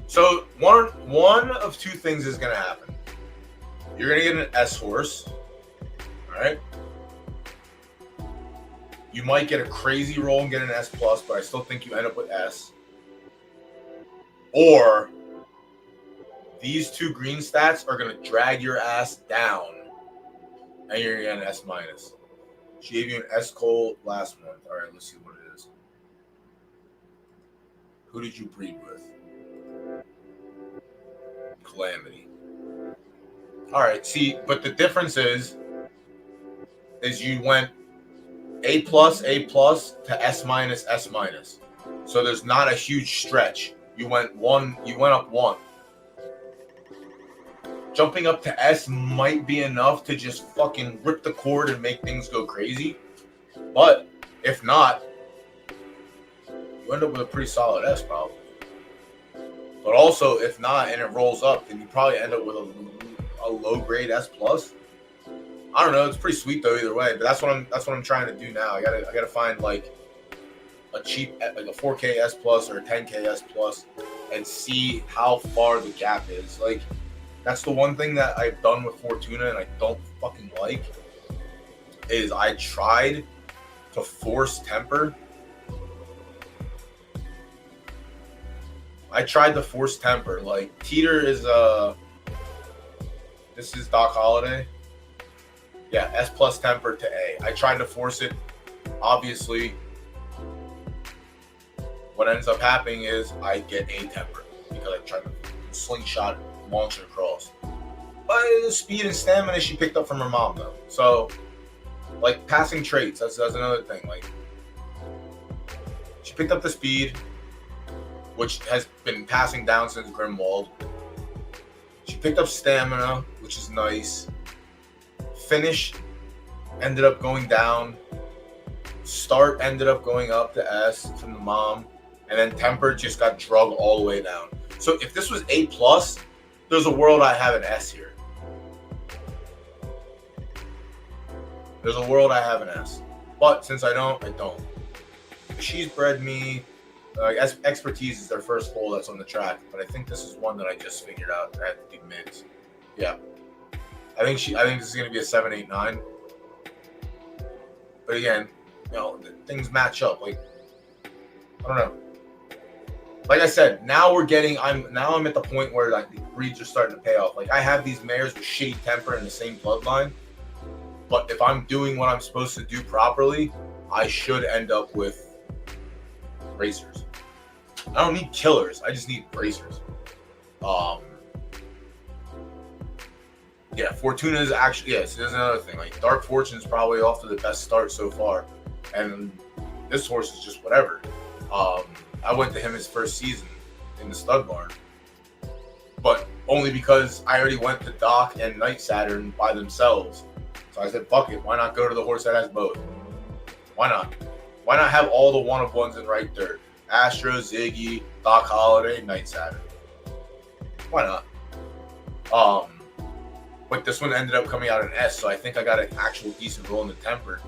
So one of two things is going to happen. You're going to get an S horse. All right? You might get a crazy roll and get an S+, but I still think you end up with S. Or these two green stats are going to drag your ass down and you're going to get an S-. She gave you an S Cole last month. All right, let's see what it is. Who did you breed with? Calamity. All right, see, but the difference is you went A+, A+ to S-, S-. So there's not a huge stretch. You went up one. Jumping up to S might be enough to just fucking rip the cord and make things go crazy. But if not, you end up with a pretty solid S probably. But also, if not, and it rolls up, then you probably end up with a low grade S+. I don't know. It's pretty sweet though either way. But that's what I'm trying to do now. I gotta find like a cheap, like a 4K S+ or a 10K S+ and see how far the gap is. Like, that's the one thing that I've done with Fortuna and I don't fucking like is I tried to force temper. Like, Teeter is this is Doc Holliday. Yeah, S+ temper to A. I tried to force it. Obviously, what ends up happening is I get a temper because I try to slingshot launch it across. But the speed and stamina she picked up from her mom, though. So, like, passing traits, that's another thing. Like, she picked up the speed, which has been passing down since Grimwald. She picked up stamina, which is nice. Finish ended up going down. Start ended up going up to S from the mom. And then temper just got drug all the way down. So if this was A+, there's a world I have an S here. There's a world I have an S. But since I don't, I don't. She's bred me. Expertise is their first hole that's on the track, but I think this is one that I just figured out. I had to do mids. Yeah, I think this is gonna be a 7, 8, 9. But again, you know, things match up. Like, I don't know. Like I said, now I'm at the point where like the breeds are starting to pay off. Like I have these mares with shitty temper in the same bloodline, but if I'm doing what I'm supposed to do properly, I should end up with racers. I don't need killers. I just need racers. Yeah, Fortuna is actually, yes, there's another thing. Like, Dark Fortune is probably off to the best start so far. And this horse is just whatever. I went to him his first season in the stud barn. But only because I already went to Doc and Night Saturn by themselves. So I said, fuck it. Why not go to the horse that has both? Why not? Why not have all the one-of-ones in right dirt? Astro, Ziggy, Doc Holiday, Night Saturn. Why not? But this one ended up coming out an S, so I think I got an actual decent roll in the temper.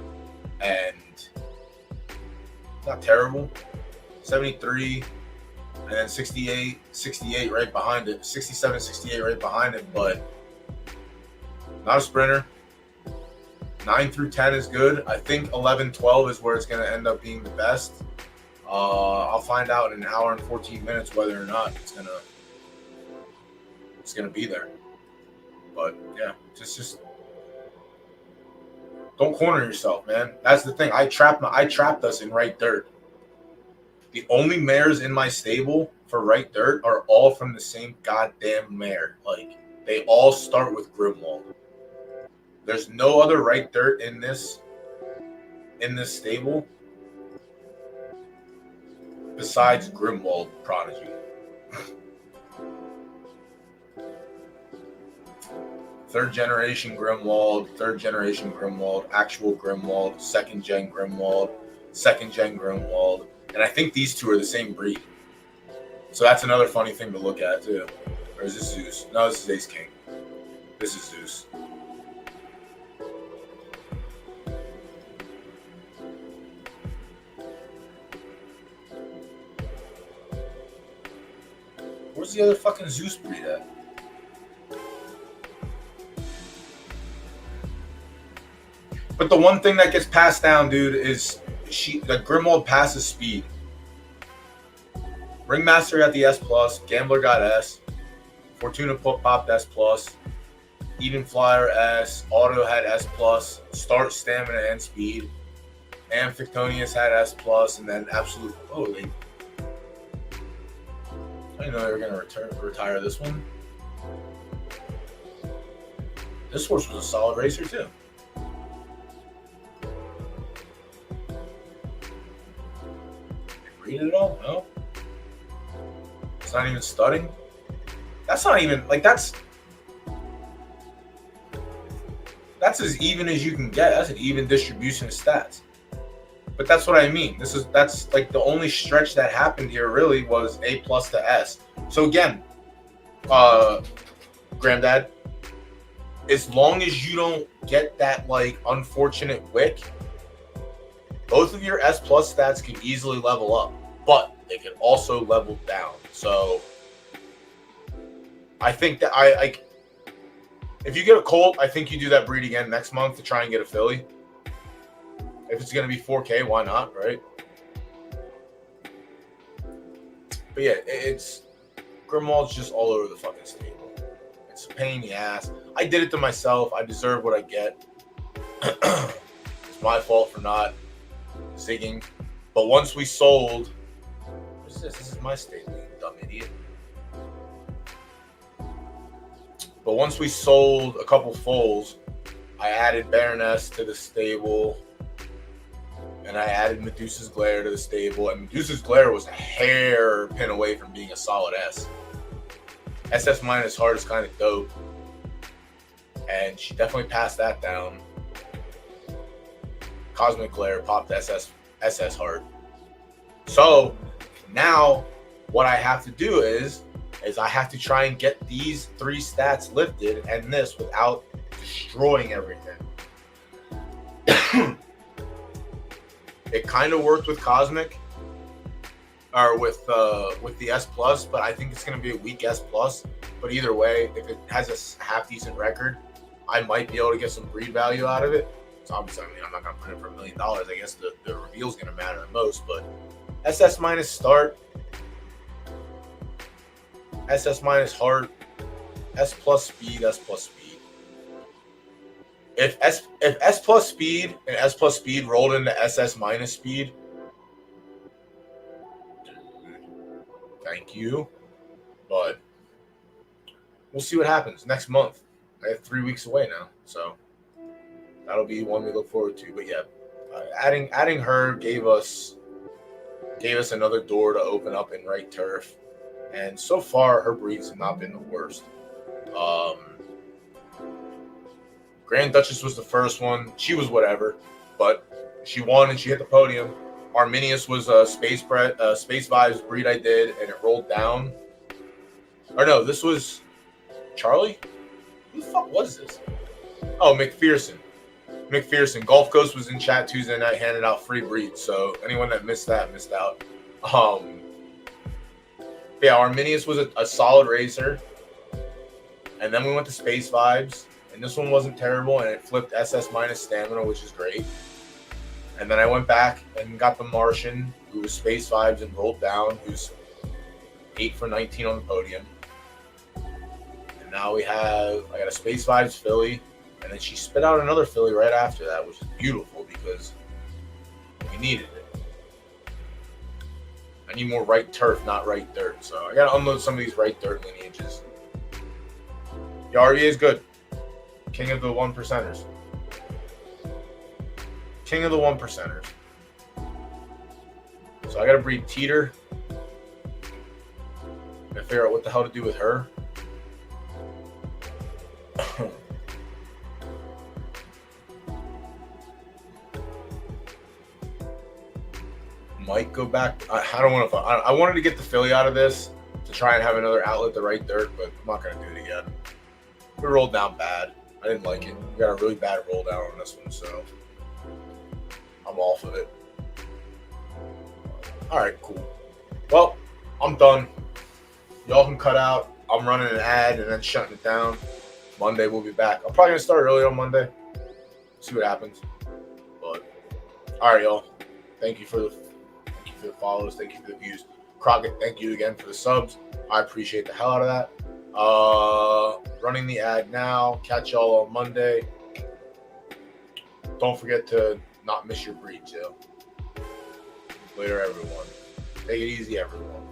And not terrible. 73, and then 68 right behind it. 67, 68 right behind it, but not a sprinter. 9 through 10 is good. I think 11, 12 is where it's going to end up being the best. I'll find out in an hour and 14 minutes whether or not it's gonna be there. But yeah, just don't corner yourself, man. That's the thing. I trapped us in right dirt. The only mares in my stable for right dirt are all from the same goddamn mare. Like, they all start with Grimwald. There's no other right dirt in this stable besides Grimwald Prodigy. Third generation Grimwald, actual Grimwald, second gen Grimwald, and I think these two are the same breed. So that's another funny thing to look at too. Or is this Zeus? No, this is Ace King. This is Zeus. Where's the other fucking Zeus breed at? But the one thing that gets passed down, dude, is the Grimwald passes speed. Ringmaster got the S+, Gambler got S, Fortuna popped S+, Eden Flyer S, Auto had S+, Start Stamina and Speed, Amphictonius had S+, and then Absolute. Oh, I didn't know they were going to retire this one. This horse was a solid racer too. Read it all? No. It's not even studding. That's not even like that's as even as you can get. That's an even distribution of stats. But that's what I mean. That's like the only stretch that happened here really was A+ to S. So again, Granddad, as long as you don't get that like unfortunate wick, both of your S+ stats can easily level up, but they can also level down. So I think that if you get a colt, I think you do that breed again next month to try and get a filly. If it's going to be 4K, why not, right? But yeah, it's Grimwald's just all over the fucking stable. It's a pain in the ass. I did it to myself. I deserve what I get. It's my fault for not zigging. But once we sold is this? This is my stable, you dumb idiot. But once we sold a couple foals, I added Baroness to the stable, and I added Medusa's Glare to the stable, and Medusa's Glare was a hairpin away from being a solid S. SS minus Heart is kind of dope, and she definitely passed that down. Cosmic Glare popped SS Heart. So now what I have to do is I have to try and get these 3 stats lifted and this without destroying everything. It kind of worked with Cosmic, or with the S Plus, but I think it's going to be a weak S Plus. But either way, if it has a half decent record, I might be able to get some breed value out of it. So obviously, I mean, I'm not going to put it for $1 million. I guess the reveal is going to matter the most. But SS minus start, SS minus Heart, S plus speed, S plus speed. If S plus speed and S plus speed rolled into SS minus speed, thank you. But we'll see what happens next month. I have 3 weeks away now, so that'll be one we look forward to. But yeah, adding her gave us another door to open up in right turf, and so far her breeds have not been the worst. Grand Duchess was the first one. She was whatever, but she won and she hit the podium. Arminius was a Space Vibes breed I did, and it rolled down. Or no, this was Charlie? Who the fuck was this? Oh, McPherson. Gulf Coast was in chat Tuesday night, handed out free breeds. So anyone that missed that missed out. Yeah, Arminius was a solid racer. And then we went to Space Vibes. And this one wasn't terrible, and it flipped SS minus stamina, which is great. And then I went back and got the Martian, who was Space Vibes and rolled down, who's 8 for 19 on the podium. And now I got a Space Vibes filly, and then she spit out another filly right after that, which is beautiful because we needed it. I need more right turf, not right dirt. So I got to unload some of these right dirt lineages. The RVA is good. King of the 1%ers. King of the 1%ers. So I gotta breed Teeter. I figure out what the hell to do with her. Might go back. I don't want to. I wanted to get the filly out of this to try and have another outlet to right dirt, but I'm not gonna do it again. We rolled down bad. I didn't like it. We got a really bad roll down on this one, so I'm off of it. All right, cool. Well, I'm done. Y'all can cut out. I'm running an ad and then shutting it down. Monday we'll be back. I'm probably gonna start early on Monday. See what happens. But all right, y'all. Thank you for the follows. Thank you for the views. Crockett, thank you again for the subs. I appreciate the hell out of that. Running the ad now. Catch y'all on Monday. Don't forget to not miss your breeds, yo. Later, everyone. Take it easy, everyone.